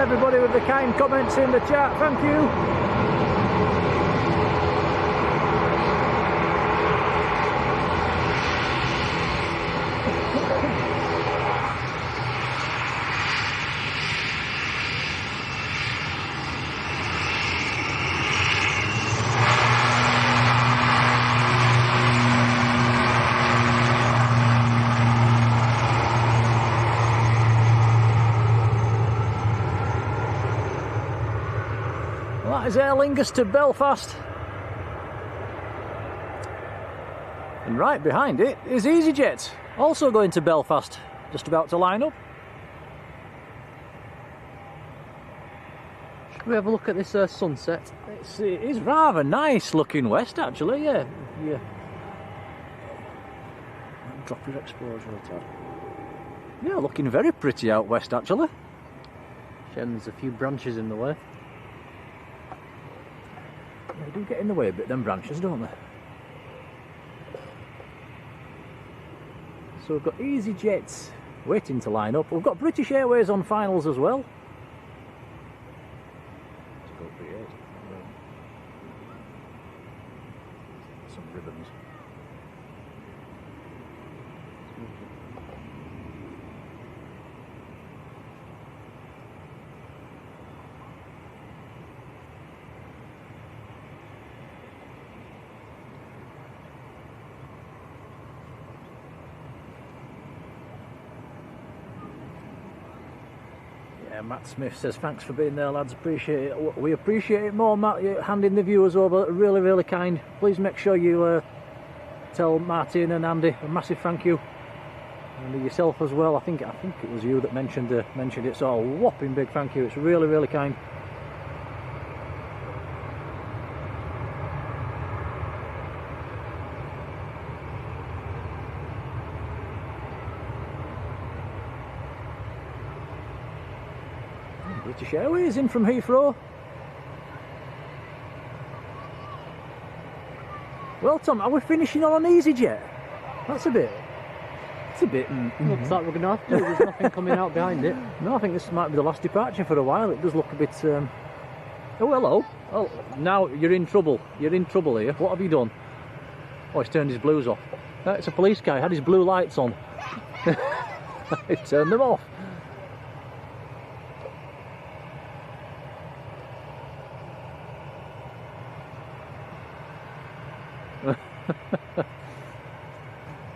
Everybody with the kind comments in the chat, thank you. That is Aer Lingus to Belfast. And right behind it is EasyJet, also going to Belfast, just about to line up. Should we have a look at this sunset? It is rather nice looking west actually, yeah. Drop your exposure a tad. Yeah, looking very pretty out west actually. Shame there's a few branches in the way. They do get in the way a bit, them branches, don't they? So we've got EasyJets waiting to line up. We've got British Airways on finals as well. Some ribbons. Yeah, Matt Smith says thanks for being there, lads. Appreciate it. We appreciate it more, Matt. You're handing the viewers over. Really, really kind. Please make sure you tell Martin and Andy a massive thank you, and yourself as well. I think it was you that mentioned it. So a whopping big thank you. It's really, really kind. British Airways in from Heathrow. Well, Tom, are we finishing on an EasyJet? That's a bit. Looks like we're going to have to. There's nothing coming out behind it. No, I think this might be the last departure for a while. It does look a bit. Oh, hello. Oh, now you're in trouble. You're in trouble here. What have you done? Oh, he's turned his blues off. It's a police guy. Had his blue lights on. He turned them off.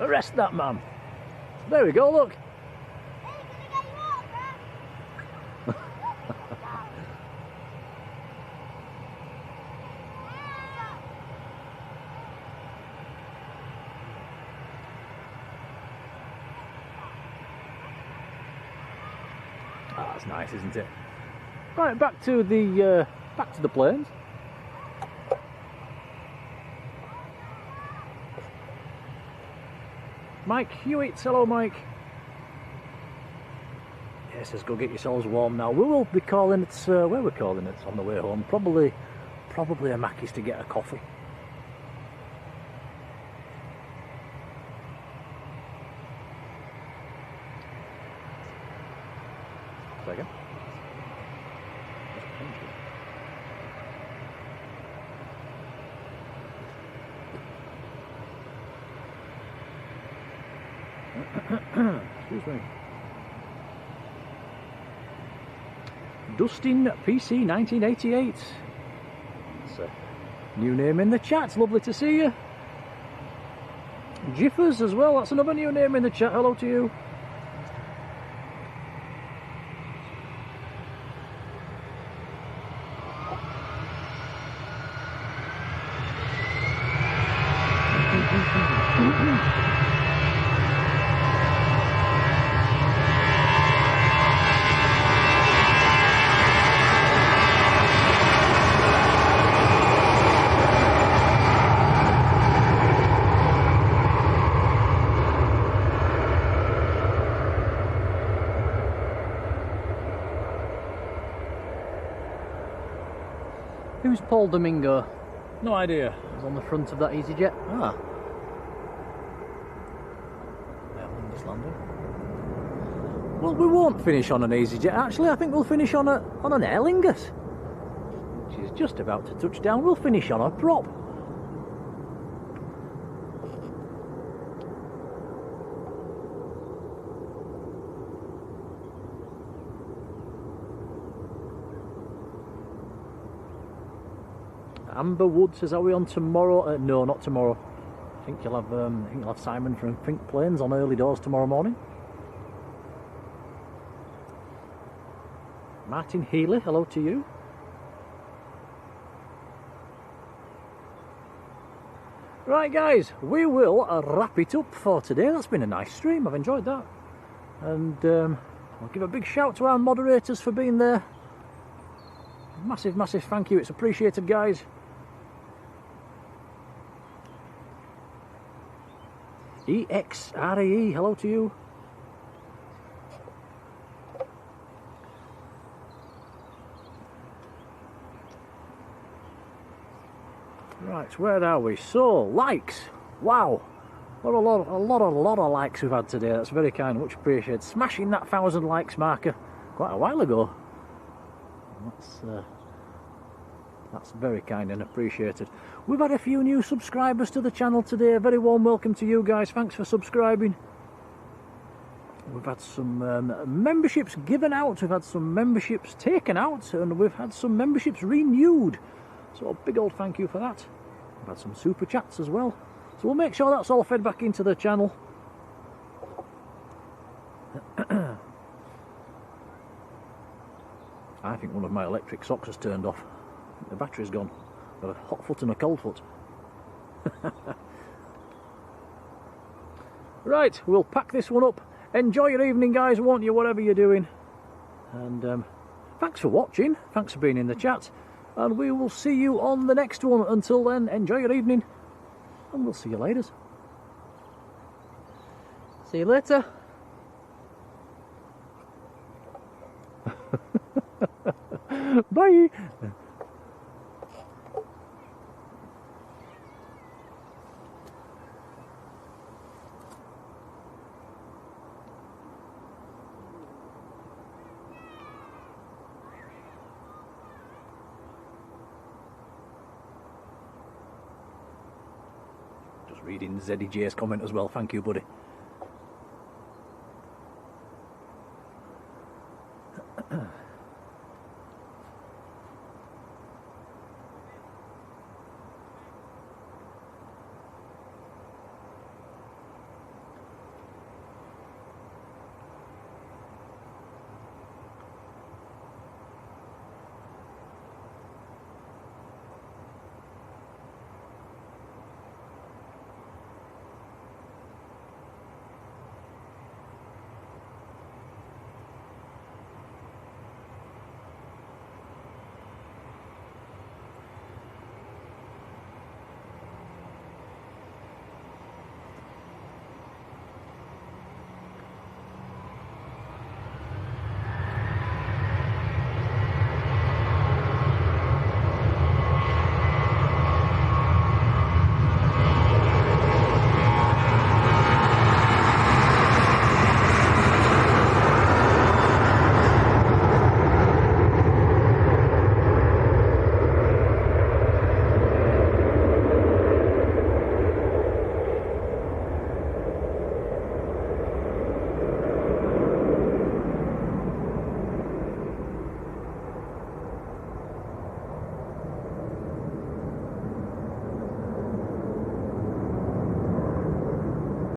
Arrest that man. There we go, look. Ah, that's nice, isn't it? Right, back to the planes. Mike Hewitt, hello Mike. Yes, says go get yourselves warm now. We will be calling it, where we're calling it on the way home. Probably a Mackey's to get a coffee. Second. Excuse me. Dustin PC 1988. That's a new name in the chat. Lovely to see you. Jiffers as well. That's another new name in the chat. Hello to you. Who's Paul Domingo? No idea. He's on the front of that EasyJet. Ah. Airliners landing. Well, we won't finish on an EasyJet. Actually, I think we'll finish on an Aer Lingus, which is just about to touch down. We'll finish on a prop. Amber Wood says, "Are we on tomorrow?" No, not tomorrow. I think you'll have Simon from Think Planes on early doors tomorrow morning. Martin Healy, hello to you. Right, guys, we will wrap it up for today. That's been a nice stream. I've enjoyed that, and I'll give a big shout to our moderators for being there. Massive, massive thank you. It's appreciated, guys. EXRAE, hello to you. Right, where are we? So, likes. Wow. What a lot of likes we've had today. That's very kind, much appreciated. Smashing that 1,000 likes marker quite a while ago. That's very kind and appreciated. We've had a few new subscribers to the channel today. A very warm welcome to you guys. Thanks for subscribing. We've had some memberships given out. We've had some memberships taken out, and we've had some memberships renewed. So a big old thank you for that. We've had some super chats as well. So we'll make sure that's all fed back into the channel. I think one of my electric socks has turned off. The battery's gone. Got a hot foot and a cold foot. Right, we'll pack this one up. Enjoy your evening, guys, won't you, whatever you're doing. And thanks for watching. Thanks for being in the chat. And we will see you on the next one. Until then, enjoy your evening. And we'll see you later. See you later. Bye. Just reading ZDJ's comment as well. Thank you, buddy.